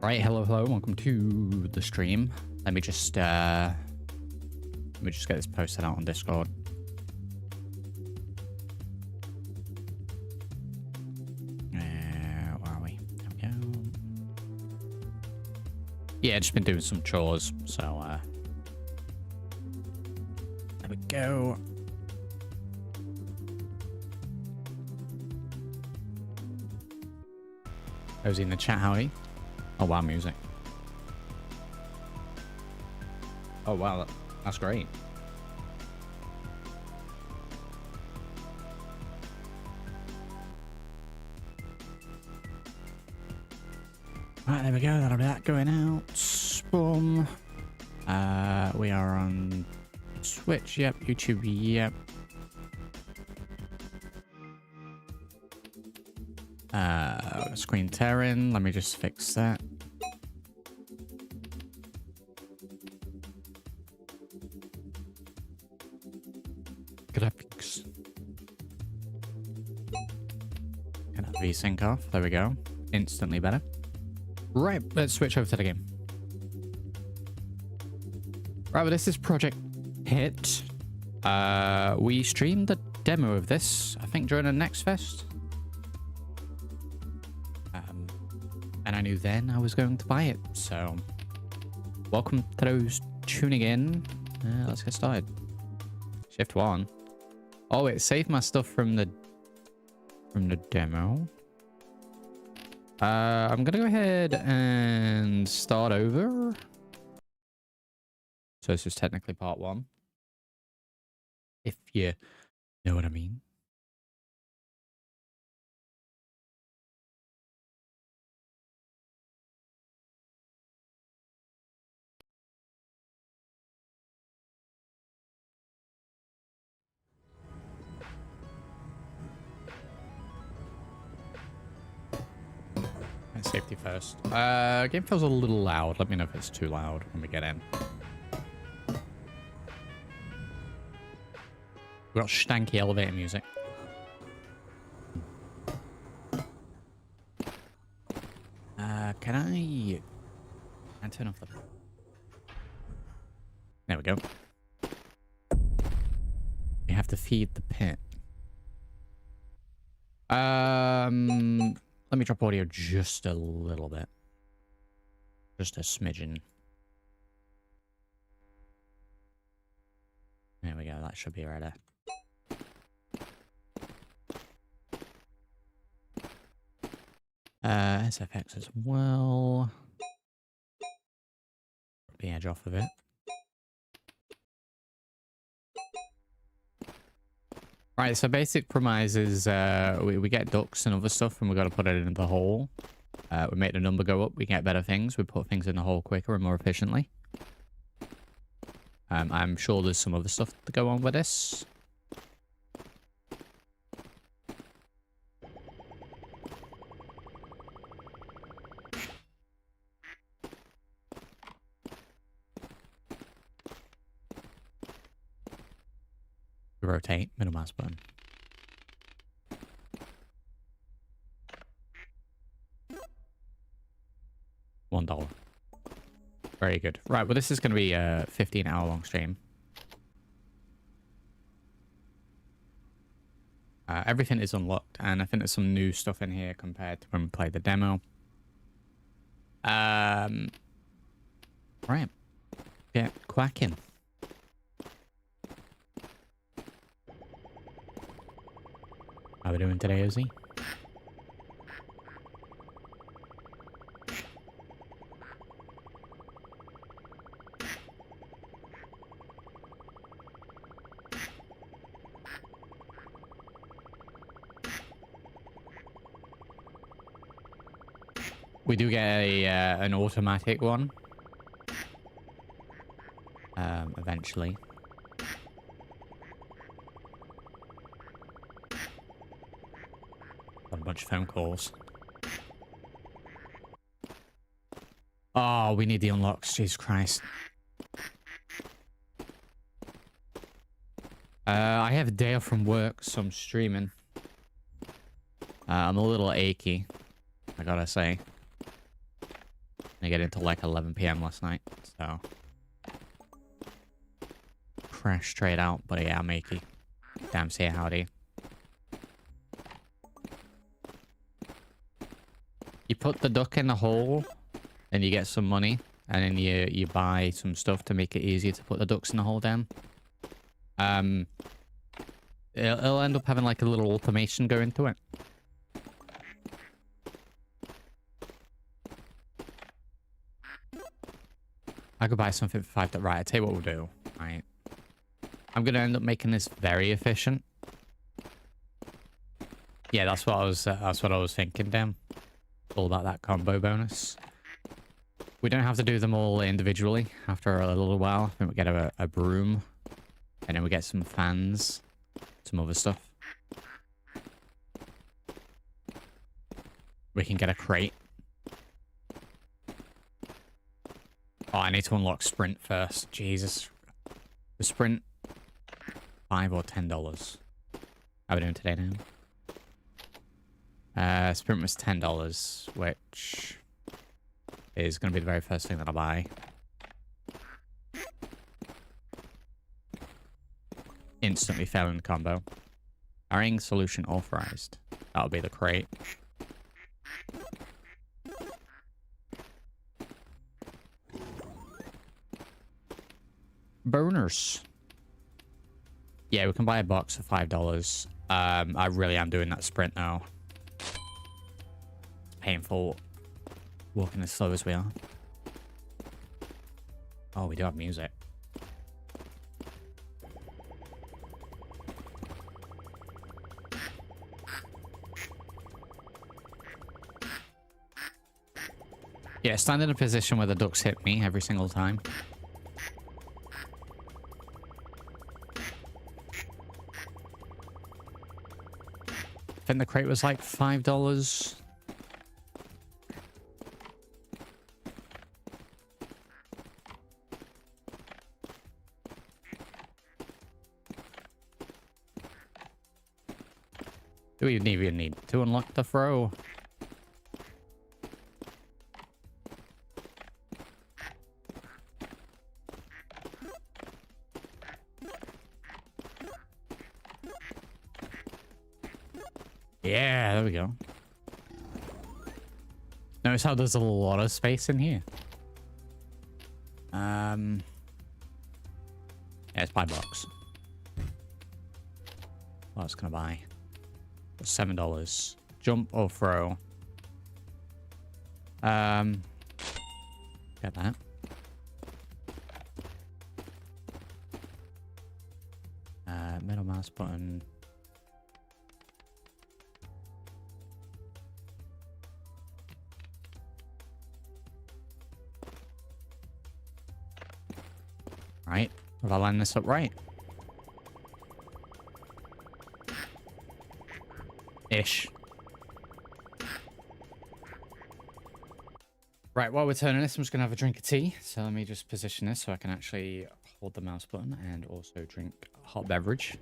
Right, hello, welcome to the stream. Let me just get this posted out on Discord. Where are we? There we go. Yeah, just been doing some chores, so there we go. Those in the chat, howdy. Oh wow, music. Oh wow, that's great. Right, there we go. That'll be that going out. Boom. We are on Twitch. Yep. YouTube. Yep. Screen tearing. Let me just fix that. Graphics. Can have VSync off. There we go. Instantly better. Right, let's switch over to the game. Right, well, this is Project P.I.T.T. We streamed the demo of this, I think, during the Next Fest. And I knew then I was going to buy it, so welcome to those tuning in. Let's get started. Shift 1. Oh, it saved my stuff from the demo. I'm gonna go ahead and start over. So this is technically part 1. If you know what I mean. Safety first. Game feels a little loud. Let me know if it's too loud when we get in. We've got stanky elevator music. Can I turn off the... There we go. We have to feed the pit. Let me drop audio just a little bit. Just a smidgen. There we go. That should be right there. SFX as well. Drop the edge off of it. Right, so basic premise is we get ducks and other stuff and we've got to put it in the hole. We make the number go up, we get better things, we put things in the hole quicker and more efficiently. I'm sure there's some other stuff to go on with this. Rotate, middle mouse button. $1. Very good. Right, well, this is going to be a 15-hour-long stream. Everything is unlocked, and I think there's some new stuff in here compared to when we played the demo. Right. Get quacking. How are we doing today, Ozzy? We do get an automatic one. Eventually. Got a bunch of phone calls. Oh, we need the unlocks. Jesus Christ. I have a day off from work, so I'm streaming. I'm a little achy, I gotta say. I get into like 11 p.m. last night, so crash straight out. But yeah, Makey. Damn, say howdy. You put the duck in the hole, and you get some money, and then you buy some stuff to make it easier to put the ducks in the hole down. It'll end up having like a little automation go into it. I could buy something for 5. Right, I'll tell you what we'll do. Right. I'm gonna end up making this very efficient. Yeah, that's what I was thinking, damn. All about that combo bonus. We don't have to do them all individually after a little while. I think we get a broom. And then we get some fans. Some other stuff. We can get a crate. Oh, I need to unlock Sprint first. Jesus. The Sprint. $5 or $10. How are we doing today now? Sprint was $10, which is going to be the very first thing that I buy. Instantly failing the combo. Carrying solution authorized. That'll be the crate. Burners. Yeah, we can buy a box for $5. I really am doing that sprint now. It's painful walking as slow as we are. Oh, we do have music. Yeah, stand in a position where the ducks hit me every single time. I think the crate was like $5. Do we even need to unlock the throw? Yeah, there we go. Notice how there's a lot of space in here. Yeah, it's $5. What else can I buy? $7. Jump or throw. Get that. Middle mouse button. Right. Have I lined this up right? Ish. Right, while we're turning this, I'm just going to have a drink of tea. So let me just position this so I can actually hold the mouse button and also drink a hot beverage.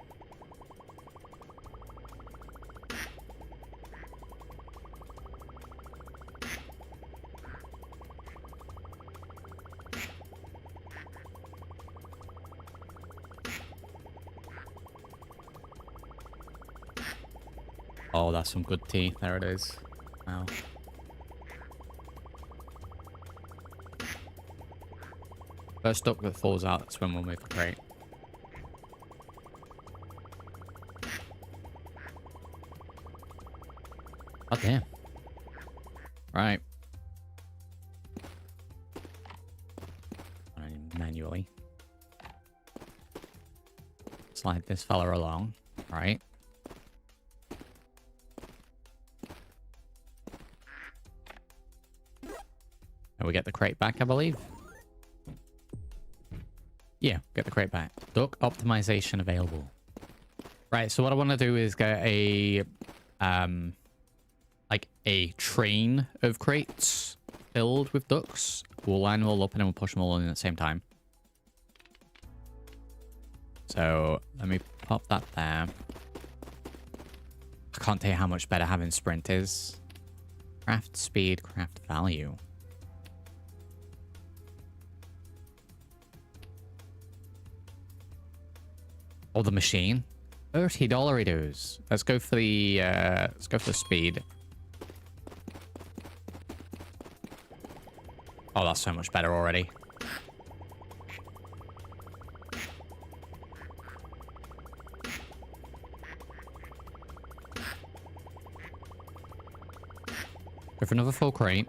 Oh, that's some good tea. There it is. Wow. First duck that falls out, that's when we'll move the crate. Oh, damn. Right. Manually. Slide this fella along. Right. And we get the crate back, I believe. Yeah, get the crate back. Duck optimization available. Right, so what I want to do is get a like a train of crates filled with ducks. We'll line them all up and then we'll push them all in at the same time. So let me pop that there. I can't tell you how much better having sprint is. Craft speed, craft value. Or the machine. $30 it is. Let's go for the speed. Oh, that's so much better already. Go for another full crate.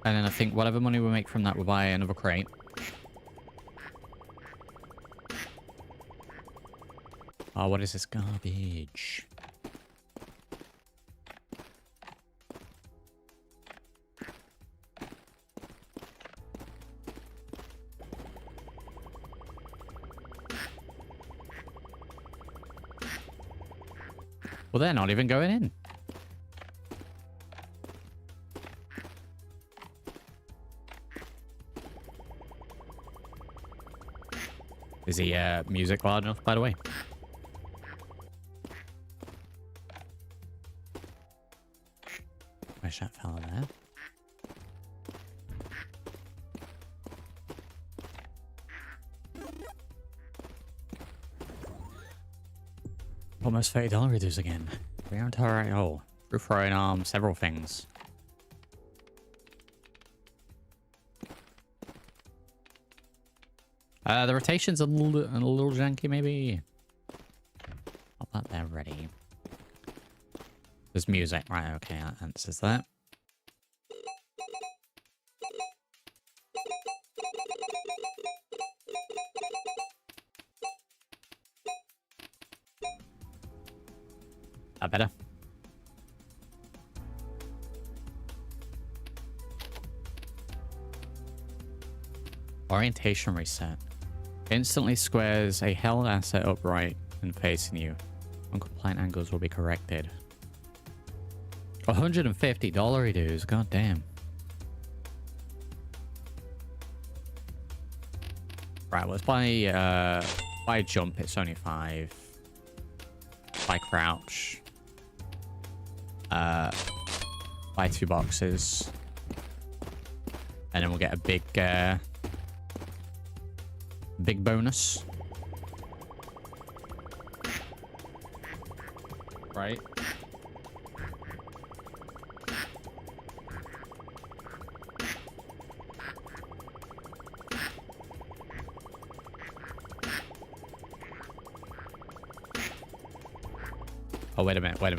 And then I think whatever money we make from that, we'll buy another crate. Oh, what is this garbage? Well, they're not even going in. Is the music loud enough, by the way? Where's that fella there? Almost $30 reduce again. We aren't alright. Oh, through throwing arm, several things. The rotation's a little janky, maybe. Not that they're ready. There's music, right? Okay, that answers that. That better? Orientation reset. Instantly squares a held asset upright and facing you. Uncompliant angles will be corrected. $150 dues. God damn. Right, let's buy jump. It's only 5. Buy crouch. Buy 2 boxes. And then we'll get a big bonus. Right? Oh, wait a minute. Why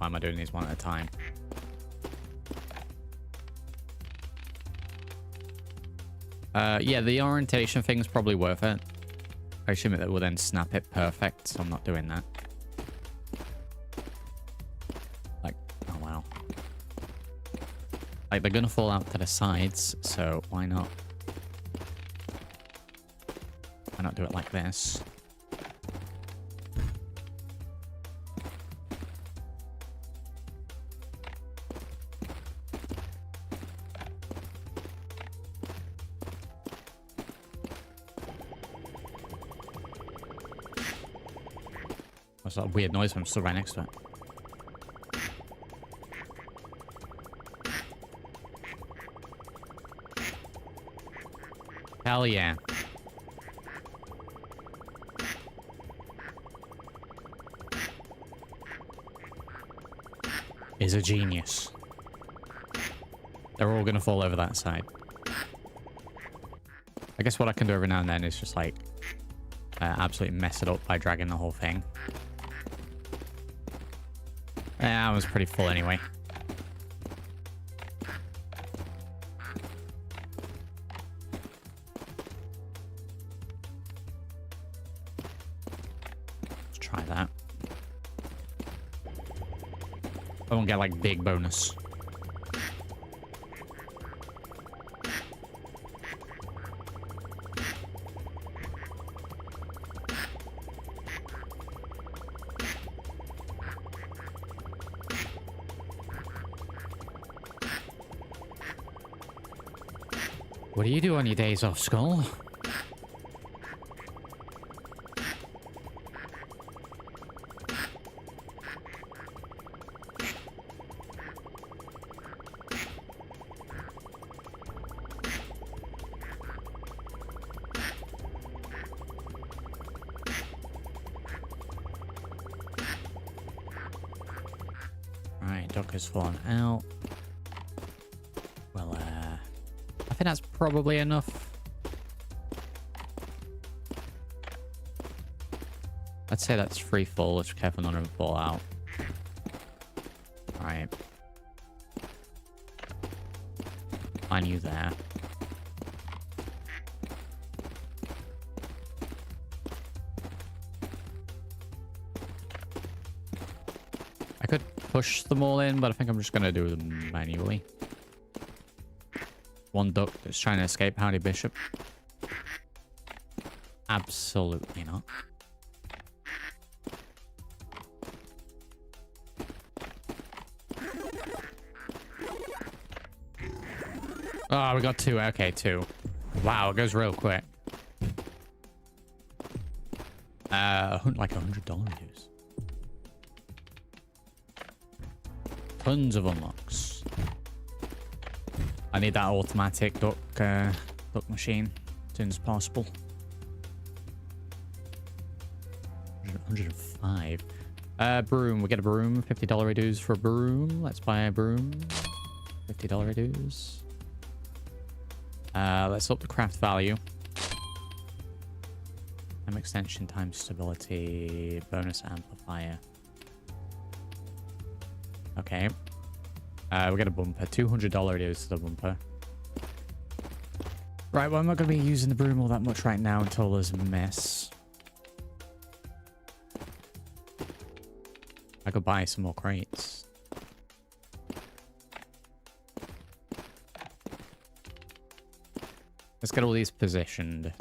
am I doing these one at a time? Yeah, the orientation thing's probably worth it. I assume it will then snap it perfect, so I'm not doing that. Like, oh wow. Like, they're gonna fall out to the sides, so why not? Why not do it like this? What's that weird noise when I'm still right next to it? Hell yeah. Is a genius. They're all gonna fall over that side. I guess what I can do every now and then is just like absolutely mess it up by dragging the whole thing. Yeah, I was pretty full anyway. Let's try that. I won't get like big bonus. What do you do on your days off, Skull? duck has fallen out. Well, I think that's probably enough. I'd say that's 3 full. Let's be careful none of them fall out. Right. Find you there. I could push them all in, but I think I'm just going to do them manually. One duck that's trying to escape. Howdy, Bishop. Absolutely not. Oh, we got 2. Okay, 2. Wow, it goes real quick. Like $100. Tons of unlocks. I need that automatic duck machine as soon as possible. 105. Broom. We get a broom. $50 reduce for a broom. Let's buy a broom. $50 reduce. Let's up the craft value. Time extension, time stability, bonus amplifier. Okay. We get a bumper. $200 reduce to the bumper. Right, well, I'm not going to be using the broom all that much right now until there's a mess. I could buy some more crates. Let's get all these positioned.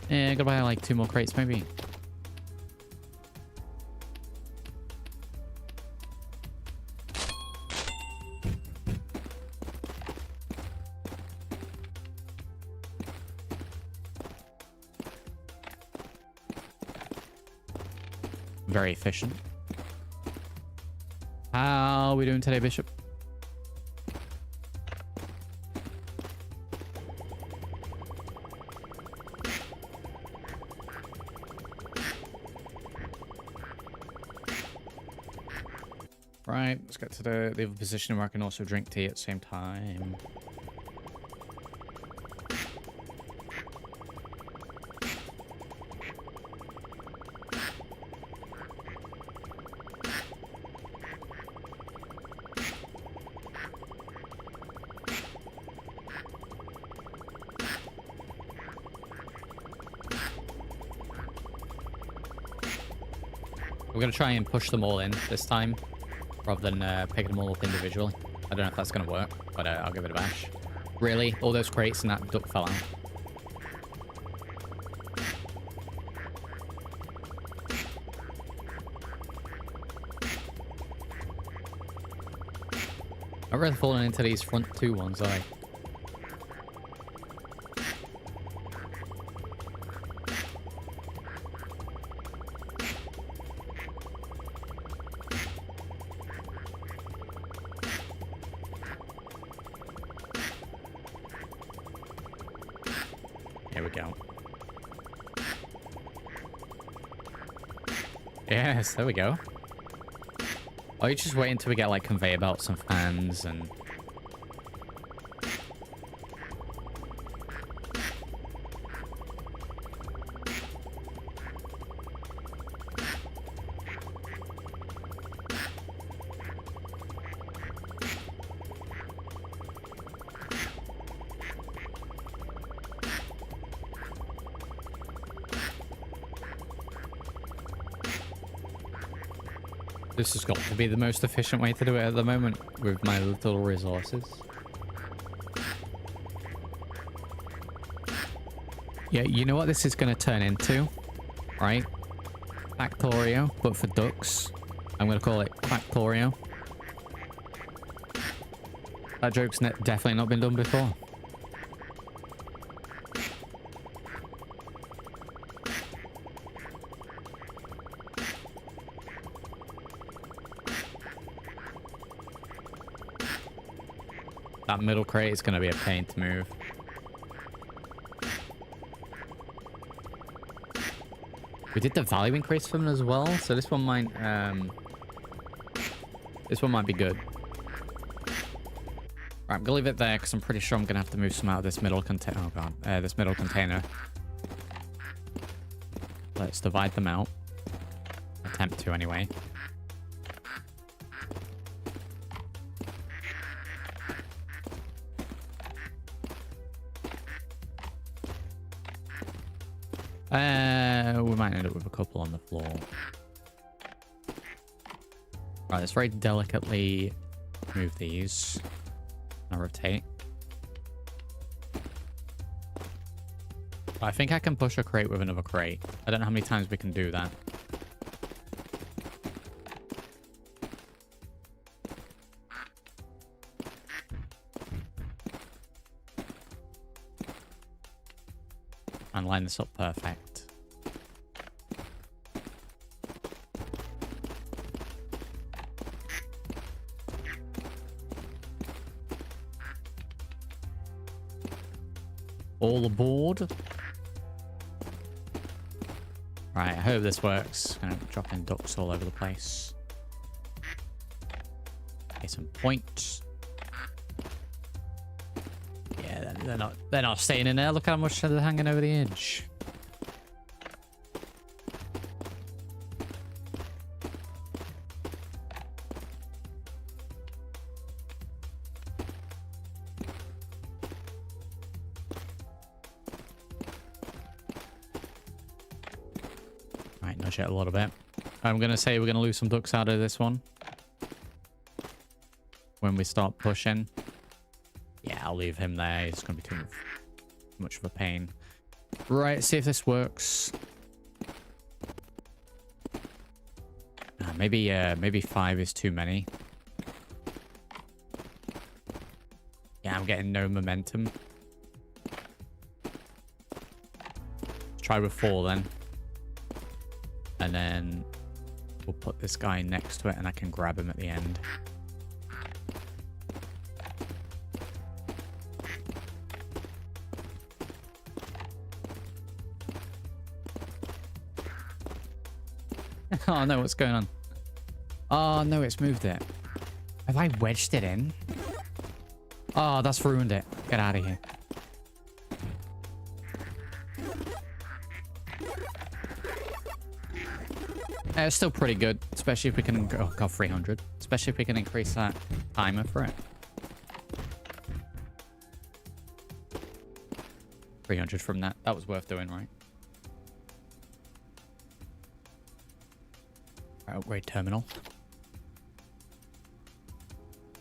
Yeah, gotta buy like 2 more crates maybe. Very efficient. How are we doing today, Bishop? Right, let's get to the other position where I can also drink tea at the same time. We're going to try and push them all in this time, rather than picking them all up individually. I don't know if that's going to work, but I'll give it a bash. Really? All those crates and that duck fell out. I've really fallen into these front 2 ones, are I? Here we go. Yes, there we go. Oh, you just wait until we get like conveyor belts and fans and... This has got to be the most efficient way to do it at the moment with my little resources. Yeah, you know what this is going to turn into, right? Factorio, but for ducks. I'm going to call it Factorio. That joke's definitely not been done before. That middle crate is going to be a pain to move. We did the value increase for them as well, so this one might be good. Right, I'm gonna leave it there because I'm pretty sure I'm gonna have to move some out of this middle container. Oh god, this middle container. Let's divide them out. Attempt to anyway. We might end up with a couple on the floor. Right, let's very delicately move these. Now rotate. I think I can push a crate with another crate. I don't know how many times we can do that. And line this up perfect. All aboard. Right, I hope this works. Gonna drop in ducks all over the place. Okay, some points. Yeah, they're not staying in there. Look how much they're hanging over the edge. Nudge it a little bit. I'm going to say we're going to lose some ducks out of this one. When we start pushing. Yeah, I'll leave him there. It's going to be too much of a pain. Right, see if this works. Maybe 5 is too many. Yeah, I'm getting no momentum. Let's try with 4 then. And then we'll put this guy next to it and I can grab him at the end. Oh no, what's going on? Oh no, it's moved it. Have I wedged it in? Oh, that's ruined it. Get out of here. It's still pretty good, especially if we can go, oh god, 300. Especially if we can increase that timer for it. 300 from that. That was worth doing, right? Right, upgrade terminal.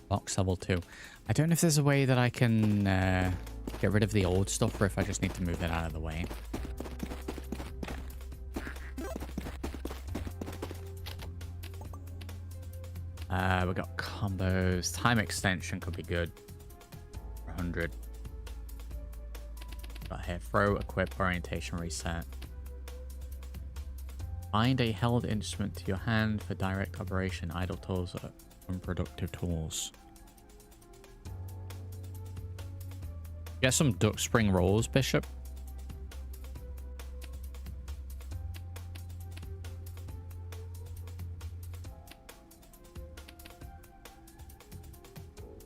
Box level 2. I don't know if there's a way that I can get rid of the old stuff or if I just need to move it out of the way. We got combos. Time extension could be good. 100. Got here. Throw, equip, orientation, reset. Bind a held instrument to your hand for direct operation. Idle tools are unproductive tools. Get some duck spring rolls, Bishop.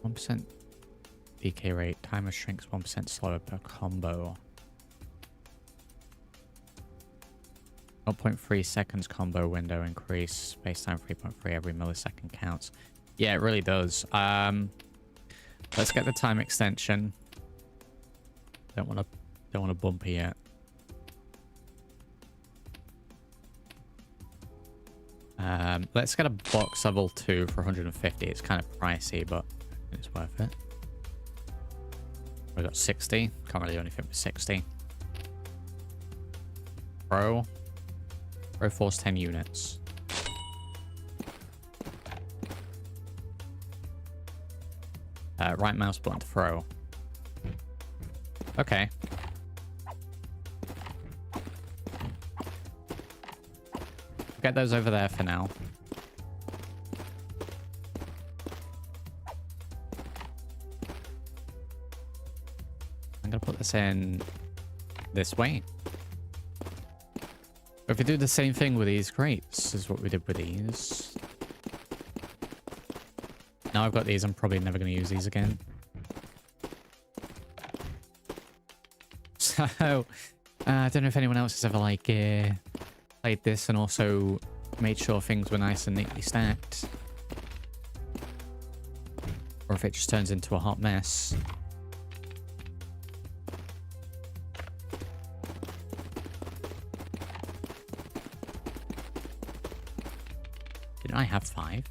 %. DK rate. Timer shrinks 1% slower per combo. 0.3 seconds combo window increase. Space time 3.3 every millisecond counts. Yeah, it really does. Let's get the time extension. Don't want to bump it yet. Let's get a box level 2 for 150. It's kind of pricey, but it's worth it. We got 60. Can't really do anything with 60. Pro force 10 units. Right mouse button to throw. Okay. Get those over there for now. to put this in this way. If we do the same thing with these crates as what we did with these. Now I've got these, I'm probably never going to use these again. So, I don't know if anyone else has ever, like, played this and also made sure things were nice and neatly stacked. Or if it just turns into a hot mess. Didn't I have 5?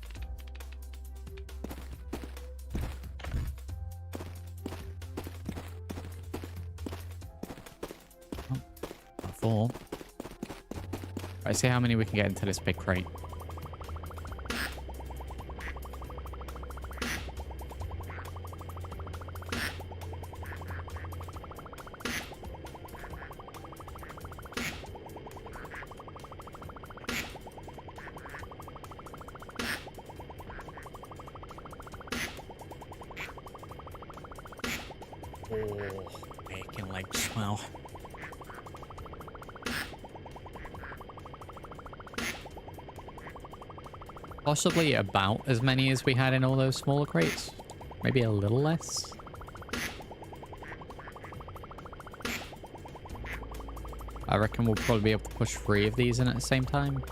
Oh, got 4. Right, see how many we can get into this big crate. Oh, bacon legs smell. Possibly about as many as we had in all those smaller crates. Maybe a little less. I reckon we'll probably be able to push 3 of these in at the same time.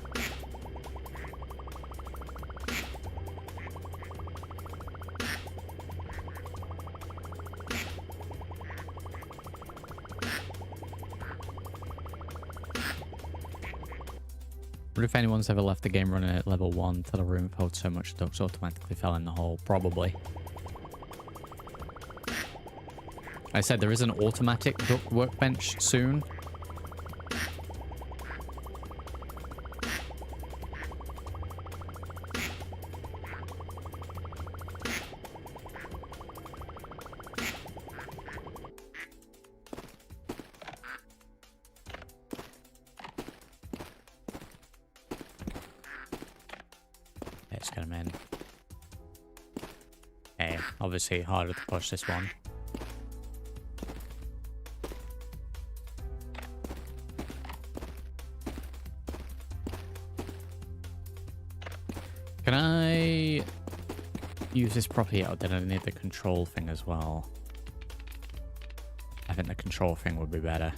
I wonder if anyone's ever left the game running at level 1 till the room filled so much ducks automatically fell in the hole. Probably. I said there is an automatic duck workbench soon. Let's get him in. Okay, obviously harder to push this one. Can I use this properly, or did I need the control thing as well? I think the control thing would be better.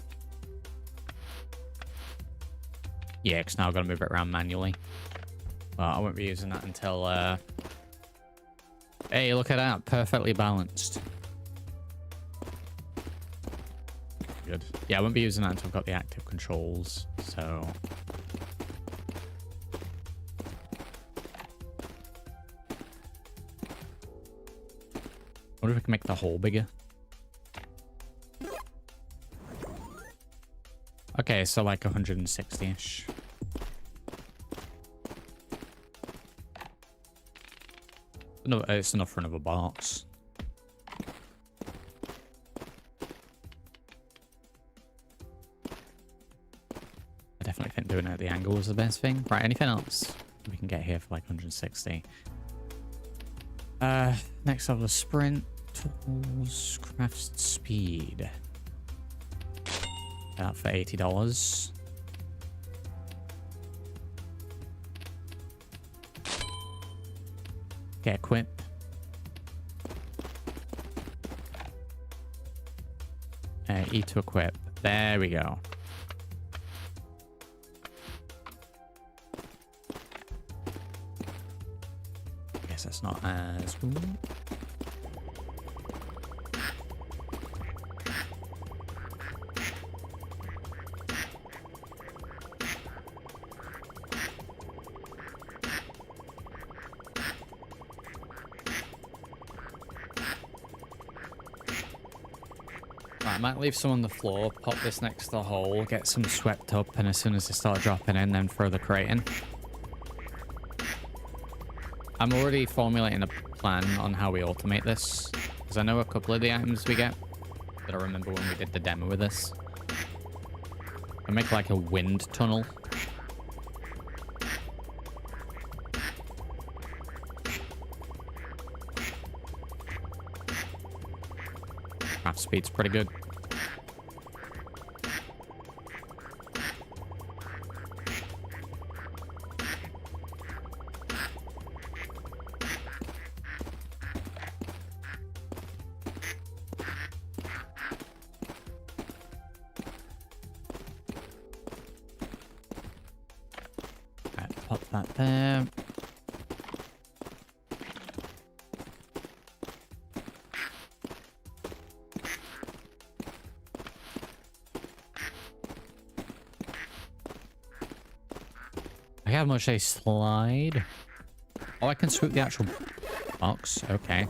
Yeah, because now I've got to move it around manually. Well, I won't be using that until... Hey, look at that. Perfectly balanced. Good. Yeah, I won't be using that until I've got the active controls, so... I wonder if we can make the hole bigger. Okay, so like 160-ish. No, it's enough for another box. I definitely think doing it at the angle was the best thing. Right, anything else we can get here for like 160? Next level is sprint, tools, craft speed. That for $80. Okay, equip. E to equip. There we go. I guess that's not as good. I might leave some on the floor, pop this next to the hole, get some swept up, and as soon as they start dropping in, then throw the crate in. I'm already formulating a plan on how we automate this, because I know a couple of the items we get that I remember when we did the demo with this. I make like a wind tunnel. Craft speed's pretty good. that there. I how much they slide. Oh, I can swoop the actual box. Okay.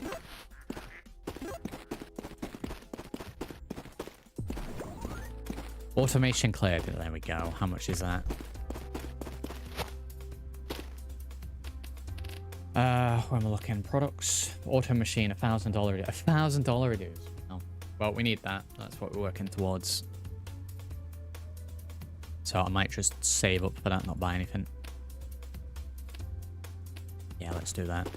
Automation cleared. There we go. How much is that? Where am I looking? Products. Auto machine. $1,000. $1,000 it is. Oh. Well, we need that. That's what we're working towards. So I might just save up for that, not buy anything. Yeah, let's do that.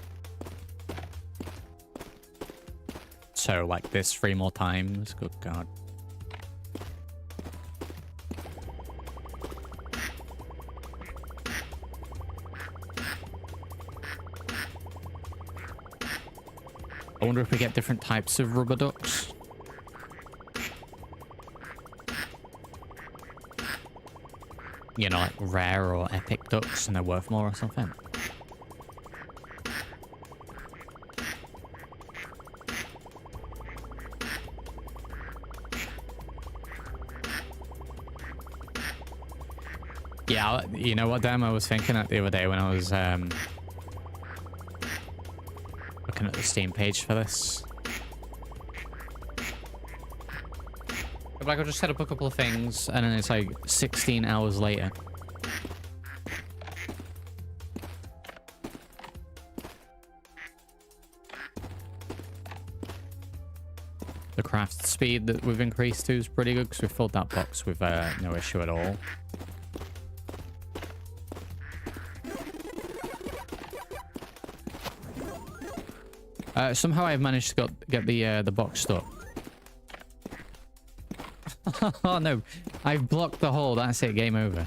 So, like this 3 more times. Good God. I wonder if we get different types of rubber ducks. You know, like rare or epic ducks and they're worth more or something. Yeah, you know what, Dan? I was thinking that the other day when I was looking at the Steam page for this. Like, I just set up a couple of things, and then it's like 16 hours later. The craft speed that we've increased to is pretty good, because we filled that box with no issue at all. Somehow I've managed to get the box stuck. Oh no, I've blocked the hole. That's it, game over.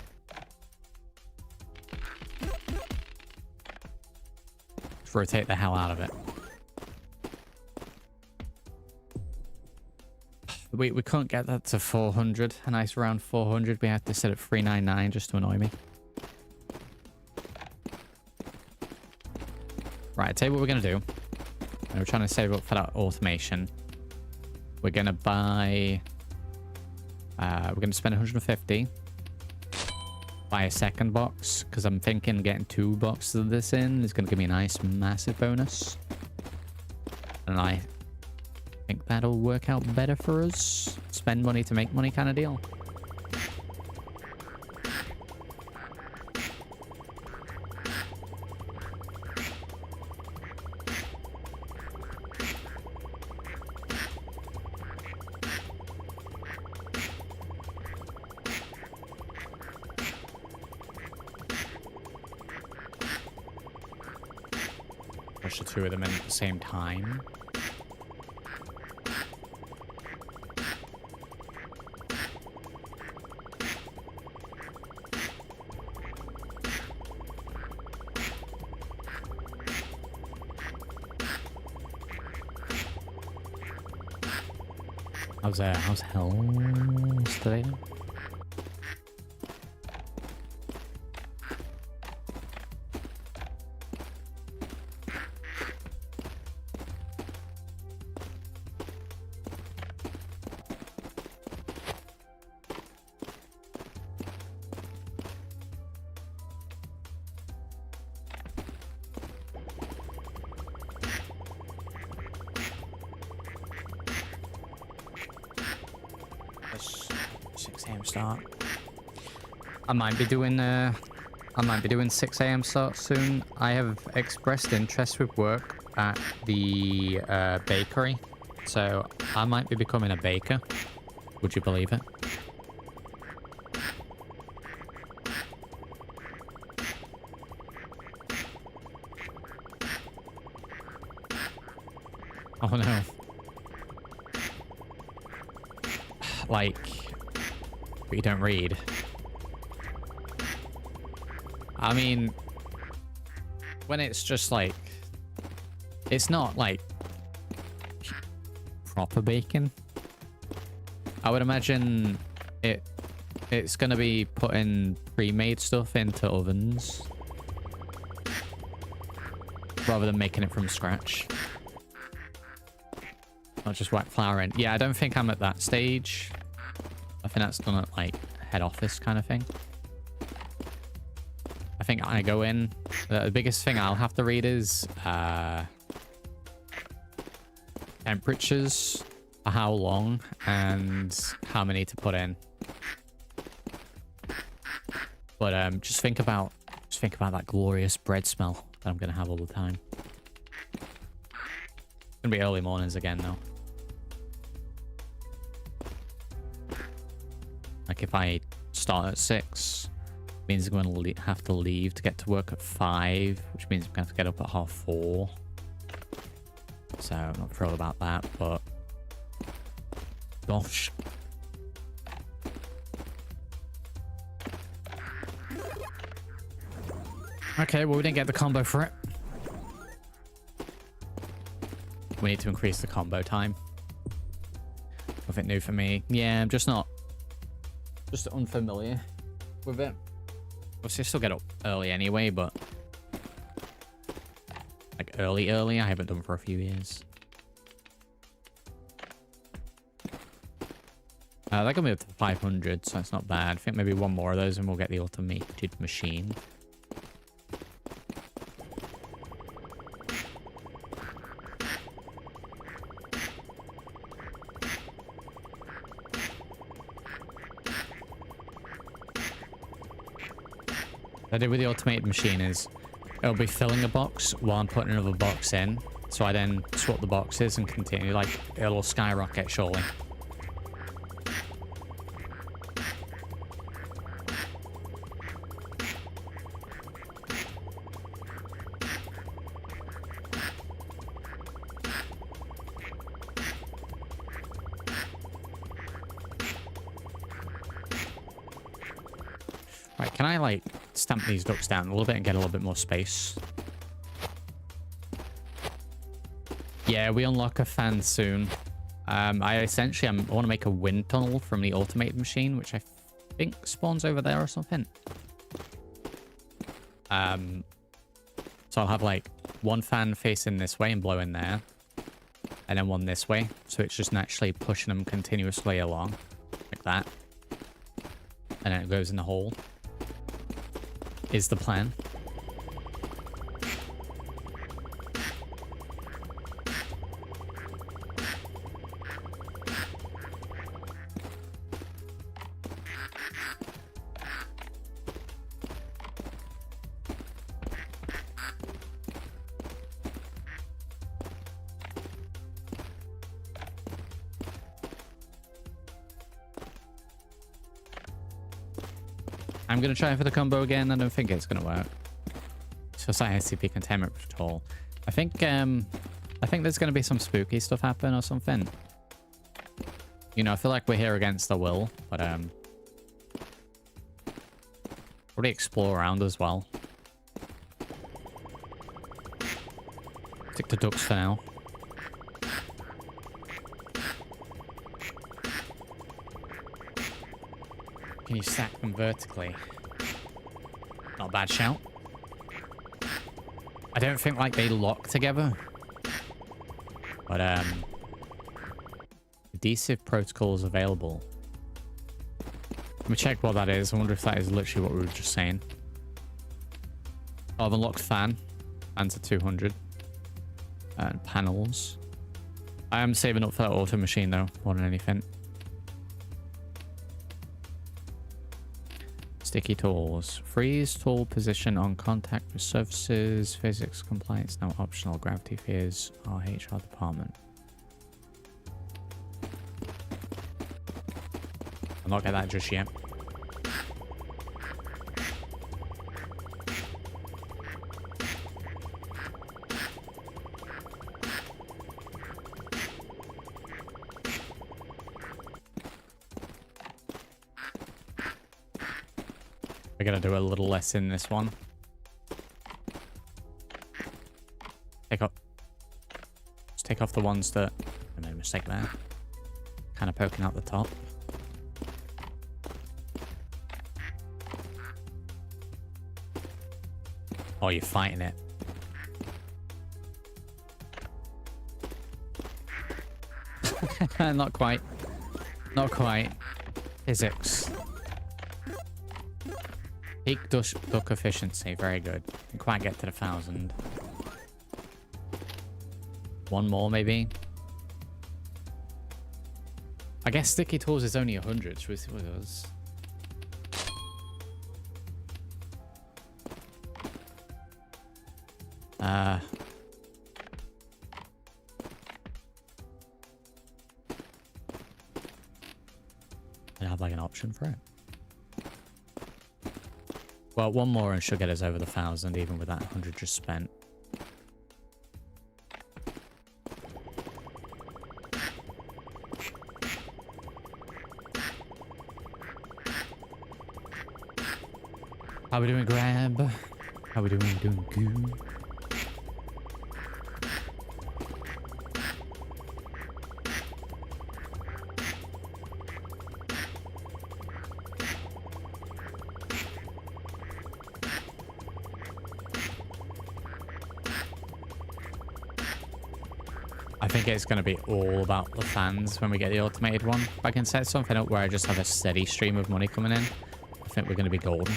Let's rotate the hell out of it. We can't get that to 400. A nice round 400. We have to set it 399 just to annoy me. Right, I'll tell you what we're going to do. We're trying to save up for that automation. We're going to buy... we're going to spend 150. Buy a second box. Because I'm thinking getting 2 boxes of this in is going to give me a nice, massive bonus. And I think that'll work out better for us. Spend money to make money kind of deal. Push the 2 of them in at the same time. How's hell today? I might be doing 6 a.m. start soon. I have expressed interest with work at the bakery, so I might be becoming a baker. Would you believe it? Oh no. Like, but you don't read. I mean, when it's just like, it's not like proper baking. I would imagine it's gonna be putting pre-made stuff into ovens rather than making it from scratch. Not just whack flour in. Yeah, I don't think I'm at that stage. I think that's done at like head office kind of thing. I think I go in. The biggest thing I'll have to read is temperatures, for how long, and how many to put in. But just think about that glorious bread smell that I'm gonna have all the time. It's gonna be early mornings again though. Like if I start at 6, means I'm going to have to leave to get to work at 5, which means I'm going to have to get up at 4:30. So I'm not thrilled about that, but gosh. Okay, well we didn't get the combo for it. We need to increase the combo time. Nothing new for me. Yeah, I'm just unfamiliar with it. Obviously, I still get up early anyway, but like early, I haven't done for a few years. That got me up to 500, so that's not bad. I think maybe one more of those and we'll get the automated machine. What I did with the automated machine is it'll be filling a box while I'm putting another box in. So I then swap the boxes and continue, like it'll skyrocket surely. Right, can I like stamp these ducks down a little bit and get a little bit more space? Yeah, we unlock a fan soon. I want to make a wind tunnel from the automated machine, which I think spawns over there or something. So I'll have like one fan facing this way and blowing there, and then one this way. So it's just naturally pushing them continuously along like that. And then it goes in the hole. Is the plan. I'm going to try for the combo again. I don't think it's going to work. It's just like SCP Containment Patrol. I think there's going to be some spooky stuff happen or something. You know, I feel like we're here against the will, but probably explore around as well. Stick to ducks for now. Can you stack them vertically? Not a bad shout. I don't think like they lock together. But adhesive protocols available. Let me check what that is. I wonder if that is literally what we were just saying. Oh, the locked fan. Fans at 200. And panels. I am saving up for that auto machine though, more than anything. Sticky tools. Freeze tool position on contact with surfaces. Physics compliance now optional. Gravity fears our HR department. I'll not get that just yet. We're gonna do a little less in this one. Just take off the ones that I made a mistake there. Kind of poking out the top. Oh, you're fighting it. Not quite. Not quite. Physics. Peak duck efficiency. Very good. Didn't quite get to the 1,000. One more, maybe. I guess sticky tools is only 100. Should we see what it does? I have like an option for it. Well, one more and she'll get us over the 1,000, even with that 100 just spent. How we doing, Grab? How we doing? Doing good. I think it's going to be all about the fans when we get the automated one. If I can set something up where I just have a steady stream of money coming in, I think we're going to be golden.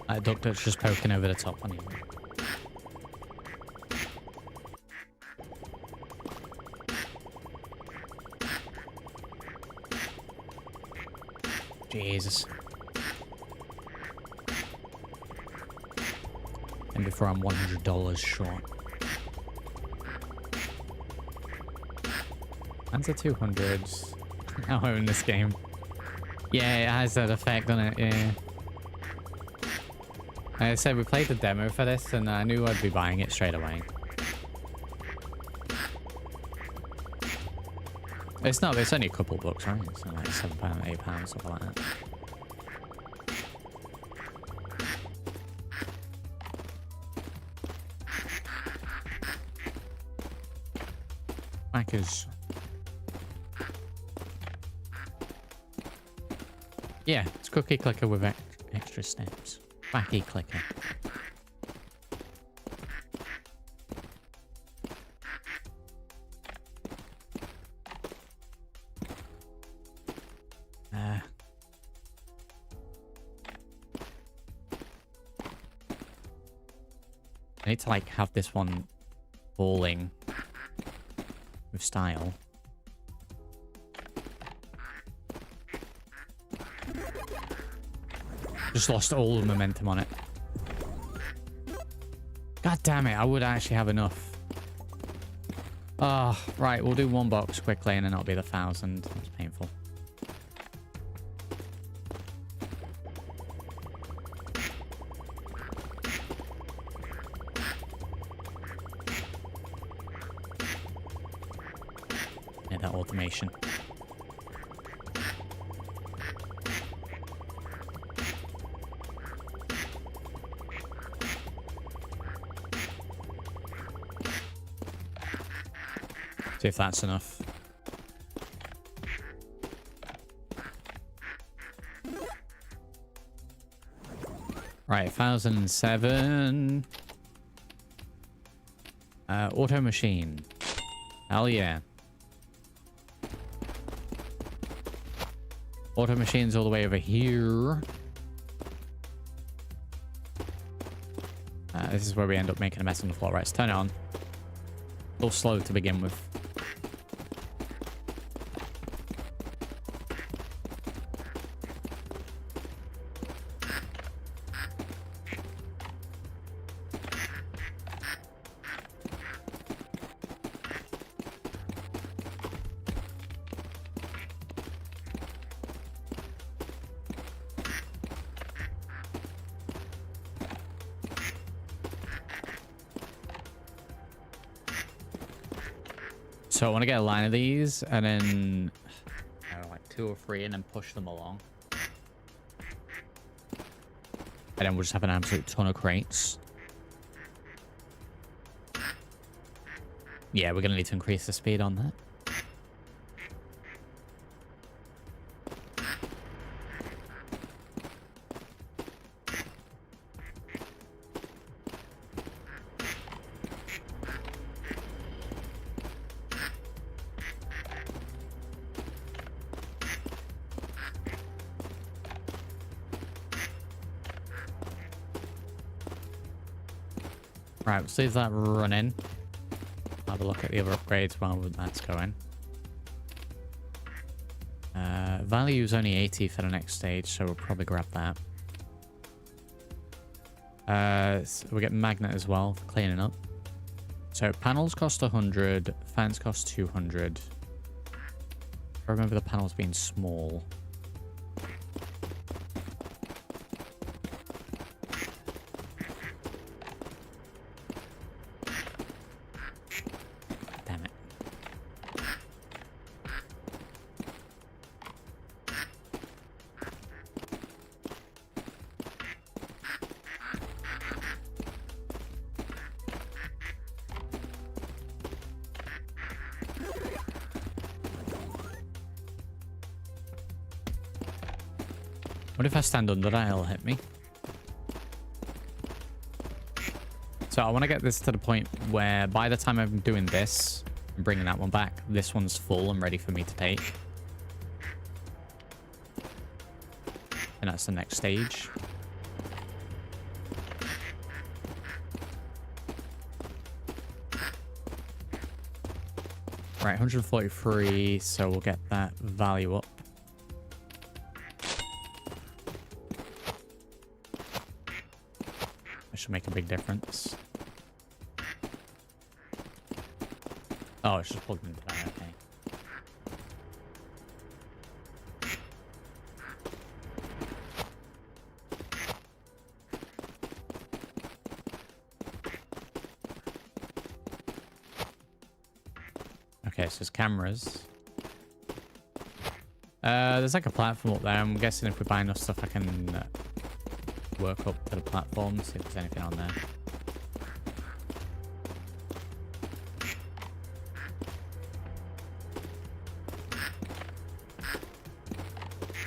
That duck that's just poking over the top on you. Jesus. And before I'm $100 short. And the 200s. Now I own this game. Yeah, it has that effect on it, yeah. Like I said, we played the demo for this and I knew I'd be buying it straight away. It's not, it's only a couple bucks, right? It's like £7, £8, something like that. Whackers. Yeah, it's cookie clicker with extra steps. Wacky clicker. I need to like have this one falling with style. Just lost all the momentum on it. God damn it, I would actually have enough. Oh, right, we'll do one box quickly and then it'll be the 1,000. That's painful. Yeah, that automation. See if that's enough. Right, 1,007. Auto machine. Hell yeah. Auto machine's all the way over here. This is where we end up making a mess on the floor. Right, let's turn it on. A little slow to begin with. So I want to get a line of these and then I don't know, like 2 or 3 and then push them along. And then we'll just have an absolute ton of crates. Yeah, we're going to need to increase the speed on that. Right, let's leave that running. Have a look at the other upgrades while that's going. Value is only 80 for the next stage, so we'll probably grab that. So we get magnet as well for cleaning up. So panels cost 100, fans cost 200. I remember the panels being small. Damn it. What if I stand under that? It'll hit me. So I want to get this to the point where by the time I'm doing this, I'm bringing that one back. This one's full and ready for me to take. And that's the next stage. Right, 143, so we'll get that value up. Should make a big difference. Oh, it's just plugged into that, okay. Okay, so there's cameras. There's like a platform up there. I'm guessing if we buy enough stuff I can work up to the platform, see if there's anything on there.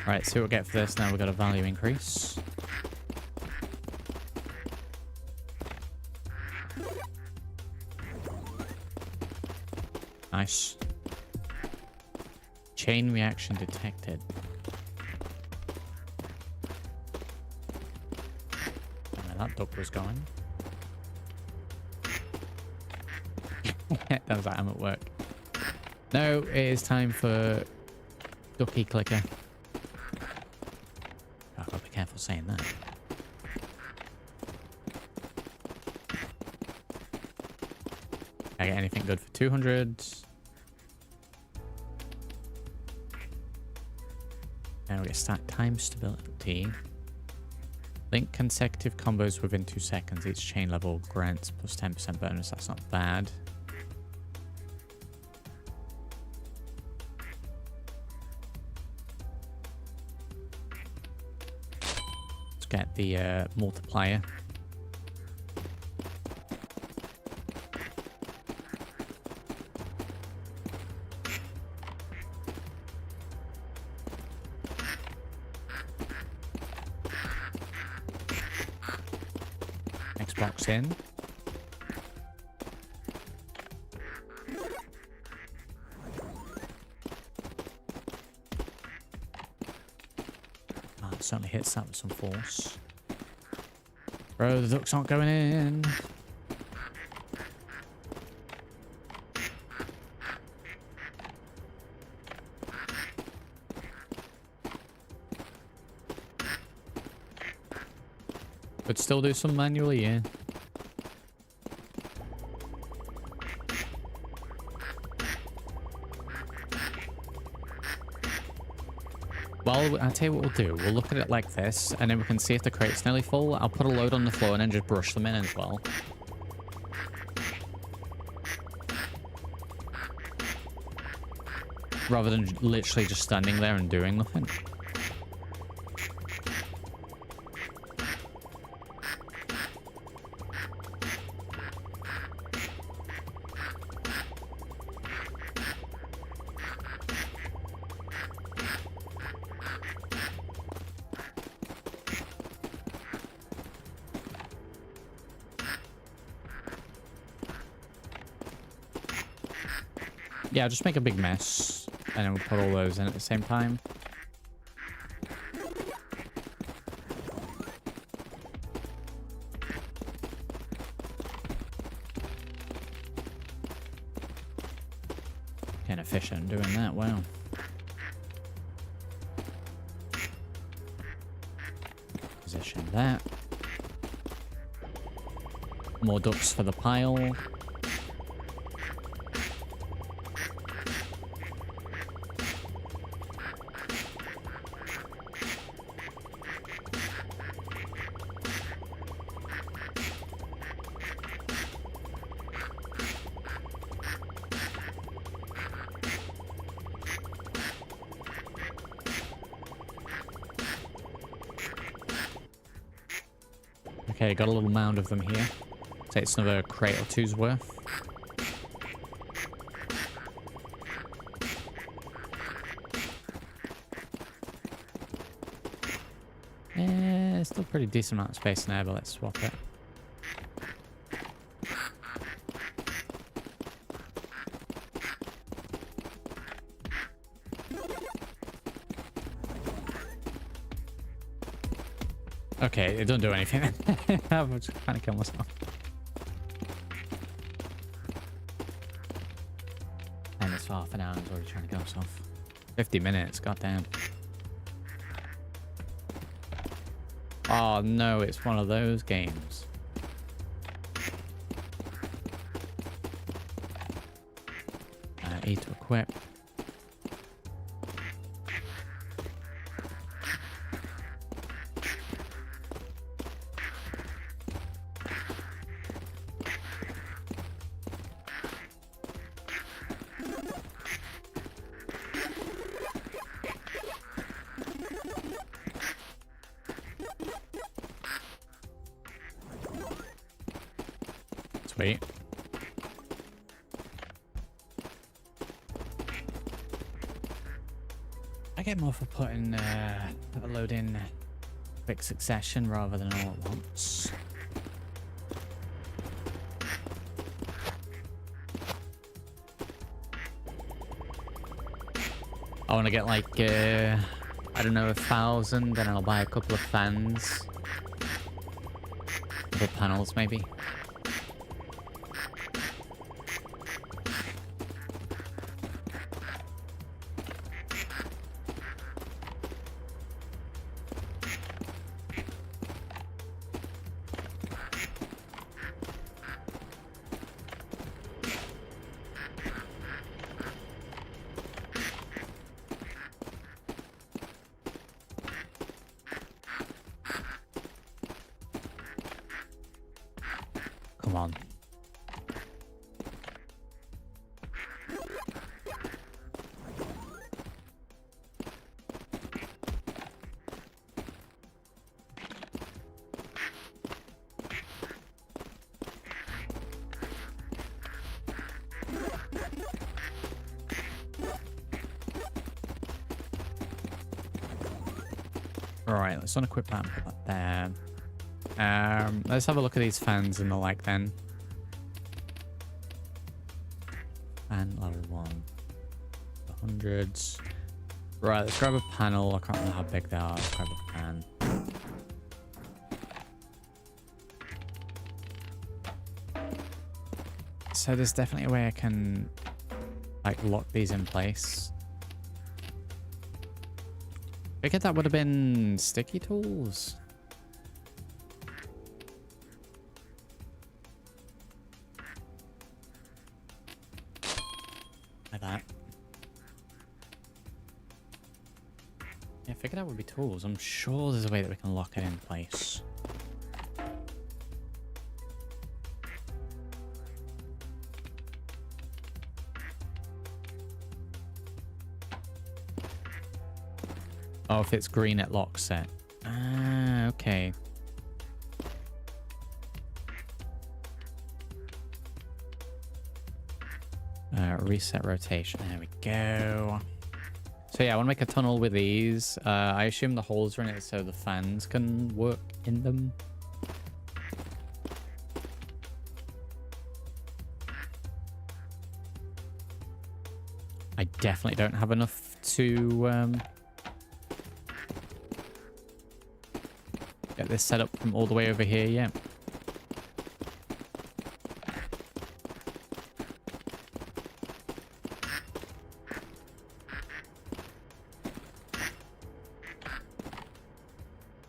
Right, see what we get for this. Now we've got a value increase. Nice. Chain reaction detected. That duck was going. That was like I'm at work. No, it is time for ducky clicker. I've got to be careful saying that. Can I get anything good for 200? Now we get start time stability. Link consecutive combos within 2 seconds. Each chain level grants plus 10% bonus. That's not bad. Let's get the multiplier. Box in. Oh, it certainly hits that with some force. Bro, the ducks aren't going in. Could still do some manually, yeah. Well, I'll tell you what we'll do. We'll look at it like this, and then we can see if the crate's nearly full. I'll put a load on the floor and then just brush them in as well. Rather than literally just standing there and doing nothing. Yeah, just make a big mess, and then we'll put all those in at the same time. efficient doing that. Wow. Position that. More ducks for the pile. Okay, got a little mound of them here. Say it's another crate or two's worth. Yeah, still pretty decent amount of space in there, but let's swap it. Okay, it doesn't do anything. I'm just trying to kill myself. And it's half an hour and he's already trying to kill himself. 50 minutes, goddamn. Oh no, it's one of those games. E to equip. Sweet. I get more for putting the load in quick succession rather than all at once. I want to get like I don't know, 1,000, then I'll buy a couple of fans, couple panels maybe. Come on. Alright, let's unequip that and put that there. Let's have a look at these fans and the like then. Fan level 1. The hundreds. Right, let's grab a panel. I can't remember how big they are. Let's grab a fan. So there's definitely a way I can like lock these in place. I figured that would have been sticky tools. Like that. Yeah, I figured that would be tools. I'm sure there's a way that we can lock it in place. Oh, if it's green, it locks it. Ah, okay. Reset rotation. There we go. So yeah, I want to make a tunnel with these. I assume the holes are in it so the fans can work in them. I definitely don't have enough to get this set up from all the way over here yet.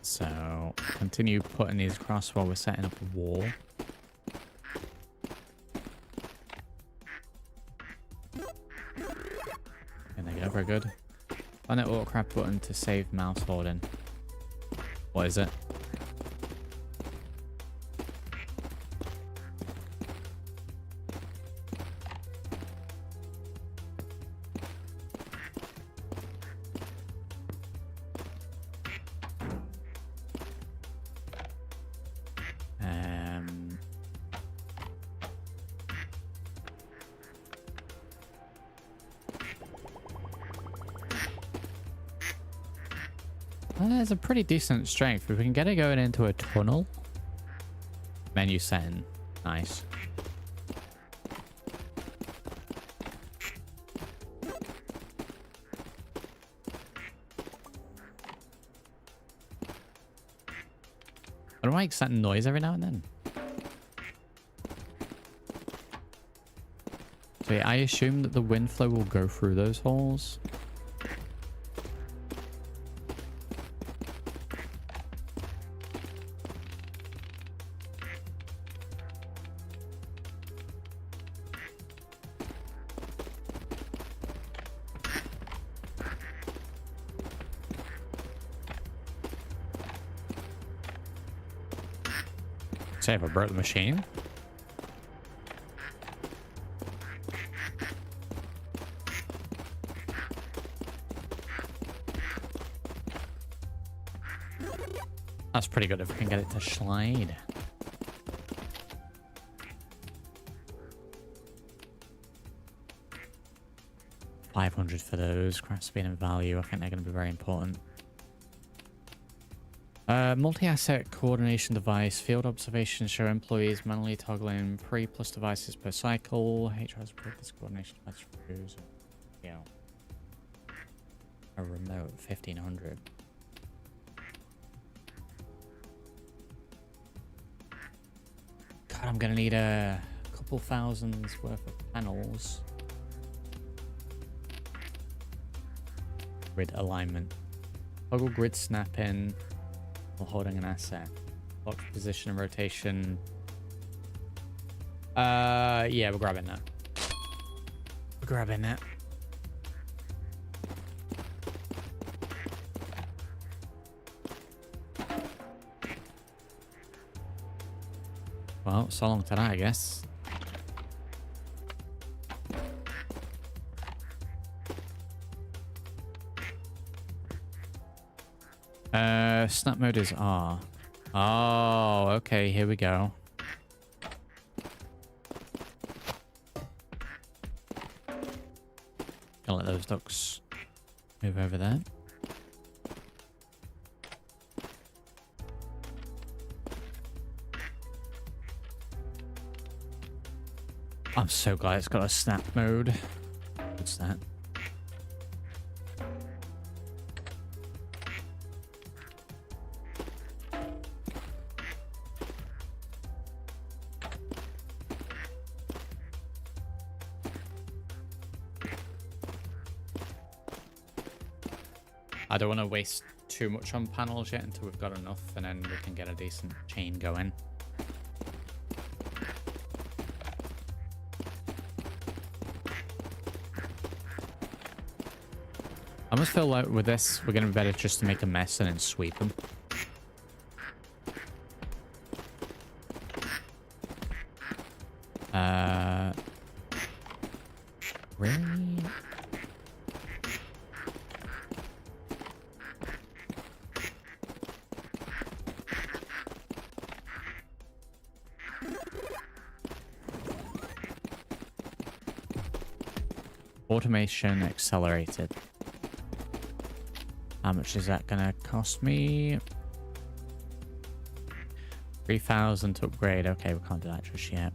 So continue putting these across while we're setting up a wall. And there you go, very good. Find that autocraft button to save mouse holding. What is it? Well, there's a pretty decent strength. If we can get it going into a tunnel. Menu setting. Nice. I don't like that noise every now and then. So yeah, I assume that the wind flow will go through those holes. Say if I broke the machine. That's pretty good if we can get it to slide. $500 for those. Craft speed and value. I think they're going to be very important. Multi-asset coordination device. Field observations show employees manually toggling 3+ devices per cycle. HR's approved this coordination device reviews. Yeah. A remote 1500. God, I'm gonna need a couple thousands worth of panels. Grid alignment. Toggle grid snapping. While holding an asset. Lock position and rotation. Yeah, we're grabbing that. We're grabbing that. Well, so long to that, I guess. Snap mode is R. Oh, okay, here we go. Gonna let those ducks move over there. I'm so glad it's got a snap mode. What's that? I don't want to waste too much on panels yet until we've got enough, and then we can get a decent chain going. I almost feel like with this, we're going to be better just to make a mess and then sweep them. Really? Automation accelerated. How much is that gonna cost me? 3,000 to upgrade. Okay, we can't do that just yet.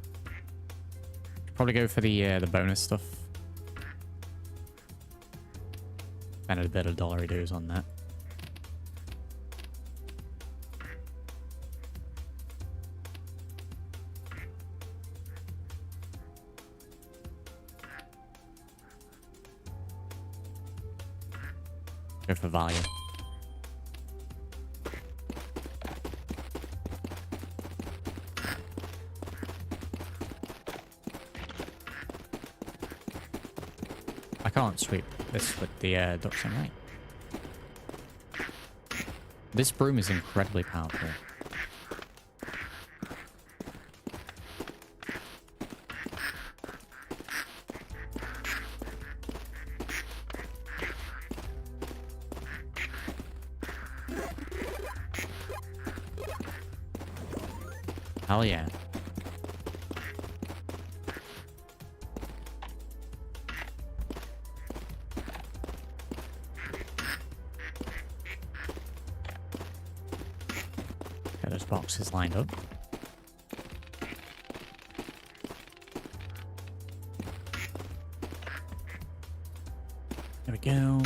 Probably go for the bonus stuff. Spend a bit of dollary dues on that. Go for value. can't sweep this with the ducks in, right? This broom is incredibly powerful. Hell yeah. Get those boxes lined up. There we go.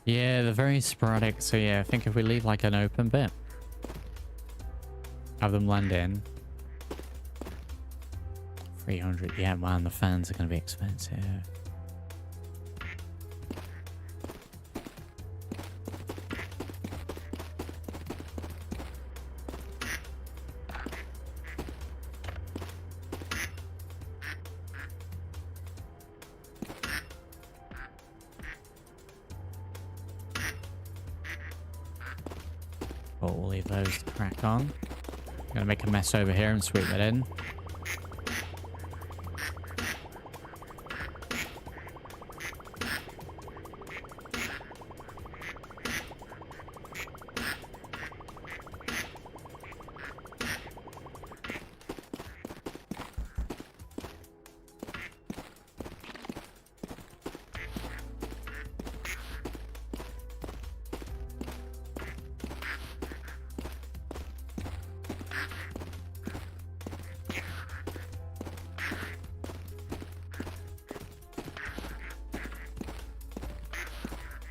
Yeah, they're very sporadic. So yeah, I think if we leave like an open bit, have them land in. 300. Yeah, man, the fans are going to be expensive. But we'll leave those to crack on. I'm gonna make a mess over here and sweep it in.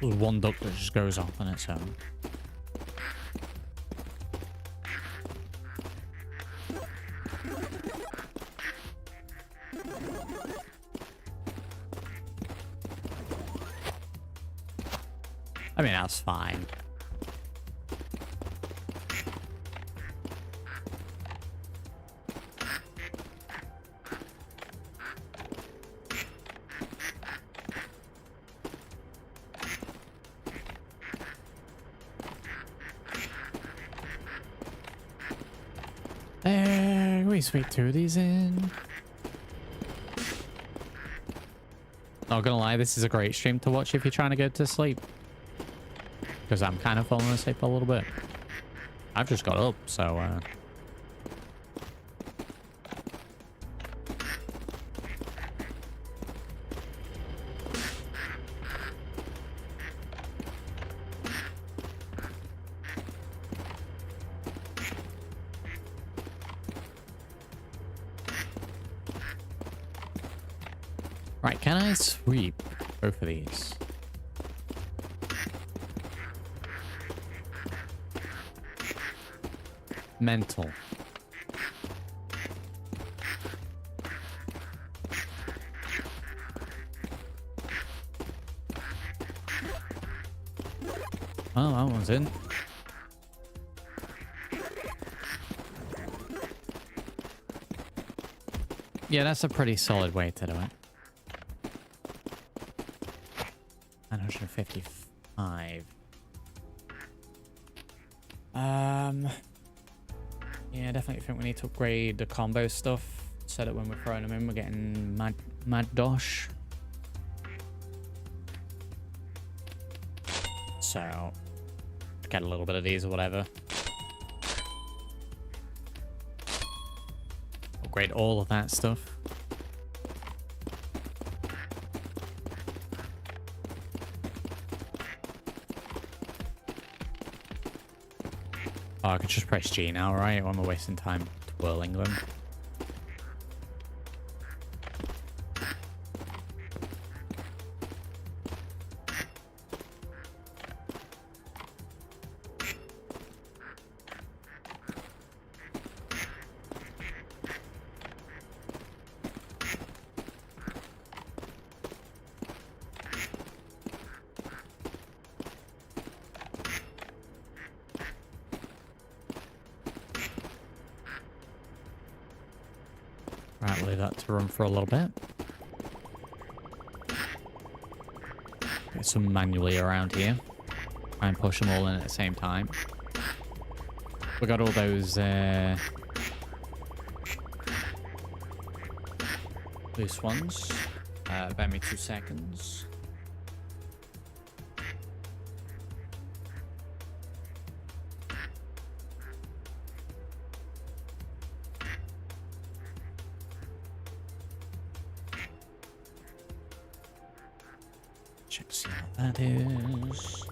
There's one duck that just goes off on its own. I mean, that's fine. There, we sweep two of these in. Not gonna lie, this is a great stream to watch if you're trying to go to sleep. Because I'm kind of falling asleep a little bit. I've just got up, so right, can I sweep both of these? Mental. Oh, that one's in. Yeah, that's a pretty solid way to do it. 955. Yeah, definitely think we need to upgrade the combo stuff so that when we're throwing them in, we're getting mad dosh. So, get a little bit of these or whatever. Upgrade all of that stuff. Oh, I could just press G now, right? When we're wasting time twirling them. I'll leave that to run for a little bit. Get some manually around here. Try and push them all in at the same time. We got all those loose ones. Bear me 2 seconds. Check see what that is.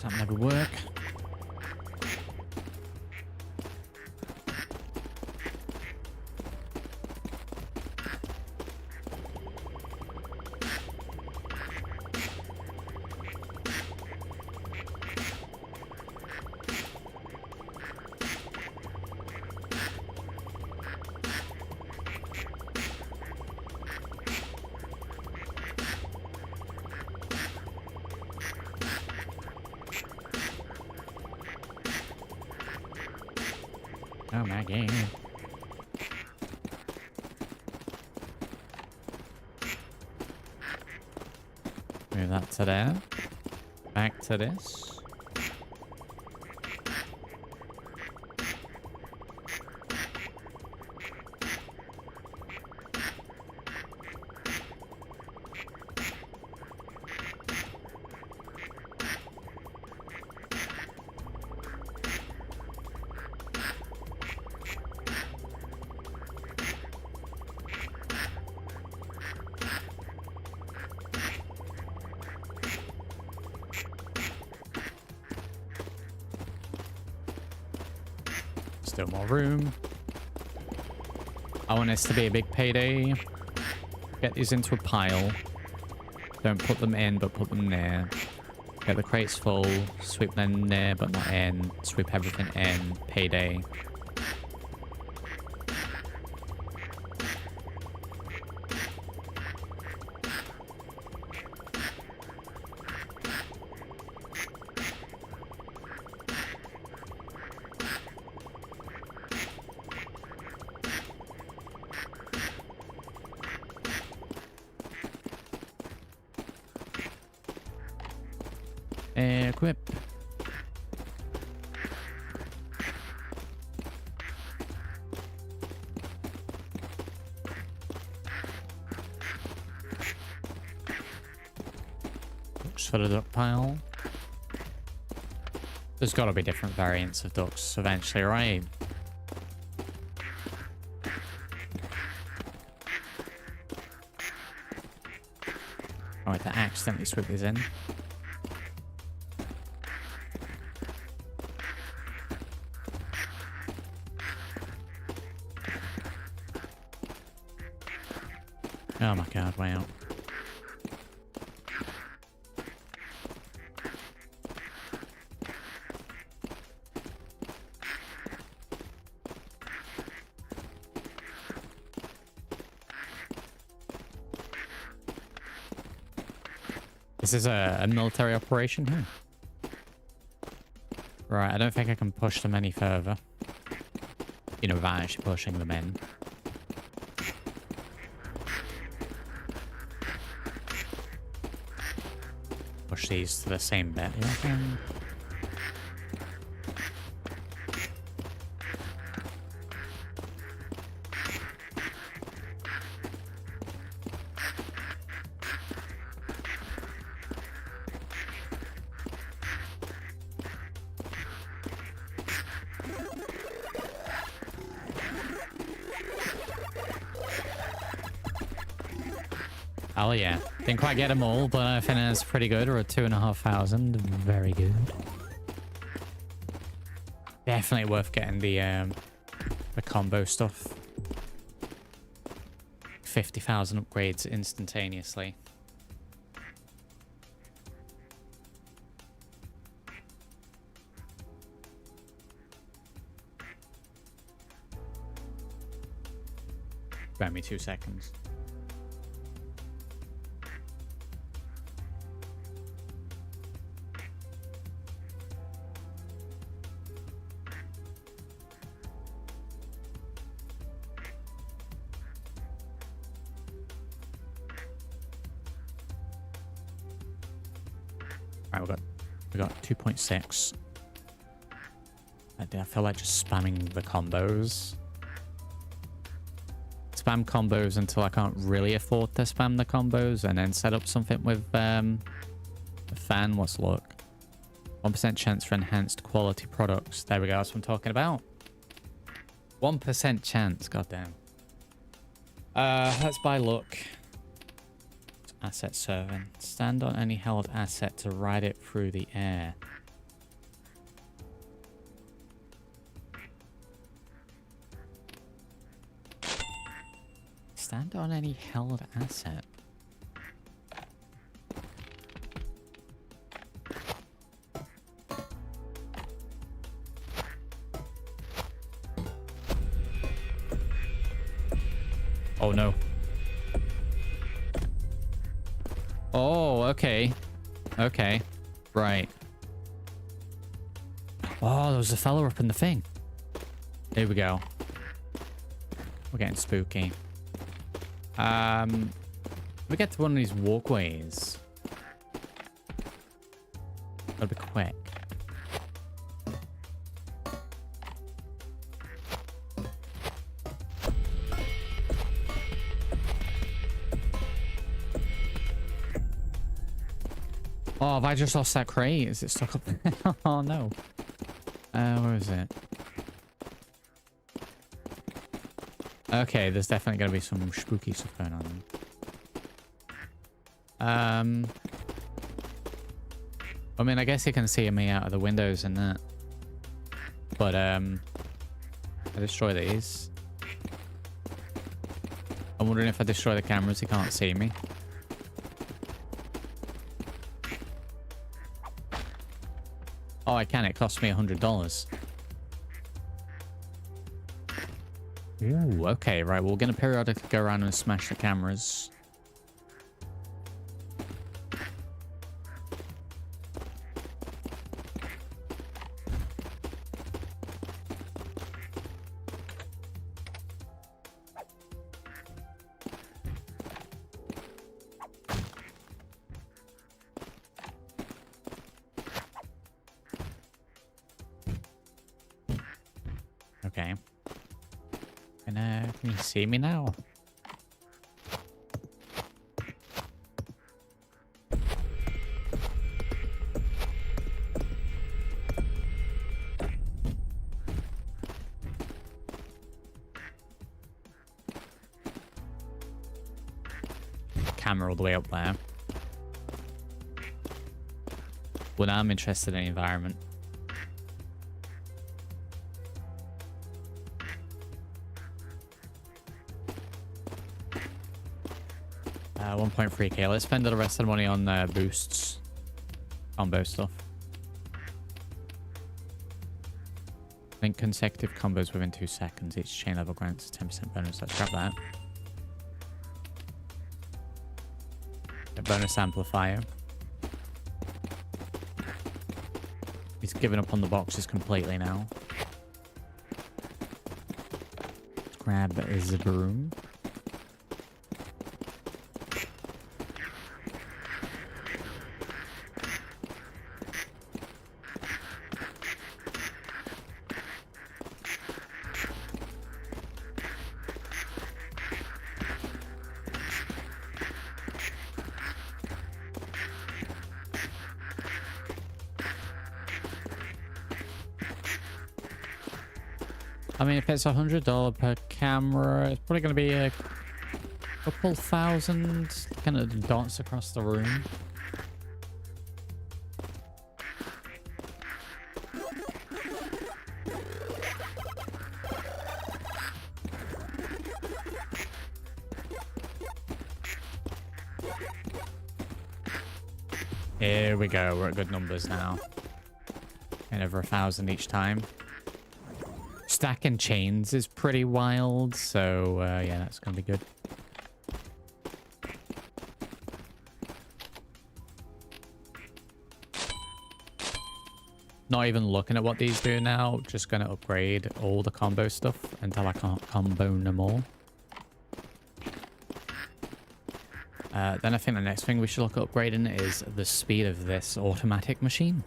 That never work. Oh my game. Move that to there. Back to this. Still more room. I want this to be a big payday. Get these into a pile. Don't put them in, but put them near. Get the crates full. Sweep them near, but not in. Sweep everything in. Payday. Equip. Just for the duck pile. There's got to be different variants of ducks eventually, right? Alright, to accidentally sweep these in. Oh my god, way out. This is a military operation here. Right, I don't think I can push them any further. You know, without actually pushing them in. Push these to the same bit. Yeah. Oh yeah, didn't quite get them all, but I think that's pretty good. We're at 2,500, very good. Definitely worth getting the combo stuff. 50,000 upgrades instantaneously. Spare me 2 seconds. Right, we got 2.6. I feel like just spamming the combos. Spam combos until I can't really afford to spam the combos, and then set up something with a fan. What's look? 1% chance for enhanced quality products. There we go. That's what I'm talking about. 1% chance. Goddamn. Let's buy luck. Asset serving. Stand on any held asset to ride it through the air. Stand on any held asset. Oh no. Oh, okay. Okay. Right. Oh, there was a fella up in the thing. Here we go. We're getting spooky. We get to one of these walkways. Gotta be quick. Oh, have I just lost that crate? Is it stuck up there? Oh, no. Where is it? Okay, there's definitely going to be some spooky stuff going on. I mean, I guess you can see me out of the windows and that. But, I destroy these. I'm wondering if I destroy the cameras, he can't see me. Oh, I can. It cost me $100. Ooh, okay, right. Well, we're going to periodically go around and smash the cameras. Okay. Can you see me now? Camera all the way up there. Well, now I'm interested in the environment. 1.3k. Let's spend the rest of the money on boosts. Combo stuff. I think consecutive combos within 2 seconds. Each chain level grants a 10% bonus. Let's grab that. A bonus amplifier. He's given up on the boxes completely now. Let's grab the broom. I mean, if it's $100 per camera, it's probably going to be a couple thousand kind of dots across the room. Here we go. We're at good numbers now. And over 1,000 each time. Stacking chains is pretty wild. So, yeah, that's going to be good. Not even looking at what these do now. Just going to upgrade all the combo stuff until I can't combo no more. Then I think the next thing we should look at upgrading is the speed of this automatic machine.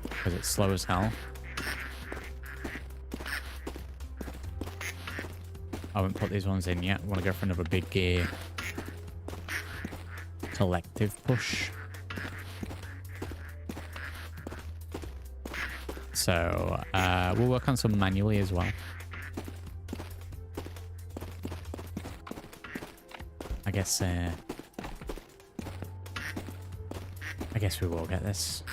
Because it's slow as hell. I haven't put these ones in yet. I want to go for another big gear. Collective push. So, we'll work on some manually as well. I guess we will get this.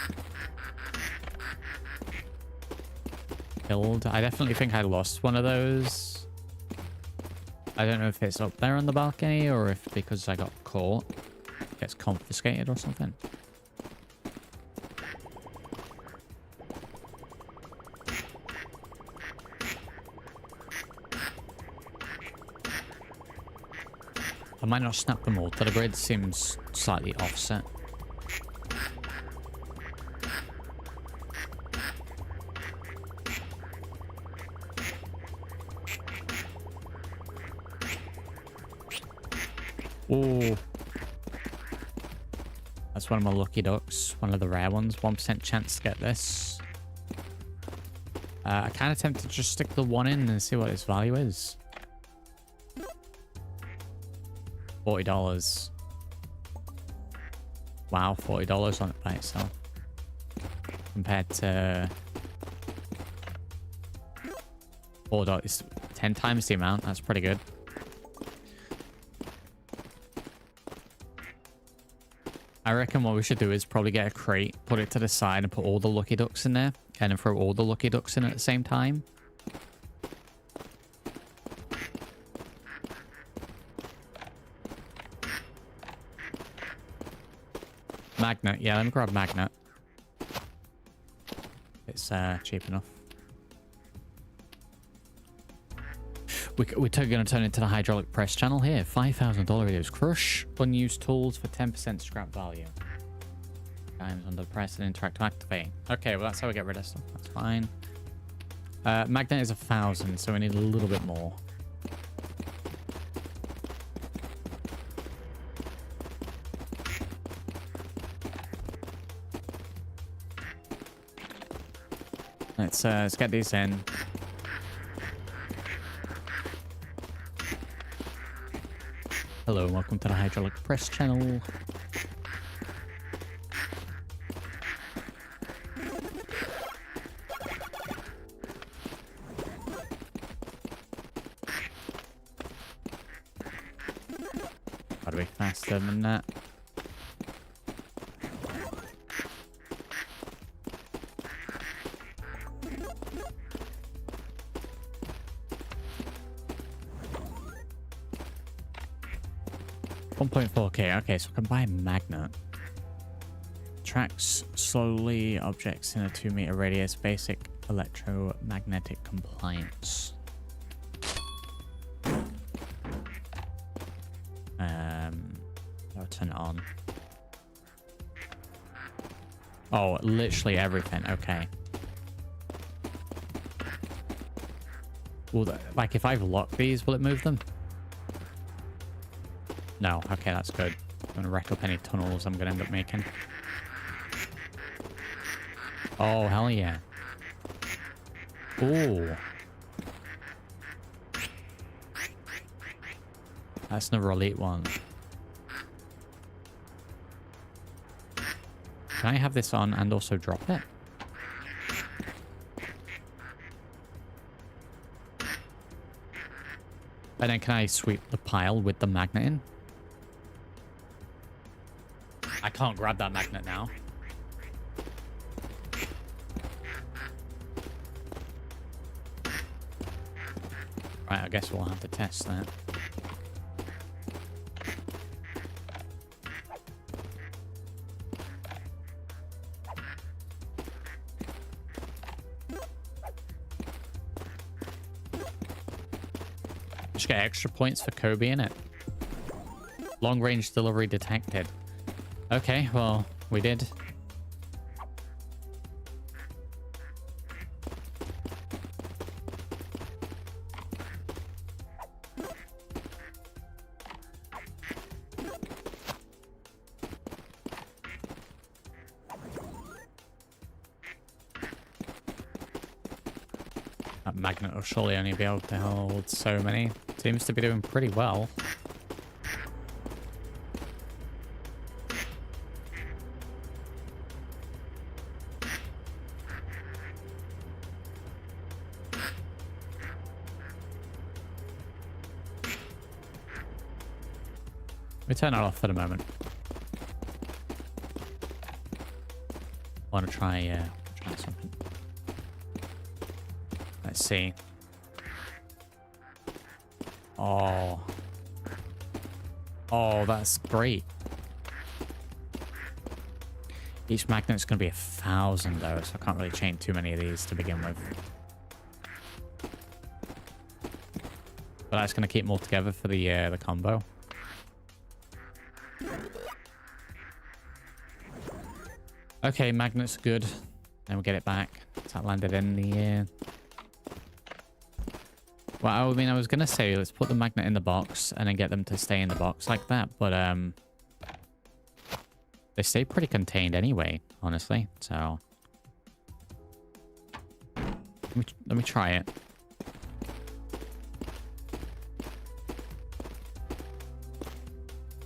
Killed. I definitely think I lost one of those. I don't know if it's up there on the balcony or if because I got caught, it gets confiscated or something. I might not snap them all to the grid. Seems slightly offset. Oh, that's one of my lucky ducks. One of the rare ones. 1% chance to get this. I kind of tempted to just stick the one in and see what its value is. $40. Wow, $40 on it by itself. Compared to $4, 10 times the amount. That's pretty good. I reckon what we should do is probably get a crate, put it to the side and put all the lucky ducks in there. And then throw all the lucky ducks in at the same time. Magnet. Yeah, let me grab magnet. It's cheap enough. We're totally going to turn into the hydraulic press channel here. $5,000 reduce. Crush unused tools for 10% scrap value. Times under press and interact to activate. Okay, well that's how we get rid of stuff. That's fine. Magnet is 1,000, so we need a little bit more. Let's get these in. Hello and welcome to the hydraulic press channel. Gotta be faster than that. $1.4K. Okay, so I can buy a magnet. Tracks slowly objects in a 2-meter radius. Basic electromagnetic compliance. I'll turn it on. Oh, literally everything. Okay. Well, like if I've locked these, will it move them? No. Okay, that's good. I'm gonna wreck up any tunnels I'm gonna end up making. Oh, hell yeah. Ooh. That's another elite one. Can I have this on and also drop it? And then can I sweep the pile with the magnet in? I can't grab that magnet now. Right, I guess we'll have to test that. Just get extra points for Kobe in it. Long range delivery detected. Okay, well, we did. That magnet will surely only be able to hold so many. Seems to be doing pretty well. We turn it off for the moment. I want to try something. Let's see. Oh. Oh, that's great. Each magnet's going to be 1,000 though, so I can't really chain too many of these to begin with. But that's going to keep them all together for the combo. Okay, magnets are good. Then we'll get it back. That landed in the... Well, I mean, I was going to say, let's put the magnet in the box and then get them to stay in the box like that. But they stay pretty contained anyway, honestly. So let me try it.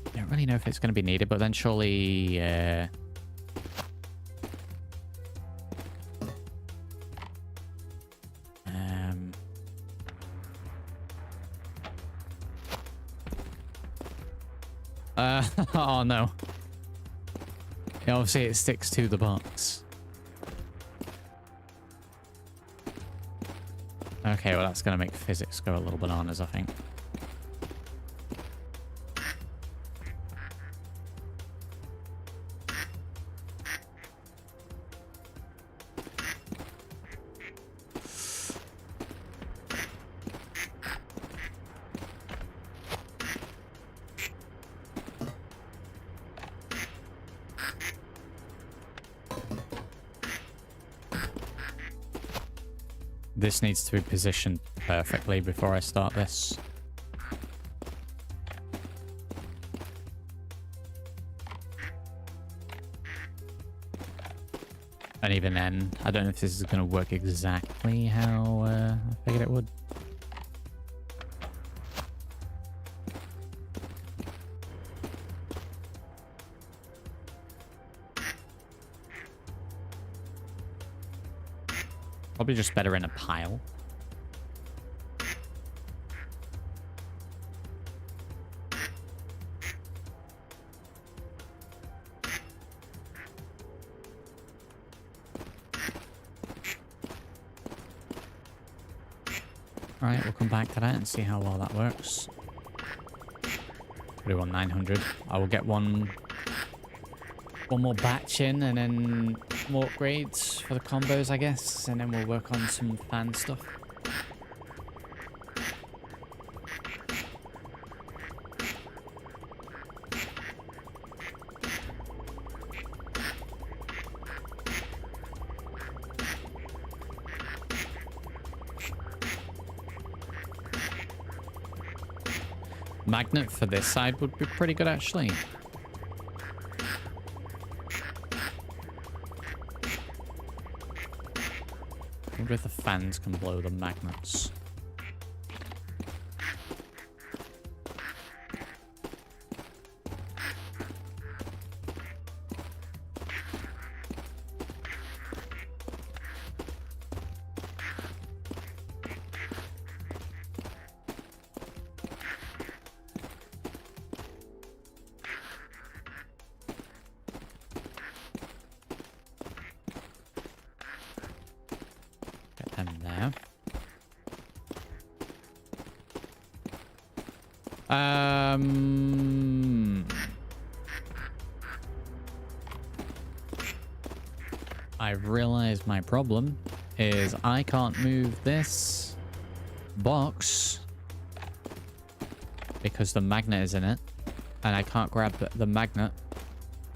I don't really know if it's going to be needed, but then surely... oh no. Yeah, obviously it sticks to the box. Okay, well that's going to make physics go a little bananas, I think. This needs to be positioned perfectly before I start this. And even then, I don't know if this is going to work exactly how I figured it would. Probably just better in a pile. Alright, we'll come back to that and see how well that works. Put it on 900. I will get one more batch in and then more upgrades for the combos, I guess, and then we'll work on some fan stuff. Magnet for this side would be pretty good, actually. I wonder if the fans can blow the magnets. I've realized my problem is I can't move this box because the magnet is in it. And I can't grab the magnet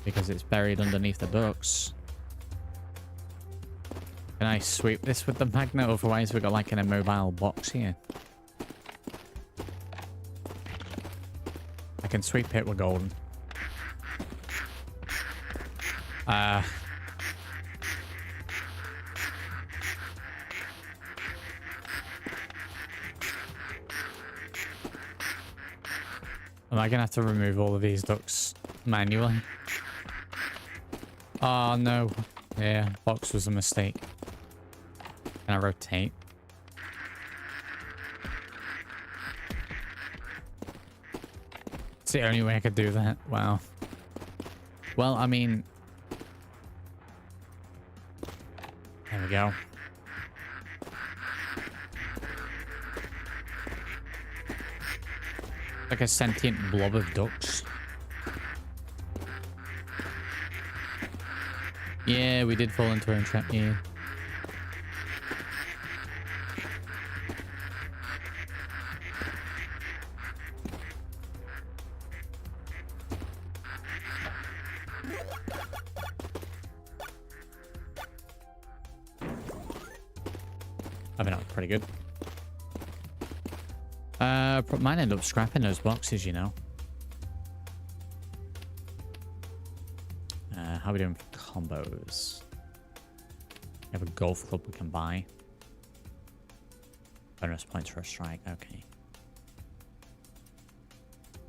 because it's buried underneath the ducts. Can I sweep this with the magnet? Otherwise we've got like an immobile box here. I can sweep it with golden. Am I gonna have to remove all of these ducts manually? Oh no. Yeah, box was a mistake. Can I rotate? It's the only way I could do that. Wow. Well, I mean... There we go. Like a sentient blob of ducks. Yeah, we did fall into a trap, yeah. I mean, that's pretty good. Might end up scrapping those boxes, you know. How are we doing for combos? We have a golf club we can buy. Bonus points for a strike, okay.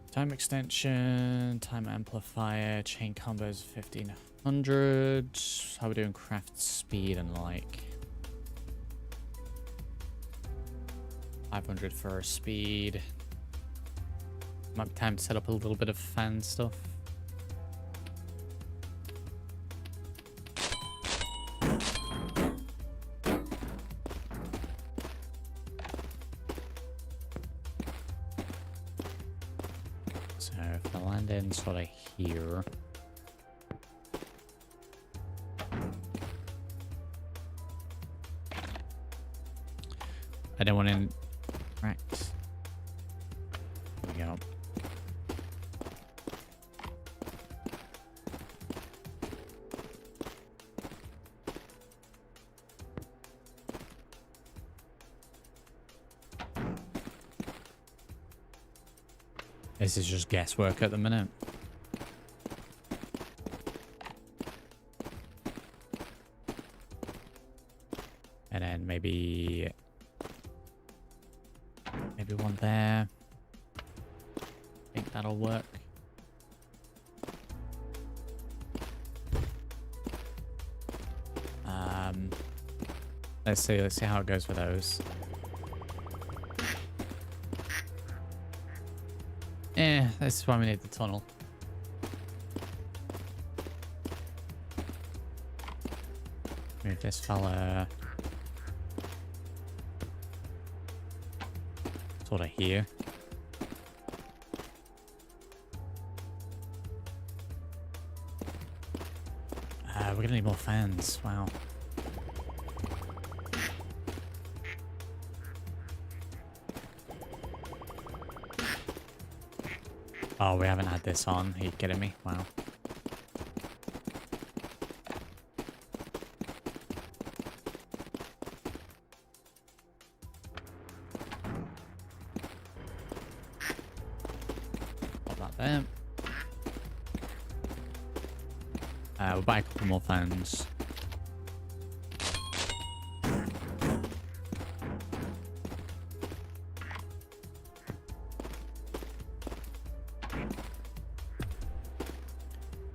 Time extension, time amplifier, chain combos 1500. How are we doing craft speed and like? 500 for speed. Might be time to set up a little bit of fan stuff. So if I land in sort of here. I don't want to... Right. There we go. This is just guesswork at the minute. And then maybe one there. I think that'll work. Let's see how it goes for those. This is why we need the tunnel. Move this fella sort of here. We're gonna need more fans. Wow. Oh, we haven't had this on. Are you kidding me? Wow. Pop that there. We'll buy a couple more fans.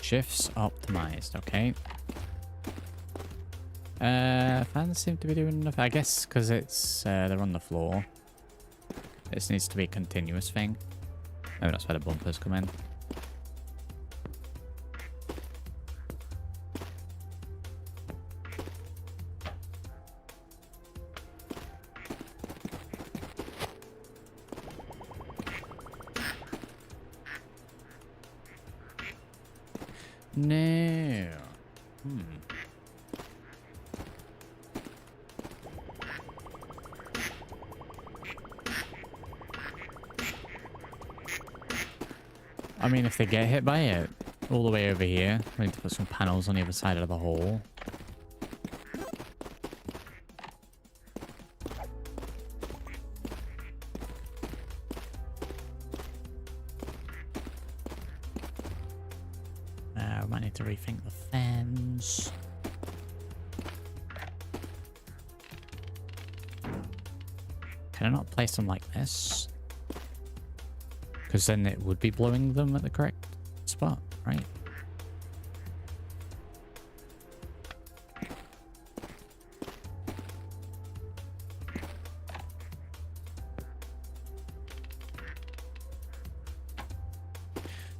Shifts optimized, okay. Fans seem to be doing enough, I guess, because it's they're on the floor. This needs to be a continuous thing. Maybe that's where the bumpers come in. No. I mean, if they get hit by it, all the way over here, we need to put some panels on the other side of the hole. We might need to rethink the fence. Can I not place them like this? Because then it would be blowing them at the correct spot, right?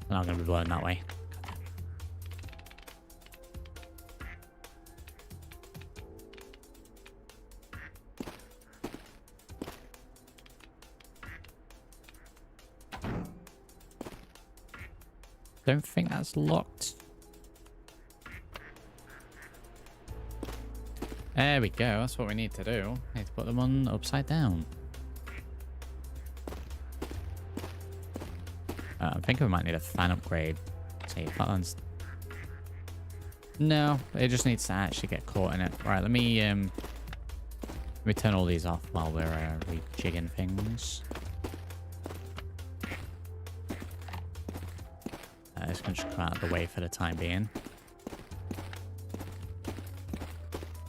They're not going to be blowing that way. Don't think that's locked. There we go. That's what we need to do. Need to put them on upside down. I think we might need a fan upgrade. See, that one's... No, it just needs to actually get caught in it. Right, let me turn all these off while we're rejigging things. This can just come out of the way for the time being.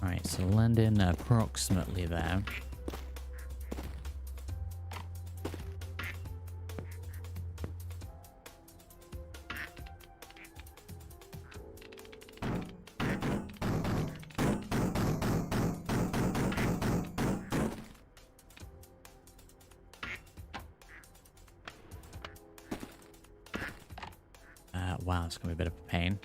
Alright, so land in approximately there. Wow, it's going to be a bit of a pain.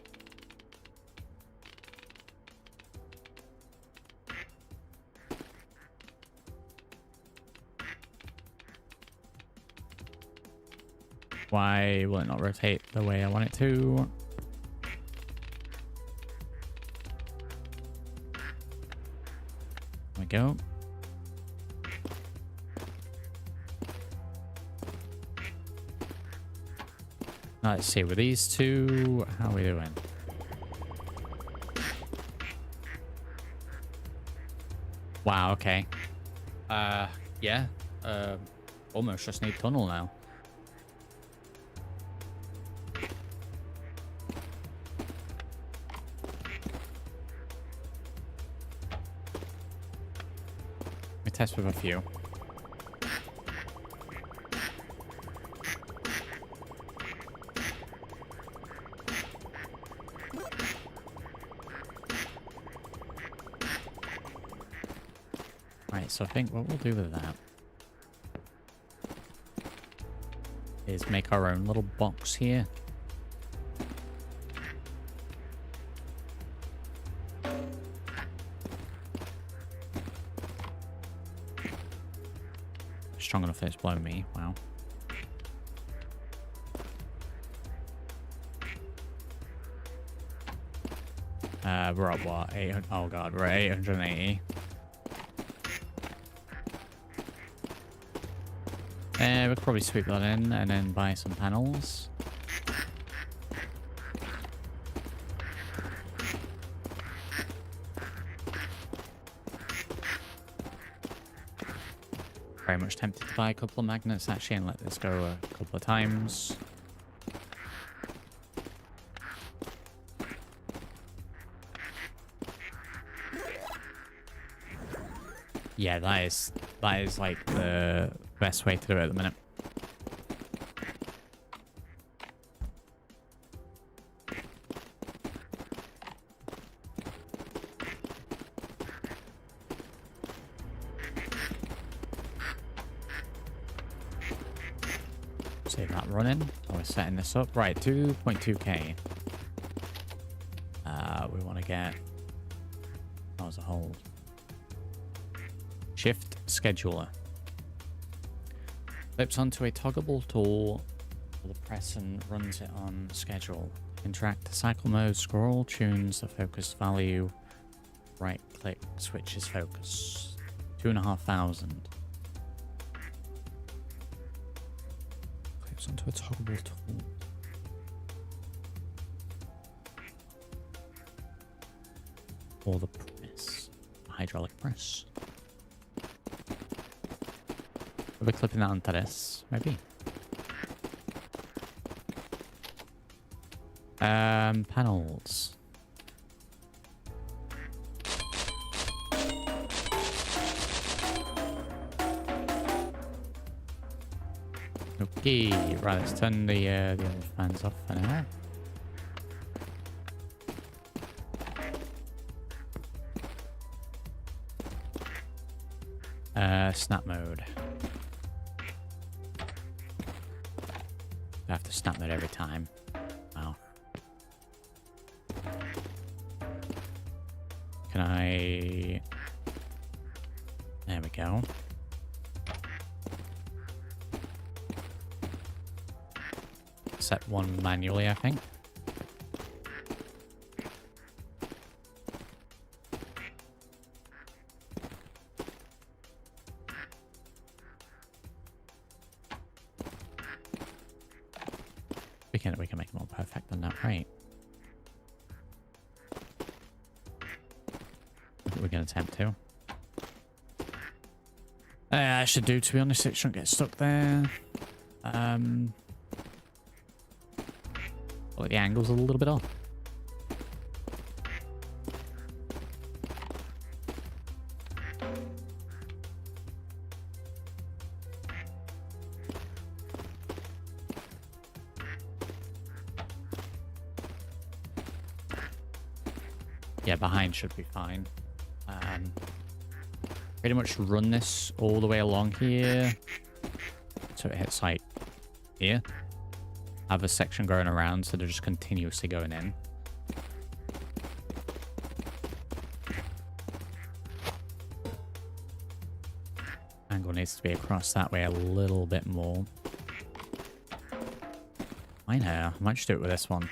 Why will it not rotate the way I want it to? There we go. Let's see, with these two, how are we doing? Wow, okay. Yeah. Almost just need tunnel now. Let me test with a few. So I think what we'll do with that is make our own little box here. Strong enough that it's blowing me. Wow. We're at what? 800? Oh god, we're at 880. We could probably sweep that in and then buy some panels. Very much tempted to buy a couple of magnets actually and let this go a couple of times. Yeah, that is like the best way to do it at the minute. Save that running. Oh, we're setting this up. Right, 2.2k. We want to get... That was a hold. Shift scheduler. Flips onto a toggleable tool for the press and runs it on schedule. Interact to cycle mode, scroll, tunes the focus value, right click, switches focus. 2,500. Clips onto a toggleable tool. or the press? Hydraulic press. We'll be clipping that onto this, maybe. Panels. Okay, right, let's turn the other fans off for now. Snap mode. I have to snap mode every time. Wow. Can I... There we go. Set one manually, I think. We can make it more perfect than that, right? We're gonna attempt to. I should do, to be honest. It shouldn't get stuck there. Well, the angle's a little bit off. Yeah, behind should be fine. Pretty much run this all the way along here. So it hits like here. Have a section going around so they're just continuously going in. Angle needs to be across that way a little bit more. I know, I might just do it with this one.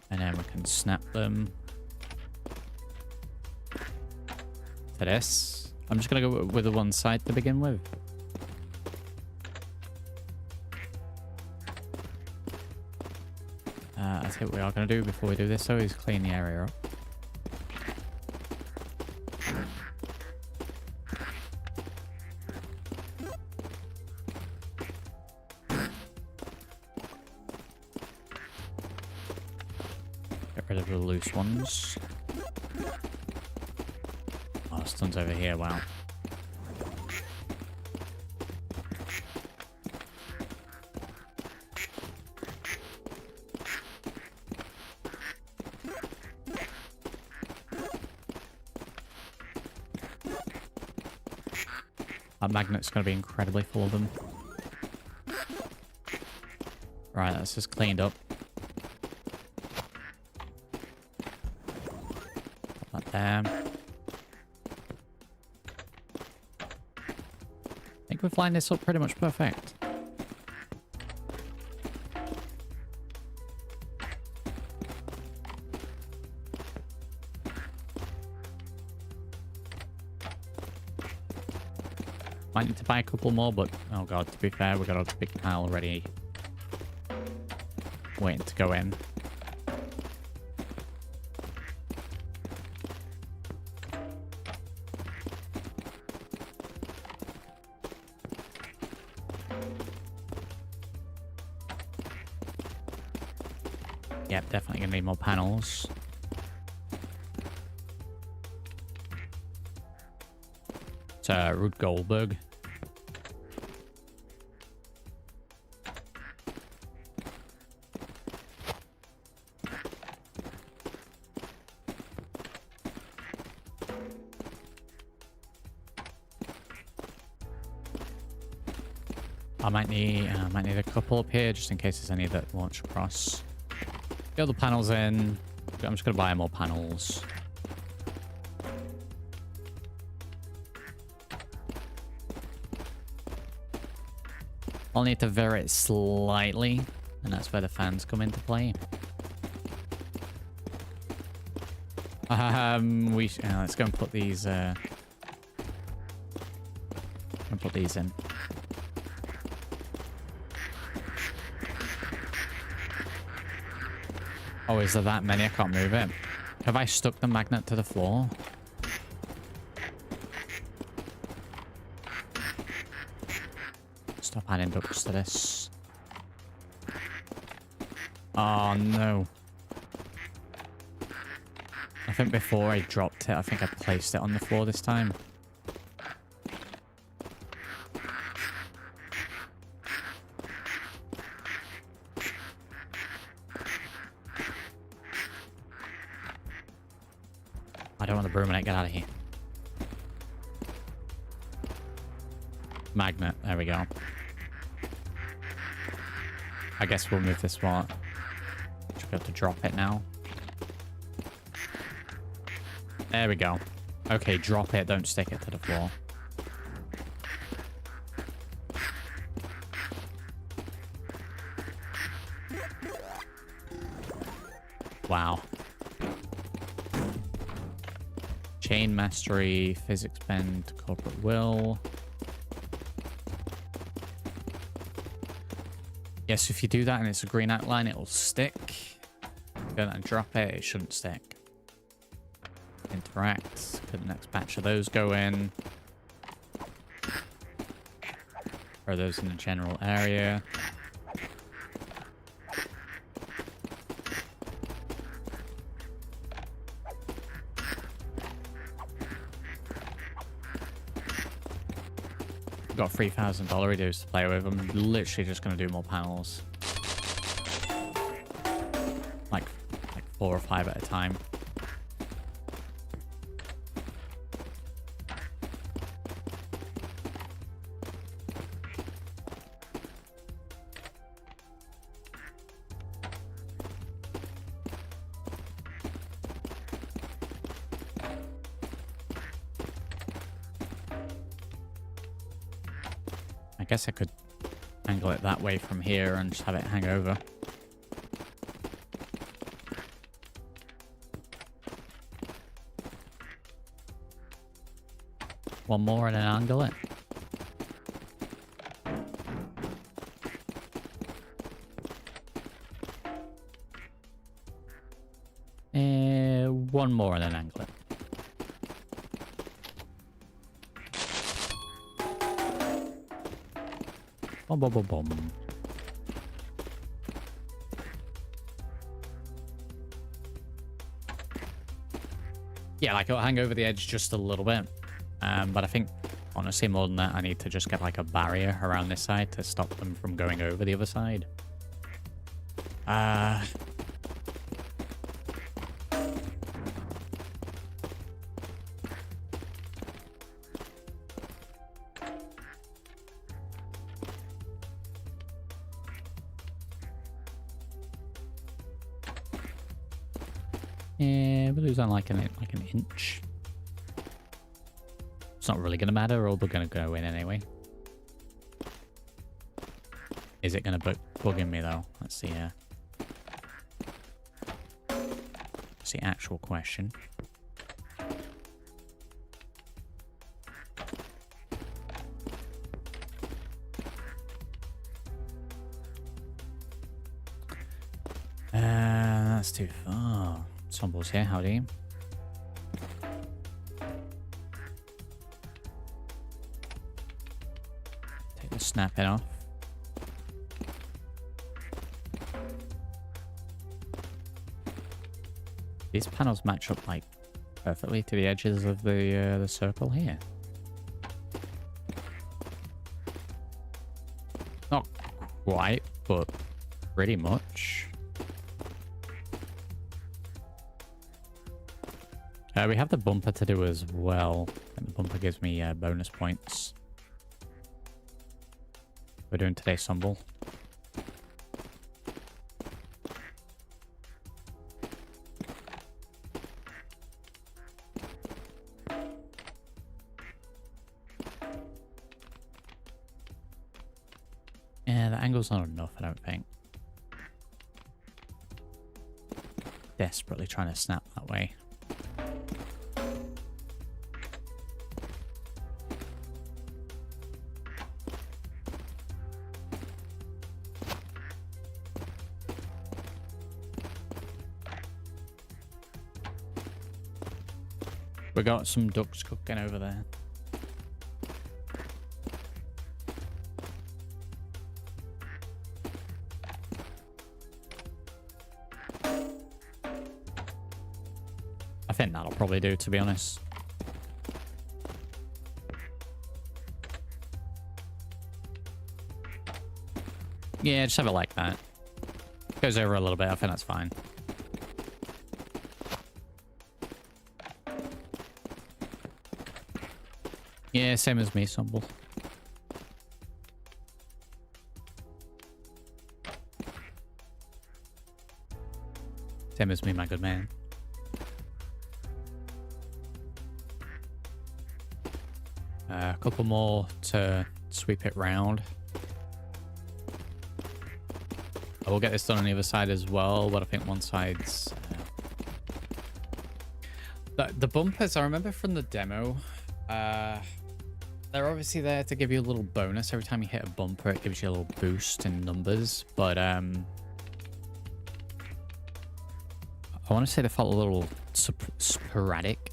And then we can snap them to this. I'm just going to go with the one side to begin with. I think what we are going to do before we do this, though, is clean the area up. Get rid of the loose ones. Oh, this one's over here, wow. That magnet's going to be incredibly full of them. Right, that's just cleaned up. Put that there. I think we've lined this up pretty much perfect. Might need to buy a couple more, but oh god, to be fair, we've got a big pile already waiting to go in. Yep, definitely gonna need more panels. It's Rube Goldberg. I might need a couple up here just in case there's any that launch across. Get all the panels in. I'm just gonna buy more panels. I'll need to vary it slightly, and that's where the fans come into play. Let's go and put these. Put these in. Oh, is there that many? I can't move it. Have I stuck the magnet to the floor? Stop adding ducks to this. Oh, no. I think before I dropped it, I think I placed it on the floor this time. I don't want the broom in it. Get out of here. Magnet. There we go. I guess we'll move this one. Should be able to drop it now. There we go. Okay, drop it. Don't stick it to the floor. Wow. Chain mastery, physics bend, corporate will. Yes, if you do that and it's a green outline, it will stick. Go and drop it, it shouldn't stick. Interact. Put the next batch of those go in. Throw those in the general area. Got $3,000 redos to play with. I'm literally just going to do more panels. Like 4 or 5 at a time. I guess I could angle it that way from here and just have it hang over. One more and then angle it. One more and then angle it. Boom, boom, boom, boom. Yeah, like it'll hang over the edge just a little bit. But I think, honestly, more than that, I need to just get like a barrier around this side to stop them from going over the other side. Yeah, we'll lose on like an inch. It's not really going to matter, or we're going to go in anyway. Is it going to bug in me though? Let's see here. That's the actual question. That's too far. Stumbles here, howdy. Take the snap it off. These panels match up like perfectly to the edges of the circle here. Not quite, but pretty much. We have the bumper to do as well. And the bumper gives me bonus points. We're doing today's stumble. Yeah, the angle's not enough, I don't think. Desperately trying to snap that way. We got some ducks cooking over there. I think that'll probably do, to be honest. Yeah, just have it like that. Goes over a little bit. I think that's fine. Yeah, same as me, Stumble. Same as me, my good man. A couple more to sweep it round. I will get this done on the other side as well, but I think one side's... The bumpers, I remember from the demo, they're obviously there to give you a little bonus. Every time you hit a bumper, it gives you a little boost in numbers, but I want to say they felt a little sporadic.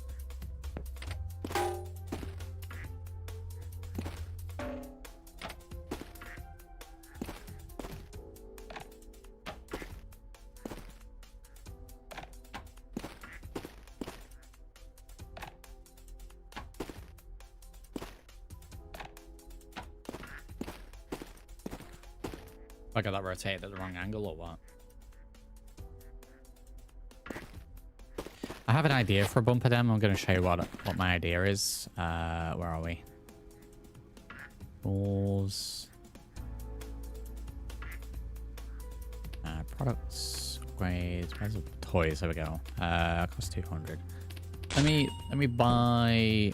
I got that rotated at the wrong angle or what? I have an idea for a bumper demo. I'm going to show you what my idea is. Where are we? Tools. Products. Upgrades. Where's the toys? There we go. Cost 200. Let me buy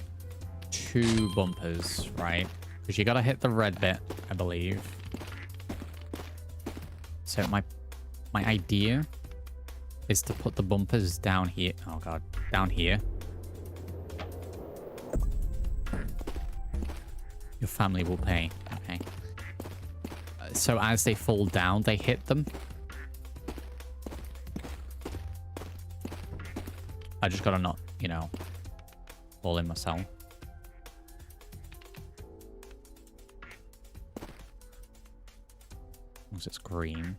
2 bumpers, right? Because you got to hit the red bit, I believe. So my idea is to put the bumpers down here. Oh god, down here. Your family will pay. Okay. So as they fall down, they hit them. I just gotta not, you know, fall in myself. Once it's green.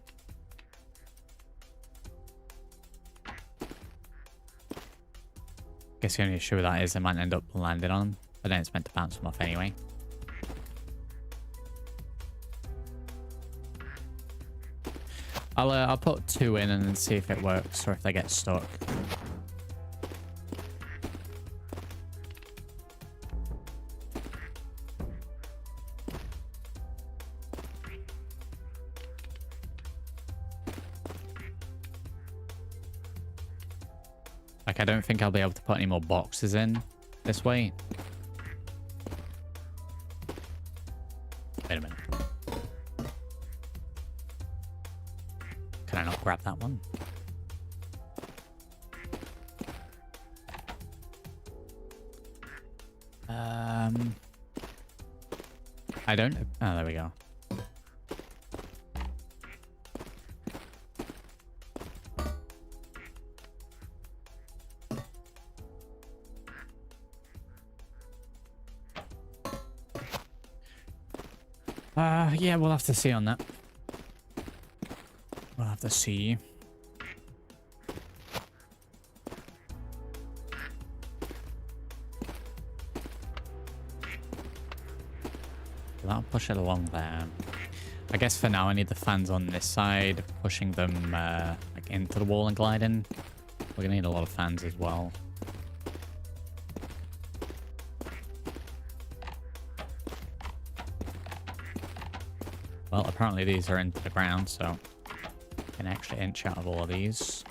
Guess the only issue with that is I might end up landing on them, but then it's meant to bounce them off anyway. I'll put 2 in and then see if it works or if they get stuck. Like, I don't think I'll be able to put any more boxes in this way. Wait a minute. Can I not grab that one? I don't... Oh, there we go. Yeah, we'll have to see on that. We'll have to see. That'll push it along there. I guess for now I need the fans on this side, pushing them like into the wall and gliding. We're gonna need a lot of fans as well. Well, apparently these are into the ground, so an extra inch out of all of these.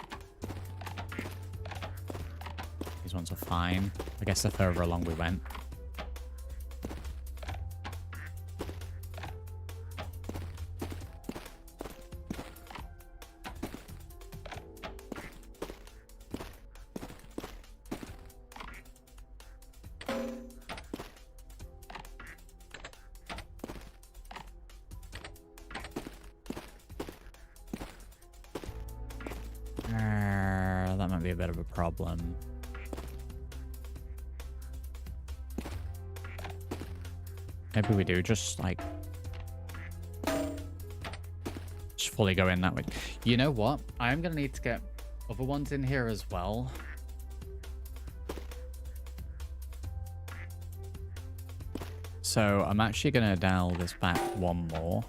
These ones are fine. I guess the further along we went. That might be a bit of a problem. Maybe we do just like just fully go in that way. You know what? I'm gonna need to get other ones in here as well. So I'm actually gonna dial this back one more.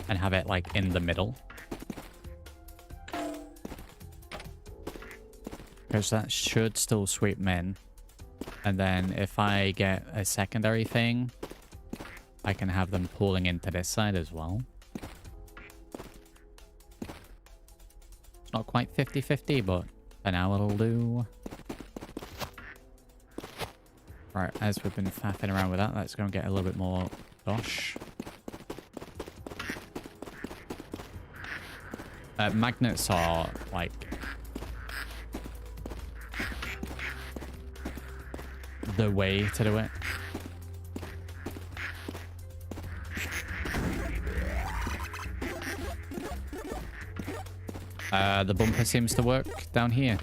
And have it like in the middle. Because that should still sweep them in. And then if I get a secondary thing, I can have them pulling into this side as well. It's not quite 50-50, but for now it'll do. Right, as we've been faffing around with that, let's go and get a little bit more dosh. Magnets are like the way to do it. The bumper seems to work down here.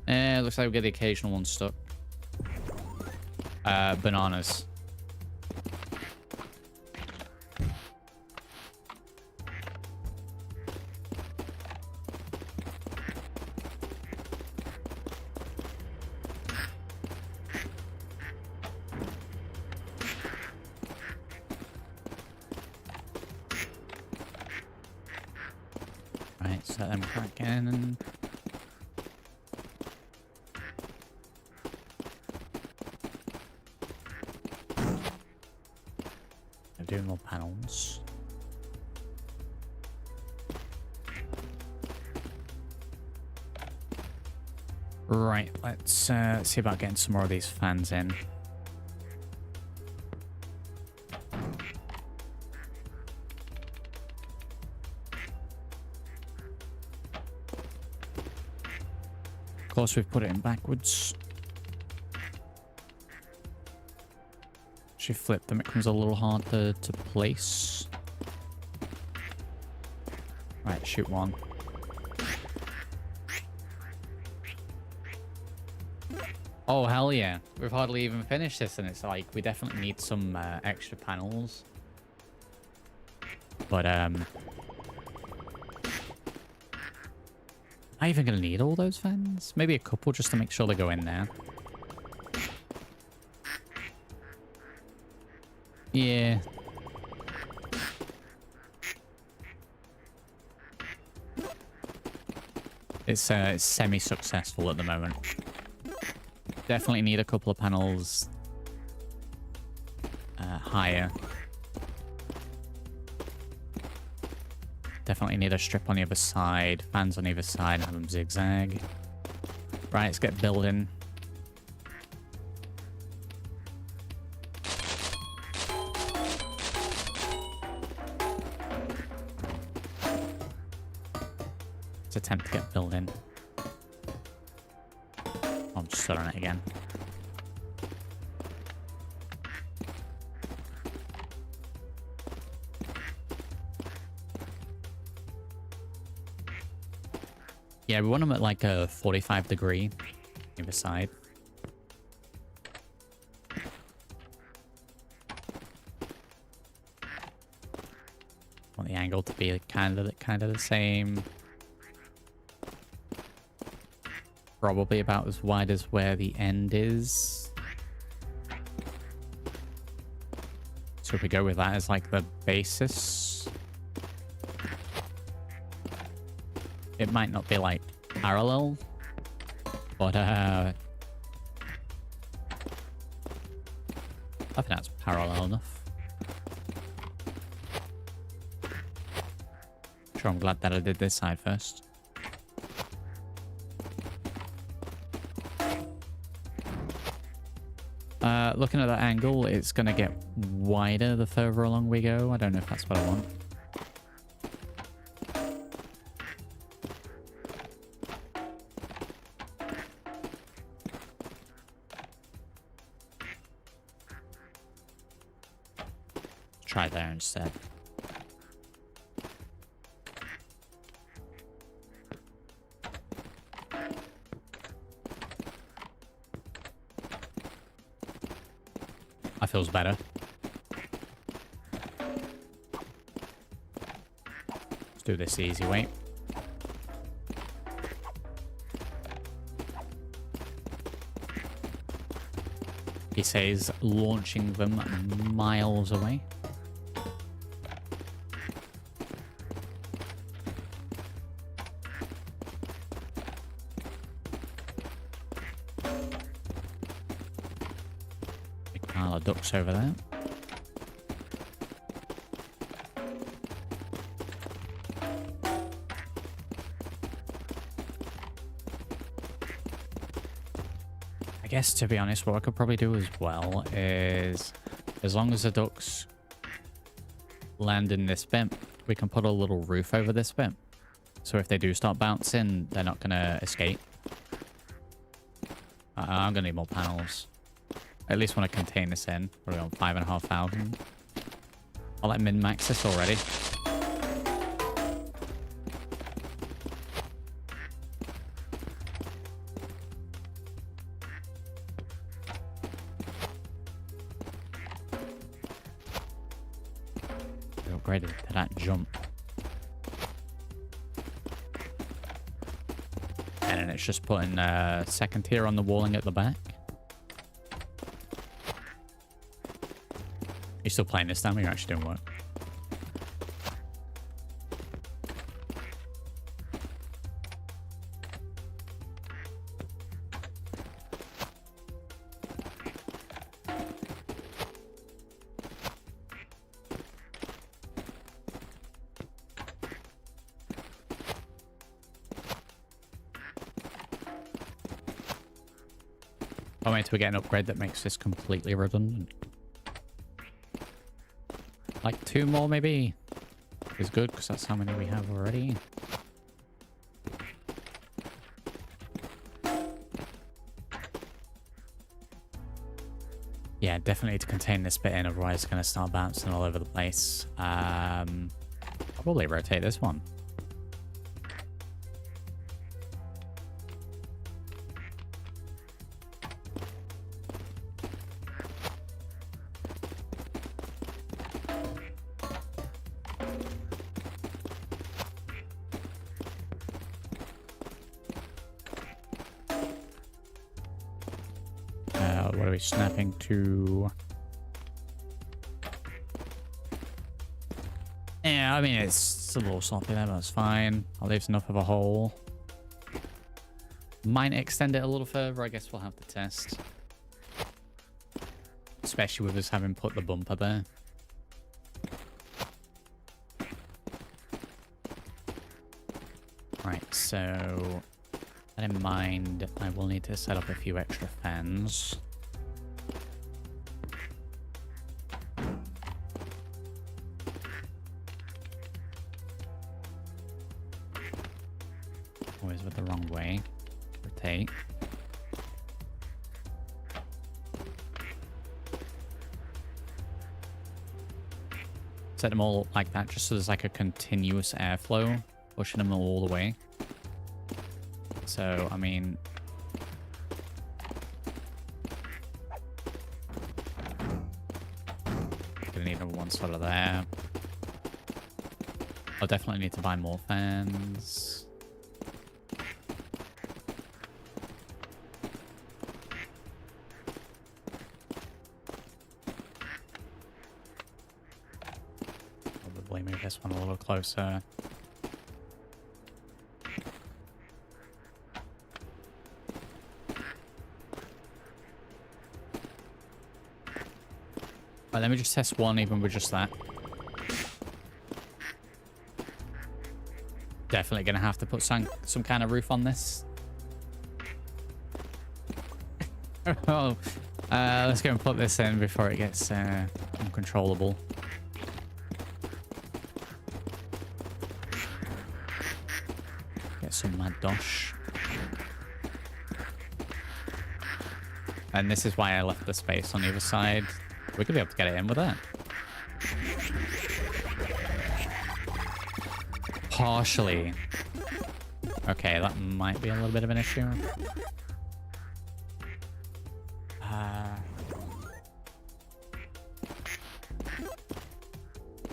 Looks like we get the occasional one stuck. Bananas. Right, set them back in. Doing more panels. Right, let's see about getting some more of these fans in. Of course, we've put it in backwards. If you flip them, it becomes a little hard to place. Right, shoot one. Oh, hell yeah. We've hardly even finished this, and it's like, we definitely need some extra panels. But, am I even going to need all those fans? Maybe a couple just to make sure they go in there. Yeah. It's semi-successful at the moment. Definitely need a couple of panels higher. Definitely need a strip on the other side, fans on either side, have them zigzag. Right, let's get building. Let's attempt to get building. Oh, I'm just still on it again. Yeah, we want them at like a 45-degree either side. Want the angle to be kind of the same. Probably about as wide as where the end is. So if we go with that as like the basis, it might not be like parallel, but I think that's parallel enough. Sure, I'm glad that I did this side first. Looking at that angle, it's going to get wider the further along we go. I don't know if that's what I want. Try there instead. That feels better. Let's do this the easy way. He says launching them miles away. Big pile of ducks over there. I guess, to be honest, what I could probably do as well is, as long as the ducks land in this bit, we can put a little roof over this bit. So if they do start bouncing, they're not going to escape. I'm going to need more panels. I at least want to contain this in. We're on 5,500. I'll let min-max this already. Upgraded to that jump. And then it's just putting a second tier on the walling at the back. You're still playing this time, or you're actually doing work? I'll wait till we get an upgrade that makes this completely redundant. Like 2 more maybe is good, because that's how many we have already. Yeah, definitely need to contain this bit in, otherwise it's going to start bouncing all over the place. I'll probably rotate this one. What are we snapping to? Yeah, I mean, it's a little sloppy there, but that's fine. I'll leave enough of a hole. Might extend it a little further. I guess we'll have to test. Especially with us having put the bumper there. Right, so that in mind, I will need to set up a few extra fans. Always with the wrong way. Rotate. Set them all like that, just so there's like a continuous airflow, pushing them all the way. So, I mean, gonna need another one sort of there. I'll definitely need to buy more fans. Probably move this one a little closer. Right, let me just test one even with just that. Definitely gonna have to put some kind of roof on this. Oh, let's go and put this in before it gets uncontrollable. Get some mad dosh. And this is why I left the space on either side. We could be able to get it in with that. Partially. Okay, that might be a little bit of an issue.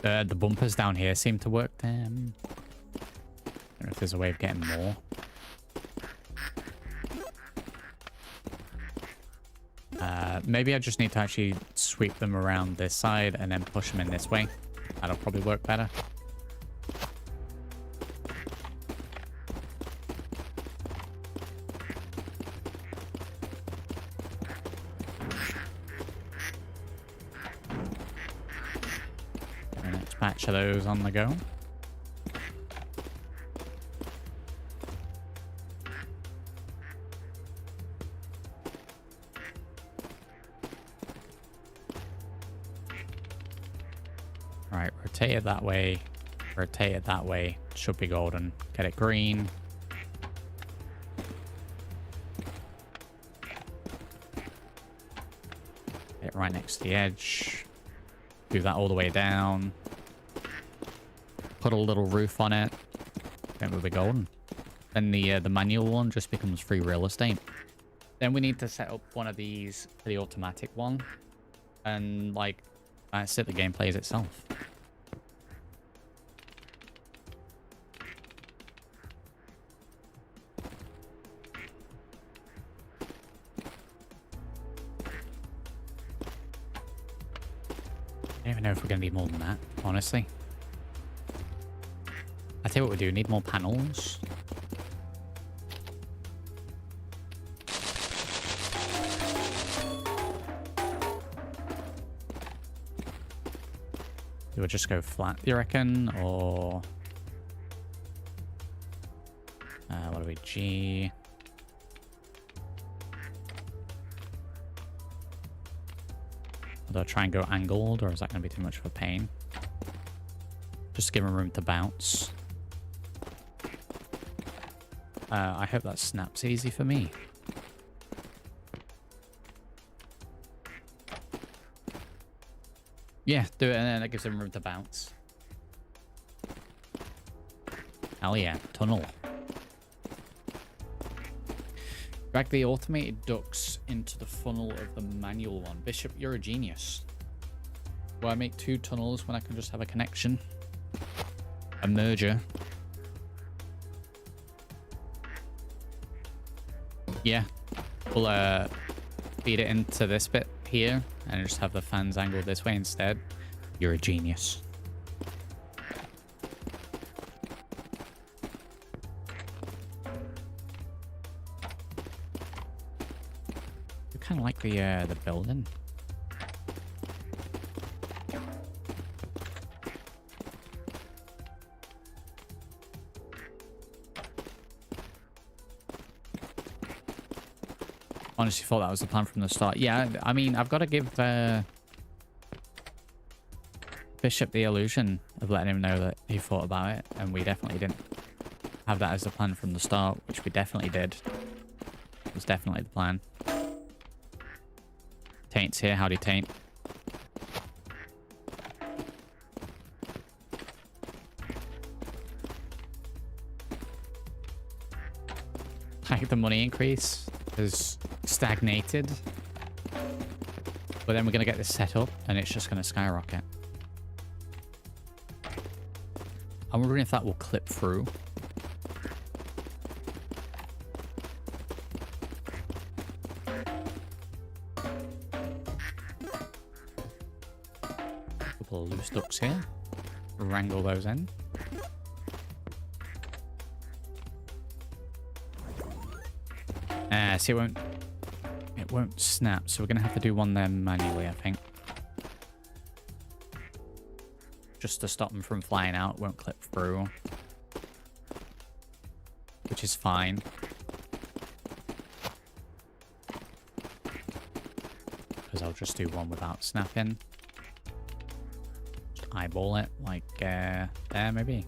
The bumpers down here seem to work. I don't know if there's a way of getting more. Maybe I just need to actually sweep them around this side and then push them in this way. That'll probably work better. The next batch of those on the go. Right, rotate it that way. Rotate it that way. Should be golden. Get it green. Get it right next to the edge. Do that all the way down. Put a little roof on it. Then we'll be golden. Then the manual one just becomes free real estate. Then we need to set up one of these for the automatic one. And like, that's it, the game plays itself. I don't even know if we're going to need more than that, honestly. I tell you what we do, need more panels. Do we just go flat, do you reckon? Or... what are we? G... Do I try and go angled, or is that going to be too much of a pain? Just to give them room to bounce. I hope that snaps easy for me. Yeah, do it, and then it gives them room to bounce. Hell yeah, tunnel. Drag the automated ducts into the funnel of the manual one. Bishop, you're a genius. Why make 2 tunnels when I can just have a connection? A merger. Yeah. We'll feed it into this bit here and just have the fans angled this way instead. You're a genius. Kind of like the building. Honestly thought that was the plan from the start. Yeah, I mean, I've got to give Bishop the illusion of letting him know that he thought about it, and we definitely didn't have that as the plan from the start, which we definitely did. It was definitely the plan. Taint's here. Howdy, Taint. Like the money increase has stagnated. But then we're going to get this set up and it's just going to skyrocket. I'm wondering if that will clip through. Couple of loose ducts here. Wrangle those in. See, it won't snap, so we're gonna have to do one there manually, I think. Just to stop them from flying out, it won't clip through. Which is fine. Because I'll just do one without snapping. Just eyeball it, like, there maybe.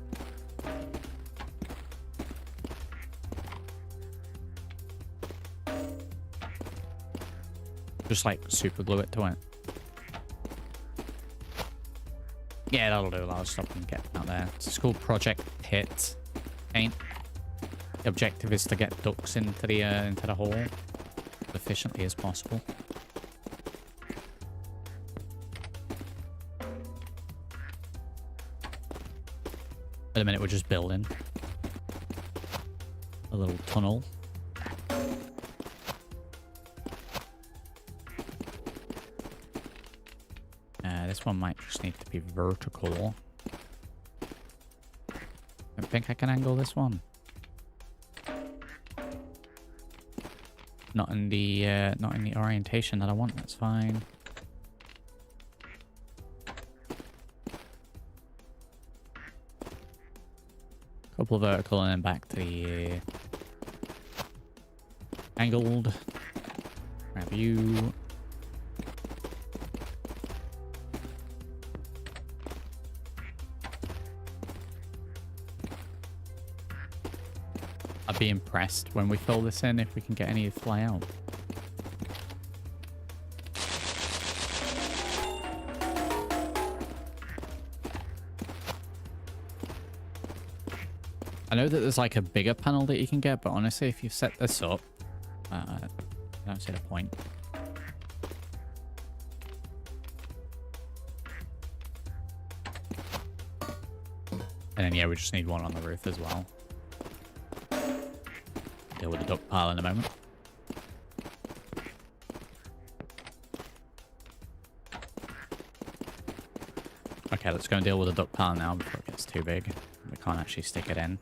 Just like super glue it to it. Yeah, that'll do. I'll stop and get out there. It's called Project P.I.T.T. Paint. The objective is to get ducks into the hole as efficiently as possible. At the minute, we're just building a little tunnel. This one might just need to be vertical. I think I can angle this one. Not in the orientation that I want. That's fine. Couple of vertical and then back to the angled. Grab you. I'd be impressed when we fill this in if we can get any to fly out. I know that there's like a bigger panel that you can get, but honestly, if you set this up, I don't see the point. And then yeah, we just need one on the roof as well. Deal with the duck pile in a moment. Okay, let's go and deal with the duck pile now before it gets too big. We can't actually stick it in.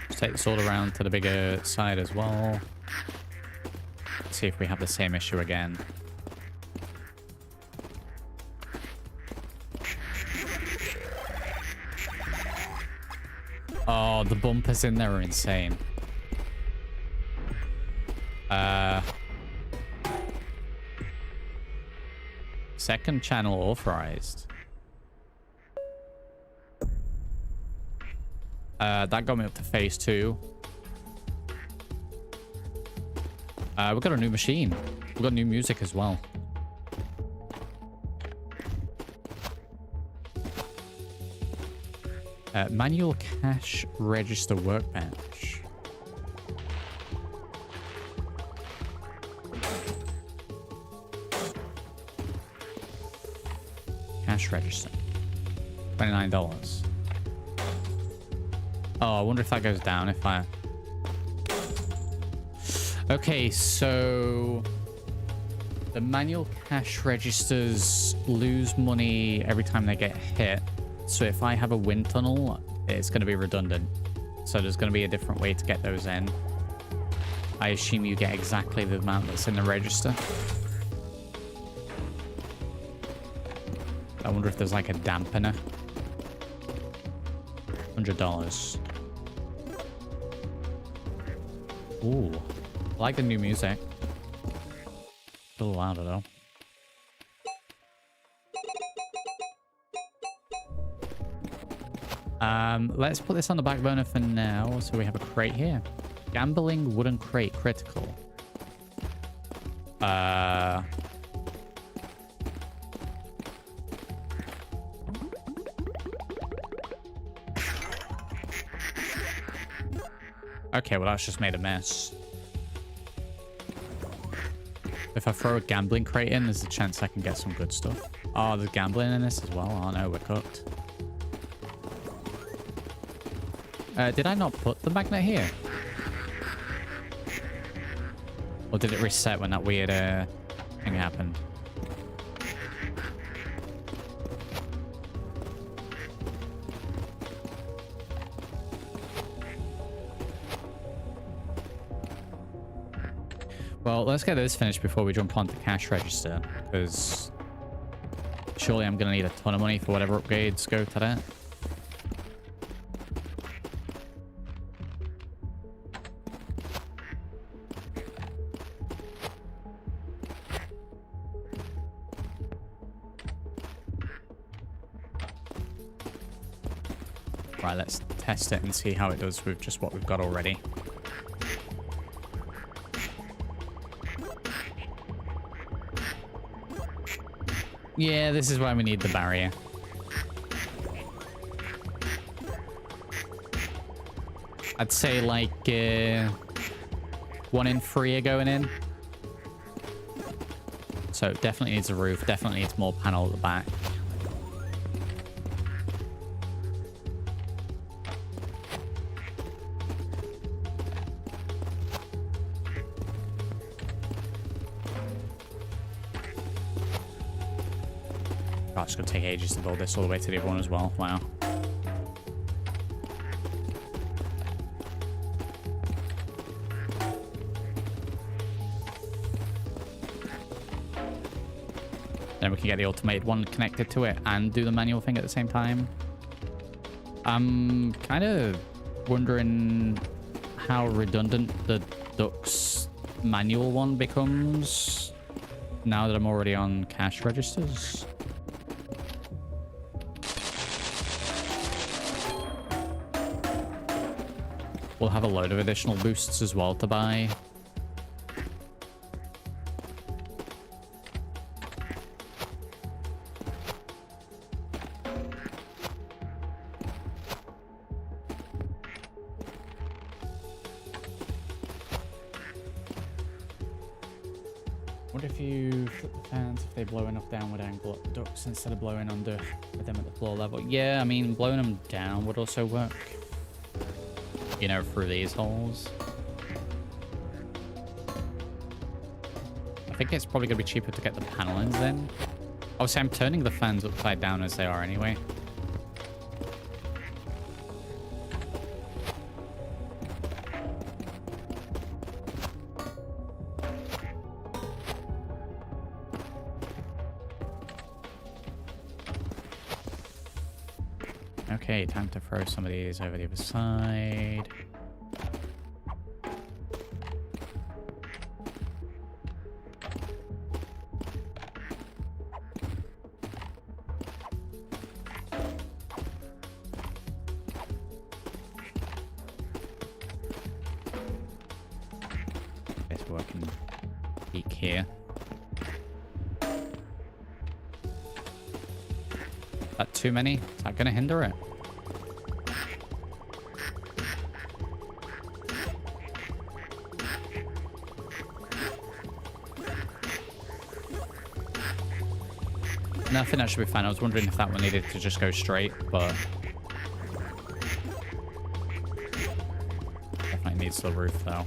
Just take this all around to the bigger side as well. Let's see if we have the same issue again. Oh, the bumpers in there are insane. Second channel authorized. That got me up to phase 2. We've got a new machine. We've got new music as well. Manual cash register workbench. Cash register. $29. Oh, I wonder if that goes down if I... Okay, so... The manual cash registers lose money every time they get hit. So if I have a wind tunnel, it's going to be redundant. So there's going to be a different way to get those in. I assume you get exactly the amount that's in the register. I wonder if there's like a dampener. $100. Ooh. I like the new music. A little louder though. Let's put this on the back burner for now. So we have a crate here. Gambling wooden crate critical. Okay, well that's just made a mess. If I throw a gambling crate in, there's a chance I can get some good stuff. Oh, there's gambling in this as well. Oh no, we're cooked. Did I not put the magnet here? Or did it reset when that weird thing happened? Well, let's get this finished before we jump onto the cash register, because surely I'm going to need a ton of money for whatever upgrades go to that. Right, let's test it and see how it does with just what we've got already. Yeah, this is why we need the barrier. I'd say like 1 in 3 are going in. So it definitely needs a roof. Definitely needs more panel at the back. Oh, it's going to take ages to build this all the way to the other one as well. Wow. Then we can get the automated one connected to it and do the manual thing at the same time. I'm kind of wondering how redundant the Ducks manual one becomes now that I'm already on cash registers. We'll have a load of additional boosts as well to buy. What if you flip the fans if they blow enough downward angle at the ducts instead of blowing under with them at the floor level? Yeah, I mean, blowing them down would also work. You know, through these holes. I think it's probably going to be cheaper to get the panelings in. Obviously, I'm turning the fans upside down as they are anyway. Okay, time to throw some of these over the other side. Guess we're working peak here. Is that too many? Is that going to hinder it? No, I think that should be fine. I was wondering if that one needed to just go straight, but definitely needs the roof though.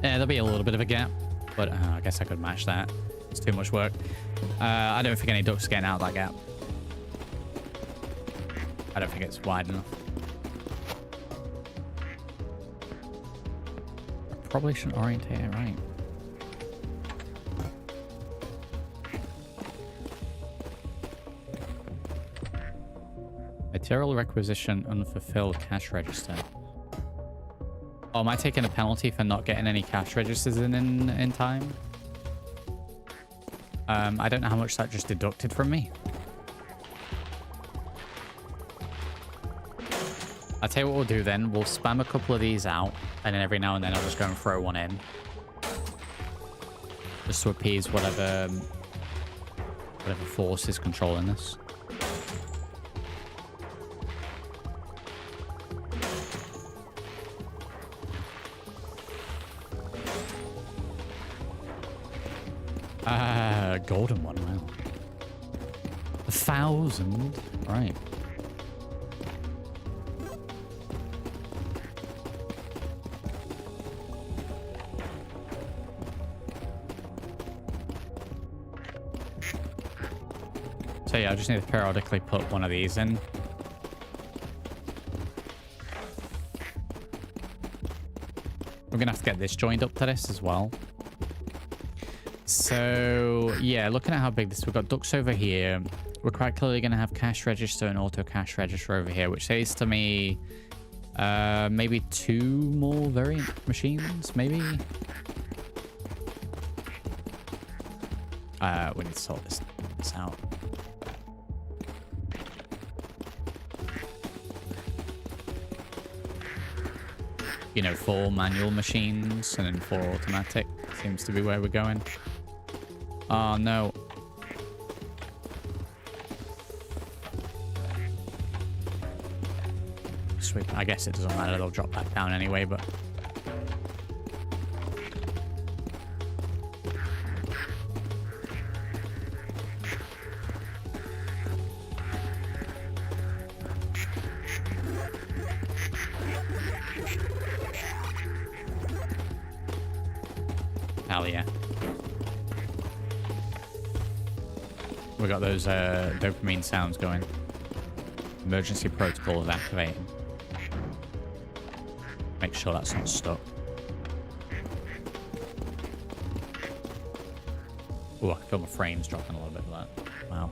Yeah, there'll be a little bit of a gap, but I guess I could match that. It's too much work. I don't think any ducks are getting out of that gap. I don't think it's wide enough. Probably shouldn't orientate it right. Material requisition unfulfilled cash register. Oh, am I taking a penalty for not getting any cash registers in time? I don't know how much that just deducted from me. I'll tell you what we'll do then. We'll spam a couple of these out, and then every now and then I'll just go and throw one in. Just to appease whatever force is controlling this. Golden one, wow. 1,000, right. So yeah, I just need to periodically put one of these in. We're gonna have to get this joined up to this as well. So yeah, looking at how big this, we've got ducts over here. We're quite clearly going to have cash register and auto cash register over here, which says to me maybe 2 more variant machines, maybe. We need to sort this out. You know, 4 manual machines and then 4 automatic seems to be where we're going. Oh no. sweep. I guess it doesn't matter. They'll drop back down anyway, but... Hell yeah. We got those dopamine sounds going. Emergency protocol is activating. Make sure that's not stuck. Oh, I can feel my frames dropping a little bit of that. Wow.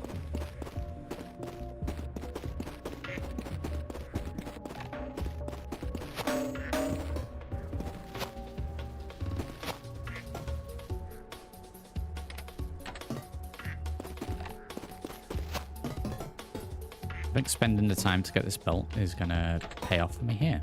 I think spending the time to get this belt is going to pay off for me here.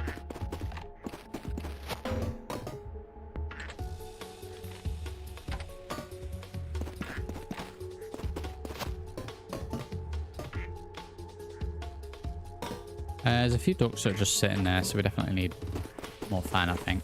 There's a few ducks that are just sitting there, so we definitely need more fan, I think.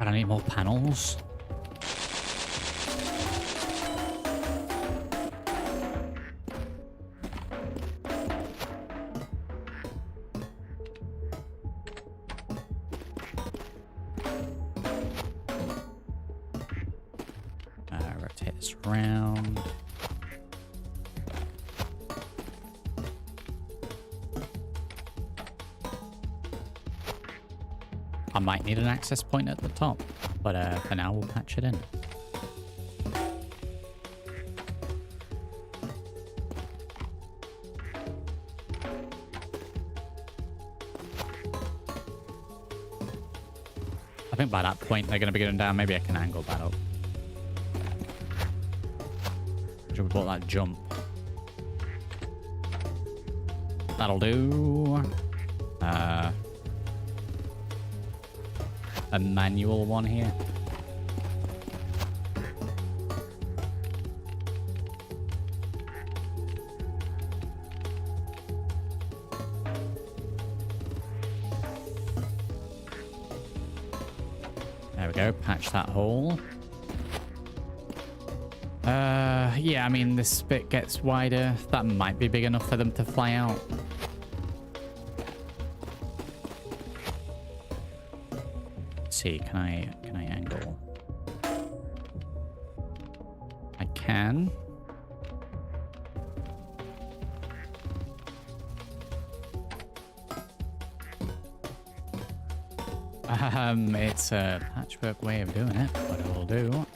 I need more panels. Rotate this around. I might need an access point at the top, but for now we'll patch it in. I think by that point they're going to be going down. Maybe I can angle that up. Should we bought that jump? That'll do. A manual one here. There we go, patch that hole. Yeah, I mean, this bit gets wider. That might be big enough for them to fly out. Let's see, can I angle? I can. It's a patchwork way of doing it, but it will do.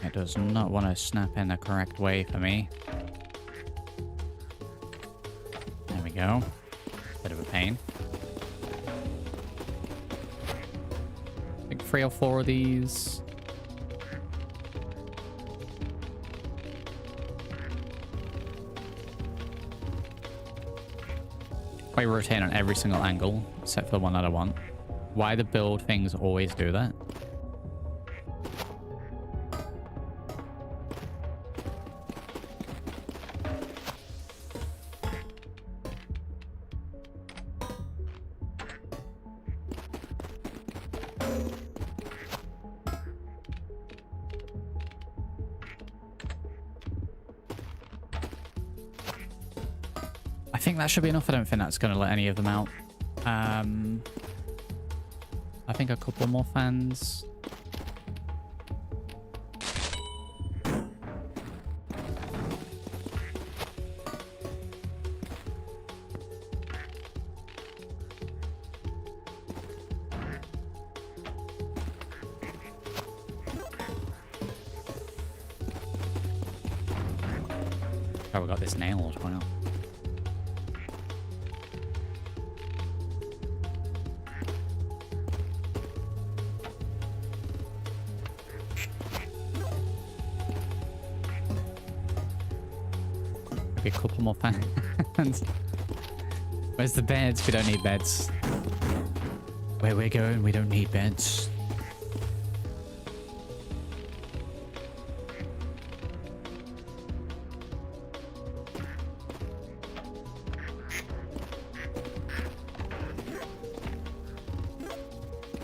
It does not want to snap in the correct way for me. There we go. Bit of a pain. I think 3 or 4 of these. I rotate on every single angle, except for the one that I want. Why the build things always do that? I think that should be enough. I don't think that's going to let any of them out. I think a couple more fans. Oh, we got this nailed. Wow. maybe a couple more fans. Where's the beds? We don't need beds. Where we're going, we don't need beds.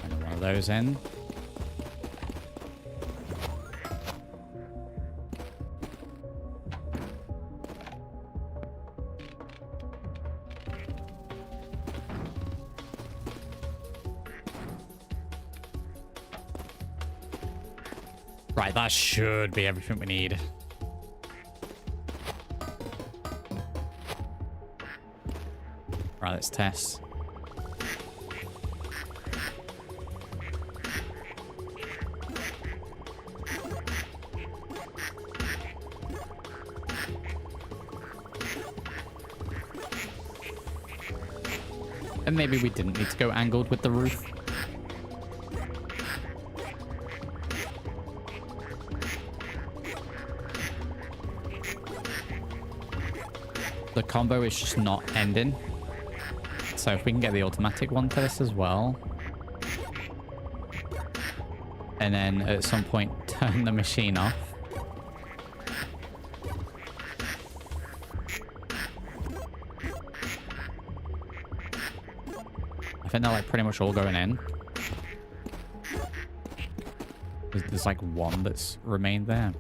And one of those in. Right, that should be everything we need. Right, let's test. And maybe we didn't need to go angled with the roof. The combo is just not ending. So if we can get the automatic one to this as well. And then at some point turn the machine off. I think they're like pretty much all going in. There's like one that's remained there.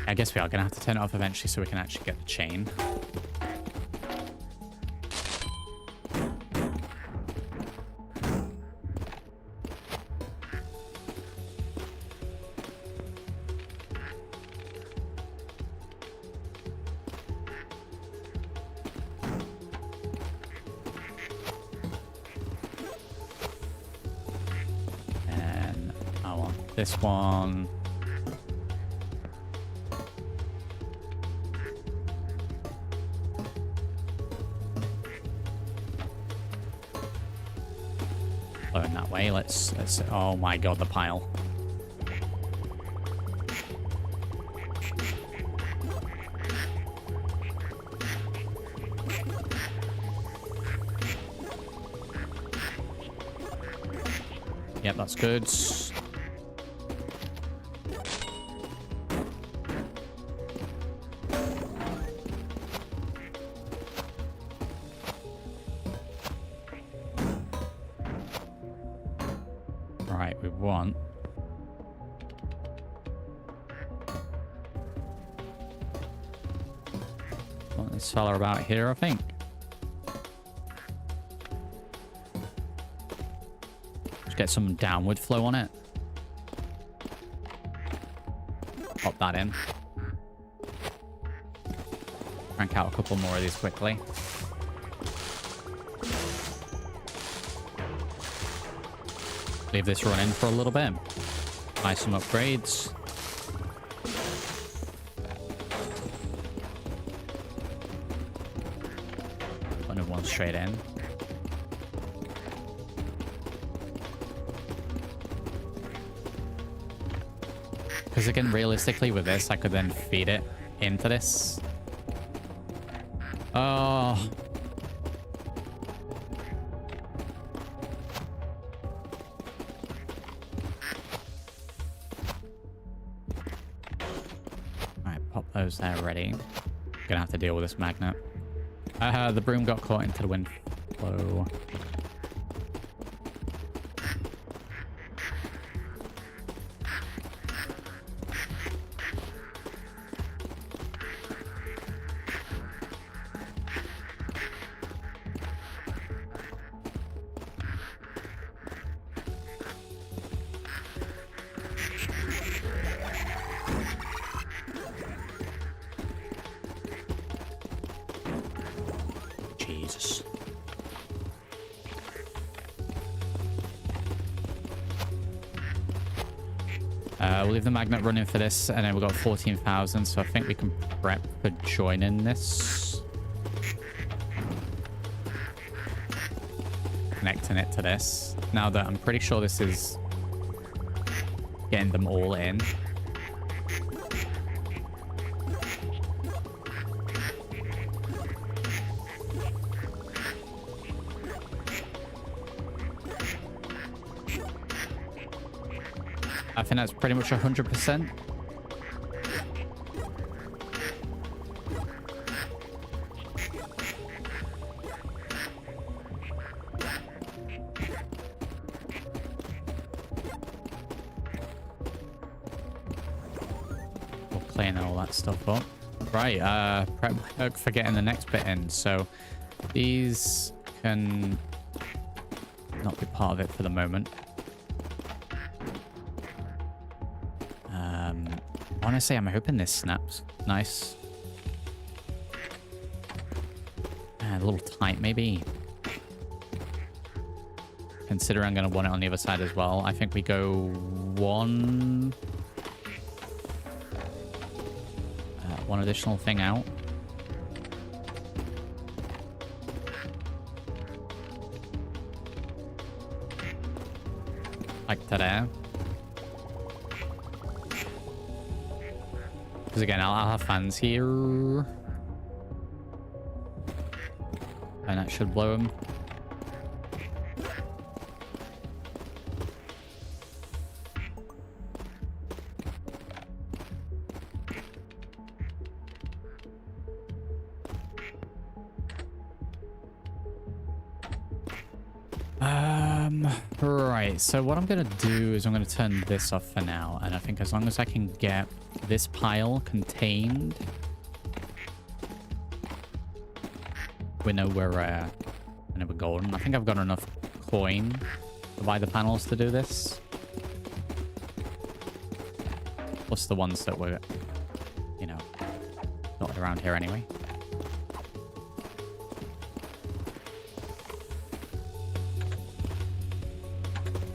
I guess we are going to have to turn it off eventually so we can actually get the chain. And I want this one. In that way, let's oh my god, the pile. Yep, that's good. Right, we want this fella about here, I think. Just get some downward flow on it. Pop that in. Crank out a couple more of these quickly. Leave this running for a little bit. Buy some upgrades. Put another one straight in. Because again, realistically with this, I could then feed it into this. Oh. Those there ready. Gonna have to deal with this magnet. The broom got caught into the wind flow. Jesus. We'll leave the magnet running for this, and then we've got 14,000, so I think we can prep for joining this. Connecting it to this. Now that I'm pretty sure this is getting them all in. I think that's pretty much 100%. We'll clean all that stuff up. Right, prep work for getting the next bit in. So these can not be part of it for the moment. Honestly, I'm hoping this snaps. Nice. A little tight, maybe. Consider I'm going to want it on the other side as well. I think we go one additional thing out. Like to there. Because again, I'll have fans here. And that should blow them. Right, so what I'm going to do is I'm going to turn this off for now. And I think as long as I can get this pile contained, we know we're golden. I think I've got enough coin to buy the panels to do this. Plus the ones that were, you know, dotted around here anyway.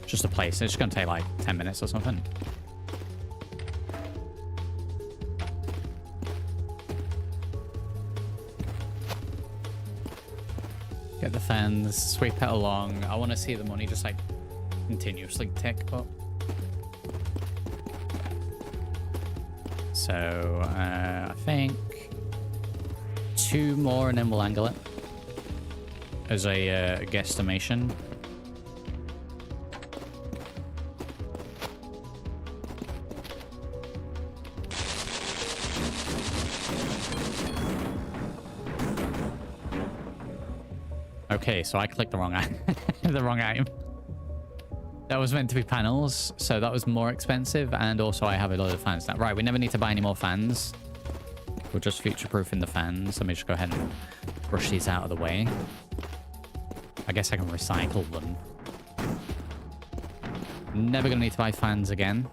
Just a place. It's just going to take like 10 minutes or something. Get the fans, sweep it along. I want to see the money just like continuously tick up. So I think 2 more and then we'll angle it as a guesstimation. Okay, so I clicked the wrong item. The wrong item. That was meant to be panels, so that was more expensive, and also I have a lot of fans now. Right, we never need to buy any more fans. We're just future-proofing the fans. Let me just go ahead and brush these out of the way. I guess I can recycle them. Never gonna need to buy fans again.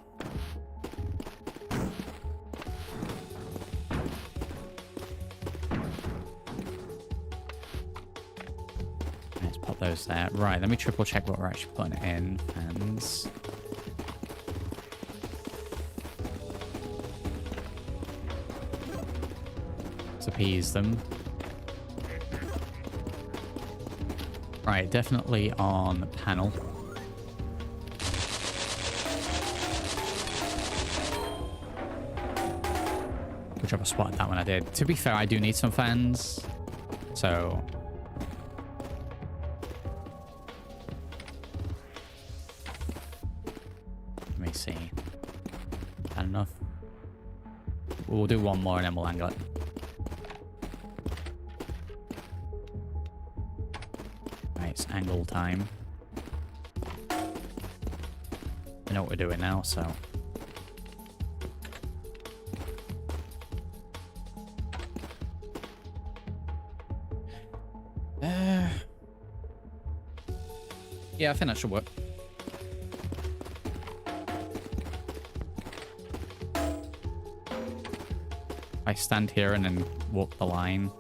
Those there. Right, let me triple check what we're actually putting in. Fans. Let's appease them. Right, definitely on the panel. Good job I spotted that when I did. To be fair, I do need some fans. So we'll do one more and then we'll angle it. Right, it's angle time. I know what we're doing now, so. Yeah, I think that should work. I stand here and then walk the line.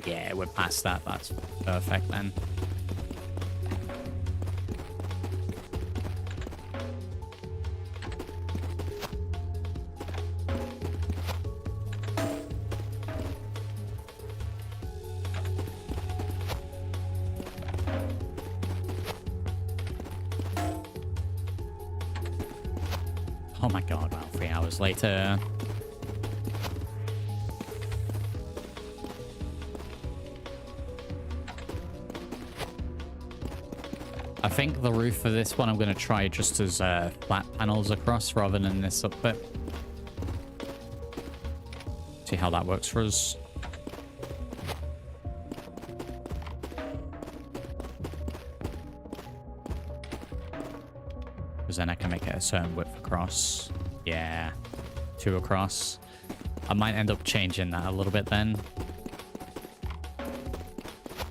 Yeah, we're past that. That's perfect then. Oh my god, wow, 3 hours later. I think the roof for this one I'm going to try just as flat panels across rather than this up bit. See how that works for us. Because then I can make it a certain width across. Yeah, 2 across. I might end up changing that a little bit then.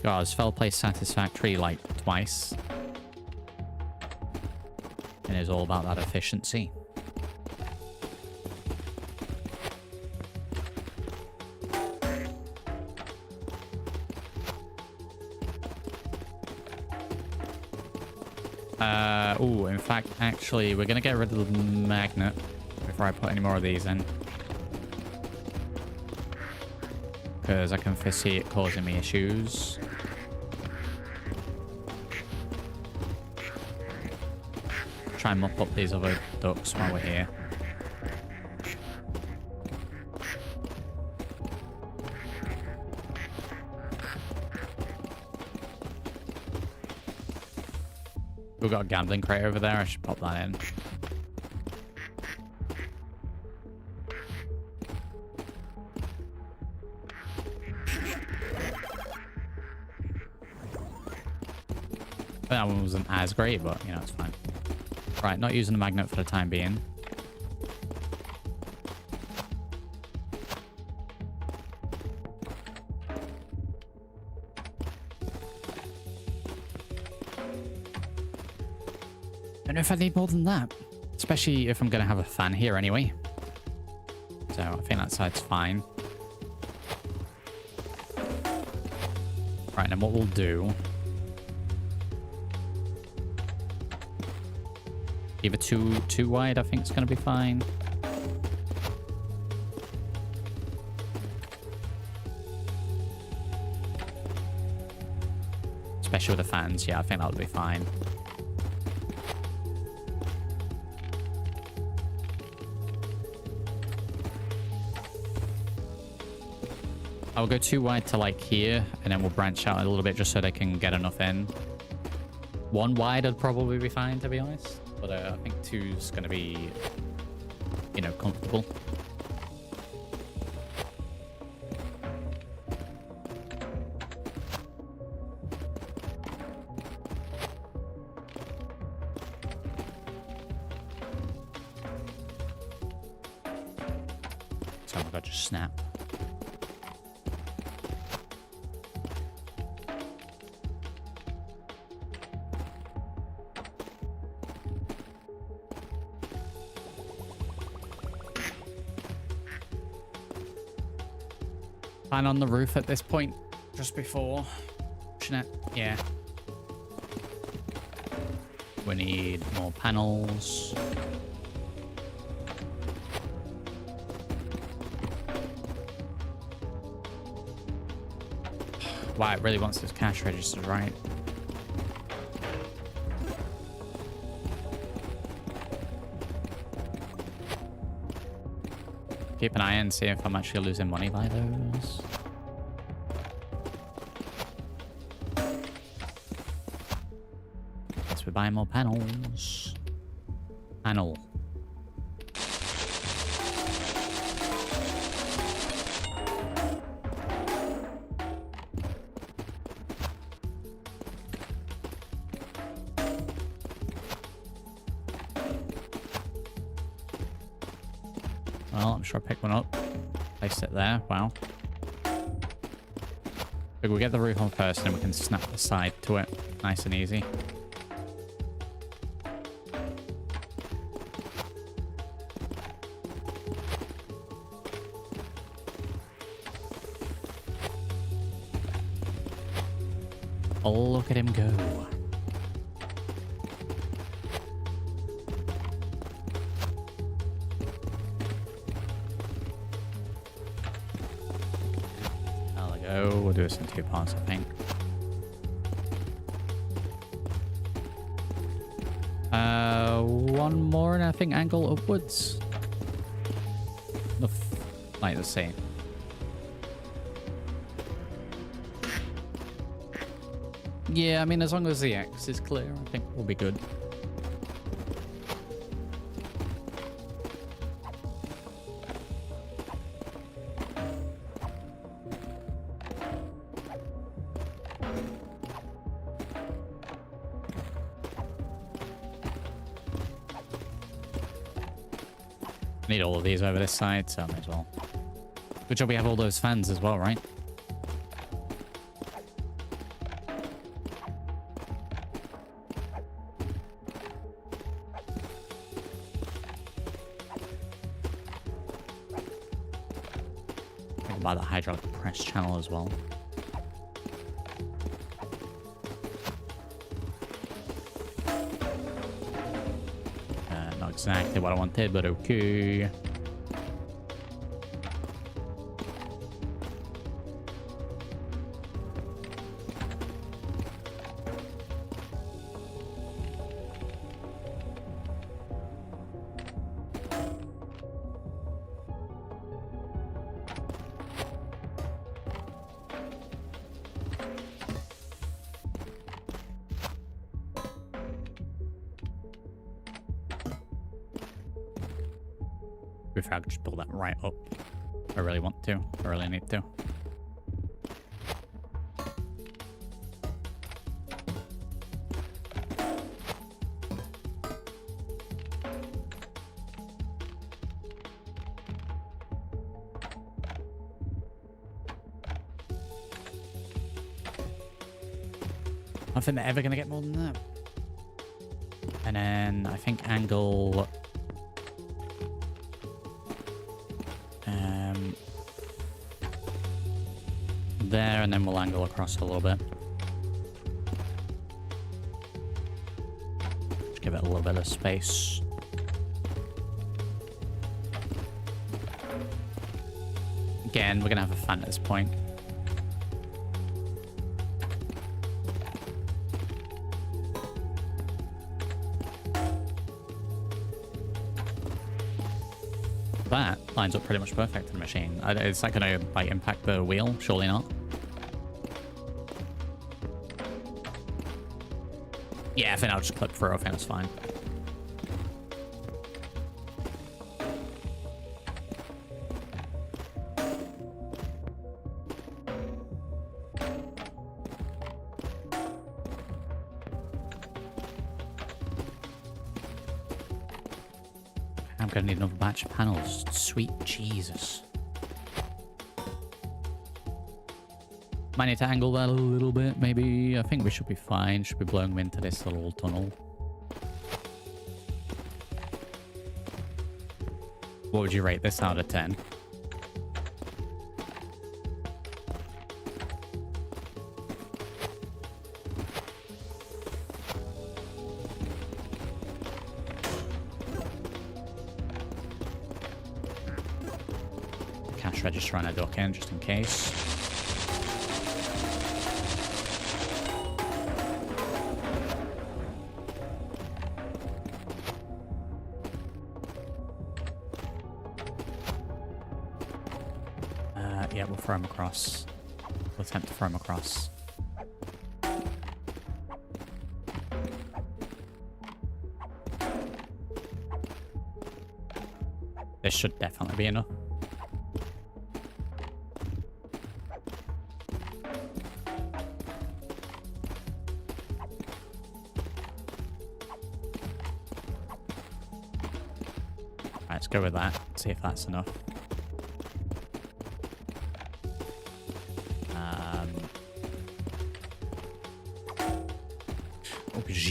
God, this fell place satisfactory like twice. And it's all about that efficiency. Oh, in fact, actually, we're going to get rid of the magnet before I put any more of these in. Because I can foresee it causing me issues. Try and mop up these other ducks while we're here. We've got a gambling crate over there. I should pop that in. That one wasn't as great, but, you know, it's fine. Right, not using the magnet for the time being. Don't know if I need more than that. Especially if I'm going to have a fan here anyway. So I think that side's fine. Right, then what we'll do... Either too wide, I think it's going to be fine. Especially with the fans, yeah, I think that'll be fine. I'll go too wide to like here, and then we'll branch out a little bit just so they can get enough in. 1 wide would probably be fine, to be honest. But I think 2's going to be, you know, comfortable. So I've got to just snap. Plan on the roof at this point, just before pushing it. Yeah. We need more panels. Wow, it really wants those cash registers, right? Keep an eye and see if I'm actually losing money by those. Guess we're buying more panels. Panel. Well, I'm sure I picked one up. Place it there. Wow. But we'll get the roof on first, and we can snap the side to it. Nice and easy. Oh, look at him go. We'll do this in 2 parts, I think. One more, and I think angle upwards. Like the same. Yeah, I mean, as long as the X is clear, I think we'll be good. Need all of these over this side, so I may as well. Good job we have all those fans as well, right? Think about the hydraulic press channel as well. Not exactly what I wanted, but okay. If I could just pull that right up. I really want to. I really need to. I think they're ever going to get more than that. And then I think angle... there, and then we'll angle across a little bit. Just give it a little bit of space. Again, we're gonna have a fan at this point. That lines up pretty much perfect in the machine. Is that gonna like impact the wheel? Surely not. Yeah, I think I'll just clip through. I think that's fine. I'm gonna need another batch of panels. Sweet Jesus. Might need to angle that a little bit, maybe. I think we should be fine. Should be blowing them into this little tunnel. What would you rate this out of 10? Cash register on a duck in, just in case. Yeah, we'll throw him across. We'll attempt to throw him across. This should definitely be enough. Right, let's go with that. See if that's enough.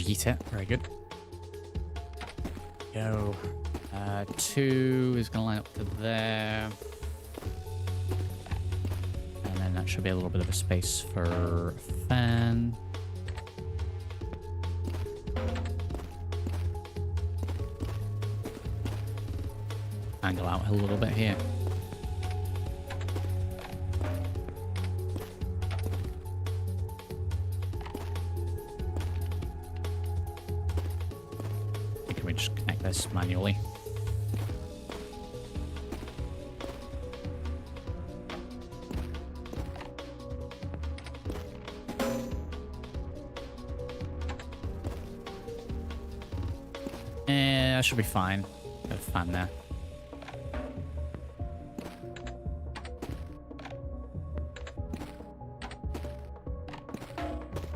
Eat it. Very good. Go. 2 is going to line up to there. And then that should be a little bit of a space for fan. Angle out a little bit here. This manually. I should be fine. Got a fan there.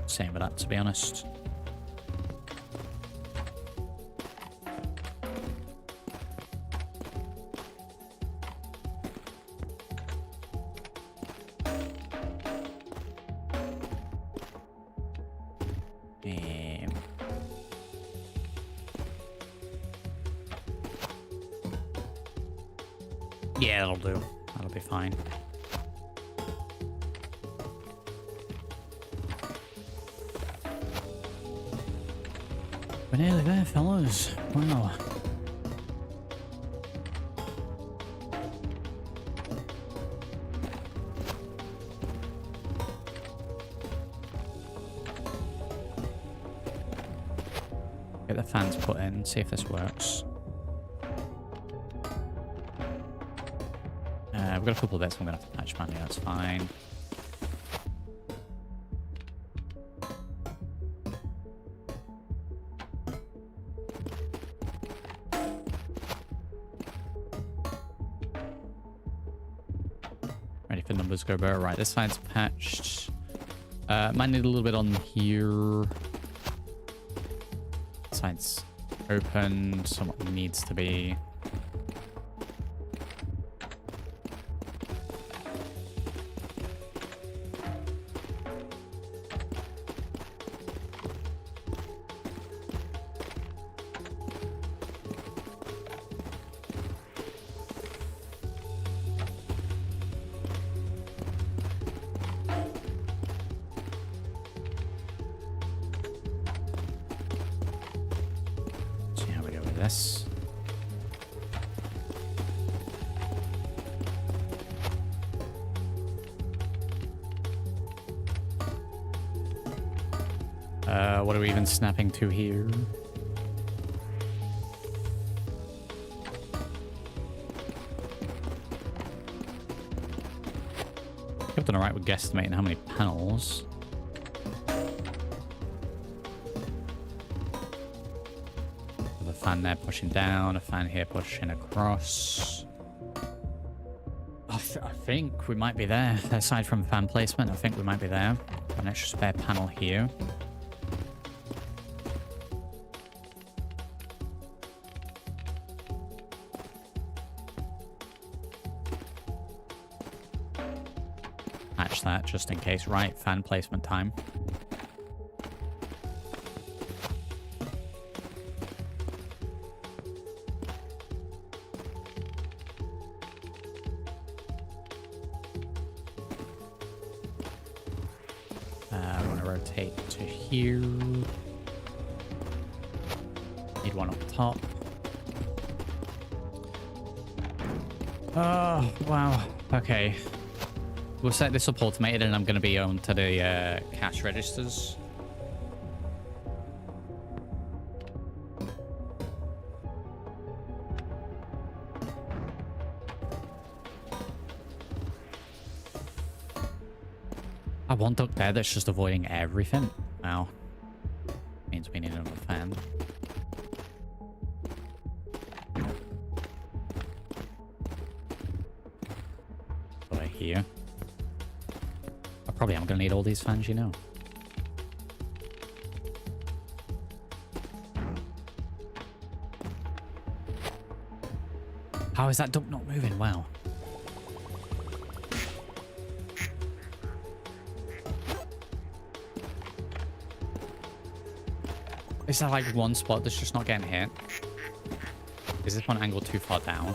Same with that, to be honest. Yeah, that'll do. That'll be fine. We're nearly there, fellas. Wow. Get the fans put in, see if this works. We've got a couple of bits I'm going to have to patch manually, that's fine. Ready for numbers go better. Right, this side's patched. Might need a little bit on here. This side's open, somewhat needs to be. This. What are we even snapping to here? I've done alright with guesstimating how many panels. Fan there pushing down, a fan here pushing across. I think we might be there. Aside from fan placement, I think we might be there. An extra spare panel here. Match that just in case. Right, fan placement time. To here. Need one up top. Oh, wow. Okay. We'll set this up automated and I'm going to be on to the cash registers. One duct there that's just avoiding everything. Wow. Means we need another fan. Over here. I probably am going to need all these fans, you know. How is that duct not moving? Wow. Is that like one spot that's just not getting hit? Is this one angled too far down?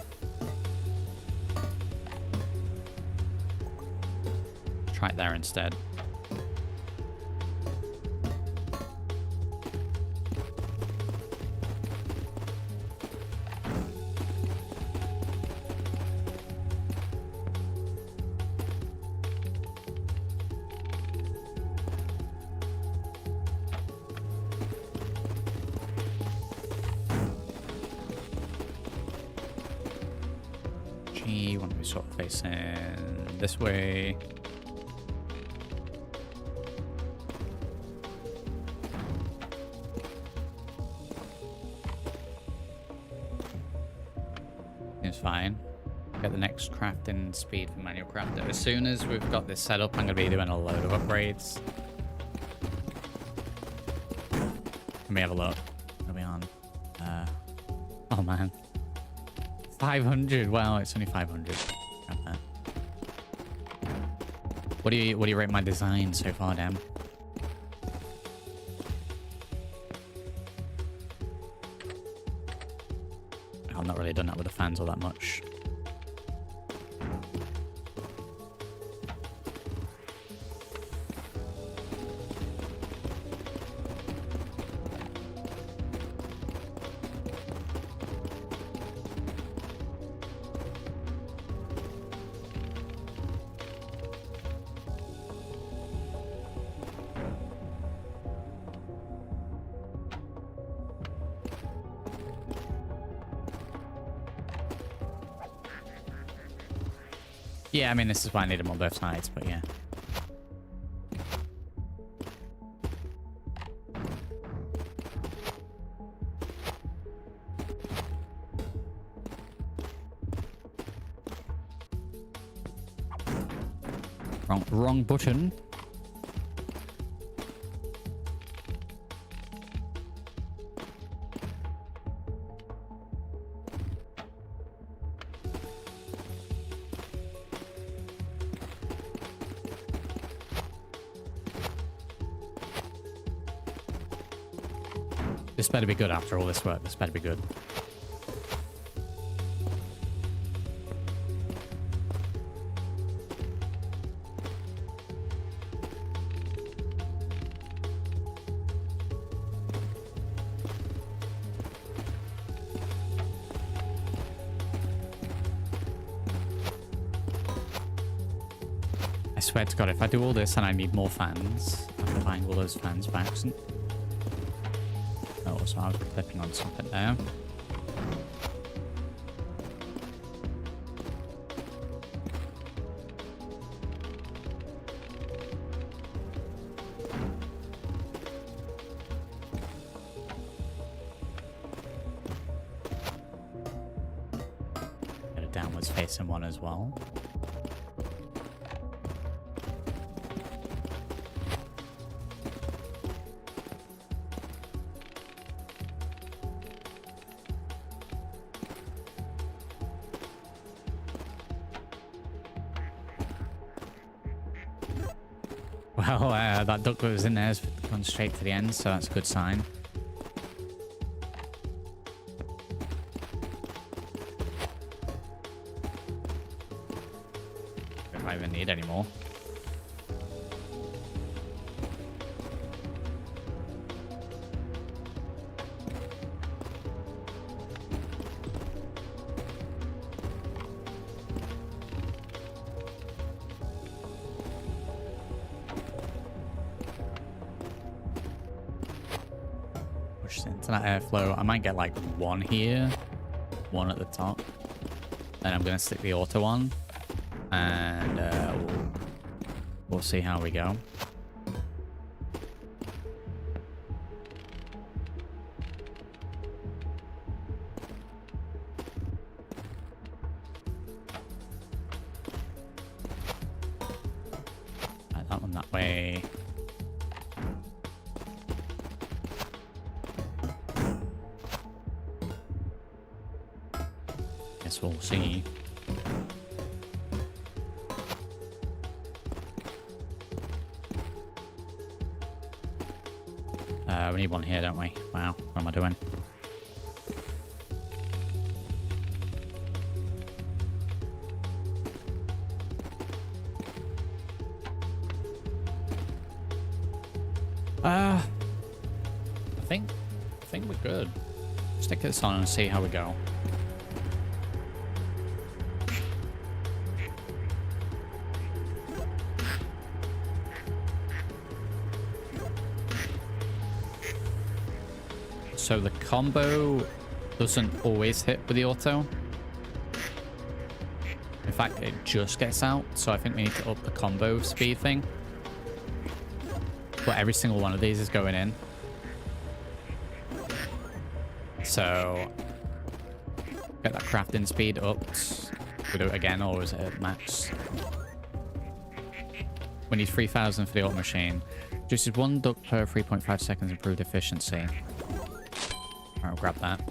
Try it there instead. When we sort of facing this way. It's fine. Get the next crafting speed for manual crafter. As soon as we've got this set up, I'm going to be doing a load of upgrades. Let me have a look. What are we on? Oh man. 500. Wow, it's only 500. Grab that. What do you rate my design so far, Dan? I've not really done that with the fans all that much. Yeah, I mean, this is why I need them on both sides, but yeah. Wrong button. This better be good after all this work. This better be good. I swear to God, if I do all this and I need more fans, I'm buying all those fans by accident. Oh, so I was clipping on something there. Get a downwards facing one as well. Well, that duck that was in there has gone straight to the end, so that's a good sign. If I even need any more. Into that airflow. I might get like one here, one at the top. Then I'm going to stick the auto on, and we'll see how we go. Right, that one that way. Guess we'll see. We need one here, don't we? Wow, what am I doing? I think we're good. Stick this on and see how we go. So the combo doesn't always hit with the auto. In fact, it just gets out. So I think we need to up the combo speed thing. But every single one of these is going in. So Get that crafting speed up. We'll do it again, or is it at max? We need 3,000 for the auto machine. Just 1 duck per 3.5 seconds, improved efficiency. Alright, I'll grab that.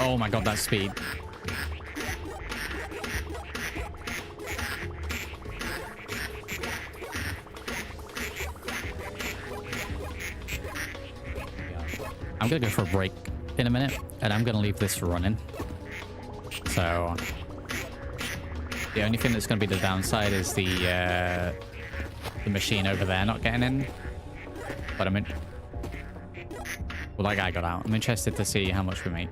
Oh my god, that speed. I'm gonna go for a break in a minute, and I'm gonna leave this running. So the only thing that's gonna be the downside is the machine over there not getting in. But I'm in. Well, that guy got out. I'm interested to see how much we make.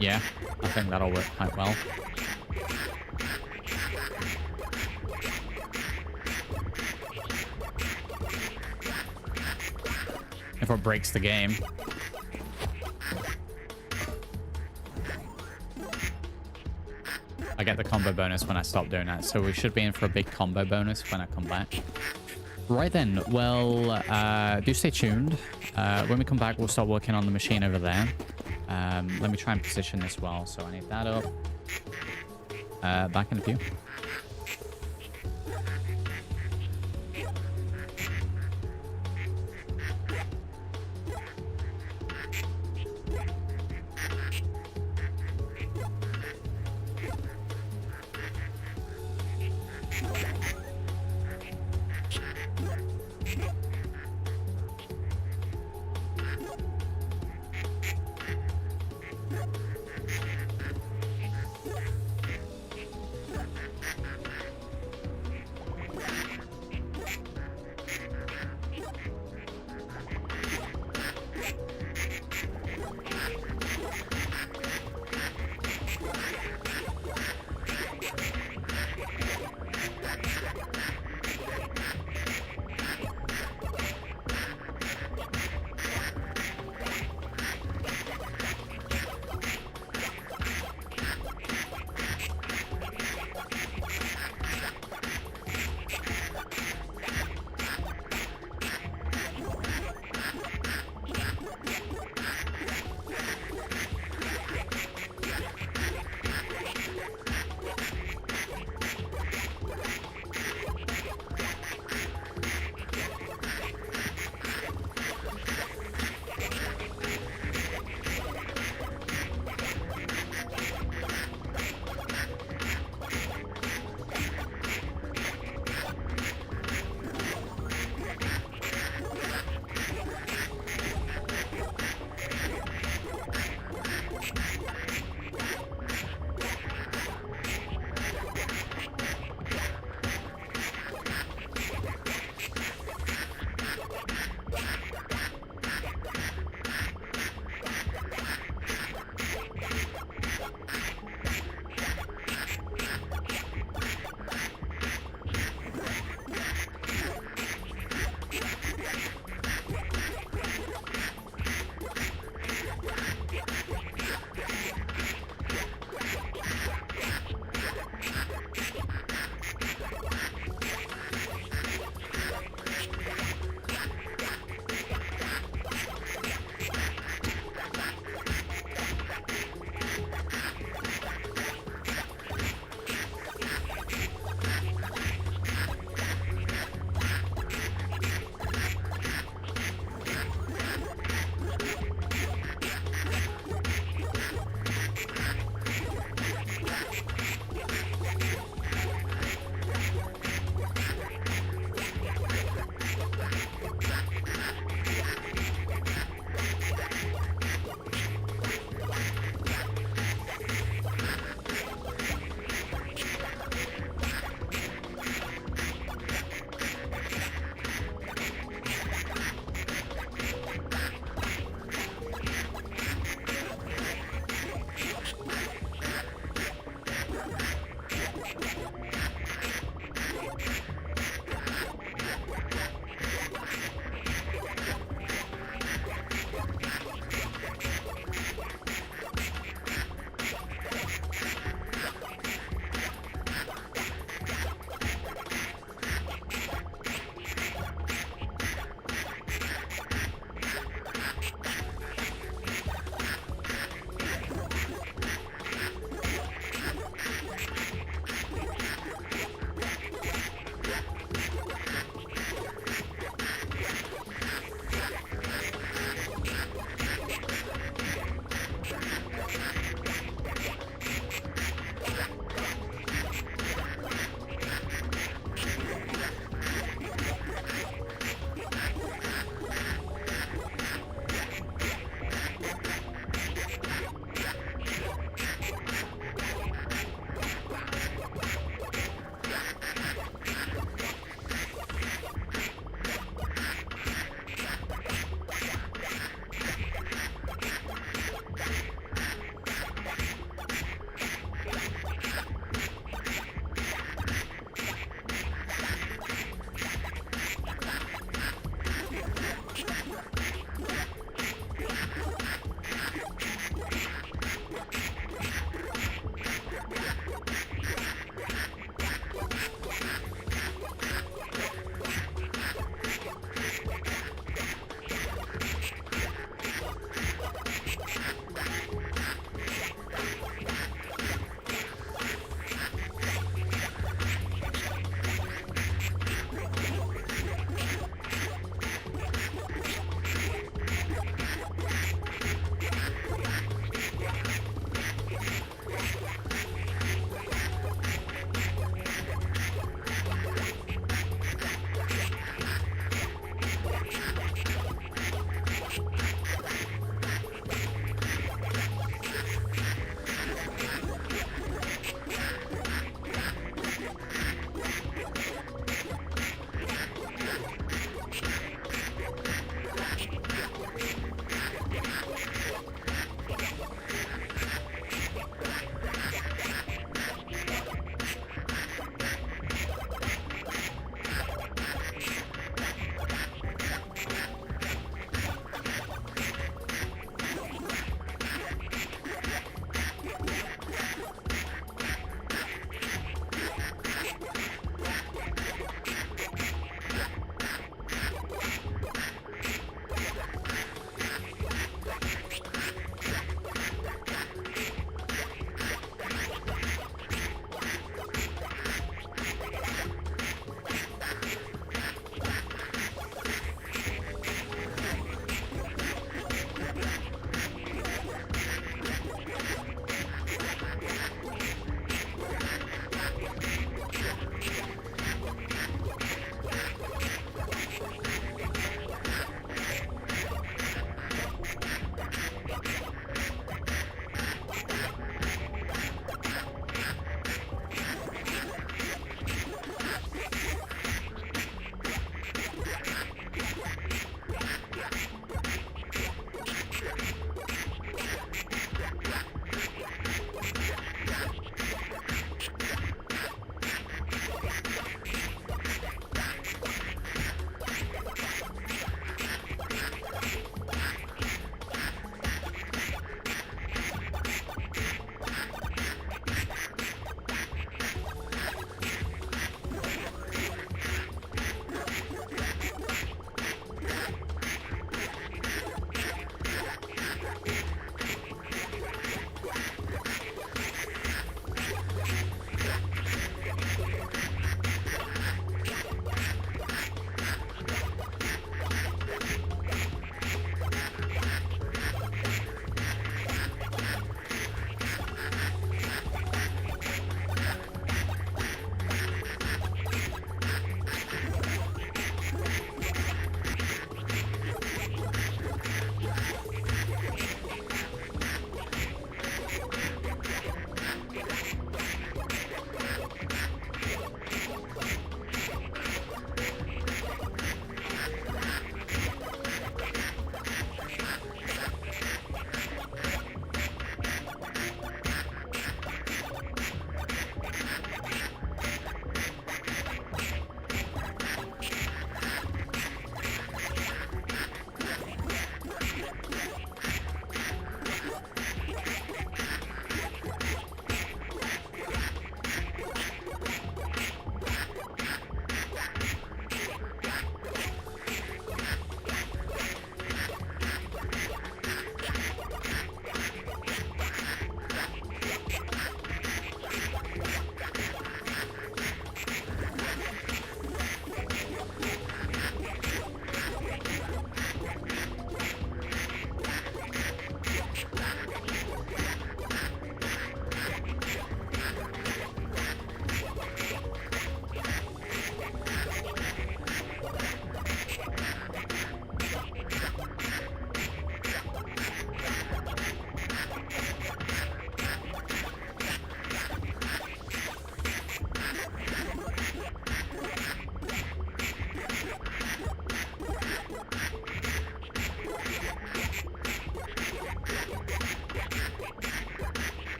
Yeah, I think that'll work quite well. If it breaks the game. I get the combo bonus when I stop doing that, so we should be in for a big combo bonus when I come back. Right then, well, do stay tuned. When we come back, we'll start working on the machine over there. Let me try and position this well. So I need that up. Back in a few.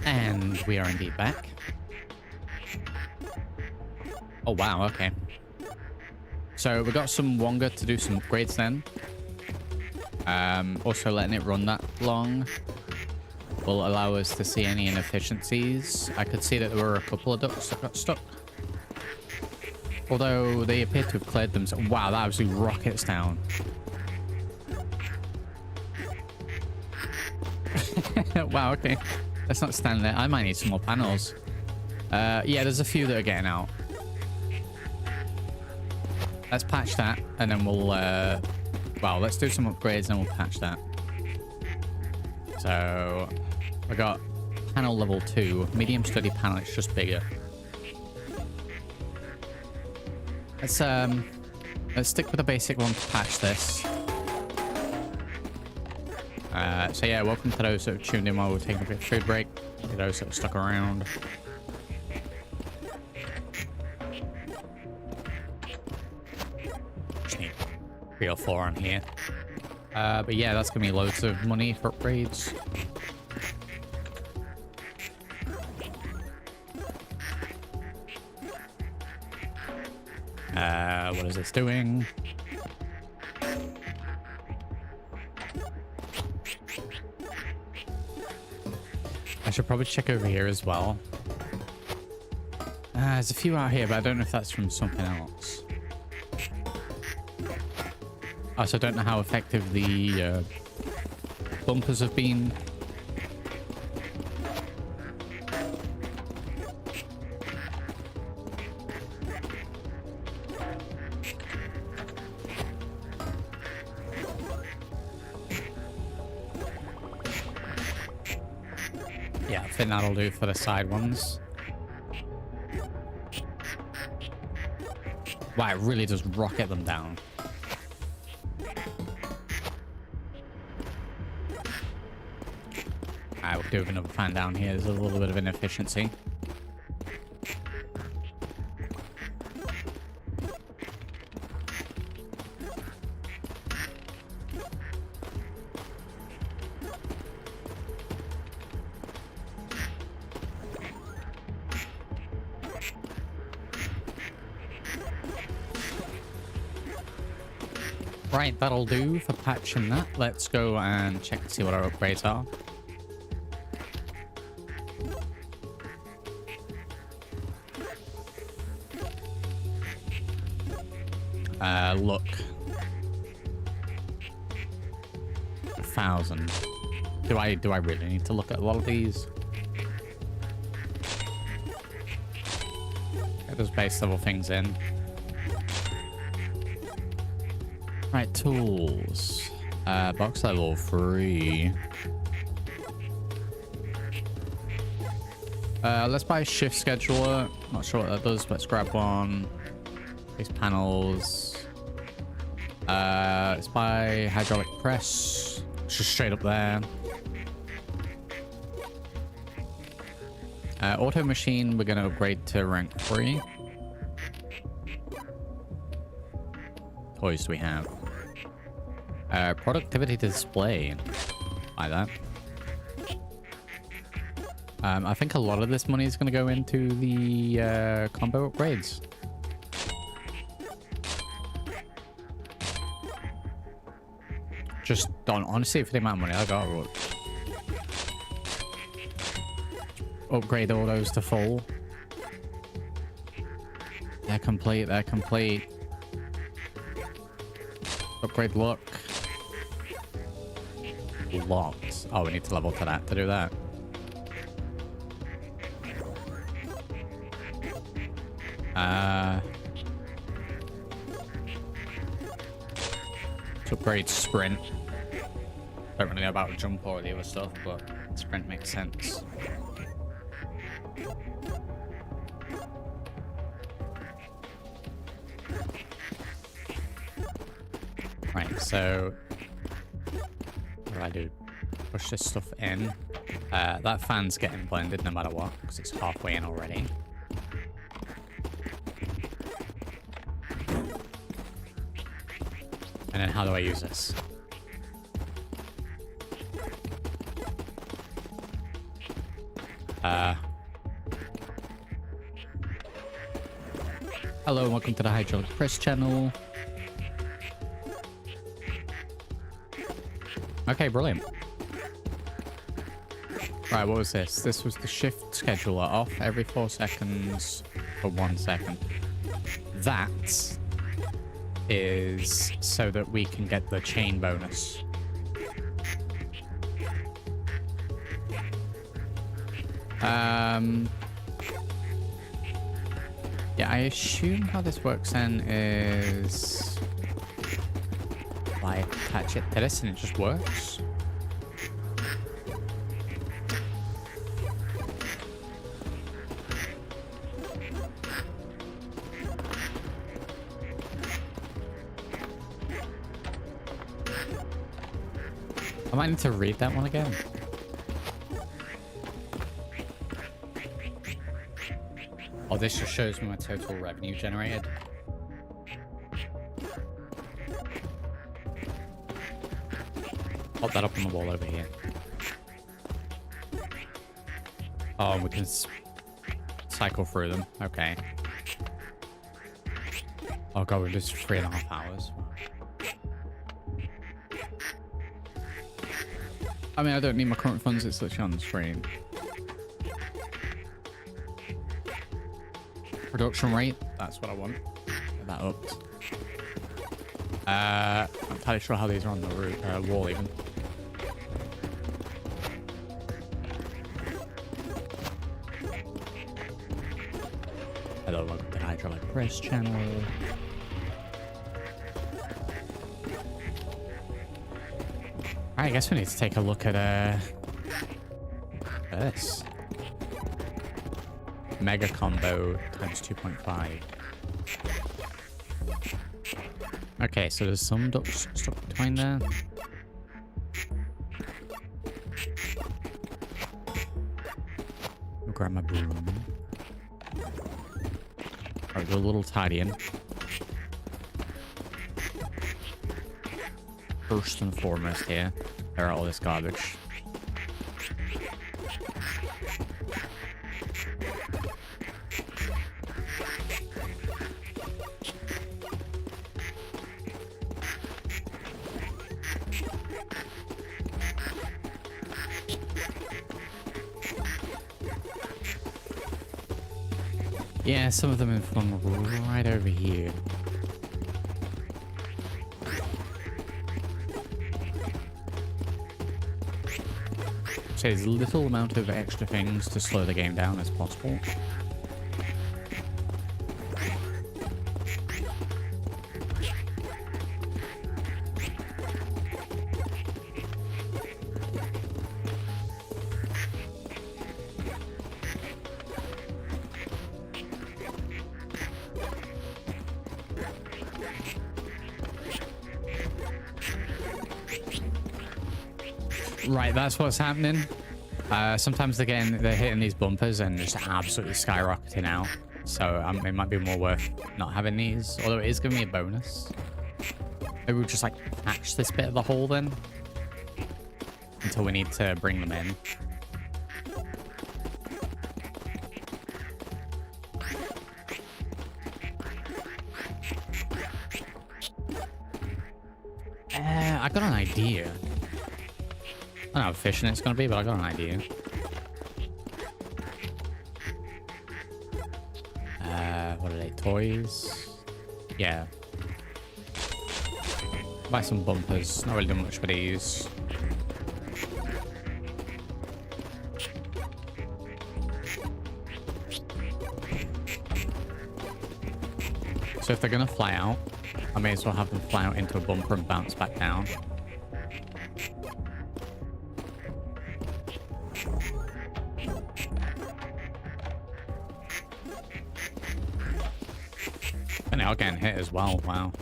And we are indeed back. Oh, wow, okay. So we got some longer to do some upgrades then. Also letting it run that long will allow us to see any inefficiencies. I could see that there were a couple of ducks that got stuck. Although they appear to have cleared them. Wow, that absolutely rockets down. Wow, okay. Let's not stand there. I might need some more panels. Yeah, there's a few that are getting out. Let's patch that, and then we'll... well, let's do some upgrades, and we'll patch that. So, I got panel level 2. Medium study panel, it's just bigger. Let's stick with the basic one to patch this. So yeah, welcome to those that have tuned in while we're taking a bit of food break. To those that have stuck around. Just need 3 or 4 on here. But yeah, that's gonna be loads of money for upgrades. What is this doing? I should probably check over here as well. There's a few out here, but I don't know if that's from something else. I also don't know how effective the bumpers have been. Yeah, I think that'll do for the side ones. Wow, it really does rocket them down. Alright, we'll do another fan down here. There's a little bit of inefficiency. Right, that'll do for patching that. Let's go and check to see what our upgrades are. Look. 1,000. Do I really need to look at a lot of these? Get those base level things in. Right, tools. Box level 3. Let's buy a shift scheduler. Not sure what that does, but let's grab one. These panels. Let's buy hydraulic press. It's just straight up there. Auto machine, we're going to upgrade to rank 3. Toys do we have? Productivity display. Buy that. I think a lot of this money is going to go into the combo upgrades. Just don't, honestly, for the amount of money I got, upgrade all those to full. They're complete, they're complete. Upgrade luck. Locked. Oh, we need to level to that to do that. Let's upgrade sprint. Don't really know about jump or the other stuff, but sprint makes sense. Right, so what do I do? Push this stuff in. That fan's getting blended no matter what, because it's halfway in already. And then how do I use this? Hello and welcome to the Hydraulic Press channel. Okay, brilliant. Right, what was this? This was the shift scheduler off every 4 seconds for 1 second. That is so that we can get the chain bonus. Yeah, I assume how this works then is like attach it to this and it just works. I might need to read that one again. Oh, this just shows me my total revenue generated. Pop that up on the wall over here. Oh, we can cycle through them. Okay. Oh god, we're just 3.5 hours. I mean, I don't need my current funds, it's literally on the screen. Production rate, that's what I want. Get that upped. I'm not entirely sure how these are on the wall even. Hello, welcome to the Hydraulic Press channel. Alright, I guess we need to take a look at this. Mega combo times 2.5. Okay, so there's some ducks stuck between there. I'll grab my broom. Alright, do a little tidying. First and foremost here, clear out all this garbage. Yeah, some of them have flung right over here. So there's a little amount of extra things to slow the game down as possible. Right, that's what's happening. Sometimes they're hitting these bumpers and just absolutely skyrocketing out. So it might be more worth not having these, although it is giving me a bonus. Maybe we'll just like patch this bit of the hole then until we need to bring them in. I got an idea. I don't know how efficient it's going to be, but I got an idea. What are they? Toys? Yeah. Buy some bumpers. Not really doing much for these. So if they're going to fly out, I may as well have them fly out into a bumper and bounce back down. And they are getting hit as well, wow.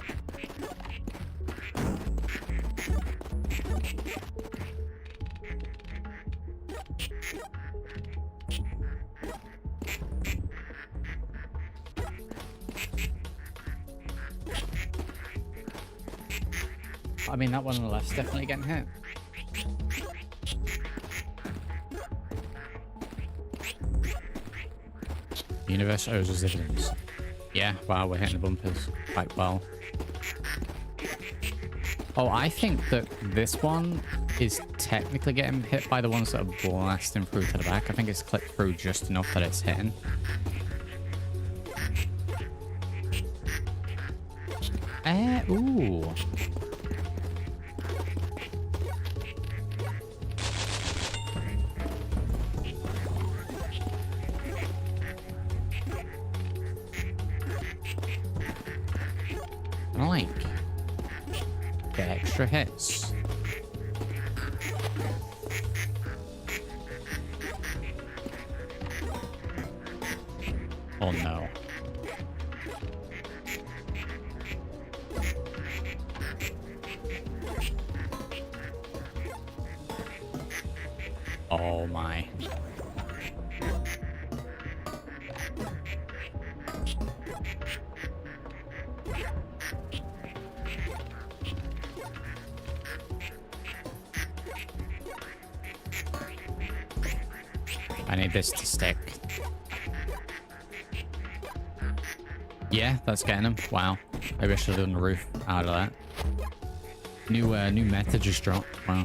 I mean, that one on the left's definitely getting hit. Universe owes us dividends. Yeah, wow, we're hitting the bumpers quite well. Oh, I think that this one is technically getting hit by the ones that are blasting through to the back. I think it's clipped through just enough that it's hitting. Ooh. I like the extra hits. Oh no. Oh my. I need this to stick. Yeah, that's getting him. Wow. Maybe I should have done the roof out of that. New meta just dropped. Wow.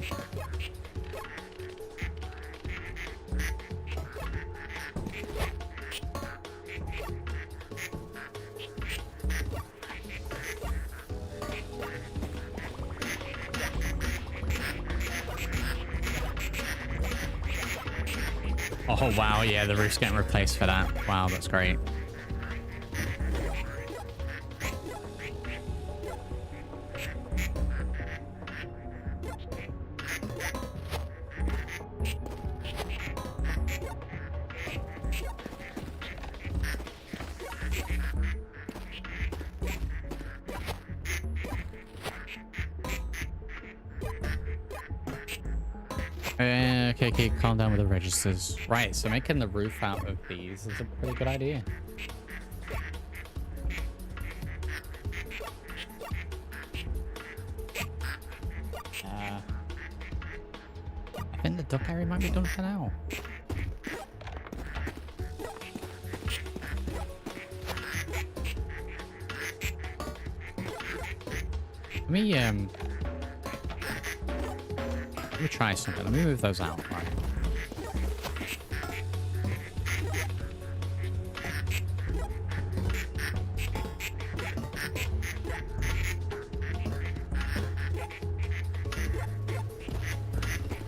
Oh wow, yeah, the roof's getting replaced for that. Wow, that's great. Okay, calm down with the registers. Right, so making the roof out of these is a pretty good idea. I think the duck area might be done for now. Let me try something. Let me move those out. Right.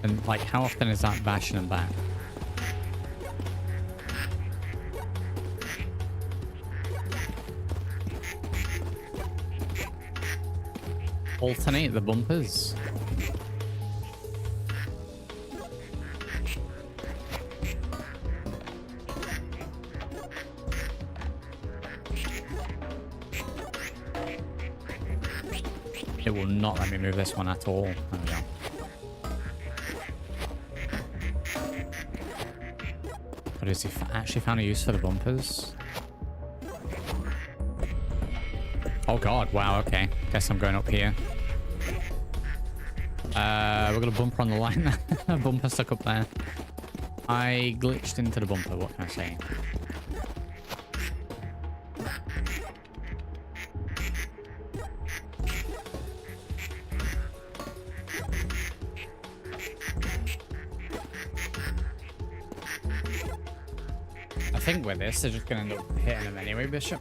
And like, how often is that bashing them back? Alternate the bumpers. It will not let me move this one at all. There we go. But has he actually found a use for the bumpers? Oh god, wow, okay. Guess I'm going up here. We're gonna bumper on the line. Bumper stuck up there. I glitched into the bumper, what can I say? I think with this, they're just gonna end up hitting him anyway, Bishop.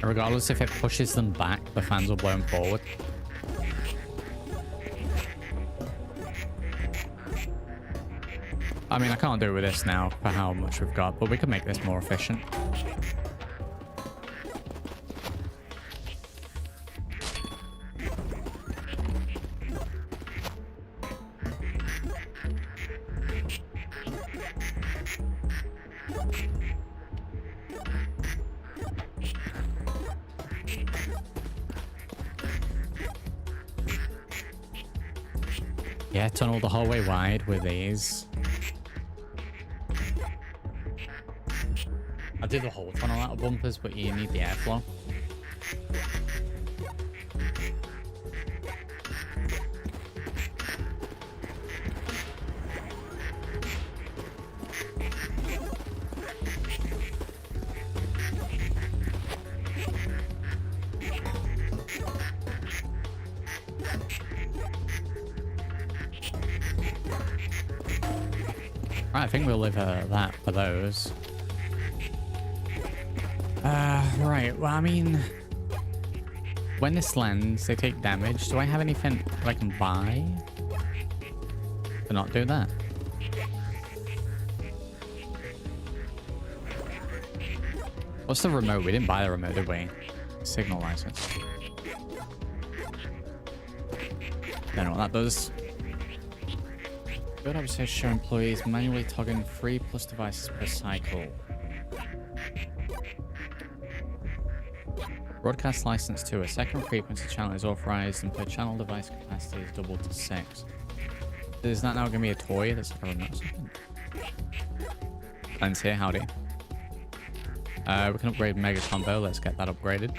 Regardless if it pushes them back, the fans will blow them forward. I mean, I can't do it with this now for how much we've got, but we can make this more efficient. Yeah, tunnel the whole way wide with these. I did the whole tunnel out of bumpers, but you need the airflow. Right, I think we'll leave that for those. Right. Well, I mean, when this lands, they take damage. Do I have anything that I can buy to not do that? What's the remote? We didn't buy the remote, did we? Signal license. Don't know what that does. Good upstairs show employees manually toggling 3+ devices per cycle. Broadcast license 2. A second frequency channel is authorized and per channel device capacity is doubled to 6. Is that now going to be a toy that's like a remote or something? Glenn's here, howdy. We can upgrade Mega Combo. Let's get that upgraded.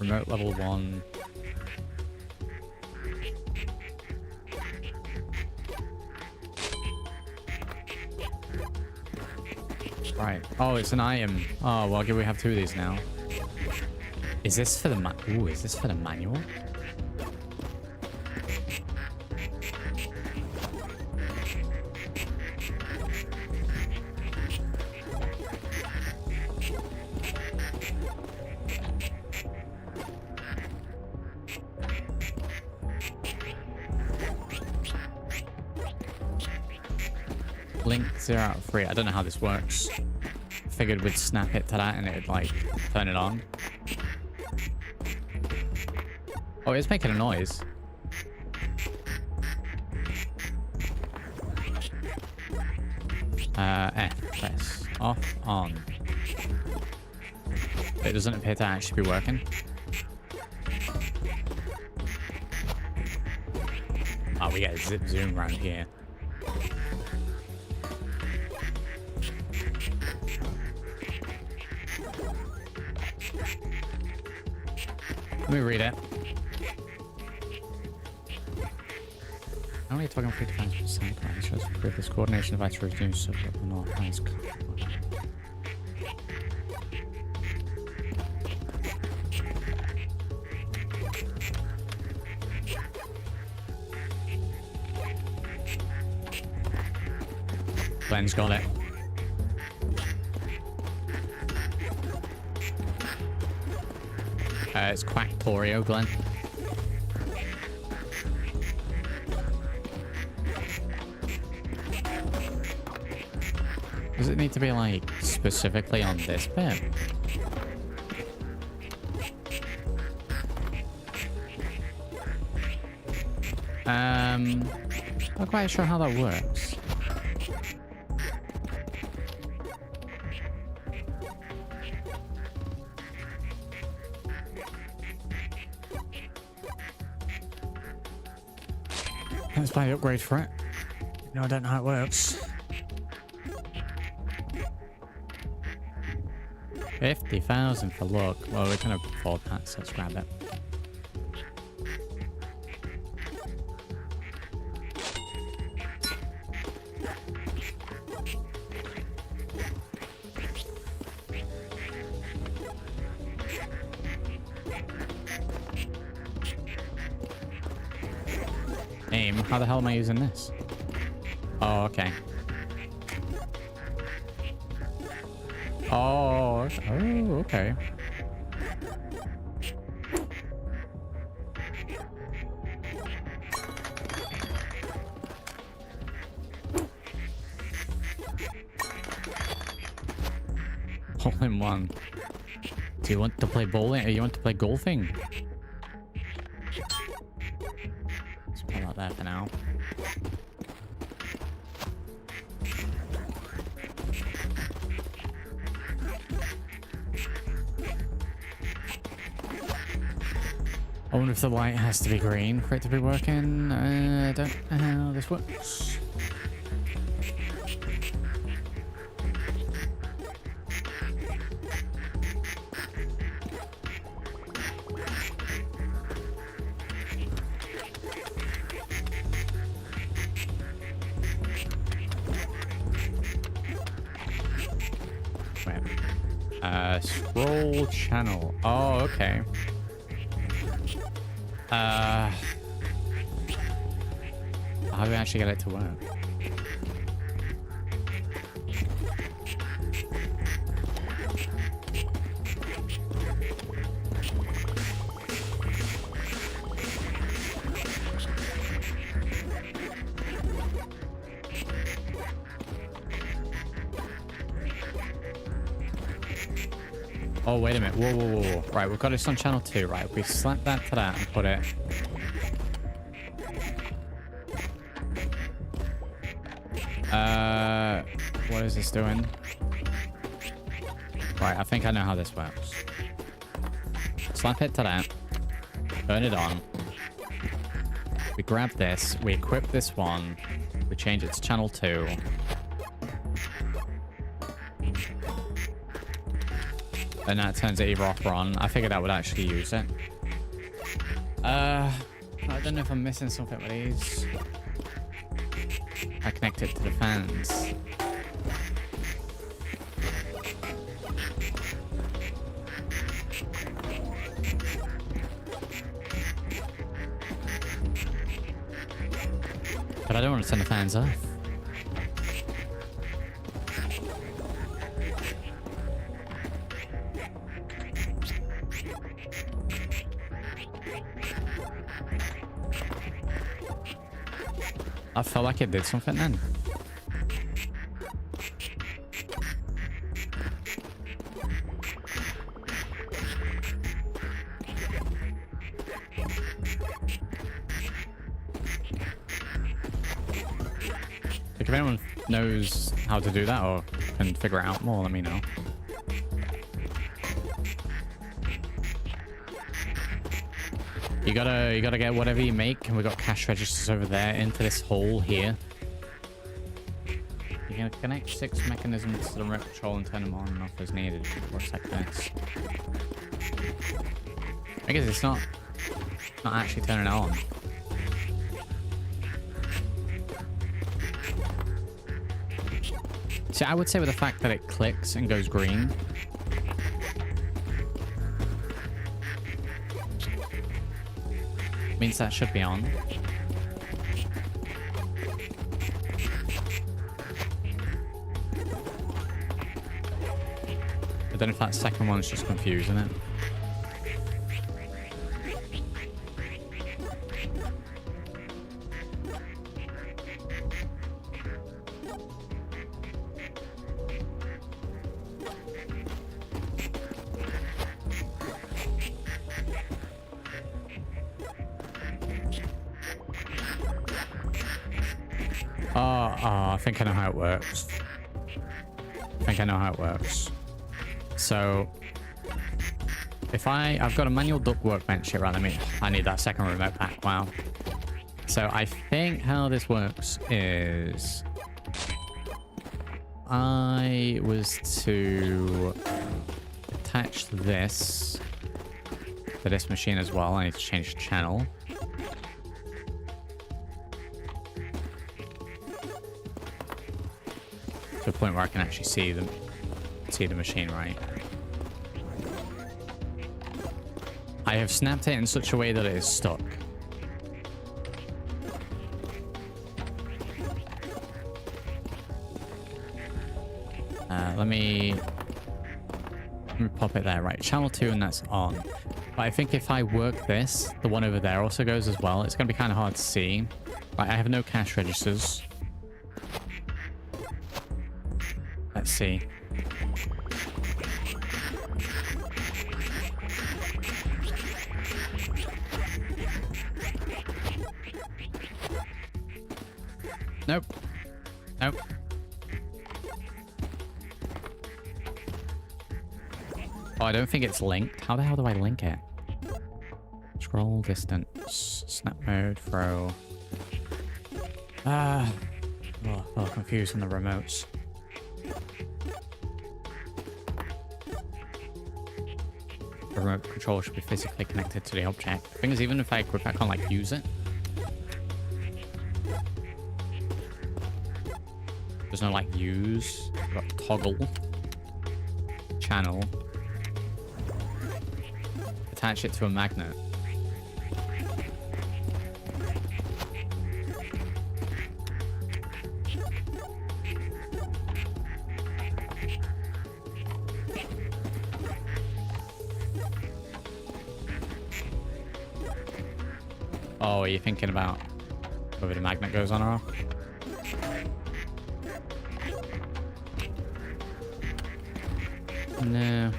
Remote level 1. Right. Oh, it's an item. Oh, well, we have 2 of these now. Is this for the Ooh, is this for the manual? Link 0 out of 3. I don't know how this works. Figured we'd snap it to that and it'd like turn it on. Oh, it's making a noise. Press off, on. It doesn't appear to actually be working. Oh, we get a zip zoom around here. Let me read it. Only talking 3 times per second. Shows previous coordination device to reduce subject and all hands. Glenn's got it. It's Quacktorio, Glenn. Does it need to be like specifically on this bit? Not quite sure how that works. Let's buy the upgrade for it. No, I don't know how it works. 50,000 for luck. Well, we can afford that, so let's grab it. Aim? How the hell am I using this? Oh, okay. Oh, okay. All in one. Do you want to play bowling or you want to play golfing? Let's put that there for now. I wonder if the light has to be green for it to be working. I don't know how this works. Wait. Scroll channel. Oh, okay. how do we actually get it to work? Oh, wait a minute. Whoa, whoa, whoa, whoa. Right, we've got this on channel 2, right? We slap that to that and put it... What is this doing? Right, I think I know how this works. Slap it to that. Turn it on. We grab this. We equip this one. We change it to channel 2. And that turns it either off or on. I figured that would actually use it. I don't know if I'm missing something with these. I connect it to the fans. But I don't want to turn the fans off. I felt like it did something then. If anyone knows how to do that or can figure it out more, let me know. You gotta get whatever you make, and we got cash registers over there into this hole here. You're gonna connect 6 mechanisms to the remote control and turn them on and off as needed. Works like this. I guess it's not actually turning it on. See, I would say with the fact that it clicks and goes green, means that should be on. I don't know if that second one's just confusing it. I think I know how it works. So, if I've got a manual duct workbench here, right? I need that second remote back. Wow. So I think how this works is I was to attach this to this machine as well. I need to change the channel. To a point where I can actually see the machine, right? I have snapped it in such a way that it is stuck. Let me pop it there, right? Channel 2 and that's on. But I think if I work this, the one over there also goes as well. It's going to be kind of hard to see. Right, I have no cash registers. Let's see. Nope. Nope. Oh, I don't think it's linked. How the hell do I link it? Scroll distance. Snap mode. Throw. Oh, confused on the remotes. The remote control should be physically connected to the object. The thing is, even if I can't like use it. There's no like use. We've got toggle. Channel. Attach it to a magnet. Oh, are you thinking about whether the magnet goes on or off? No.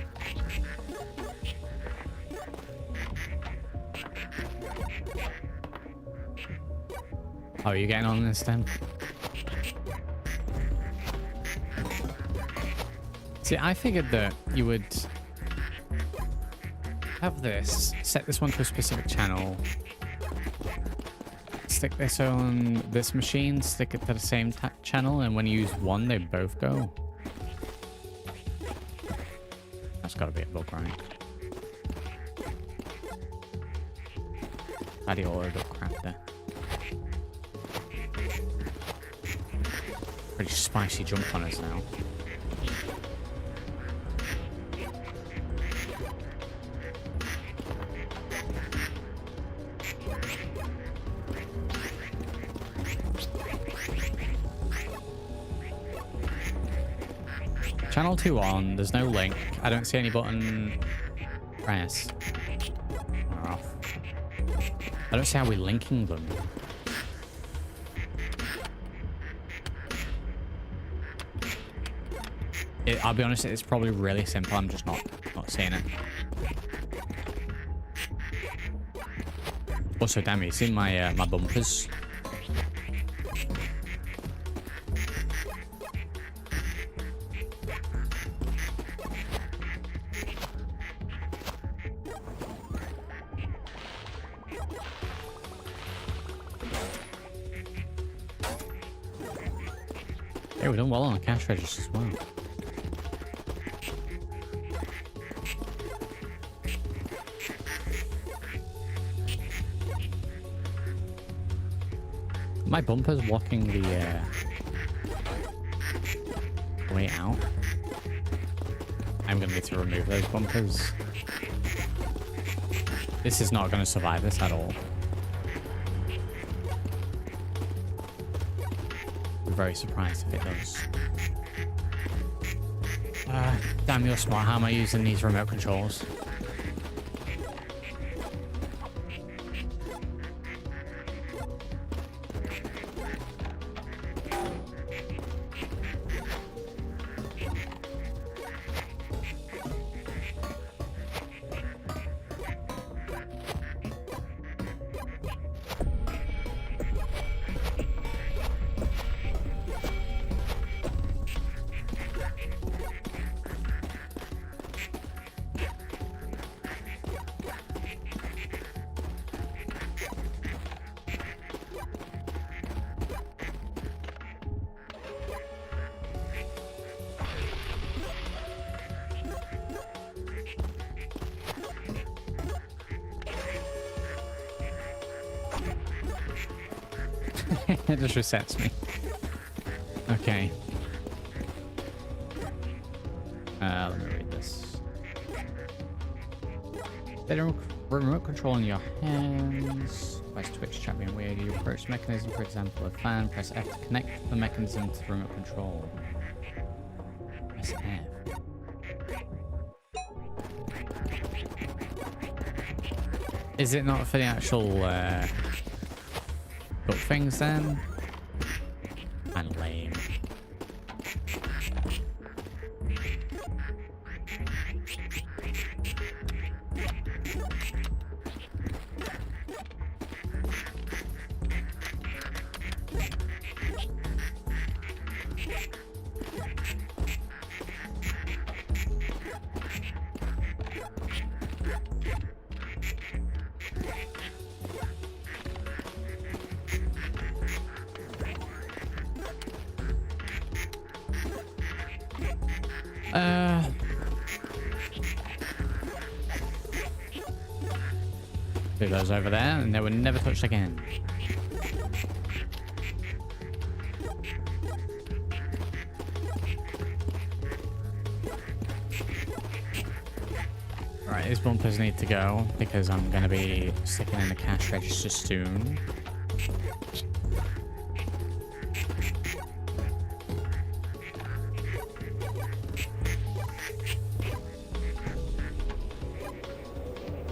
Oh, you're getting on this then? See, I figured that you would have this, set this one to a specific channel, stick this on this machine, stick it to the same channel, and when you use one, they both go. That's gotta be a bug, right? Bloody order crap there. Pretty spicy jump on us now. Channel 2 on, there's no link. I don't see any button press. Or off. I don't see how we're linking them. I'll be honest, it's probably really simple. I'm just not seeing it. Also, damn, you see my my bumpers? Hey, we've done well on the cash register as well. My bumper's blocking the way out. I'm gonna need to remove those bumpers. This is not gonna survive this at all. I'm very surprised if it does. Damn, you're smart. How am I using these remote controls? It just resets me. Okay. Let me read this. Better remote control in your hands. Press Twitch chat being weird. You approach the mechanism, for example, a fan. Press F to connect the mechanism to the remote control. Press F. Is it not for the actual got things then? And lame. Do those over there, and they were never touched again. Alright, these bumpers need to go because I'm going to be sticking in the cash register soon.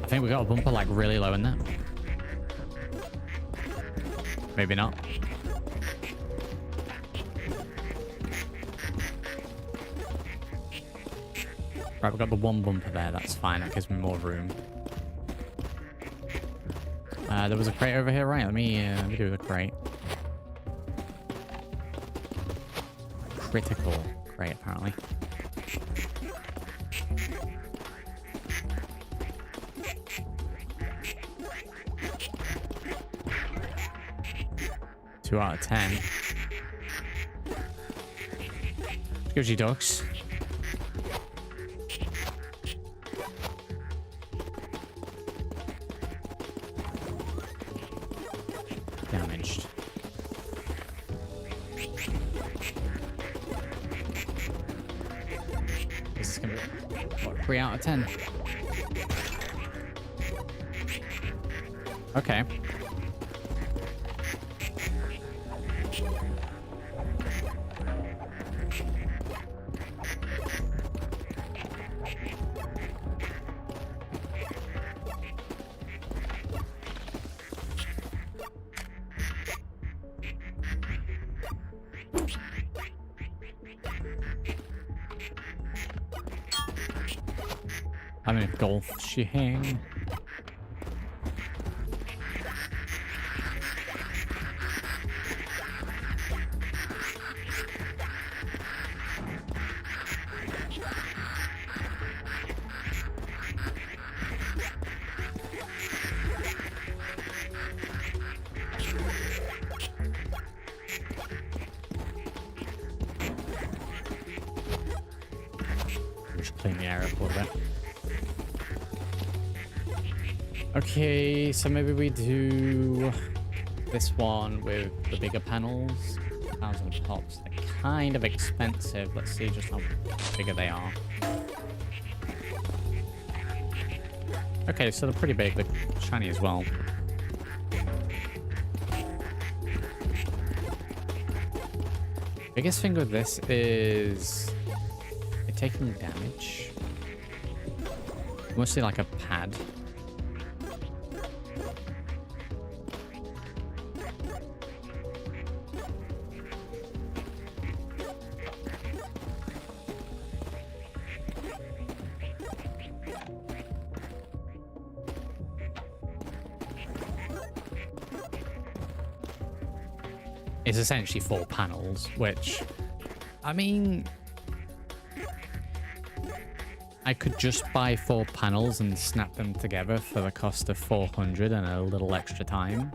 I think we got a bumper like really low in there. Maybe not. Right, we've got the one bumper there. That's fine. That gives me more room. There was a crate over here, right? Let me do the crate. Critical crate, apparently. Two out of 10. Gives you ducks. Damaged. This is gonna be what, 3 out of 10. Okay. I'm in a golf shing. Just clean the air up a little bit. Okay, so maybe we do this one with the bigger panels. 1,000 pops. They're kind of expensive. Let's see just how bigger they are. Okay, so they're pretty big. They're shiny as well. Biggest thing with this is it taking damage. Mostly like a pad. It's essentially 4 panels, which, I mean, I could just buy 4 panels and snap them together for the cost of 400 and a little extra time.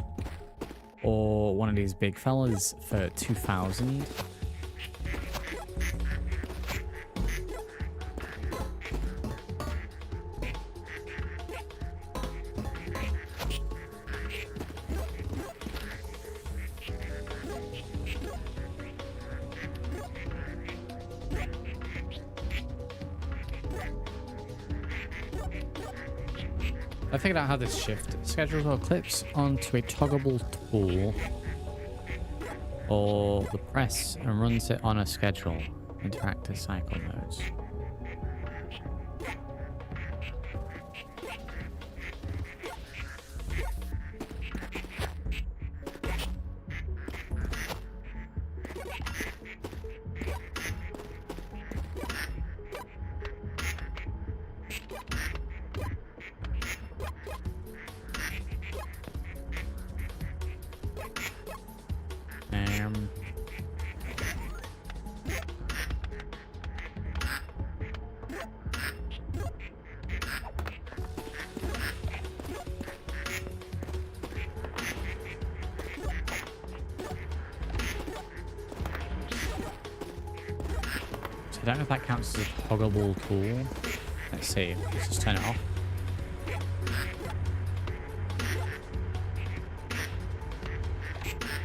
Or one of these big fellas for 2,000. I figured out how this shift schedules or clips onto a toggleable tool or the press and runs it on a schedule. Interactive cycle modes. I don't know if that counts as a toggleable tool. Let's see. Let's just turn it off.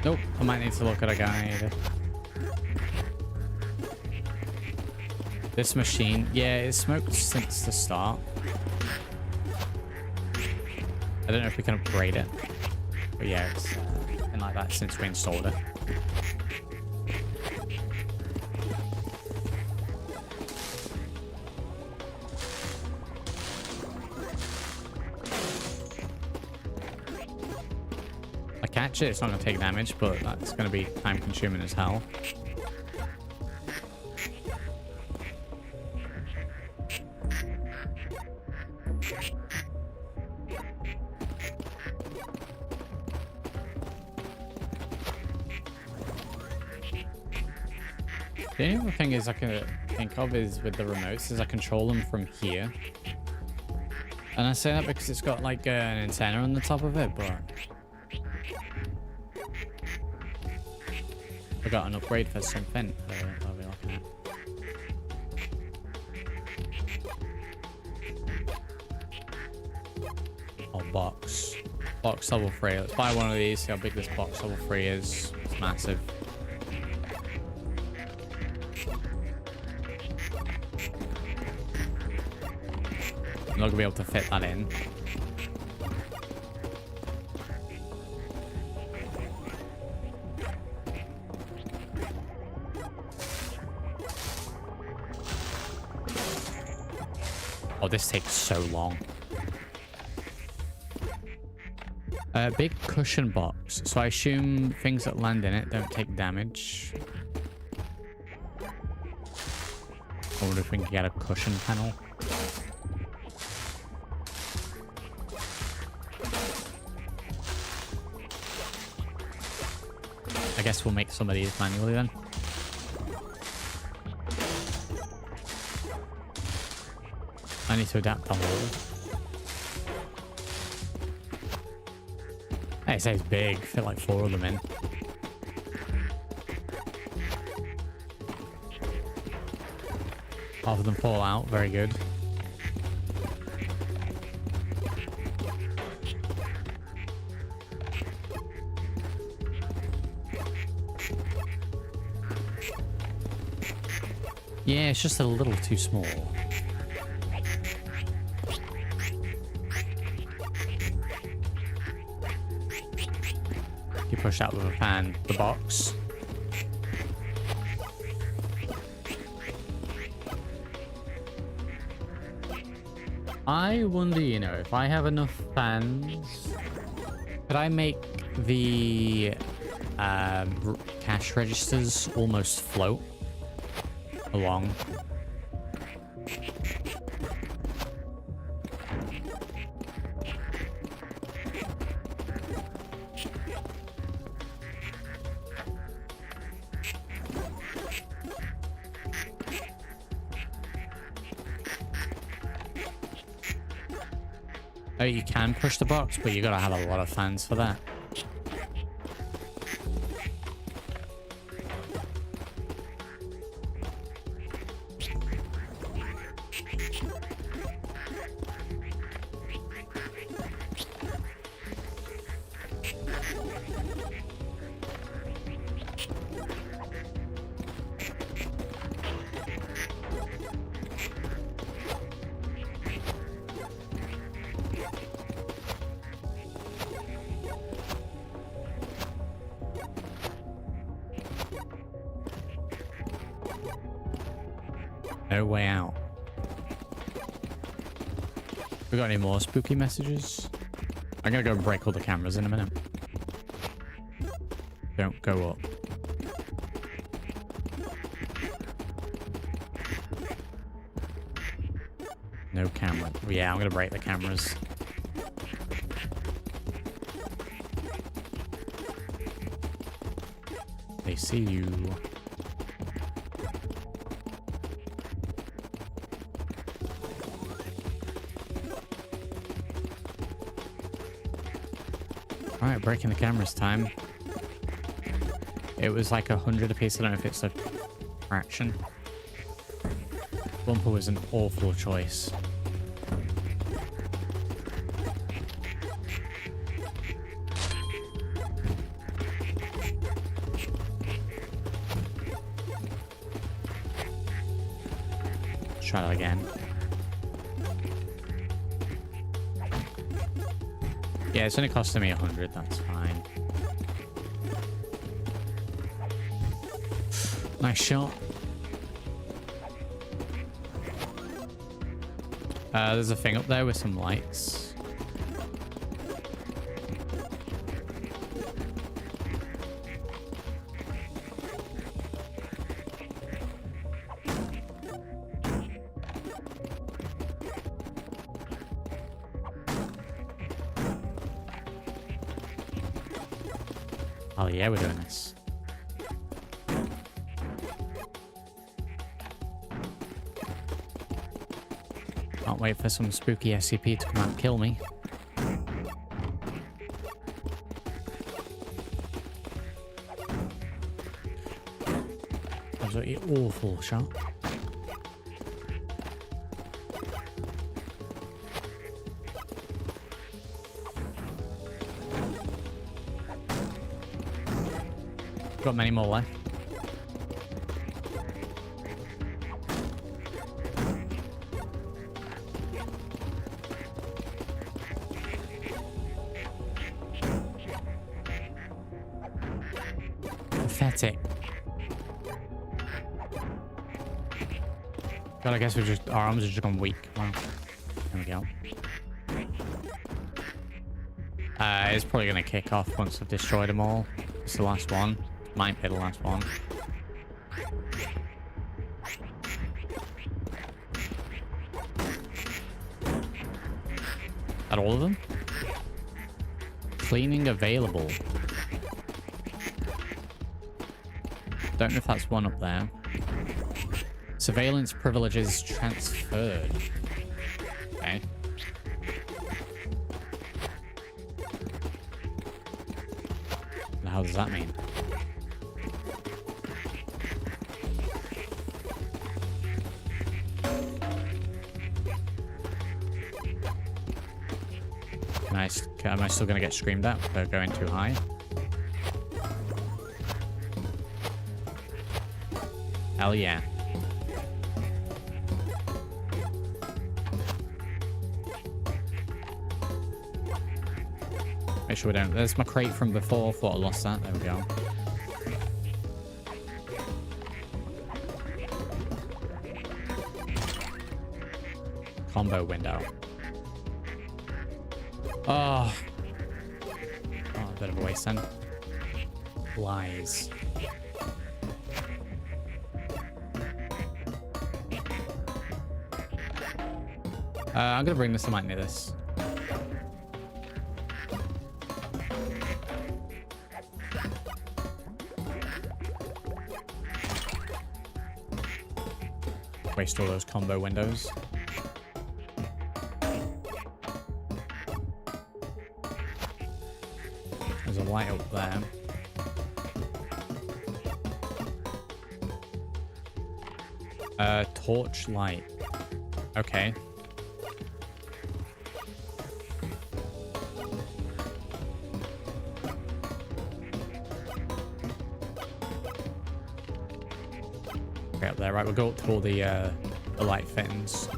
Nope. I might need to look at a guide. This machine, yeah, it's smoked since the start. I don't know if we can upgrade it. But yeah, it's been like that since we installed it. catch it, it's not going to take damage, but that's going to be time consuming as hell. The only other thing is I can think of is with the remotes is I control them from here. And I say that because it's got like an antenna on the top of it, but I got an upgrade for something. I'll be looking at. Oh, box. Box level 3. Let's buy one of these, see how big this box level 3 is. It's massive. I'm not gonna be able to fit that in. Oh, this takes so long. Big cushion box. So I assume things that land in it don't take damage. I wonder if we can get a cushion panel. I guess we'll make some of these manually then. I need to adapt the hole. Hey, it says big. Fit like 4 of them in. Half of them fall out. Very good. Yeah, it's just a little too small. You push out with a fan the box. I wonder, you know, if I have enough fans, could I make the cash registers almost float along? Oh, you can push the box, but you gotta have a lot of fans for that. No way out. We got any more spooky messages? I'm gonna go and break all the cameras in a minute. Don't go up. No camera. Yeah, I'm gonna break the cameras. They see you. Alright, breaking the cameras time. It was like 100 a piece. I don't know if it's a fraction. Bumper was an awful choice. Try that again. Yeah, it's only costing me 100, that's fine. Nice shot. There's a thing up there with some lights. Oh yeah, we're doing this. Can't wait for some spooky SCP to come out and kill me. Absolutely awful shot. Got many more left. Pathetic. God, I guess our arms are just gone weak. Wow. There we go. It's probably gonna kick off once I've destroyed them all. It's the last one. Might be the last one. At all of them? Cleaning available. Don't know if that's one up there. Surveillance privileges transferred. Okay. The hell does that mean? Nice. Am I still going to get screamed at for going too high? Hell yeah. Make sure we don't. There's my crate from before. Thought I lost that. There we go. Combo window. Oh. Oh, a bit of a waste then. Lies. I'm gonna bring this. I might need this. Waste all those combo windows. There's a light up there. Torch light. Okay. Up there, right? We'll go up to all the light fittings.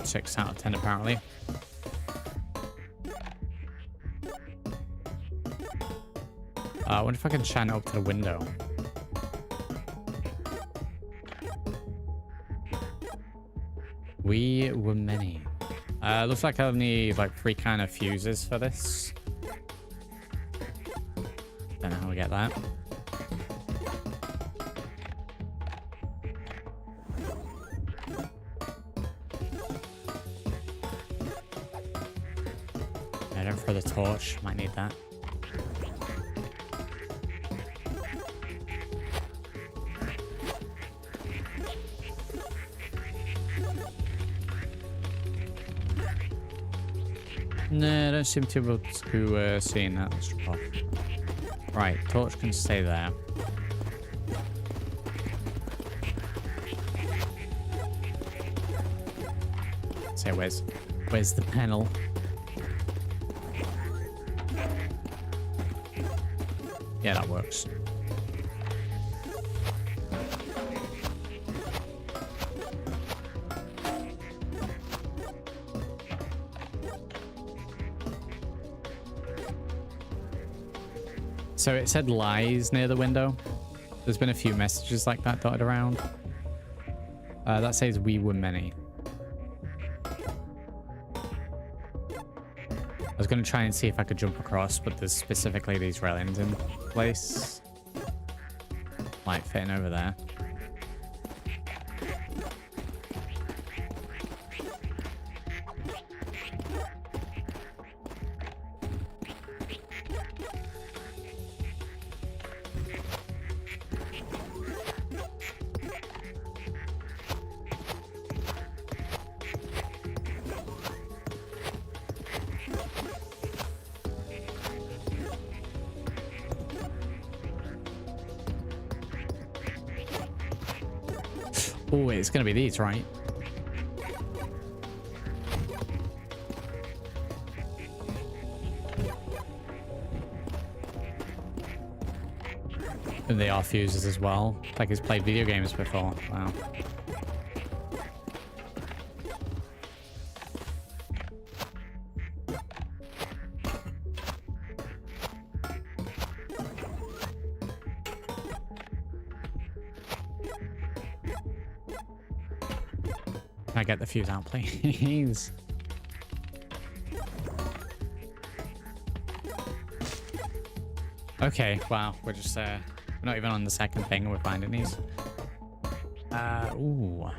Six out of 10 apparently. I wonder if I can shine it up to the window. We were many. Looks like I'll need like 3 kind of fuses for this. Don't know how we get that. I don't throw the torch. Might need that. No, I don't seem to be able to see that. Let's drop off. Right, torch can stay there. Say, where's the panel? Yeah, that works. So it said lies near the window. There's been a few messages like that dotted around. That says we were many. I was going to try and see if I could jump across, but there's specifically these railings in place. light fitting over there. Oh, it's going to be these, right? And they are fuses as well. Like he's played video games before. Wow. Can I get the fuse out, please? Okay, wow. We're just, we're not even on the second thing and we're finding these. Ooh.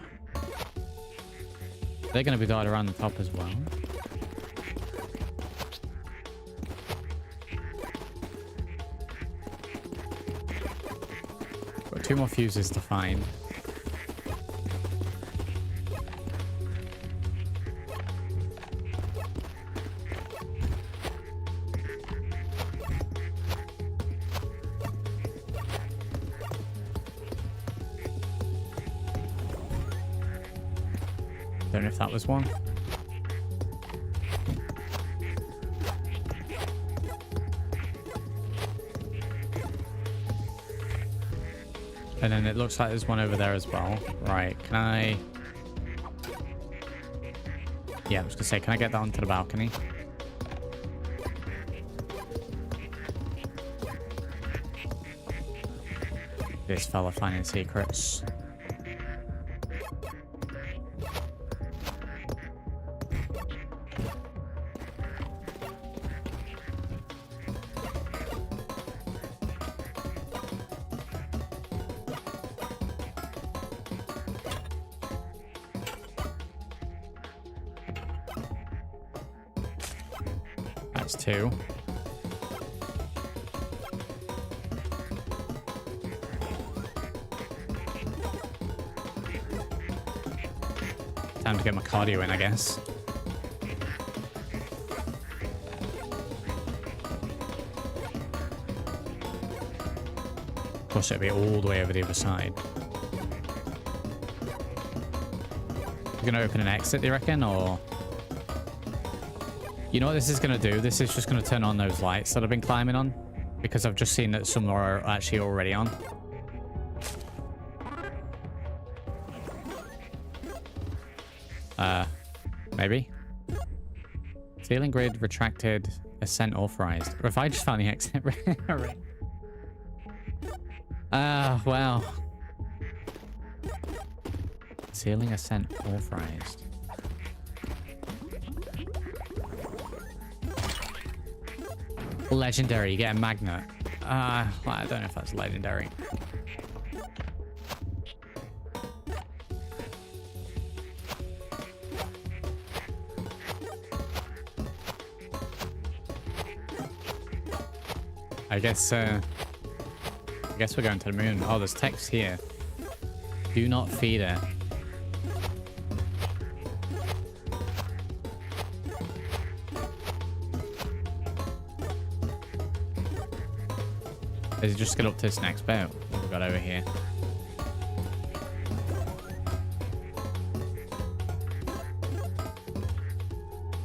They're going to be dotted around the top as well. Got 2 more fuses to find. Don't know if that was one. And then it looks like there's one over there as well. Right, can I... Yeah, I was gonna say, can I get that onto the balcony? This fella finding secrets. That's 2. Time to get my cardio in, I guess. Of course, it'll be all the way over the other side. We're gonna open an exit, do you reckon, or... You know what this is going to do? This is just going to turn on those lights that I've been climbing on. Because I've just seen that some are actually already on. Maybe? Ceiling grid retracted. Ascent authorized. Or if I just found the exit. Wow. Ceiling ascent authorized. Legendary, you get a magnet. I don't know if that's legendary. I guess we're going to the moon. Oh, there's text here. Do not feed it. Let's just get up to this next bit. What we've got over here.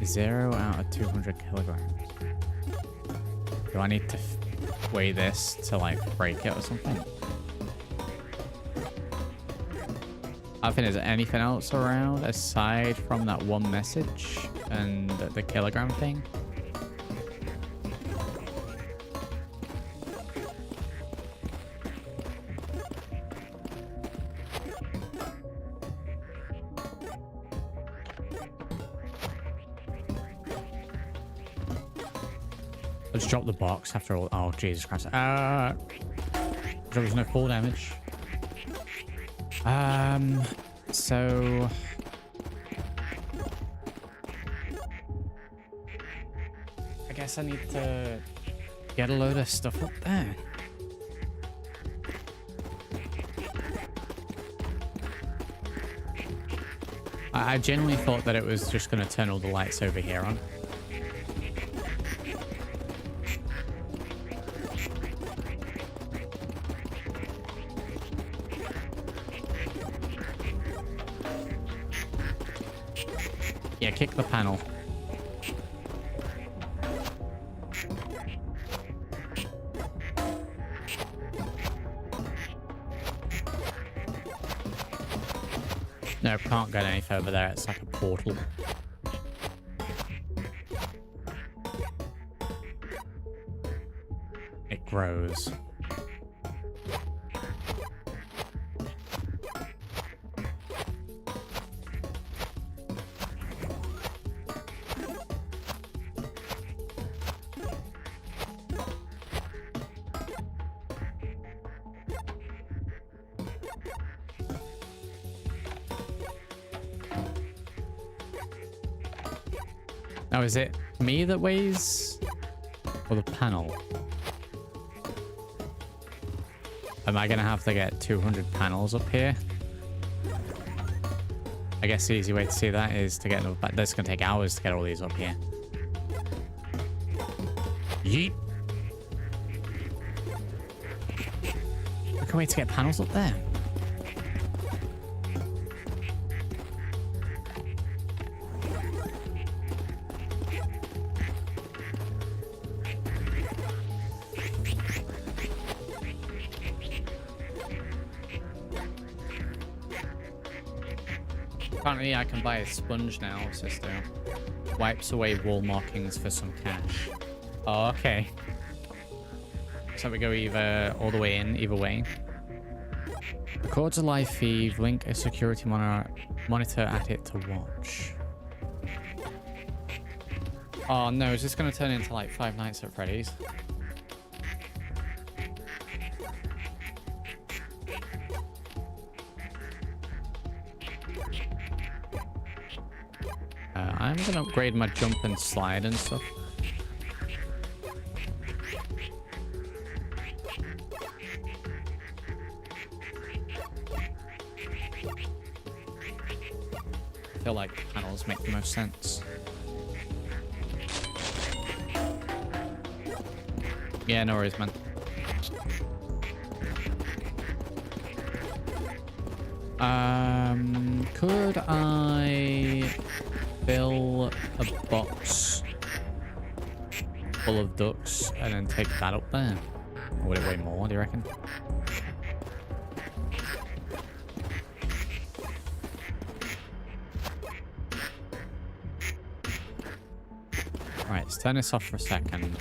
Zero out of 200 kilograms. Do I need to weigh this to like break it or something? I think there's anything else around aside from that one message and the kilogram thing. Let's drop the box after all. Oh, Jesus Christ. There was no fall damage. So I guess I need to get a load of stuff up there. I genuinely thought that it was just going to turn all the lights over here on. Yeah, kick the panel. No, can't go any further there. It's like a portal. It grows. Now, is it me that weighs or the panel? Am I going to have to get 200 panels up here? I guess the easy way to see that is to get them back. That's going to take hours to get all these up here. Yeet. I can't wait to get panels up there. Apparently I can buy a sponge now, sister. Wipes away wall markings for some cash. Oh, okay. So we go either all the way in, either way. Records a live feed, link a security monitor at it to watch. Oh no, is this going to turn into like Five Nights at Freddy's? I'm gonna upgrade my jump and slide and stuff. I feel like panels make the most sense. Yeah, no worries, man. Could I fill a box full of ducks and then take that up there? Or would it weigh more, do you reckon? Right, let's turn this off for a second.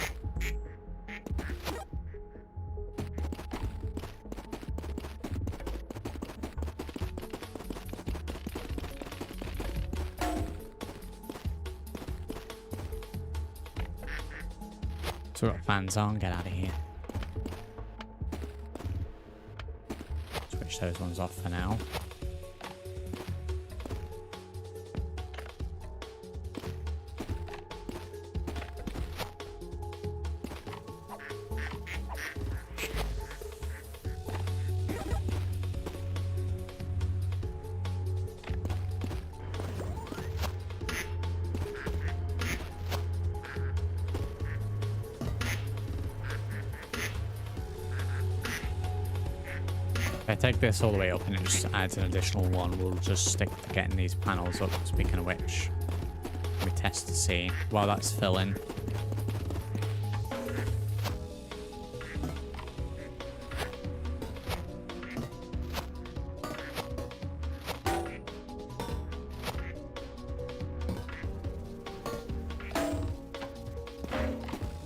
So we've got fans on, get out of here. Switch those ones off for now. If I take this all the way up and it just adds an additional one, we'll just stick to getting these panels up. Speaking of which, let me test to see while that's filling.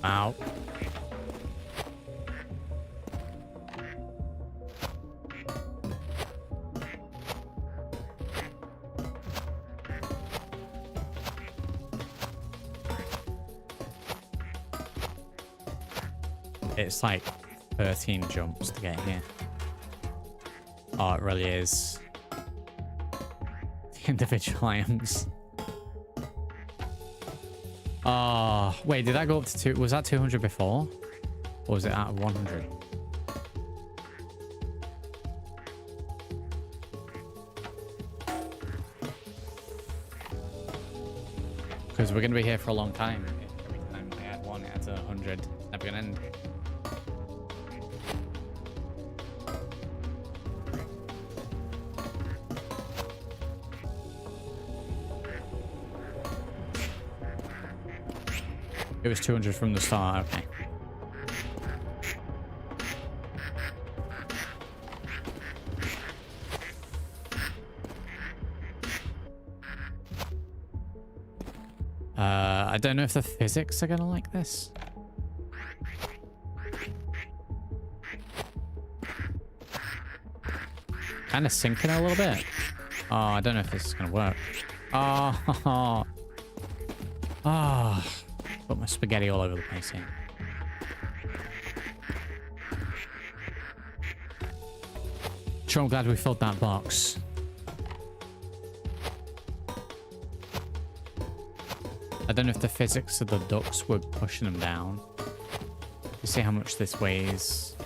Ow. It's like 13 jumps to get here. Oh, it really is. The individual items. Oh, wait, did that go up to 2? Was that 200 before? Or was it out of 100? Because we're going to be here for a long time. Every time I add one, it adds 100. It's never going to end. It was 200 from the start, okay. I don't know if the physics are gonna like this. Kind of sinking a little bit. Oh, I don't know if this is gonna work. Oh, oh. Got my spaghetti all over the place here. Sure, I'm glad we filled that box. I don't know if the physics of the ducks were pushing them down. You see how much this weighs.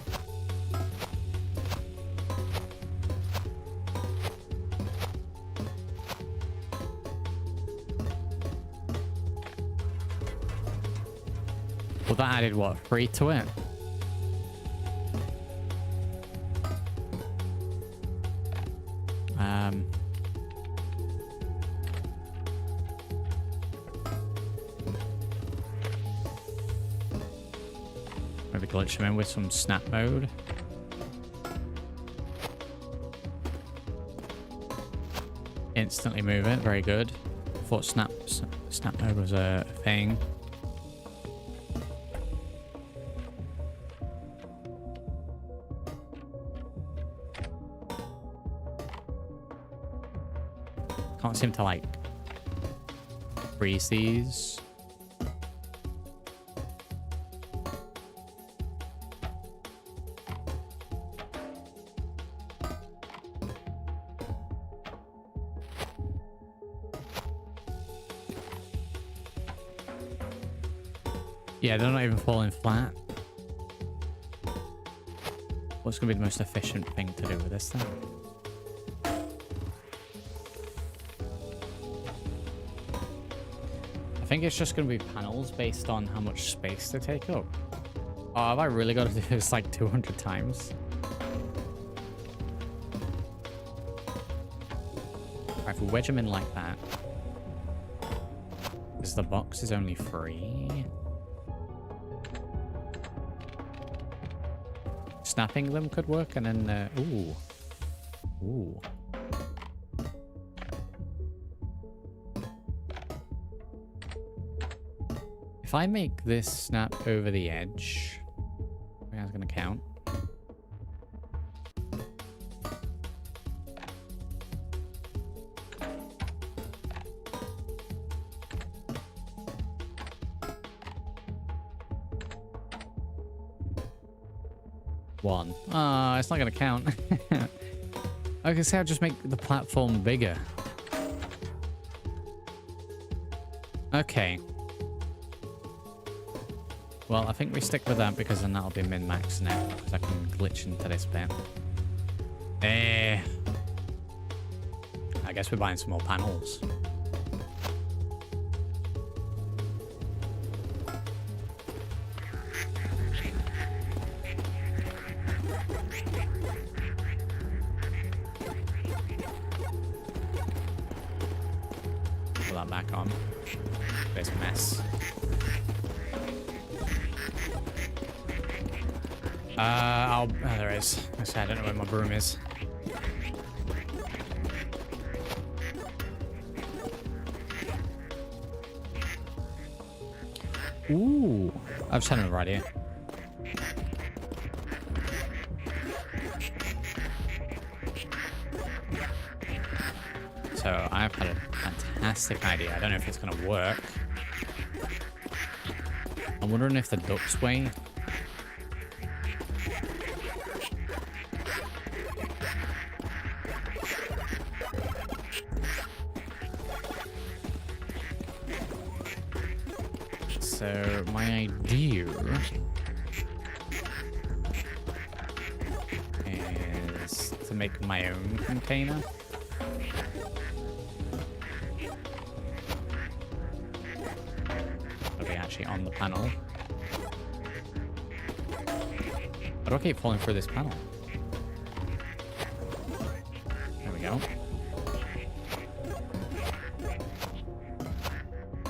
Well, that added what, 3 to it? Maybe glitch him in with some snap mode. Instantly move it, very good. Thought snap mode was a thing. Can't seem to like freeze these. Yeah, they're not even falling flat. What's going to be the most efficient thing to do with this thing? I think it's just going to be panels based on how much space they take up. Oh, have I really got to do this like 200 times? Right, if we wedge them in like that. Because the box is only 3. Snapping them could work, and then ooh. If I make this snap over the edge, I think that's gonna count. One. Ah, it's not gonna count. I can say I'll just make the platform bigger. Okay. Well, I think we stick with that because then that'll be min-max now. Because I can glitch into this bit. I guess we're buying some more panels. Put that back on. There's a mess. Oh, there is. I don't know where my broom is. Ooh, I've just had another idea. So I've had a fantastic idea. I don't know if it's going to work. I'm wondering if the ducks weigh. so my idea is to make my own container. It'll be actually on the panel. Why do I keep falling through this panel? There we go.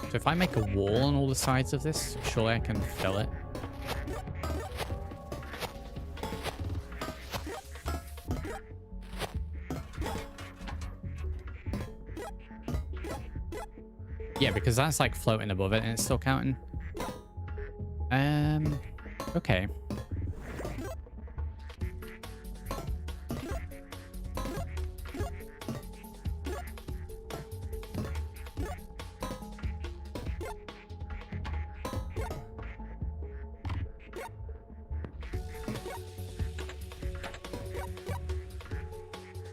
So if I make a wall on all the sides of this, surely I can fill it. Yeah, because that's like floating above it and it's still counting. Okay.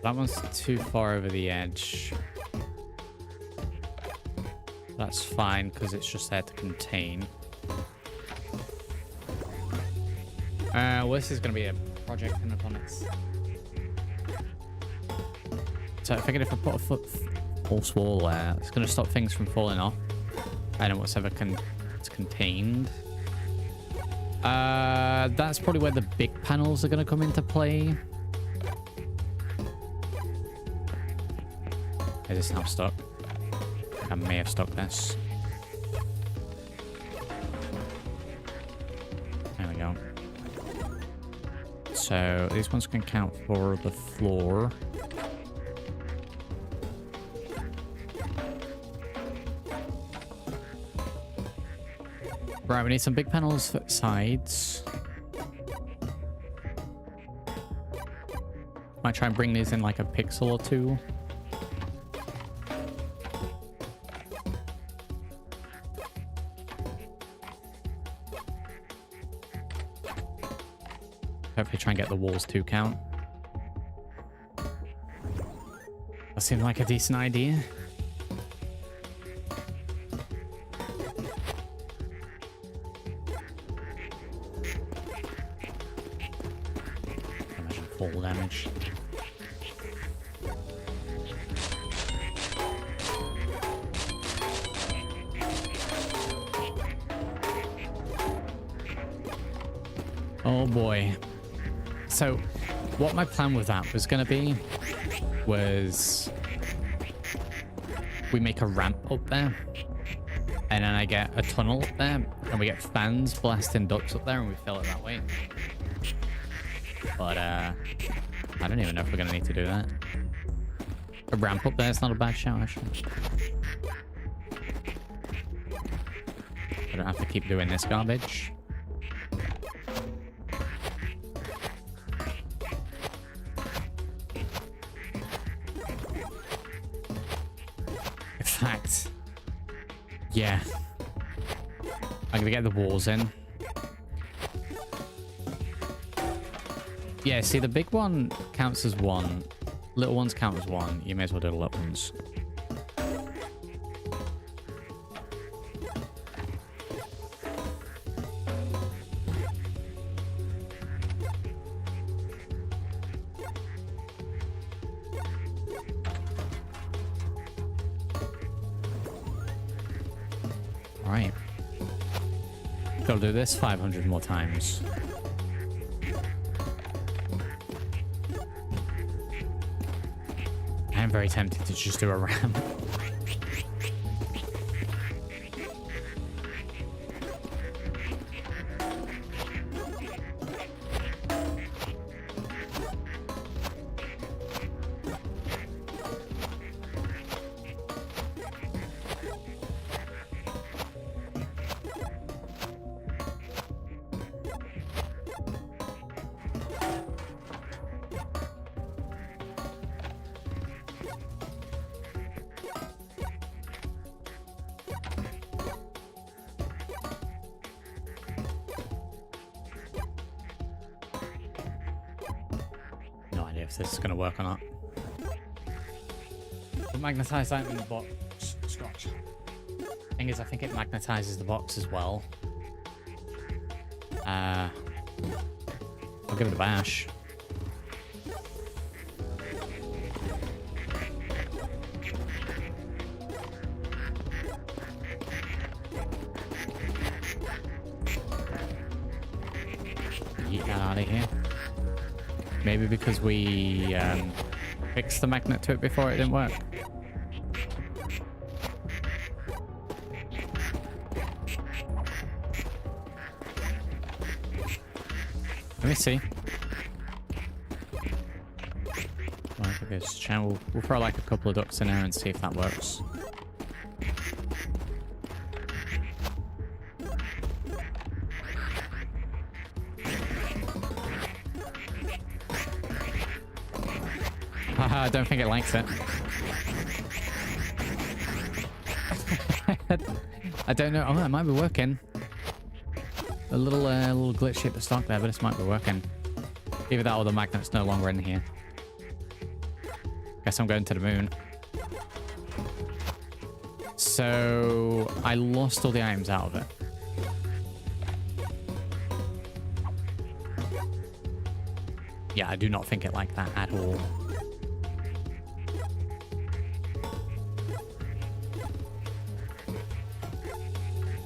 That one's too far over the edge. That's fine, because it's just there to contain. Well, this is going to be a project in upon its... So I figured if I put a false wall there, it's going to stop things from falling off. And then whatever it's contained. That's probably where the big panels are going to come into play. Is this now stuck? I may have stuck this. There we go. So these ones can count for the floor. Right, we need some big panels for sides. Might try and bring these in like a pixel or two. Hopefully try and get the walls to count. That seemed like a decent idea. Imagine fall damage. Oh boy. So, what my plan with that was going to be was we make a ramp up there, and then I get a tunnel up there, and we get fans blasting ducts up there, and we fill it that way. But, I don't even know if we're going to need to do that. A ramp up there is not a bad shout, actually. I don't have to keep doing this garbage. Yeah. I'm gonna get the walls in. Yeah, see, the big one counts as one. Little ones count as one. You may as well do the little ones. Right. Gotta do this 500 more times. I am very tempted to just do a ramp. If this is going to work or not. The magnetized item in the box. Scratch. Thing is, I think it magnetizes the box as well. I'll give it a bash. Get that out of here. Maybe because we fixed the magnet to it before it didn't work. Let me see. Right, okay, we'll throw like a couple of ducks in there and see if that works. Haha, I don't think it likes it. I don't know. Oh, it might be working. A little glitch hit the stock there, but this might be working. Either that or the magnet's no longer in here. Guess I'm going to the moon. So I lost all the items out of it. Yeah, I do not think it liked that at all.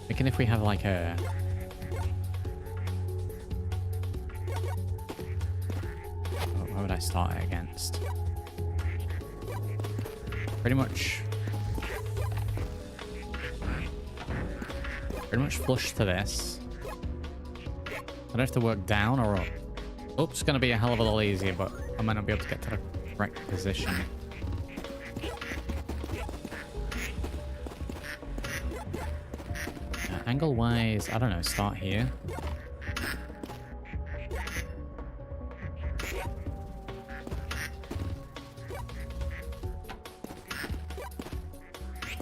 Thinking if we have like a... What would I start it against? Pretty much flush to this. I don't have to work down or up. Up's gonna be a hell of a lot easier, but I might not be able to get to the correct position. Angle wise, I don't know, start here.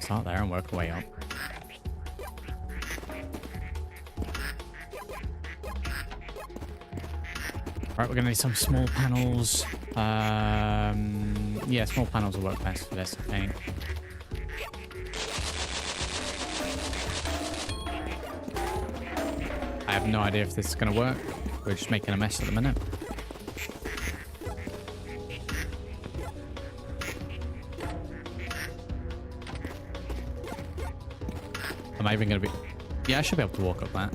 Start there and work our way up. Right, we're gonna need some small panels. Yeah, small panels will work best for this, I think. I have no idea if this is gonna work. We're just making a mess at the minute. Am I even gonna be... Yeah, I should be able to walk up that.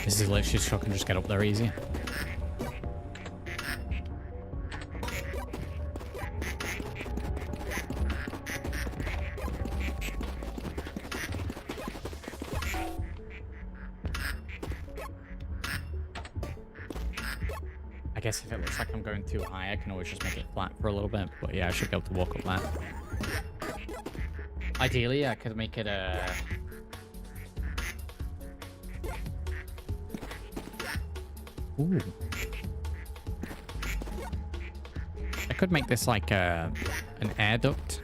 This is literally so I can just get up there easy. I guess if it looks like I'm going too high, I can always just make it flat for a little bit. But yeah, I should be able to walk up that. Ideally, I could make it a... Ooh. I could make this like an air duct,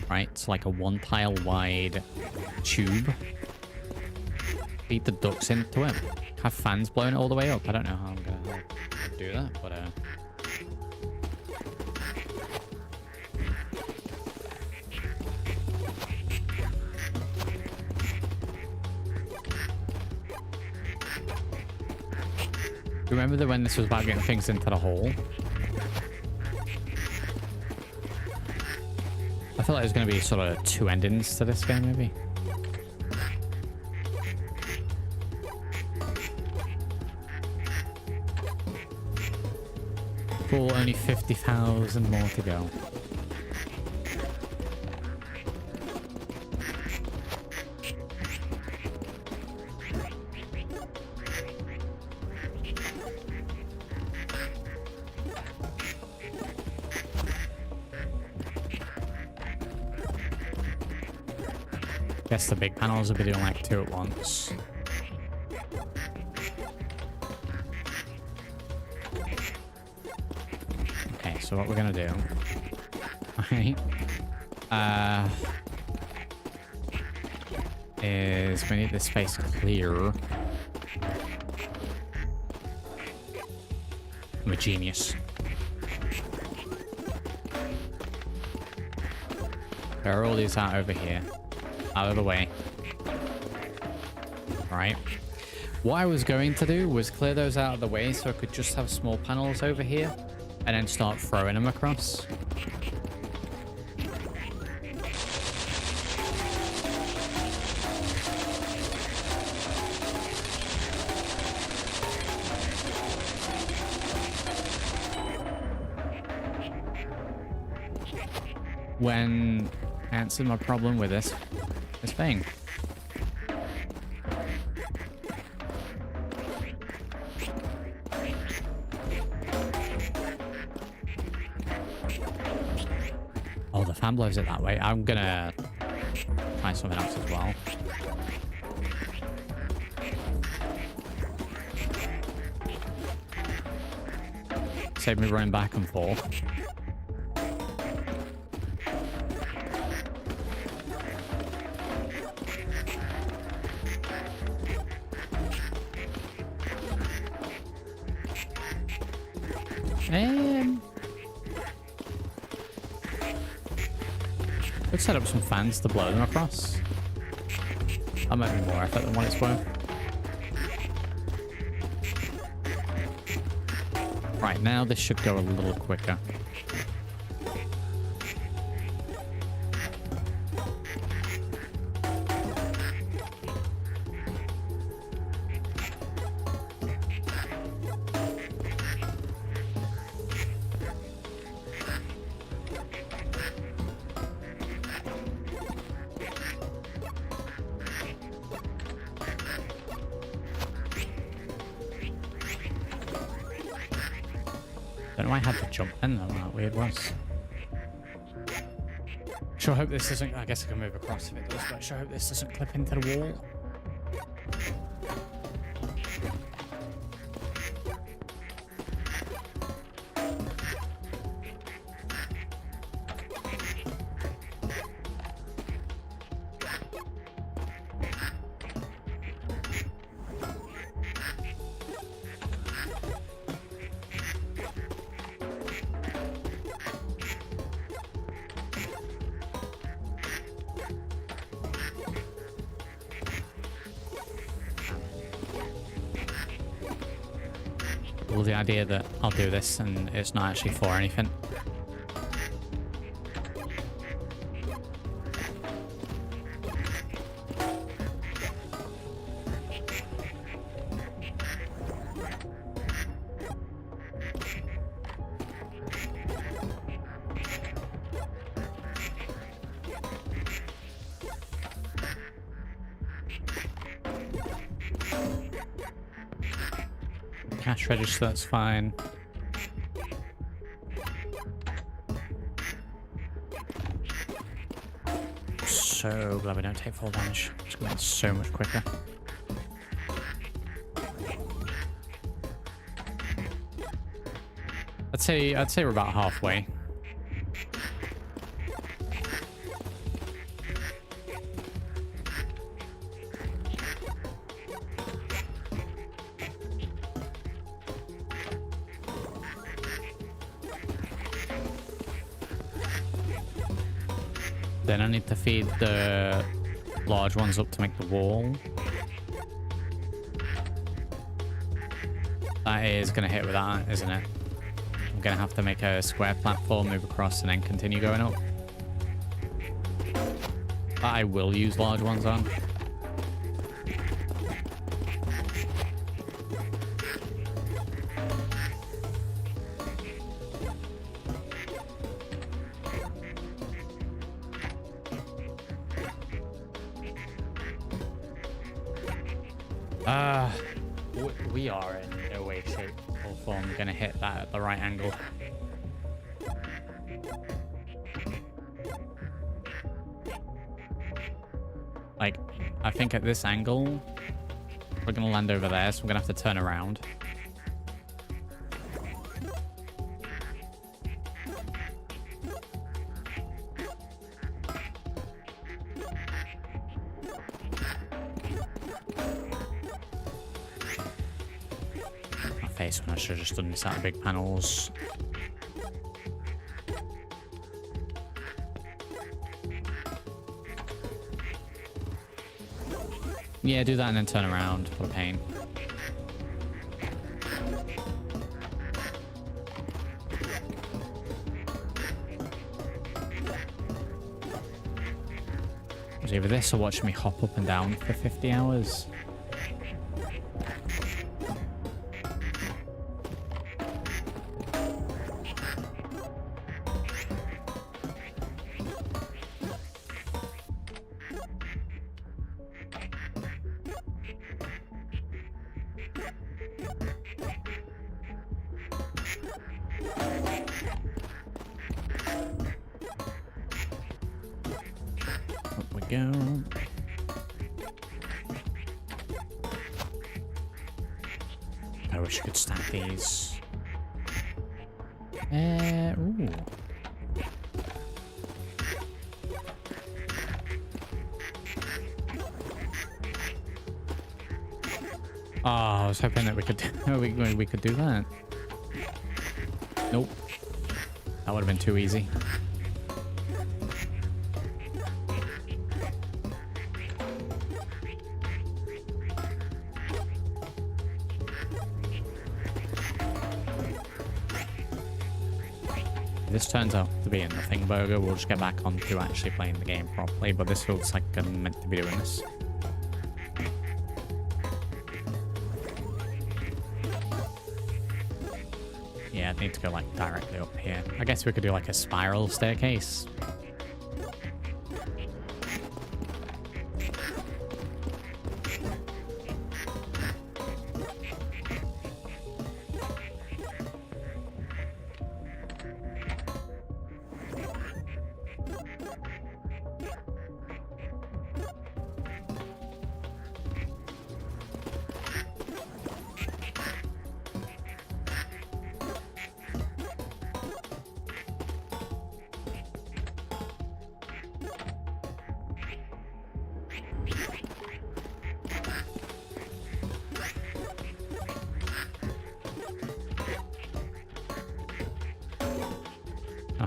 right? It's like a 1 tile wide tube. Feed the ducts into it. Have fans blowing it all the way up. I don't know how I'm gonna do that, but remember that when this was about getting things into the hole? I felt like there's going to be sort of 2 endings to this game, maybe. Cool, only 50,000 more to go. Guess the big panels will be doing like 2 at once. Okay, so what we're gonna do, right, is we need this space clear. I'm a genius. clear all these out over here. Out of the way. Right. What I was going to do was clear those out of the way so I could just have small panels over here and then start throwing them across. When I answered my problem with this thing. Oh, the fan blows it that way. I'm gonna try something else as well. Save me running back and forth. Let's set up some fans to blow them across. That might be more effort than what it's worth. Right, now this should go a little quicker. Don't know why I had to jump in though, that weird was. Sure hope this doesn't, I guess I can move across if it does, but sure hope this doesn't clip into the wall. Well, the idea that I'll do this and it's not actually for anything. Cash register, that's fine. So glad we don't take full damage. It's going to be so much quicker. I'd say we're about halfway. Then I need to feed the large ones up to make the wall. That is going to hit with that, isn't it? I'm going to have to make a square platform, move across, and then continue going up. But I will use large ones on. We are in no way, shape, or form going to hit that at the right angle. Like, I think at this angle, we're going to land over there, so I'm going to have to turn around. When I should have just done this out of big panels. Yeah, do that and then turn around. What a pain. It was either this or watching me hop up and down for 50 hours. Go. I wish I could stack these. Ooh. Oh, I was hoping that we could we could do that. Nope. That would have been too easy. This turns out to be a nothing burger. We'll just get back on to actually playing the game properly, but this feels like I'm meant to be doing this. Yeah, I need to go like directly up here. I guess we could do like a spiral staircase.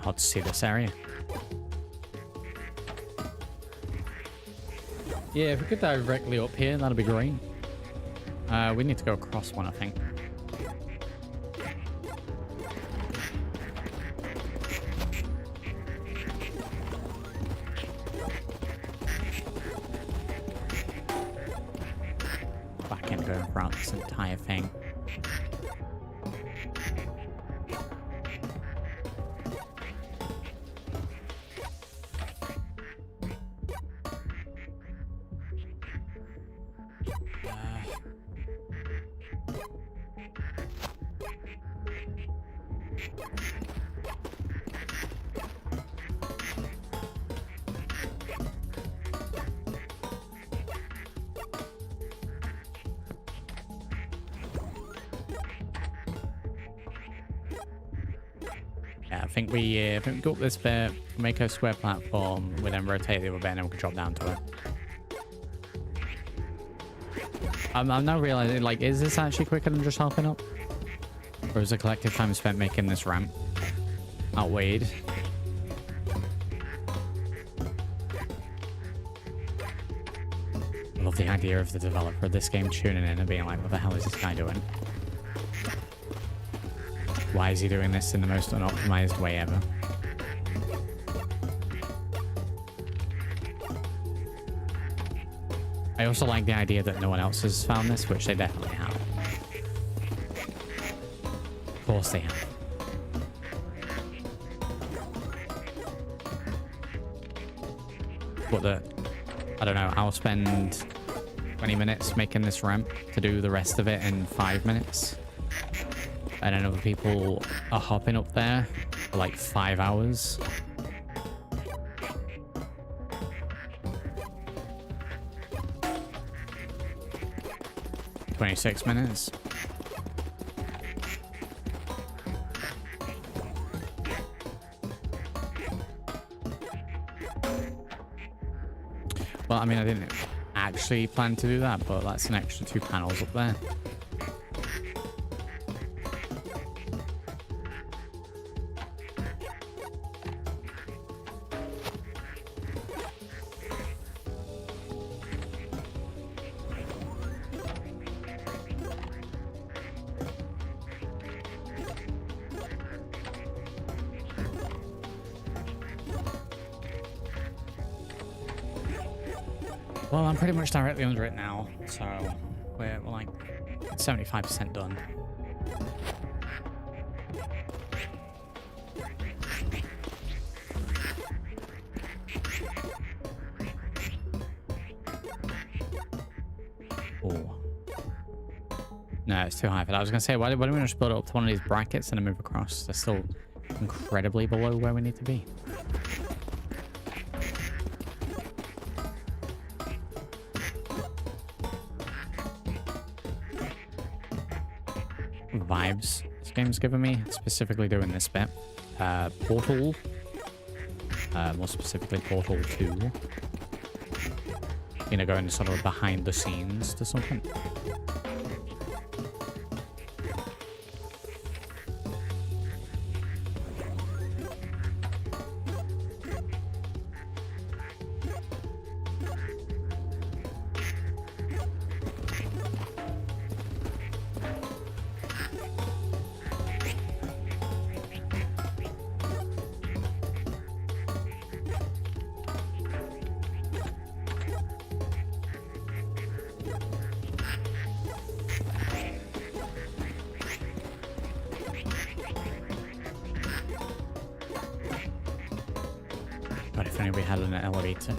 Hard to see this area. Yeah, if we could directly up here, that'd be great. We need to go across one, I think. Back in going throughout this entire thing. Yeah, I think we go up this bit, make a square platform, we then rotate the other bit, and then we can drop down to it. I'm now realizing, like, is this actually quicker than just hopping up? Or is the collective time spent making this ramp outweighed? I love the idea of the developer of this game tuning in and being like, what the hell is this guy doing? Why is he doing this in the most unoptimized way ever? I also like the idea that no one else has found this, which they definitely have. Of course they have. But I don't know, I'll spend 20 minutes making this ramp to do the rest of it in 5 minutes. And then other people are hopping up there for like 5 hours. "26 minutes. Well, I mean, I didn't actually plan to do that, but that's an extra 2 panels up there. Well, I'm pretty much directly under it now, so we're like 75% done. Oh. No, it's too high for that. I was going to say, why don't we just build it up to one of these brackets and then move across? They're still incredibly below where we need to be. Vibes this game's giving me, specifically doing this bit. Portal. More specifically, Portal 2. You know, going sort of behind the scenes to something. God, if only we had an elevator.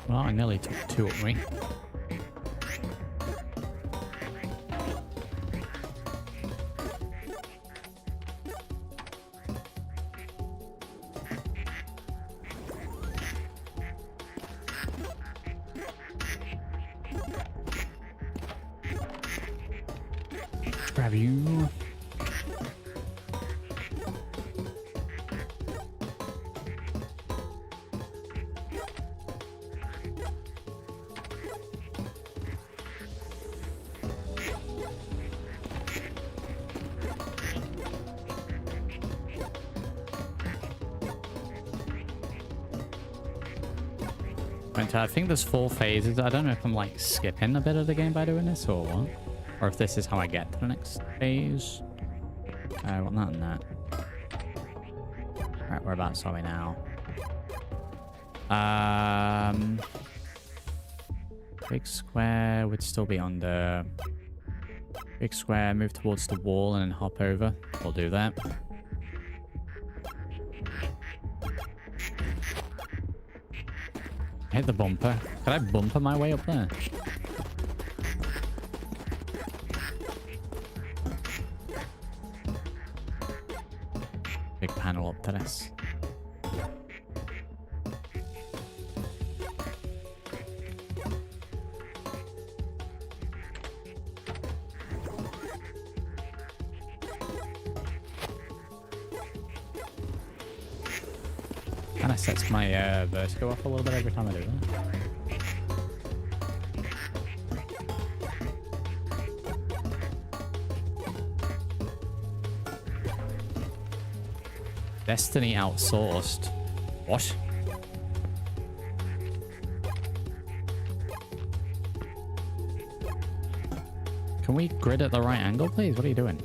Well, I nearly took 2 at me. Grab you. I think there's 4 phases. I don't know if I'm like skipping a bit of the game by doing this or what. Or if this is how I get to the next phase. Well, not in that. Right, whereabouts are we now? Big square would still be on the... Big square, move towards the wall and then hop over. We'll do that. Hit the bumper. Could I bumper my way up there? Big panel up to this. Kind of sets my vertigo off a little bit every time I do that. Destiny outsourced. What? Can we grid at the right angle, please? What are you doing?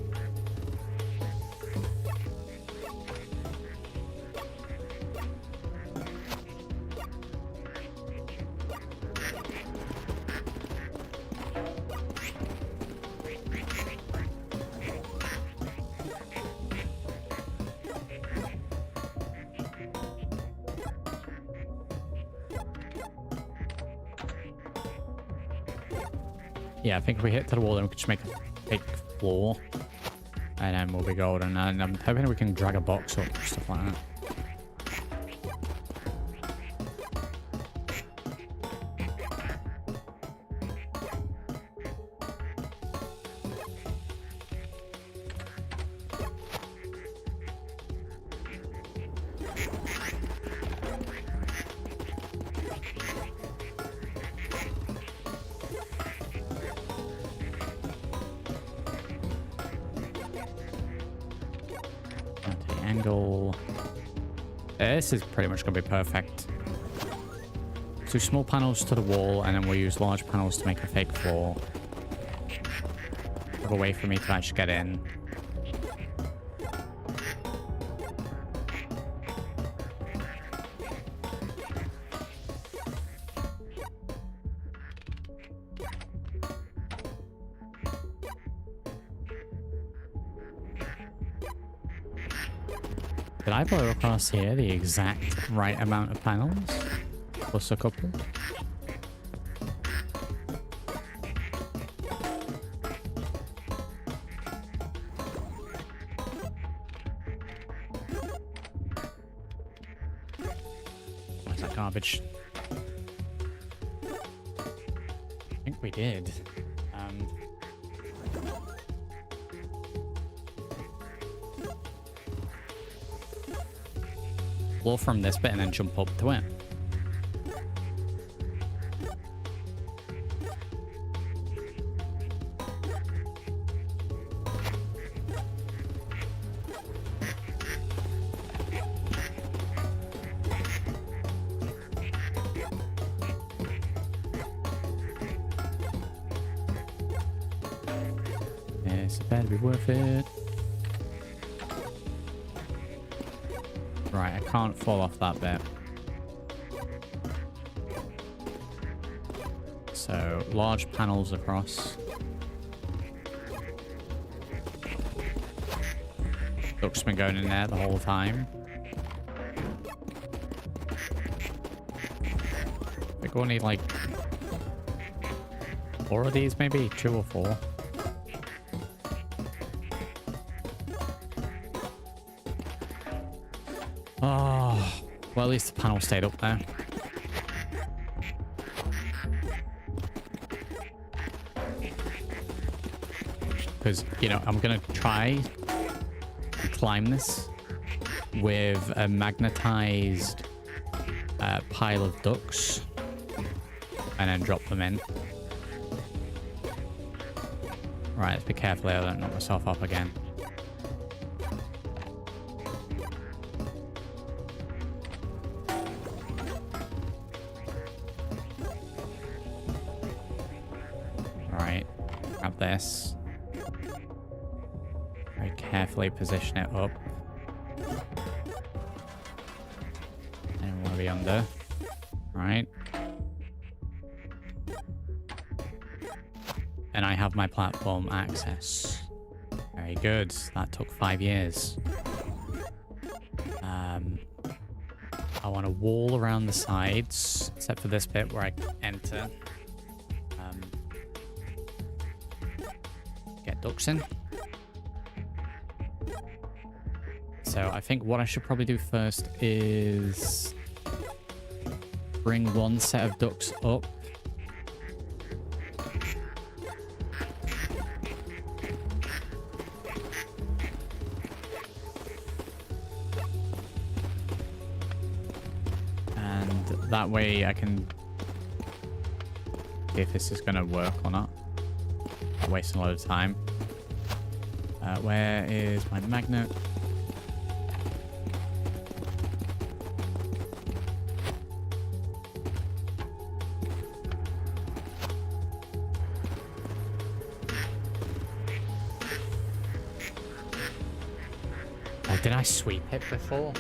Yeah, I think if we hit to the wall, then we could just make a big floor. And then we'll be golden. And I'm hoping we can drag a box up, stuff like that. Angle. This is pretty much going to be perfect. So small panels to the wall, and then we'll use large panels to make a fake floor. a way for me to actually get in. Did I blow across here the exact right amount of panels? Plus a couple? Where's that garbage? I think we did. Blow from this bit and then jump up to it. Yes, it better be worth it. Right, I can't fall off that bit. So, large panels across. Duck's been going in there the whole time. We're going to need like 4 of these, maybe 2 or 4. Oh, well, at least the panel stayed up there. Because, you know, I'm going to try to climb this with a magnetized pile of ducks and then drop them in. Right, let's be careful here, I don't knock myself up again. Alright, grab this. Very carefully position it up. And we'll be under. Right. And I have my platform access. Very good. That took 5 years. I want a wall around the sides, except for this bit where I enter. Get ducks in. So I think what I should probably do first is bring one set of ducks up. And that way I can see if this is going to work or not. I'm wasting a lot of time. Where is my magnet? Did I sweep it before?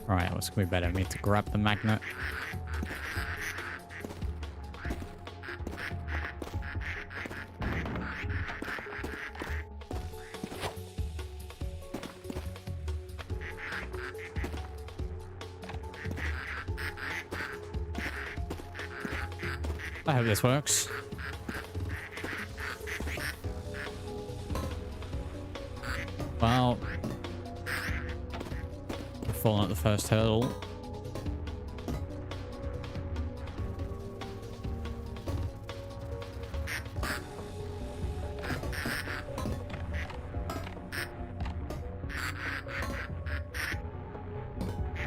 Alright, what's going to be better? I need to grab the magnet. I hope this works. Well, we've fallen at the first hurdle.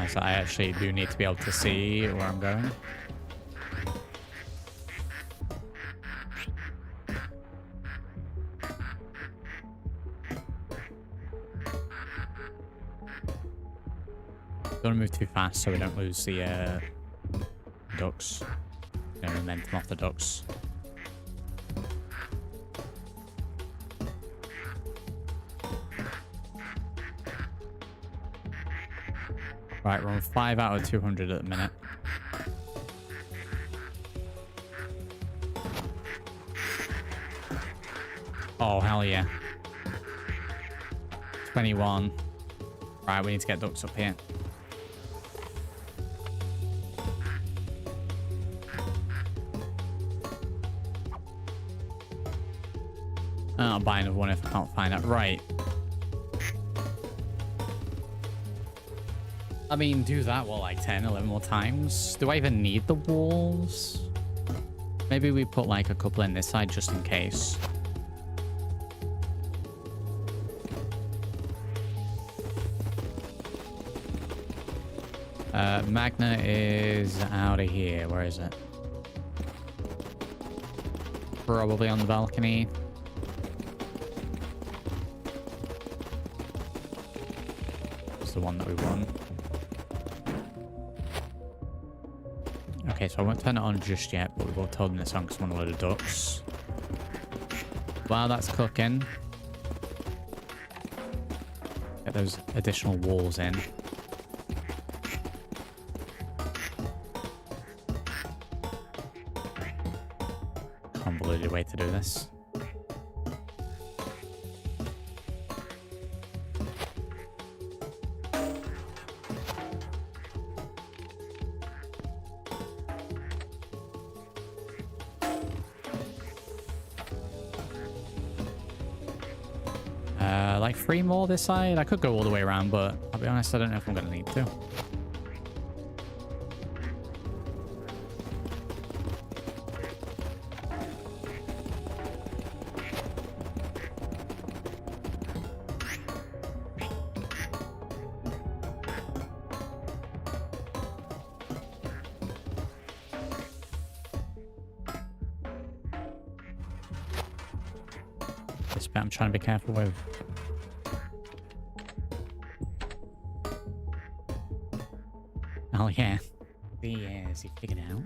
As I actually do need to be able to see where I'm going. Don't want to move too fast so we don't lose the ducks. Momentum off the ducks. Right, we're on 5 out of 200 at the minute. Oh, hell yeah. 21. Right, we need to get ducks up here. I'll buy another one if I can't find it. Right. I mean, do that, what, like 10, 11 more times? Do I even need the walls? Maybe we put like a couple in this side just in case. Magna is out of here. Where is it? Probably on the balcony. It's the one that we won. Okay, so I won't turn it on just yet, but we will turn this on because I want a load of ducks. While that's cooking, get those additional walls in. Convoluted way to do this. Like 3 more this side. I could go all the way around, but I'll be honest, I don't know if I'm going to need to. This bit I'm trying to be careful with. Oh yeah. Is he figured it out?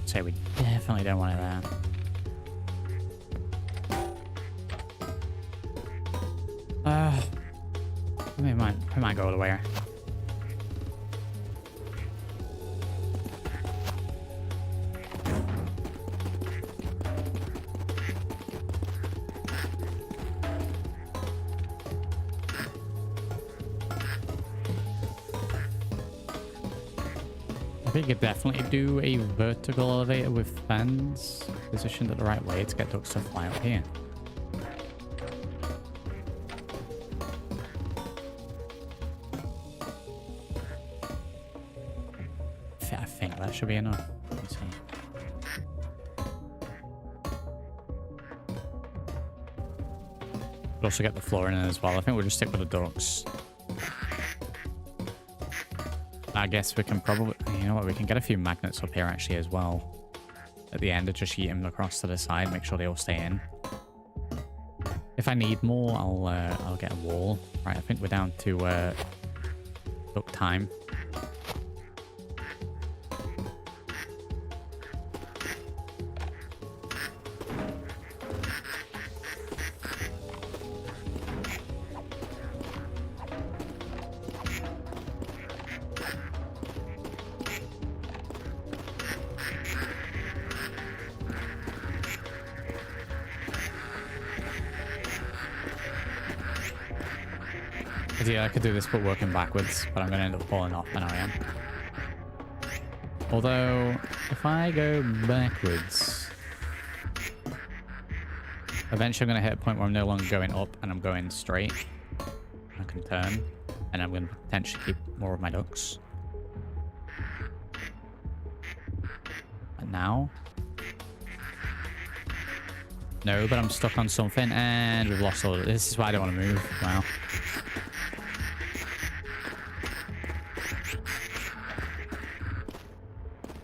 So we definitely don't want it there. We might go all the way. I think you could definitely do a vertical elevator with fans positioned at the right way to get ducks to fly up here. I think that should be enough. Let me see. Could also get the floor in as well. I think we'll just stick with the ducks. I guess we can probably, you know what, we can get a few magnets up here actually as well. At the end, and just yeet them across to the side, make sure they all stay in. If I need more, I'll get a wall. Right, I think we're down to duck time. Yeah, I could do this but working backwards, but I'm going to end up falling off, and I am. Although, if I go backwards, eventually I'm going to hit a point where I'm no longer going up and I'm going straight. I can turn, and I'm going to potentially keep more of my ducks. And now? No, but I'm stuck on something, and we've lost all of it. This is why I don't want to move. Wow.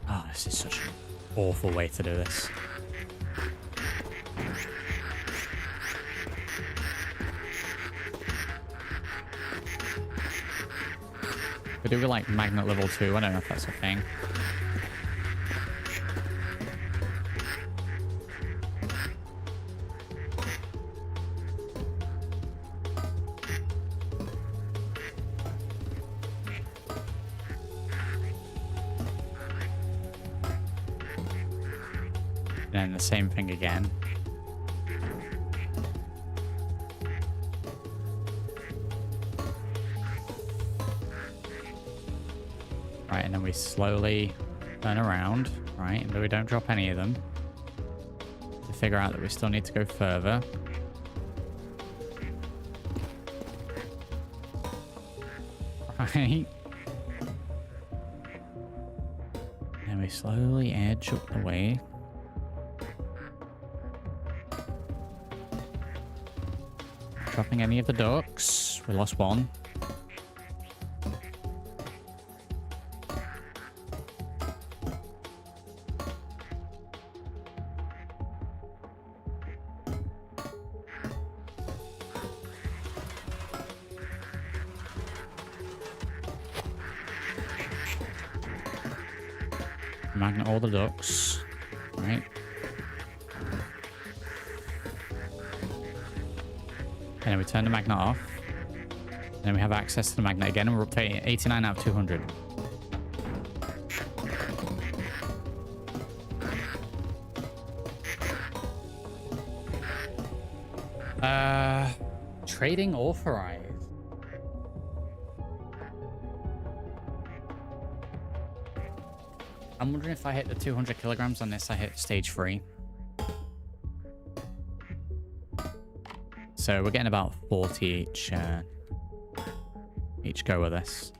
Oh, this is such an awful way to do this. We do like magnet level 2. I don't know if that's a thing. And then the same thing again. Right, and then we slowly turn around, right, and we don't drop any of them. To figure out that we still need to go further. Right. And we slowly edge up the way. Dropping any of the ducks. We lost one. Magnet all the ducks. Right. And then we turn the magnet off. And then we have access to the magnet again, and we're up to 89 out of 200. Trading authorized. I'm wondering if I hit the 200 kilograms on this, I hit stage 3. So we're getting about 40 each go with this.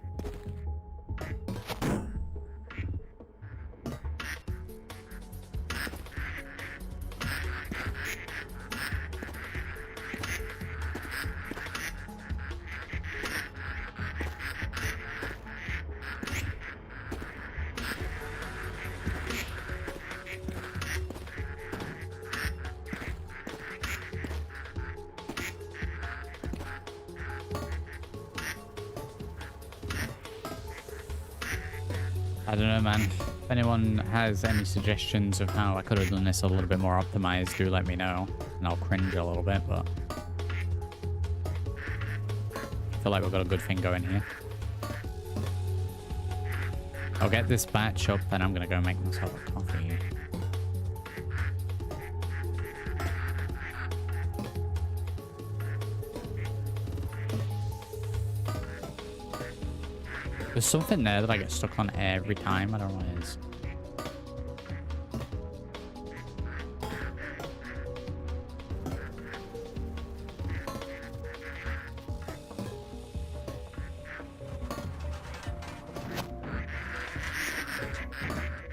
I don't know, man. If anyone has any suggestions of how I could have done this a little bit more optimized, do let me know. And I'll cringe a little bit, but I feel like we've got a good thing going here. I'll get this batch up, and I'm going to go make myself a coffee. There's something there that I get stuck on every time. I don't know what it is.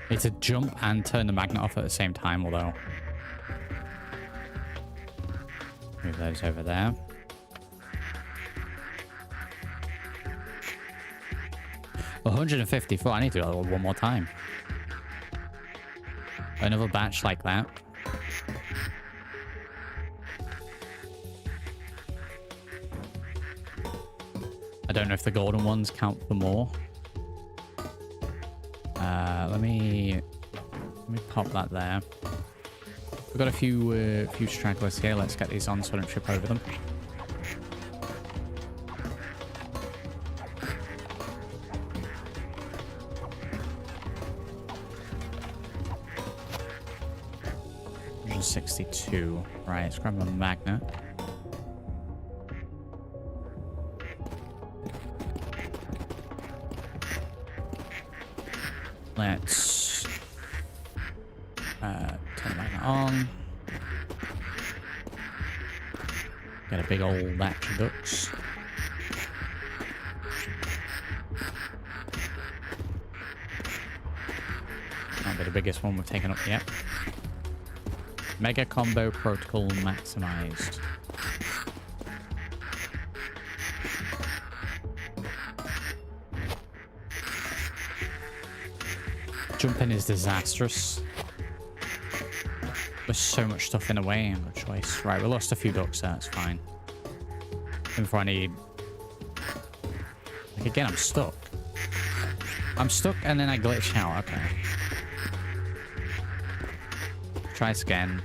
It's a jump and turn the magnet off at the same time, although. Move those over there. $154. I need to do it one more time. Another batch like that. I don't know if the golden ones count for more. Let me pop that there. We've got a few stragglers here. Let's get these on so I don't trip over them. $62. Right, let's grab a magnet. Let's turn that on. Get a big old batch of ducks. Might be the biggest one we've taken up yet. Mega combo protocol maximized. Jumping is disastrous. There's so much stuff in the way, no choice. Right, we lost a few ducks there, that's fine. Before I need... Like, again, I'm stuck. I'm stuck and then I glitch out, okay. Try this again.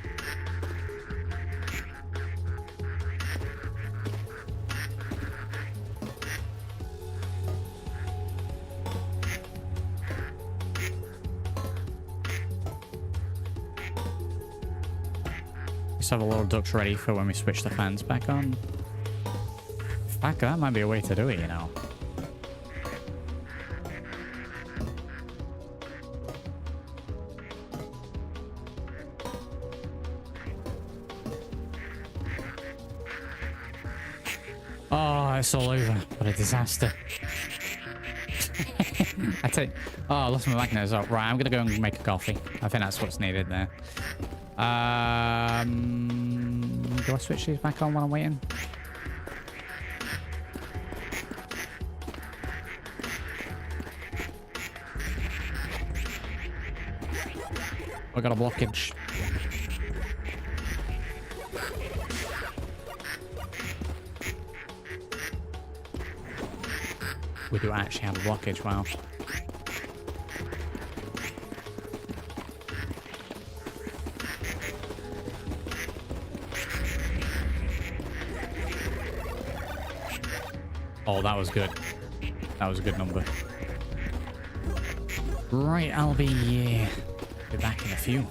Let's have a lot of ducks ready for when we switch the fans back on. In fact, that might be a way to do it, you know. Oh, it's all over. What a disaster. I tell you, oh, I lost my magnet as well. Right, I'm going to go and make a coffee. I think that's what's needed there. Do I switch these back on while I'm waiting? I got a blockage. We do actually have a blockage, wow. Oh, that was good. That was a good number. Right, I'll be back in a few.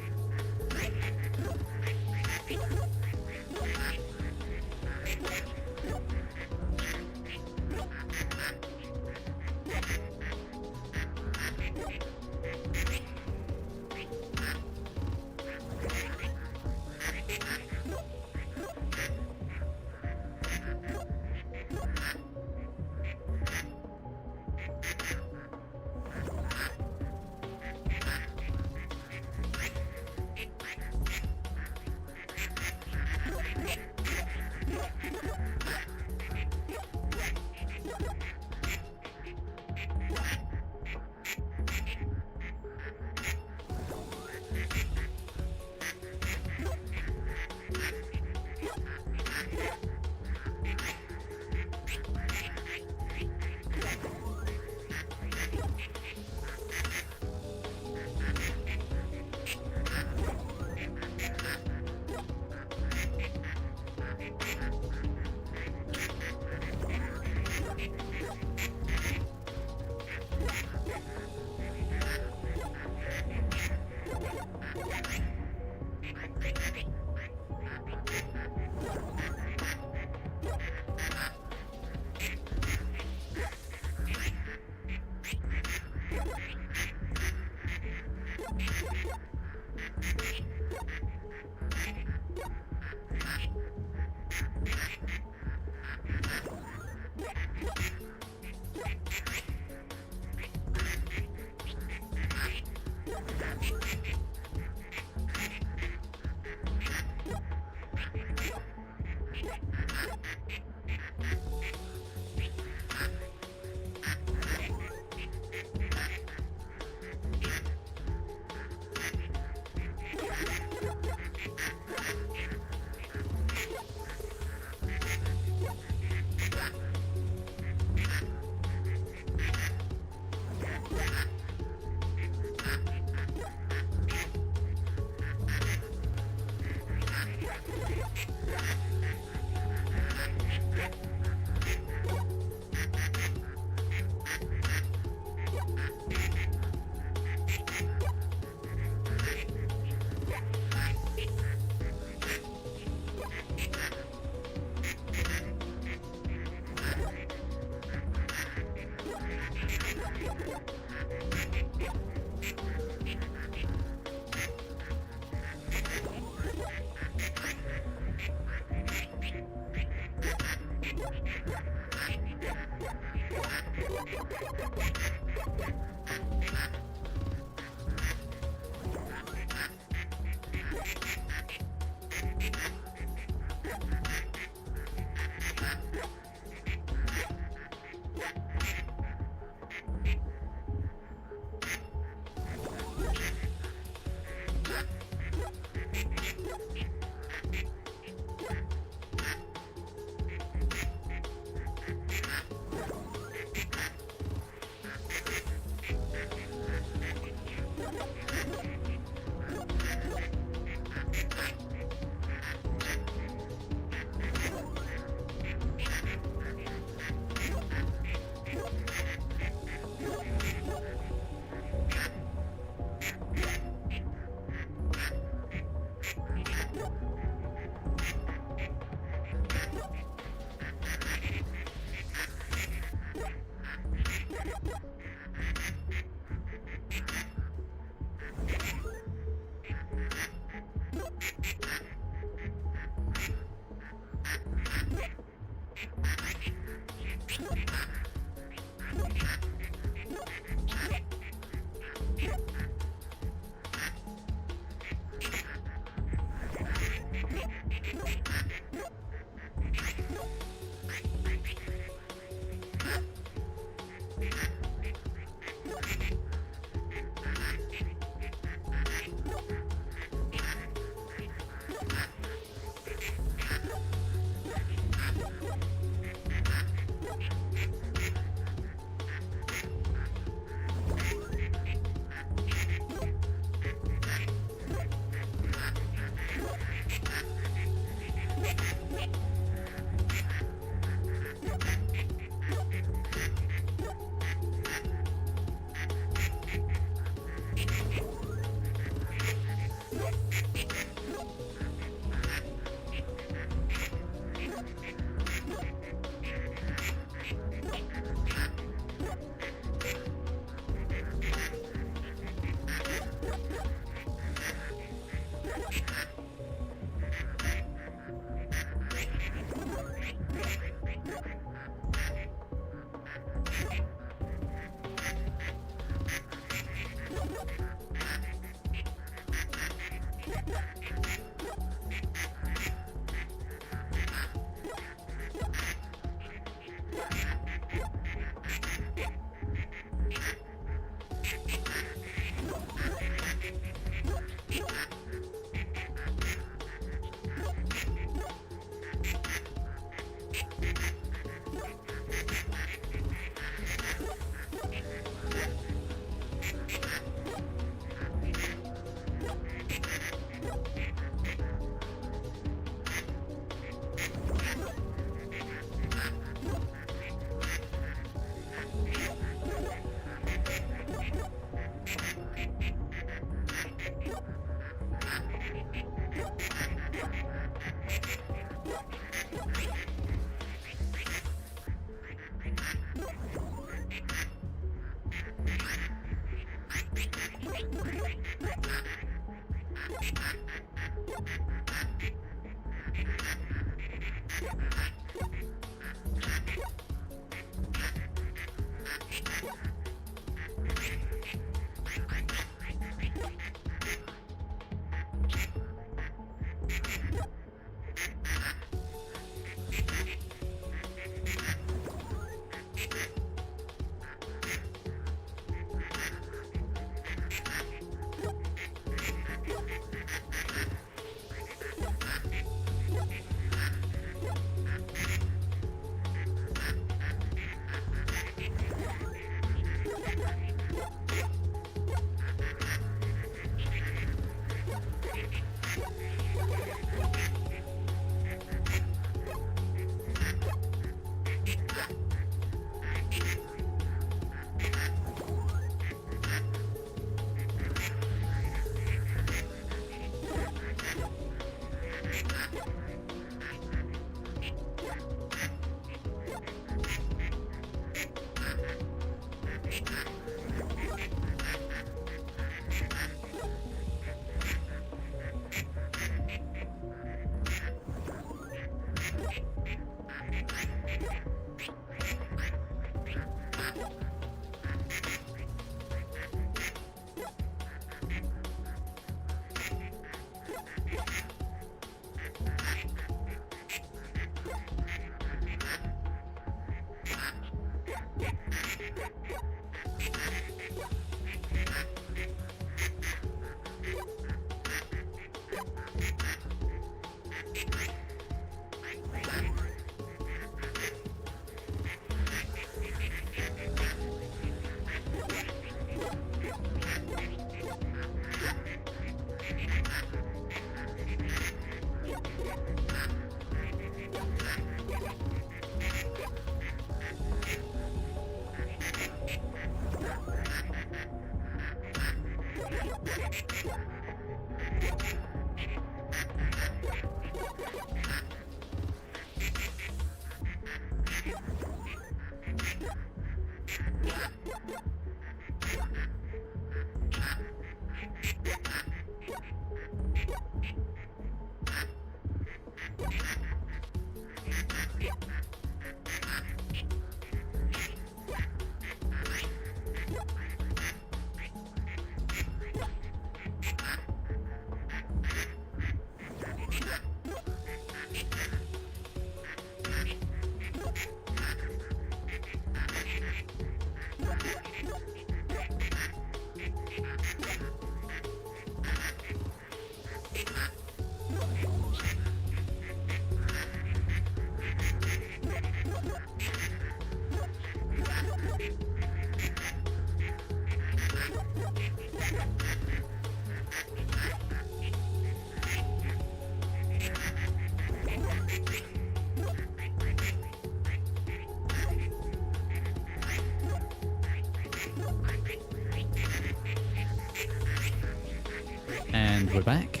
we're back.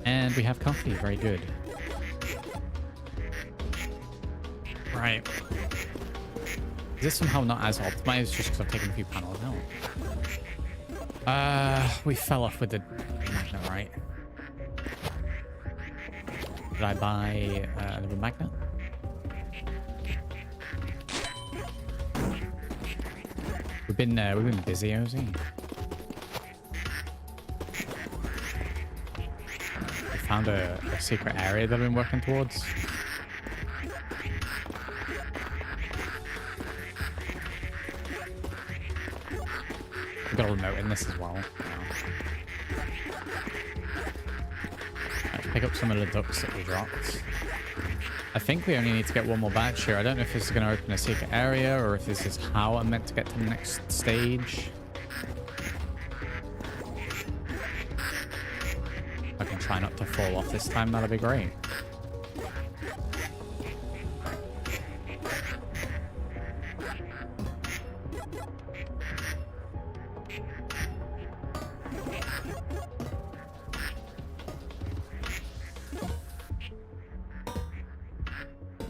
And we have coffee. Very good. Right. Is this somehow not as optimized just because I've taken a few panels out? We fell off with the magnet, right? Did I buy another magnet? We've been busy, Ozzy. We found a secret area that I've been working towards. We've got a remote in this as well. Let's pick up some of the ducks that we dropped. I think we only need to get one more batch here. I don't know if this is going to open a secret area or if this is how I'm meant to get to the next stage. If I can try not to fall off this time, that'd be great.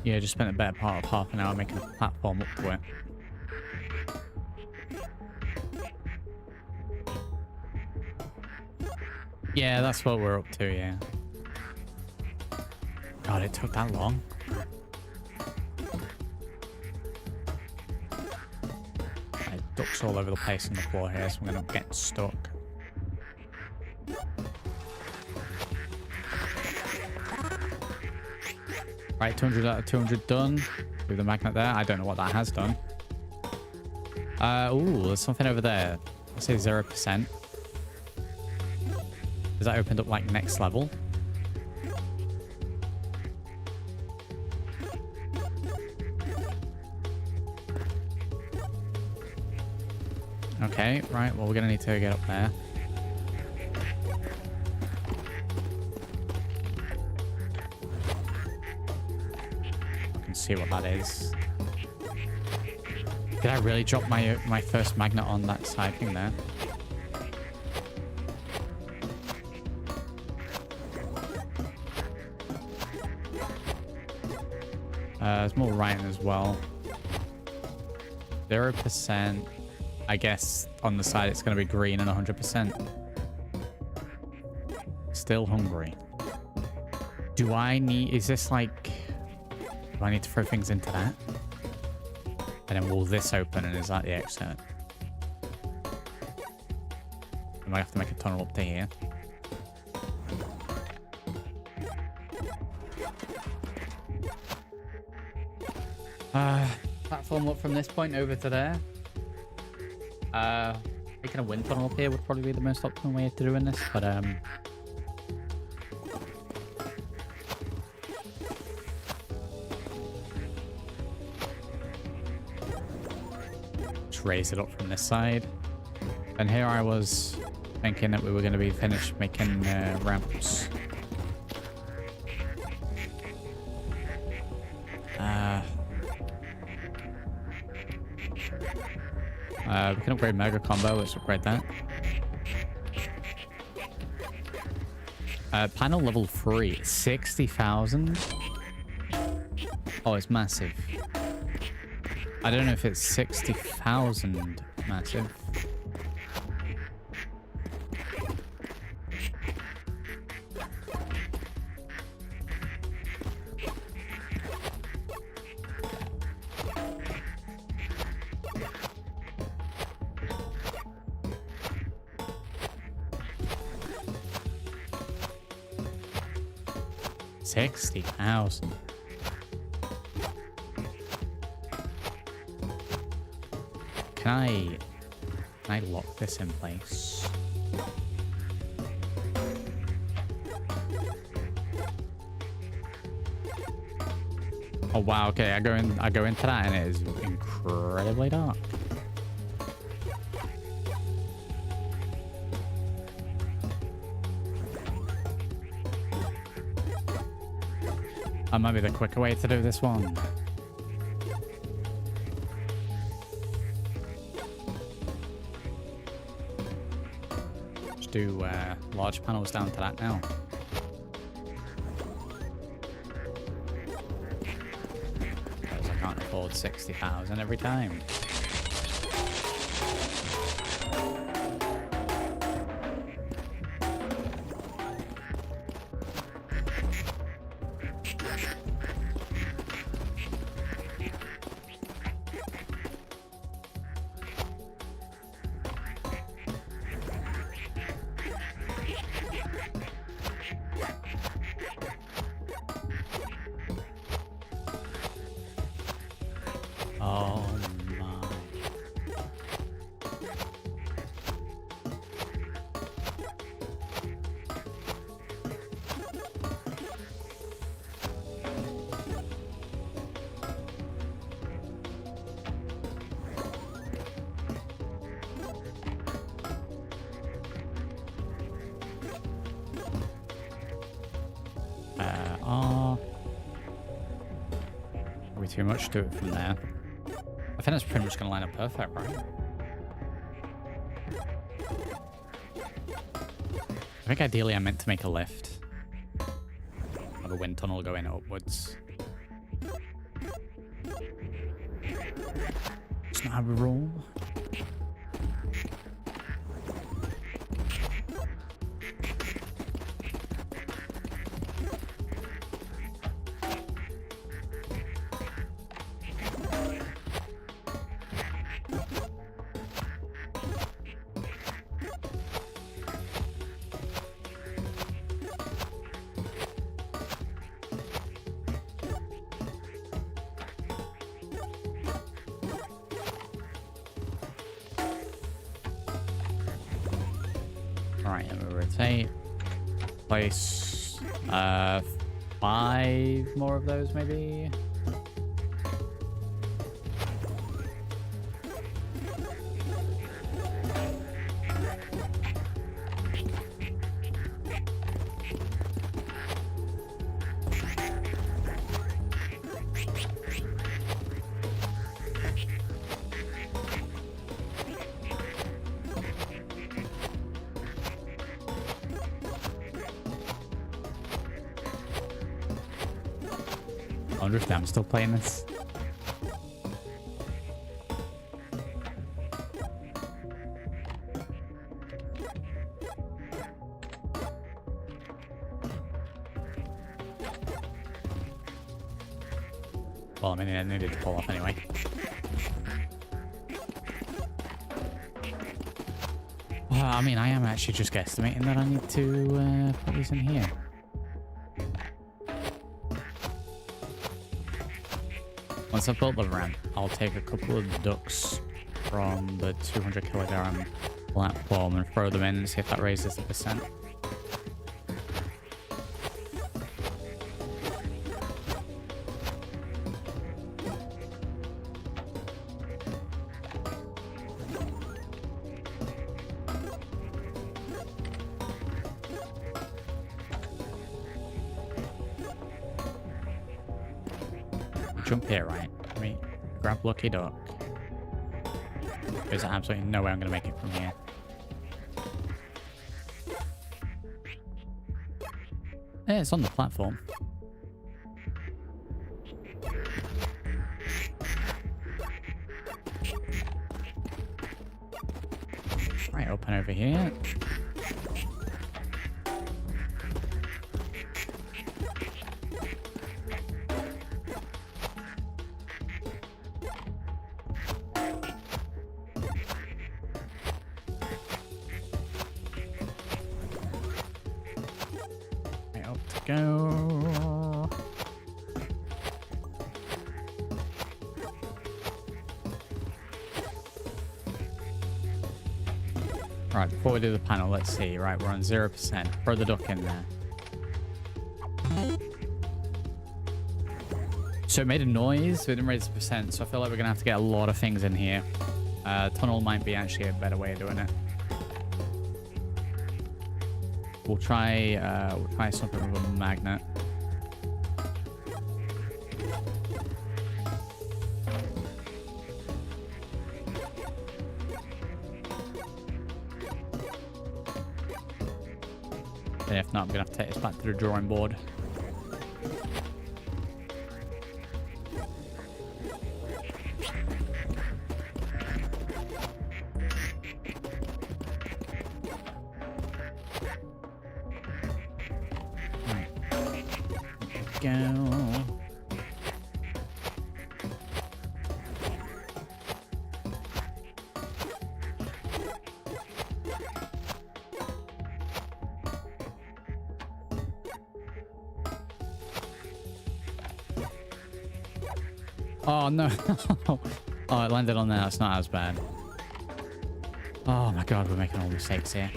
Yeah, just spent a better part of half an hour making a platform up to it. Yeah, that's what we're up to, yeah. God, it took that long. Ducks all over the place on the floor here, so I'm gonna get stuck. Right, 200 out of 200 done. With the magnet there. I don't know what that has done. Ooh, there's something over there. Let's say 0%. Has that opened up like next level? Okay, right. Well, we're gonna need to get up there. See what that is. Did I really drop my first magnet on that side thing there? There's more writing as well. 0%. I guess on the side it's going to be green and 100%. Still hungry. Do I need... Is this like... Do I need to throw things into that? And then will this open and is that the exit? I might have to make a tunnel up to here. Platform up from this point over to there. Making a wind tunnel up here would probably be the most optimal way of doing this, but raise it up from this side. And here I was thinking that we were going to be finished making ramps. We can upgrade Mega Combo. Let's upgrade that. Panel level 3, 60,000. Oh, it's massive. I don't know if it's 60,000 massive. $60,000. Can I lock this in place? Oh wow, okay, I go into that and it is incredibly dark. That might be the quicker way to do this one. do large panels down to that now. Because I can't afford 60,000 every time. Oh my. Way too much to it from there. I think that's pretty much going to line up perfect, right? I think ideally I meant to make a lift. Have a wind tunnel going upwards. It's not how we roll. Right, and we'll rotate. Place 5 more of those, maybe. I wonder if I'm still playing this. Well, I mean, I needed to pull off anyway. Well, I mean, I am actually just guesstimating that I need to put these in here. Once I've built the ramp, I'll take a couple of ducks from the 200 kilogram platform and throw them in and see if that raises the percent. Jump here, right? Let me grab Lucky Duck. There's absolutely no way I'm going to make it from here. Yeah, it's on the platform. Right, open over here. Go. Right, before we do the panel, let's see. Right, we're on 0%. Throw the duck in there. So it made a noise, but it didn't raise the percent, so I feel like we're going to have to get a lot of things in here. Tunnel might be actually a better way of doing it. We'll try something with a magnet. And if not, I'm going to have to take this back to the drawing board. Go. Oh no. Oh, it landed on there. That's not as bad. Oh my god, we're making all mistakes here.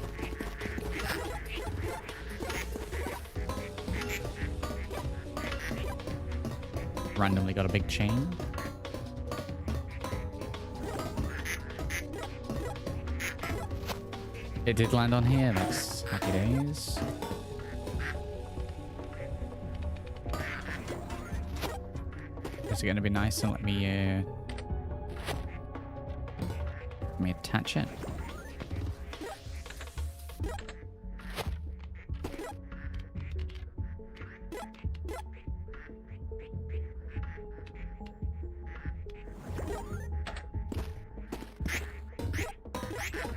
Randomly got a big chain. It did land on here. That's happy days. Is it going to be nice and let me attach it?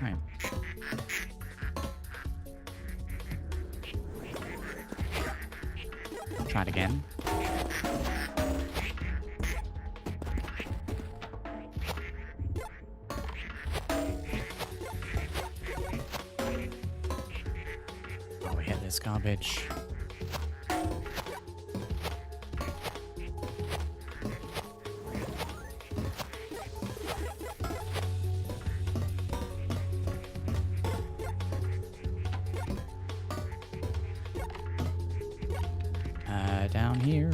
Right. Try it again. Oh, we hit this garbage. Down here.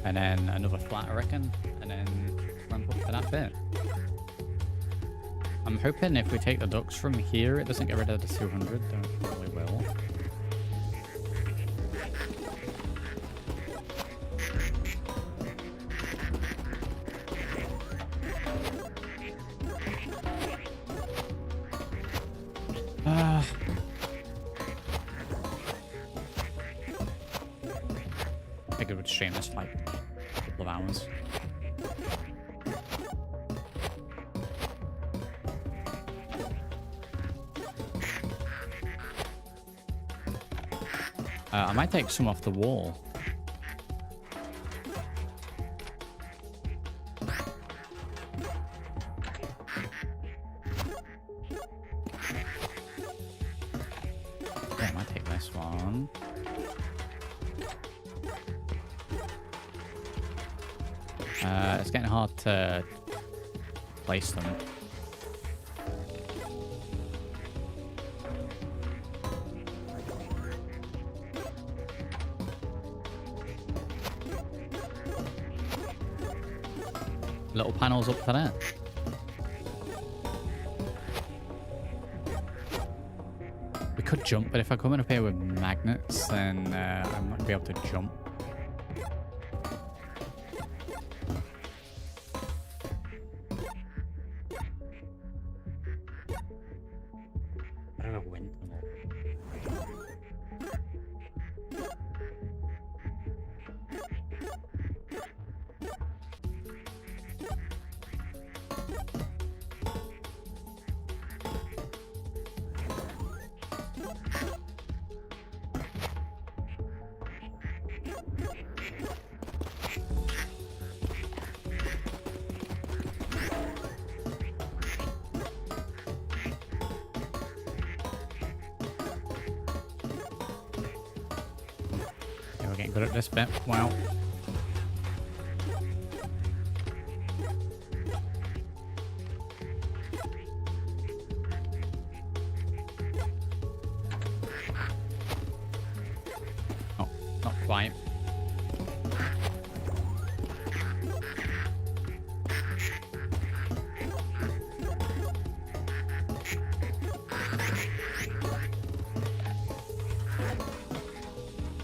And then another flat, I reckon. And then ramp up for that bit. I'm hoping if we take the ducks from here, it doesn't get rid of the 200. Don't probably will. I think it would stream this for like a couple of hours. I might take some off the wall. Yeah, I might take this one. It's getting hard to place them. Little panels up for that. We could jump, but if I come in up here with magnets, then I might be able to jump. We're getting good at this bit. Wow. Oh, not quite.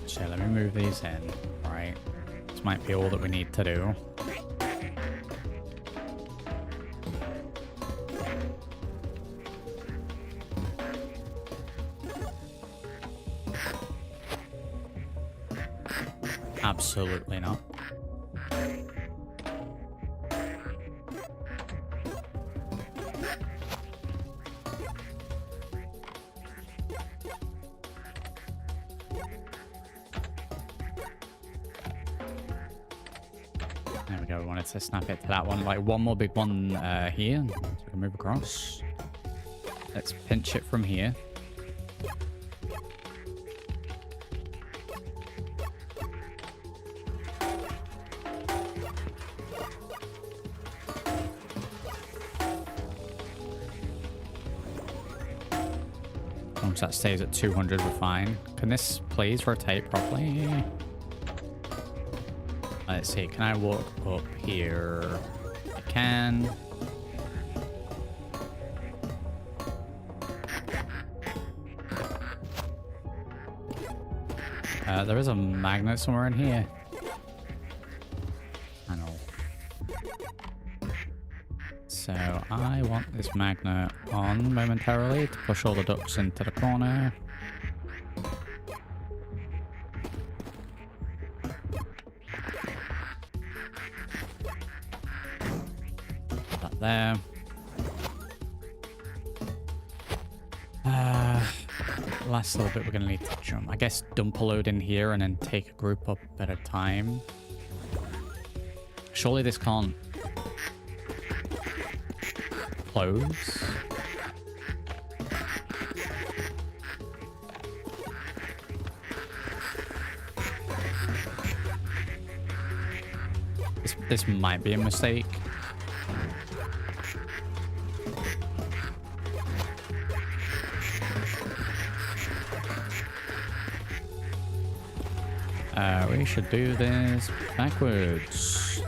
So let me move these in. Right. This might be all that we need to do. Absolutely not. There we go. We wanted to snap it to that one. Like one more big one here. So we can move across. Let's pinch it from here. Once that stays at 200, we're fine. Can this please rotate properly? Let's see. Can I walk up here? I can. There is a magnet somewhere in here. I know. So I want this magnet on momentarily to push all the ducks into the corner. That there. Last little bit we're going to need to jump. I guess dump a load in here and then take a group up at a time. Surely this can't close. This might be a mistake. We should do this backwards.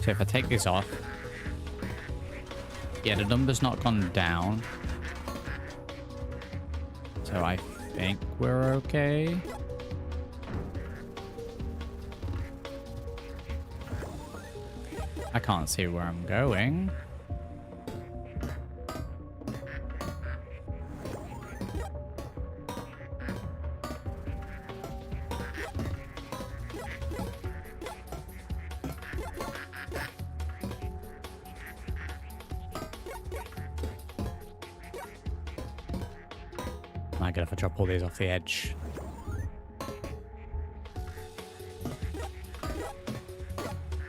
So if I take this off, yeah, the number's not gone down. So I think we're okay. I can't see where I'm going. I get if I drop all these off the edge.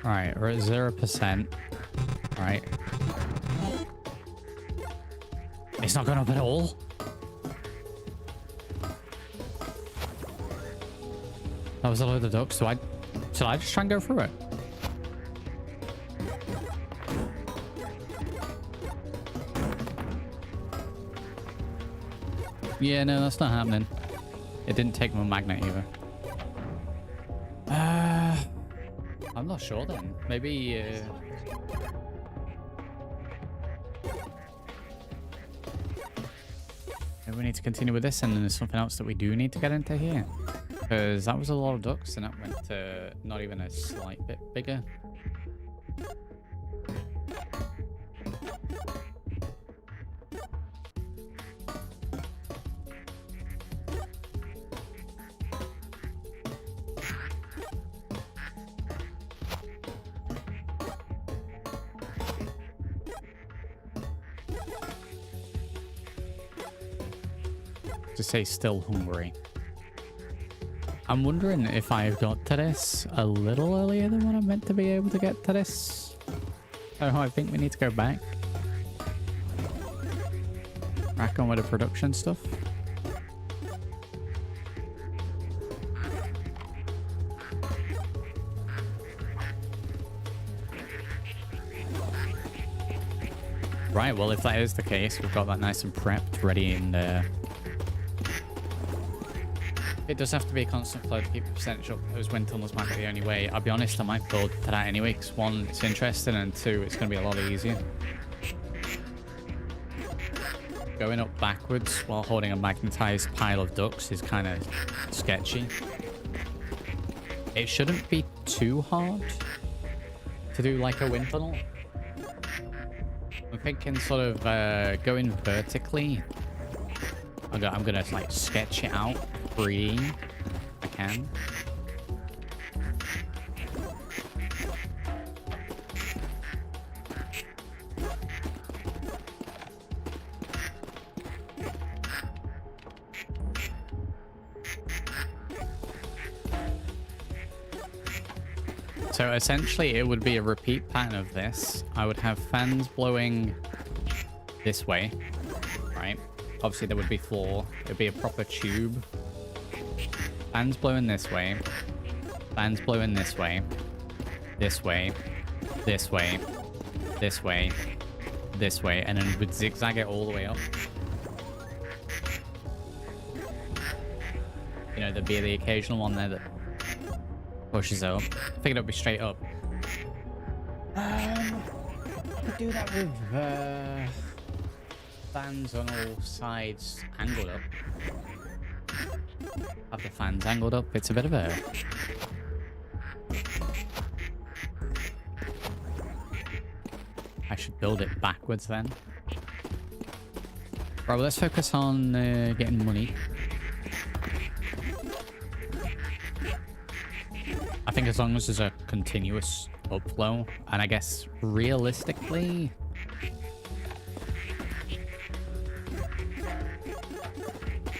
Alright, we're at 0%. Alright. It's not going up at all. That was a load of ducks. Should I just try and go through it? Yeah, no, that's not happening. It didn't take my magnet either. I'm not sure then. Maybe, maybe we need to continue with this, and then there's something else that we do need to get into here. Because that was a lot of ducks, and that went to not even a slight bit bigger. To say still hungry. I'm wondering if I got to this a little earlier than what I'm meant to be able to get to this. Oh, I think we need to go back. Crack on with the production stuff. Right, well, if that is the case, we've got that nice and prepped, ready in there. It does have to be a constant flow to keep the percentage up. Those wind tunnels might be the only way. I'll be honest, I might build to that anyway, because one, it's interesting, and two, it's going to be a lot easier. Going up backwards while holding a magnetized pile of ducks is kind of sketchy. It shouldn't be too hard to do like a wind tunnel. I'm thinking sort of going vertically. I'm gonna like sketch it out free if I can. So essentially it would be a repeat pattern of this. I would have fans blowing this way, right? Obviously there would be floor. It would be a proper tube. Fans blowing this way. Fans blowing this way. This way. This way. This way. This way. And then we'd zigzag it all the way up. You know, there'd be the occasional one there that pushes up. I think it'll be straight up. Could do that with fans on all sides angled up. Have the fans angled up. It's a bit of a... I should build it backwards then. Right, well, let's focus on getting money. I think as long as there's a continuous upflow, and I guess realistically,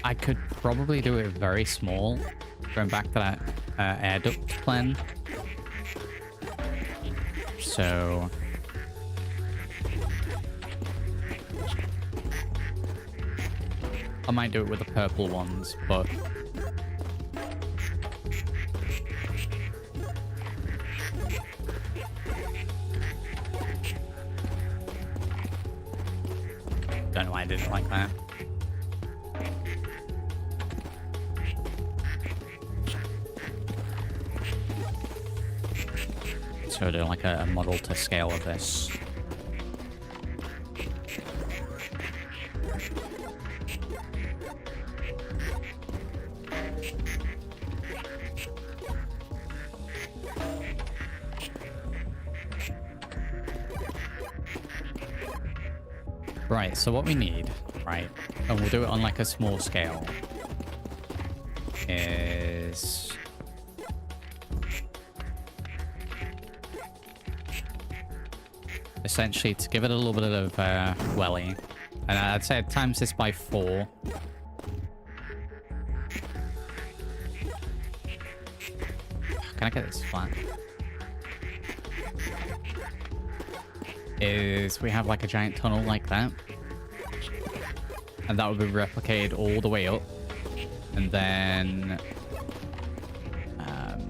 I could probably do it very small, going back to that air duct plan. So I might do it with the purple ones, but don't know why I didn't like that. So do like a model to scale of this. Right, so what we need, right, and we'll do it on like a small scale, is essentially to give it a little bit of welly, and I'd say I'd times this by 4. Can I get this flat? Is we have like a giant tunnel like that, and that would be replicated all the way up, and then I'm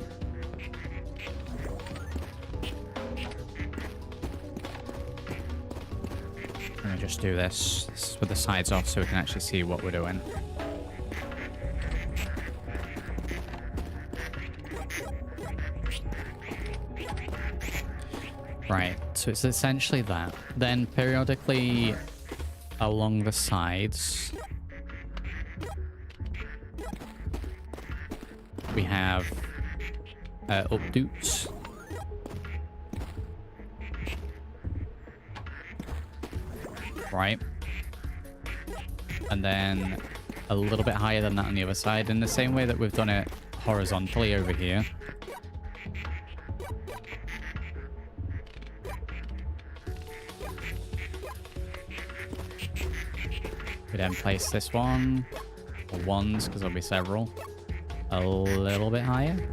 gonna just do this. This is with the sides off so we can actually see what we're doing. Right, so it's essentially that. Then periodically along the sides, we have updoots. Right. And then a little bit higher than that on the other side, in the same way that we've done it horizontally over here. We then place this one, or ones, because there'll be several, a little bit higher.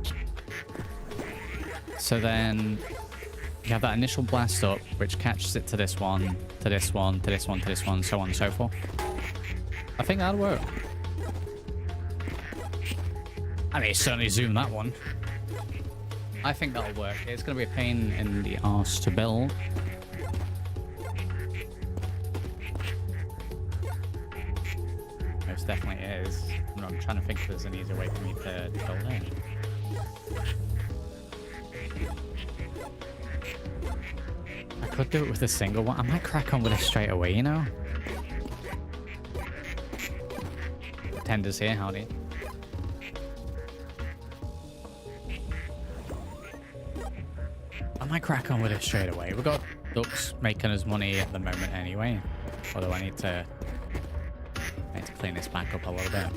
So then you have that initial blast up, which catches it to this one, to this one, to this one, to this one, so on and so forth. I think that'll work. I mean, certainly zoom that one. I think that'll work. It's going to be a pain in the arse to build. Most definitely is. I'm trying to think if there's an easier way for me to build it. I could do it with a single one. I might crack on with it straight away, you know? Tenders here, howdy. I might crack on with it straight away. We've got ducks making us money at the moment anyway. Although I need to clean this back up a little bit.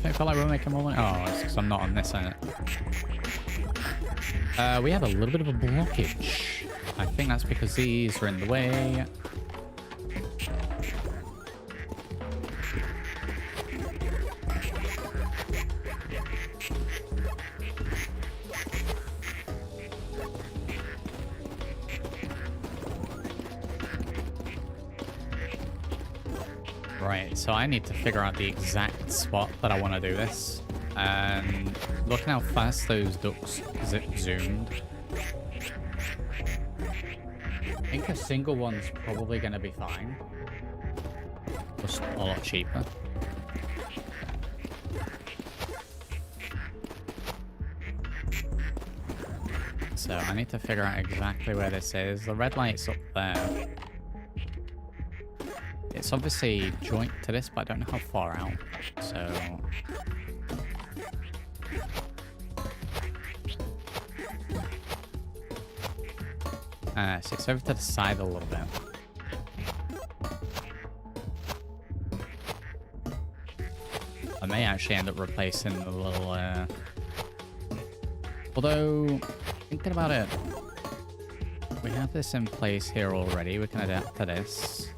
I feel like we're making more money. Oh, it's because I'm not on this side. We have a little bit of a blockage. I think that's because these are in the way. Right, so I need to figure out the exact spot that I want to do this. And look at how fast those ducks zoomed. I think a single one's probably going to be fine. Just a lot cheaper. So I need to figure out exactly where this is. The red light's up there. It's obviously joint to this, but I don't know how far out. So... so it's over to the side a little bit. I may actually end up replacing the little... Although, thinking about it, we have this in place here already. We can adapt to this.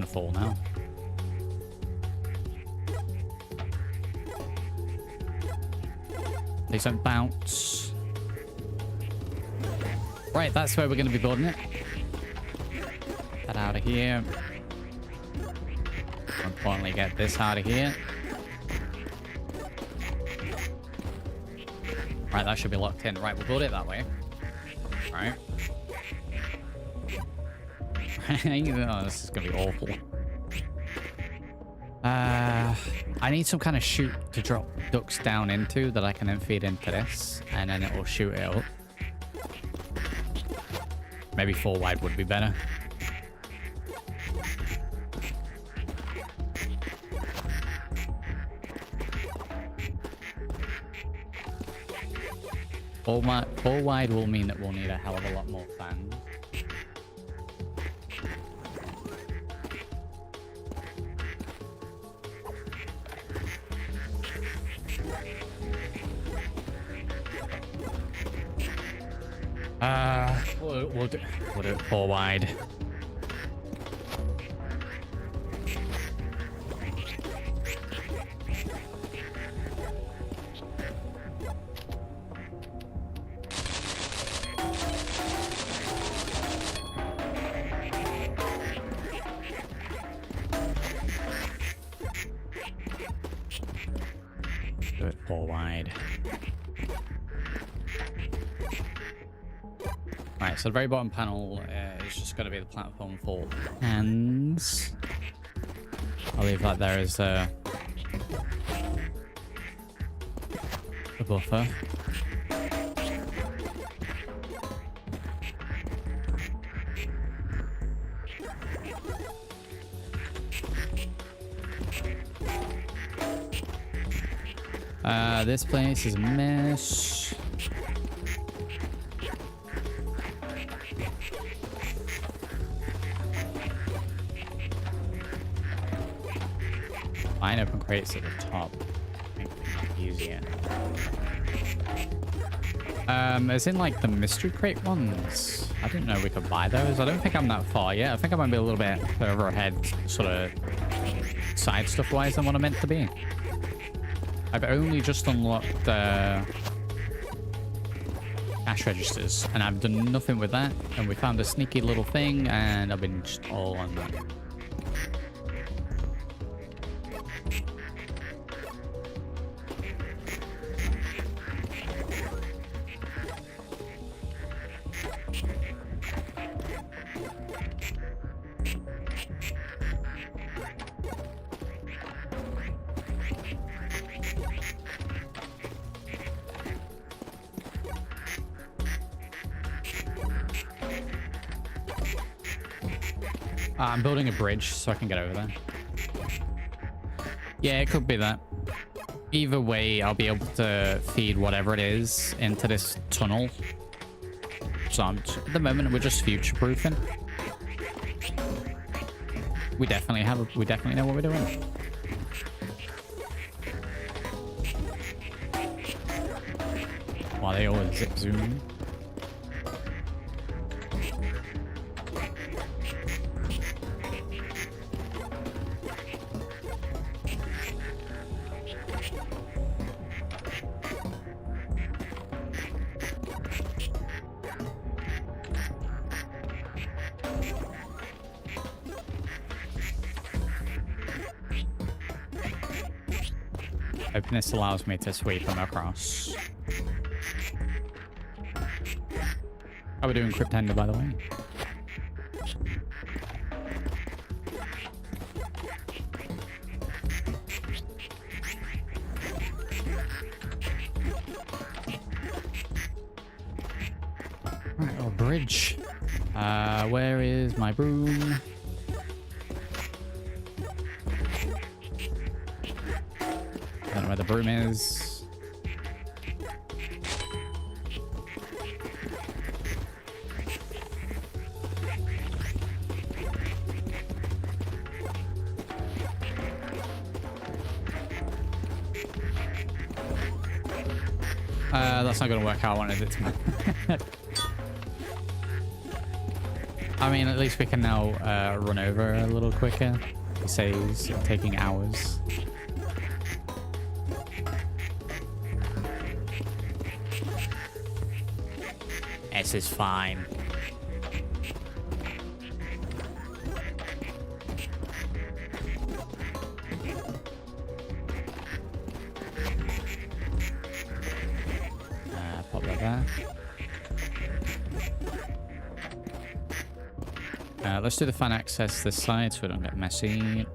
Fall now. Please don't bounce. Right, that's where we're going to be building it. That out of here. More importantly, get this out of here. Right, that should be locked in. Right, we'll build it that way. Right. Oh, this is gonna be awful. I need some kind of chute to drop ducks down into that I can then feed into this, and then it will shoot it up. Maybe 4 wide would be better. Four wide will mean that we'll need a hell of a lot more fans. We'll do it 4 wide. Do it 4 wide. Right, so the very bottom panel is just going to be the platform for hands. I'll leave that there as a buffer. This place is a mess. Fine open crates at the top. Make it easier. As in like the mystery crate ones. I didn't know we could buy those. I don't think I'm that far yet. I think I might be a little bit further ahead, sort of side stuff wise than what I meant to be. I've only just unlocked cash registers, and I've done nothing with that. And we found a sneaky little thing, and I've been just all on that. I'm building a bridge so I can get over there. Yeah, it could be that. Either way, I'll be able to feed whatever it is into this tunnel. So at the moment, we're just future-proofing. We definitely know what we're doing. Wow, they always zip zoom. Hoping this allows me to sweep them across. How are we doing, Cryptender, by the way? Right, oh, bridge. Where is my broom? I don't know where the broom is. That's not going to work how I wanted it to. I mean, at least we can now run over a little quicker. It saves taking hours. S is fine. Pop that there. Let's do the fan access this side so we don't get messy.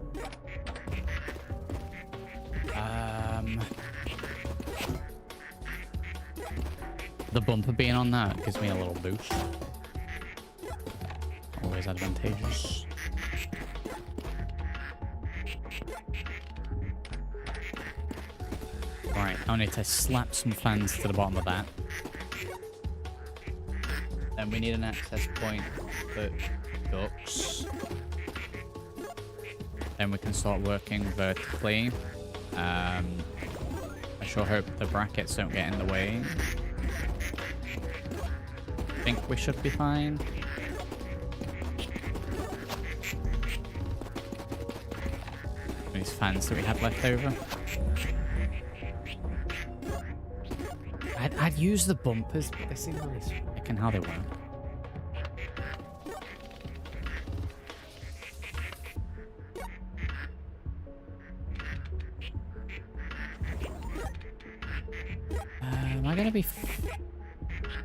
The bumper being on that gives me a little boost. Always advantageous. Right, I need to slap some fans to the bottom of that. Then we need an access point for ducts. Then we can start working vertically. I sure hope the brackets don't get in the way. I think we should be fine. These fans that we have left over. I'd use the bumpers, but they seem really spick in how they work. Am I gonna be?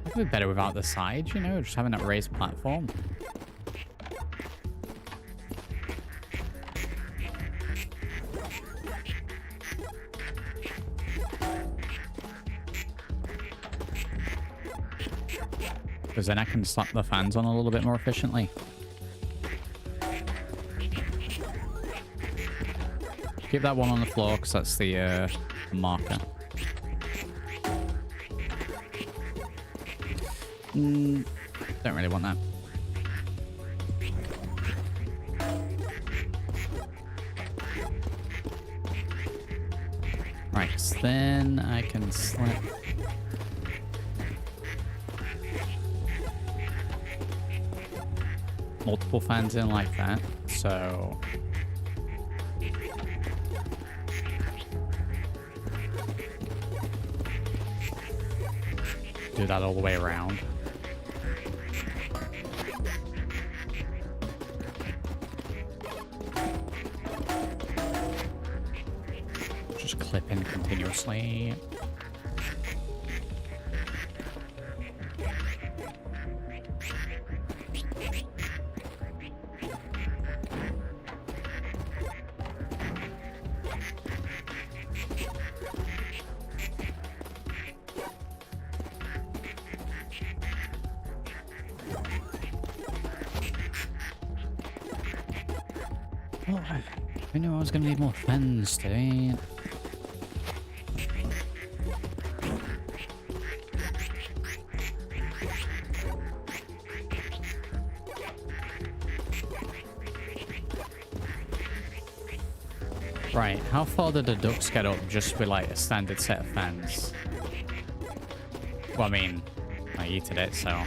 That would be better without the sides, you know, just having that raised platform. Because then I can slap the fans on a little bit more efficiently. Keep that one on the floor because that's the marker. Don't really want that. Right, so then I can slap multiple fans in like that, so do that all the way around. Just clip in continuously. I knew I was going to need more fens today. Right, how far did the ducks get up just with like a standard set of fans? Well, I mean, I eated it, so...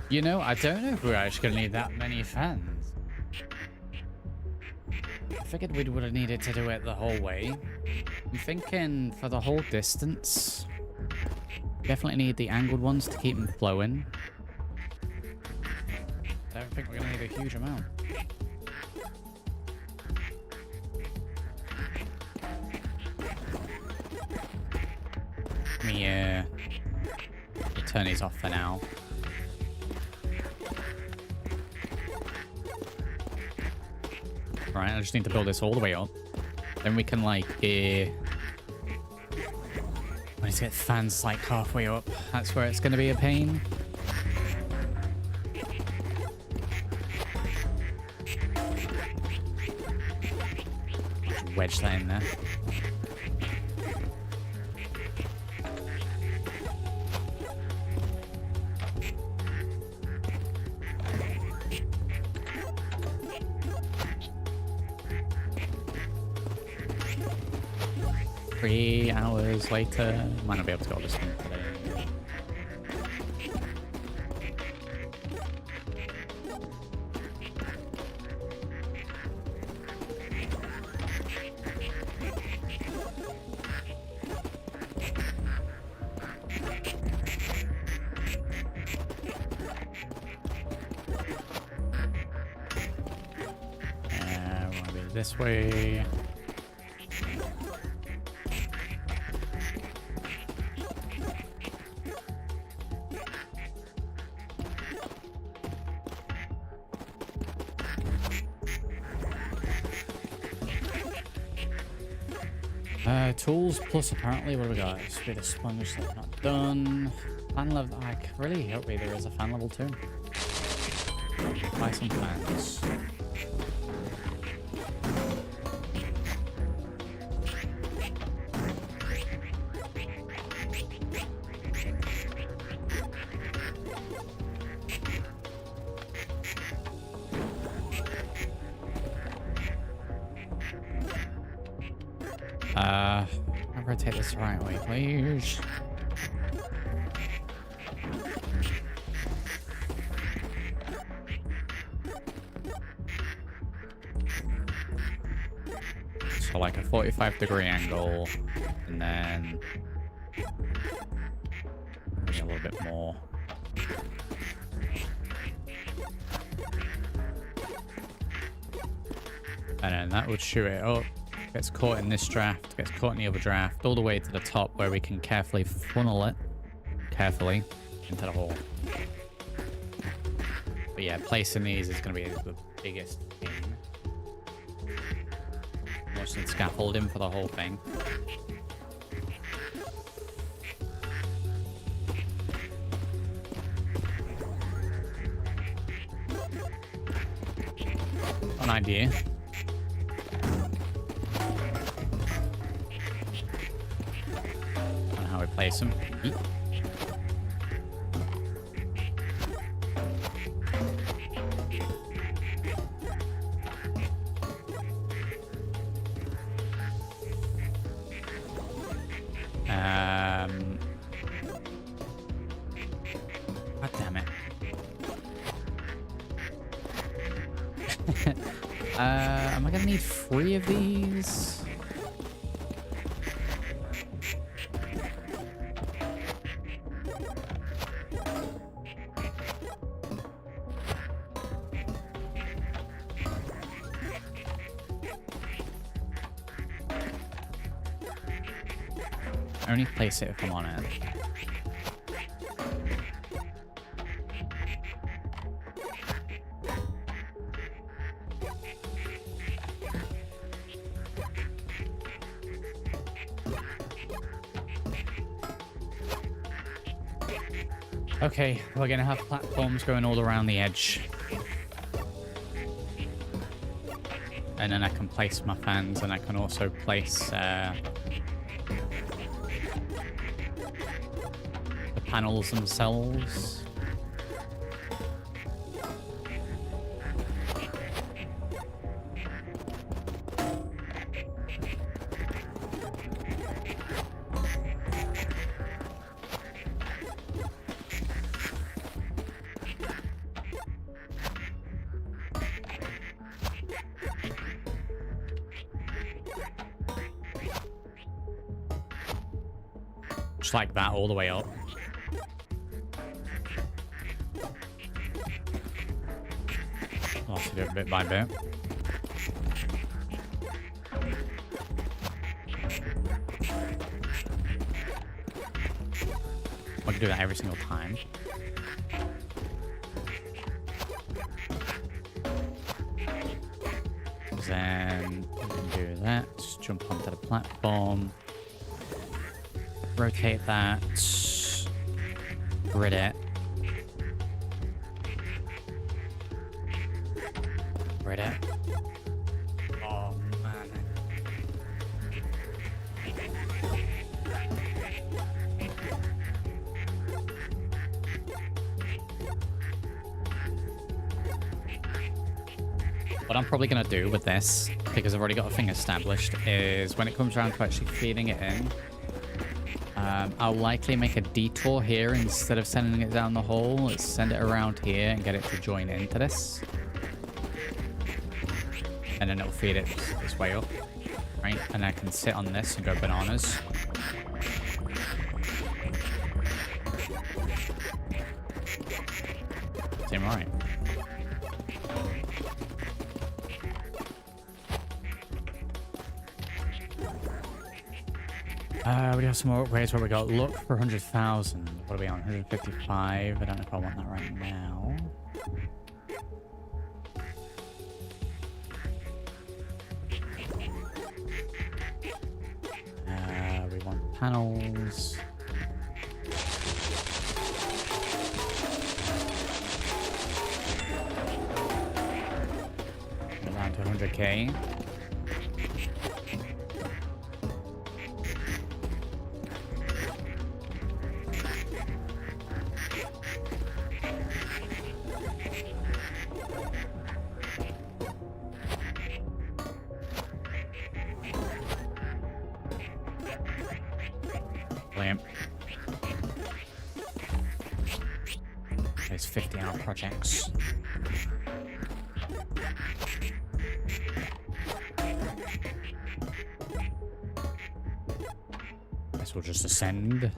You know, I don't know if we're actually going to need that many fans. I figured we would have needed to do it the whole way. I'm thinking for the whole distance, definitely need the angled ones to keep them flowing. I don't think we're going to need a huge amount. Let me turn these off for now. Right, I just need to build this all the way up. Then we can, like, I need to get fans, like, halfway up. That's where it's going to be a pain. Just wedge that in there. Hours later, might not be able to go this one today. We want to be this way. Tools plus apparently what have we got? Speed of sponge that's not done. Fan level. I really hope there is a fan level 2. Buy some fans. Rotate this the right way, please. So like a 45-degree angle, and then maybe a little bit more. And then that would shoot it up. Gets caught in this draft, gets caught in the other draft, all the way to the top where we can carefully funnel it, into the hole. But yeah, placing these is going to be the biggest thing. Most need scaffolding for the whole thing. An idea. Place them. God damn it. Am I gonna need 3 of these? I only place it if I'm on it. Okay, we're gonna have platforms going all around the edge. And then I can place my fans, and I can also place the panels themselves. Just like that all the way up. I'll have to do it bit by bit. I can do that every single time. Then we can do that. Just jump onto the platform. Rotate that. Grid it. Grid it. Oh, man. What I'm probably going to do with this, because I've already got a thing established, is when it comes around to actually feeding it in, I'll likely make a detour here instead of sending it down the hole. Let's send it around here and get it to join into this. And then it'll feed it this way up, right? And I can sit on this and go bananas. Seem right. We have some more upgrades. What we got? Look for 100,000. What are we on? 155. I don't know if I want that right now. We want panels. We're down to 100k. There's 50-hour projects. This will just ascend.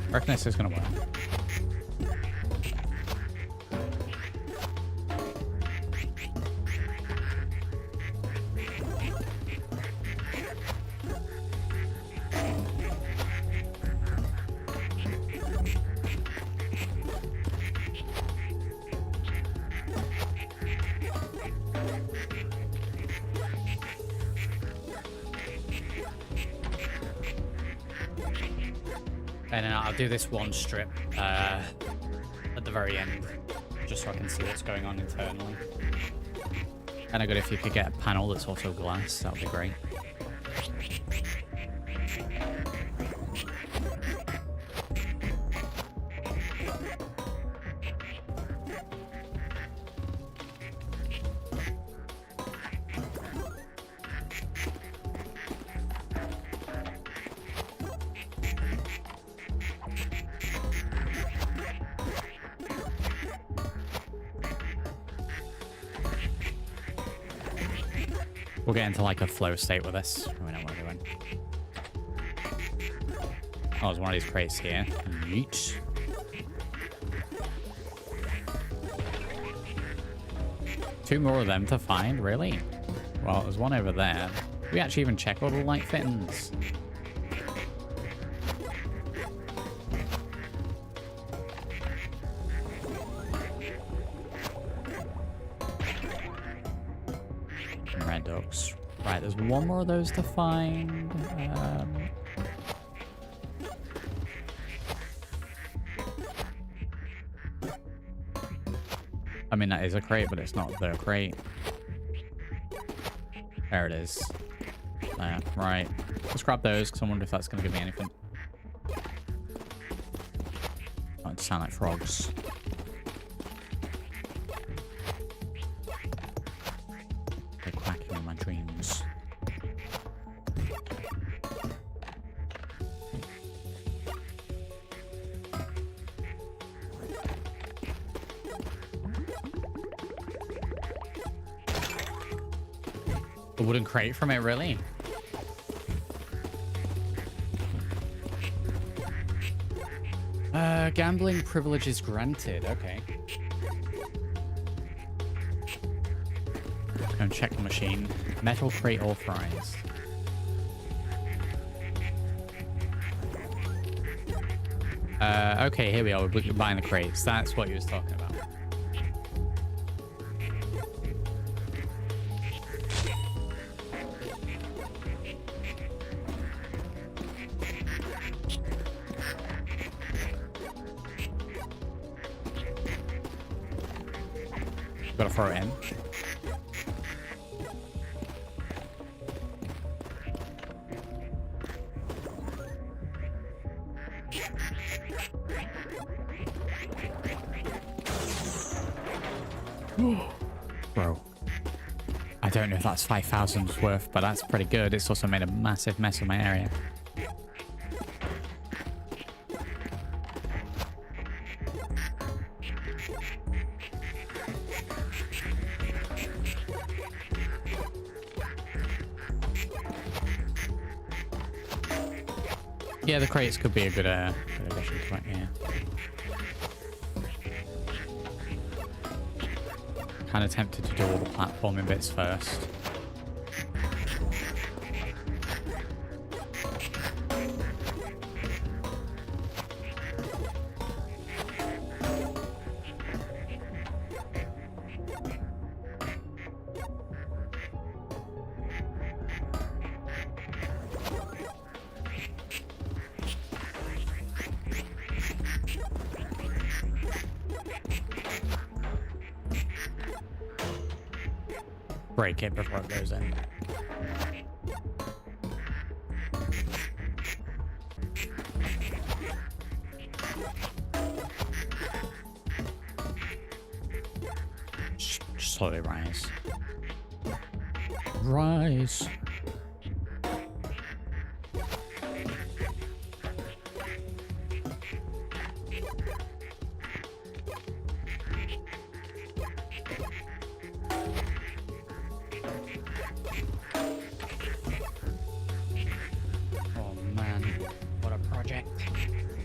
I reckon this is going to work. And then I'll do this one strip at the very end, just so I can see what's going on internally. And I got if you could get a panel that's also glass, that would be great. We'll get into like a flow state with this. We know what we're doing. Oh, there's one of these crates here. Yeet. Two more of them to find, really? Well, there's one over there. Did we actually even check all the light fittings? Red ducks. Right, there's one more of those to find. I mean, that is a crate, but it's not the crate. There it is. There, right. Let's grab those, because I wonder if that's going to give me anything. Oh, it sound like frogs. They're quacking in my dreams. A wooden crate from it, really? Gambling privileges granted. Okay. Let's go and check the machine. Metal crate authorized. Okay, here we are. We're buying the crates. That's what he was talking about. Gotta throw it in. Bro. I don't know if that's 5,000 worth, but that's pretty good. It's also made a massive mess of my area. Yeah, the crates could be a good addition to it, yeah. Kind of tempted to do all the platforming bits first. Break it before it goes in. Just slowly rise. Rise.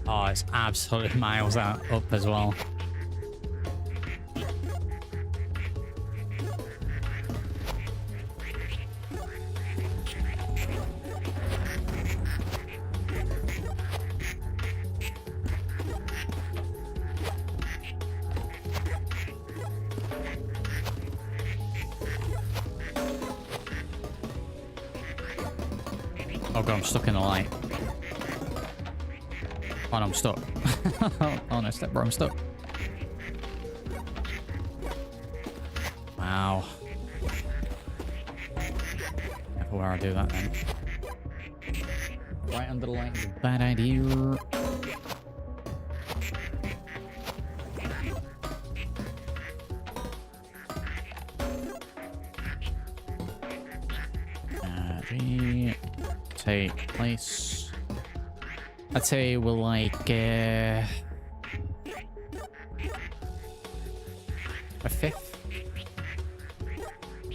Oh, it's absolutely miles out up as well. Oh god, I'm stuck in the light. Oh no, I'm stuck. Oh no, step bro, I'm stuck. Wow. Careful where I do that then. Right under the light is a bad idea. Take place. I'd say we'll like a fifth.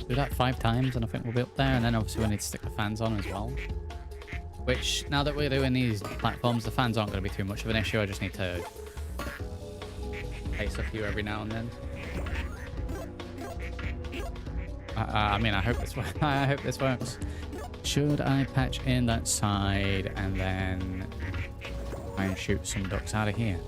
Do that 5 times and I think we'll be up there, and then obviously we need to stick the fans on as well. Which, now that we're doing these platforms, the fans aren't going to be too much of an issue. I just need to pace a few every now and then. I mean, I hope this works. I hope this works. Should I patch in that side and then try and shoot some ducks out of here?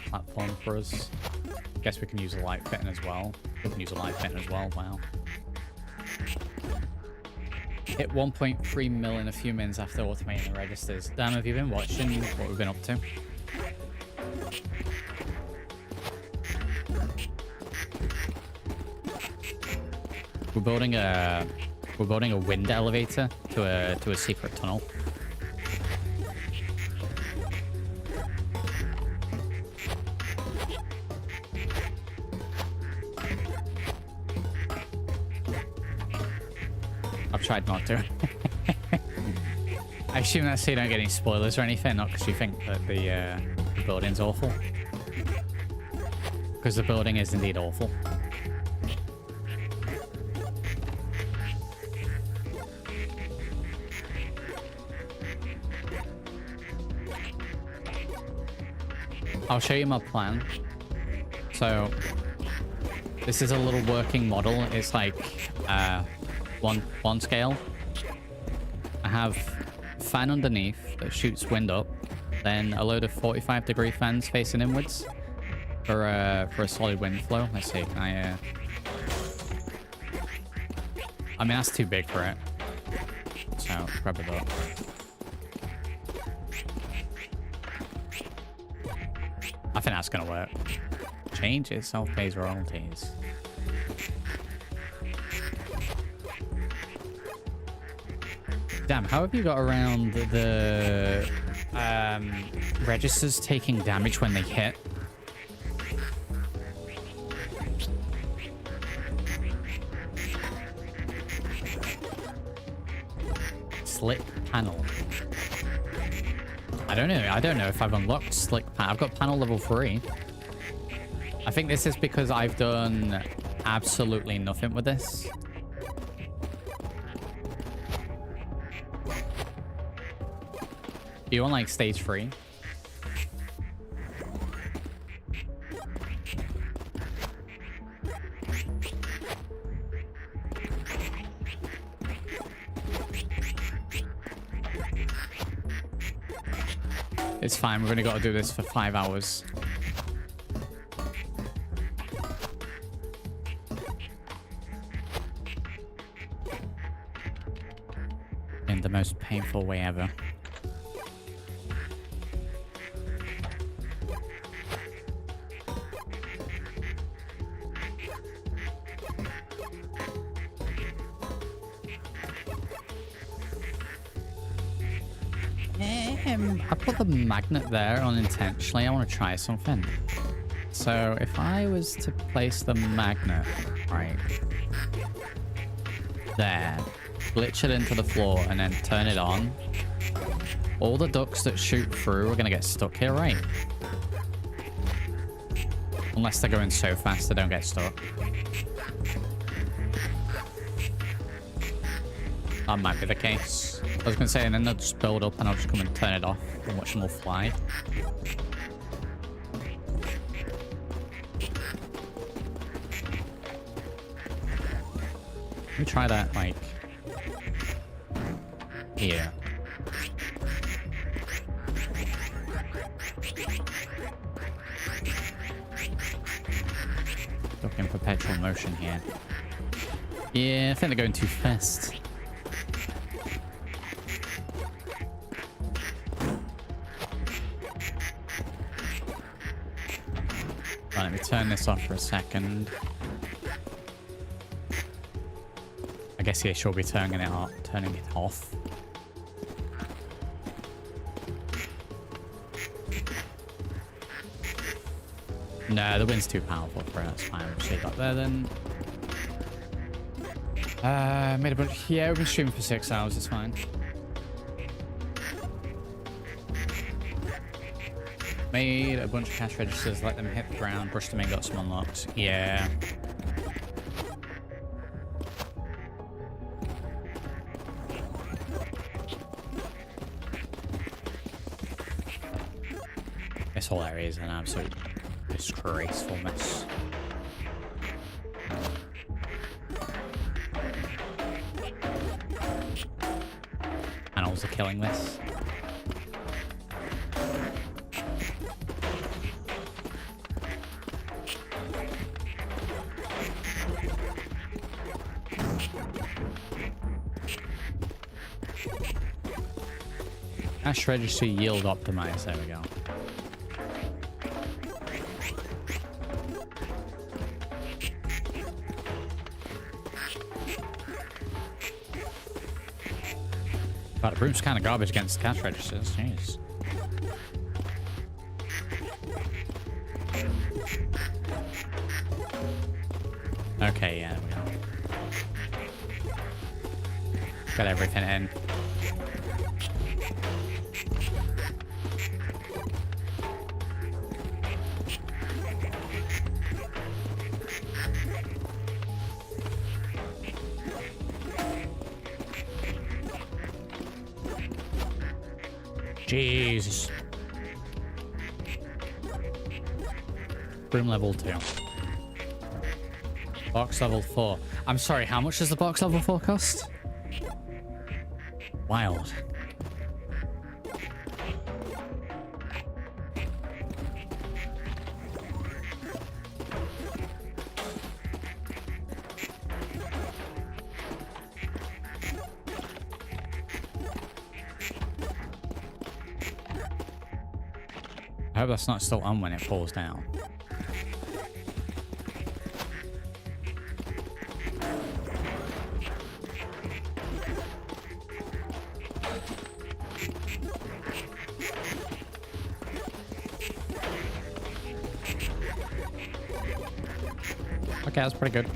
Platform for us. Guess we can use a light fitting as well. We can use a light fitting as well. Wow. Hit 1.3 mil in a few minutes after automating the registers. Dan, have you been watching what we've been up to? We're building a wind elevator to a secret tunnel. Tried not to. I assume that's so you don't get any spoilers or anything, not because you think that the building's awful. Because the building is indeed awful. I'll show you my plan. So, this is a little working model. It's like, one scale. I have a fan underneath that shoots wind up, then a load of 45-degree fans facing inwards for a solid wind flow. Let's see. Can I mean, that's too big for it. So grab it up. I think that's gonna work. Change itself pays royalties. Damn, how have you got around the registers taking damage when they hit? Slick panel. I don't know if I've unlocked slick panel. I've got panel level 3. I think this is because I've done absolutely nothing with this. You want like stage 3? It's fine, we've only got to do this for 5 hours. In the most painful way ever. I put the magnet there unintentionally. I want to try something. So if I was to place the magnet right there, glitch it into the floor and then turn it on, all the ducks that shoot through are going to get stuck here, right? Unless they're going so fast they don't get stuck. That might be the case. I was going to say, and then they'll just build up and I'll just come and turn it off and watch them all fly. Let me try that, like, here. Stuck in perpetual motion here. Yeah, I think they're going too fast. Right, let me turn this off for a second. I guess yeah, she'll be turning it off. No, the wind's too powerful for it. That's fine. We'll just leave that there then. Made a bunch. Yeah, we've been streaming for 6 hours. It's fine. Made a bunch of cash registers, let them hit the ground, brushed them in, got some unlocked. Yeah. This whole area is an absolute disgraceful mess. Animals are killing this. Cash register yield optimized. There we go. But the broom's kind of garbage against the cash registers. Jeez. Okay, yeah, there we go. Got everything in. Jesus. Broom level 2. Box level 4. I'm sorry, how much does the box level 4 cost? Wild. I hope that's not still on when it falls down. Okay, that's pretty good.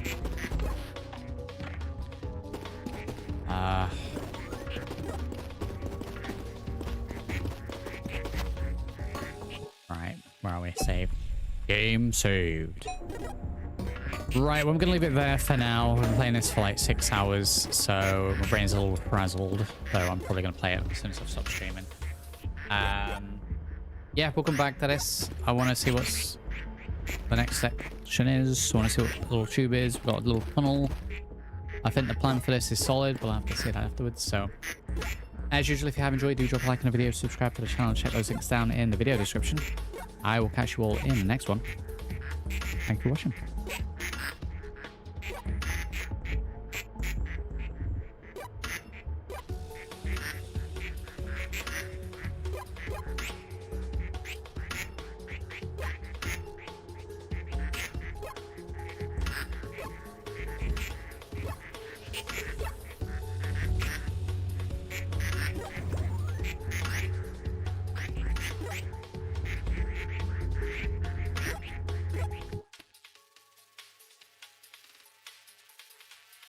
Right, where are we? Save. Game saved. Right, well, I'm going to leave it there for now. I've been playing this for like 6 hours, so my brain's a little frazzled. So I'm probably going to play it as soon as I've stopped streaming. Yeah, welcome back to this. I want to see what's the next section is. I want to see what the little tube is. We've got a little tunnel. I think the plan for this is solid. We'll have to see that afterwards. So, as usual, if you have enjoyed, do drop a like on the video, subscribe to the channel, and check those links down in the video description. I will catch you all in the next one. Thank you for watching.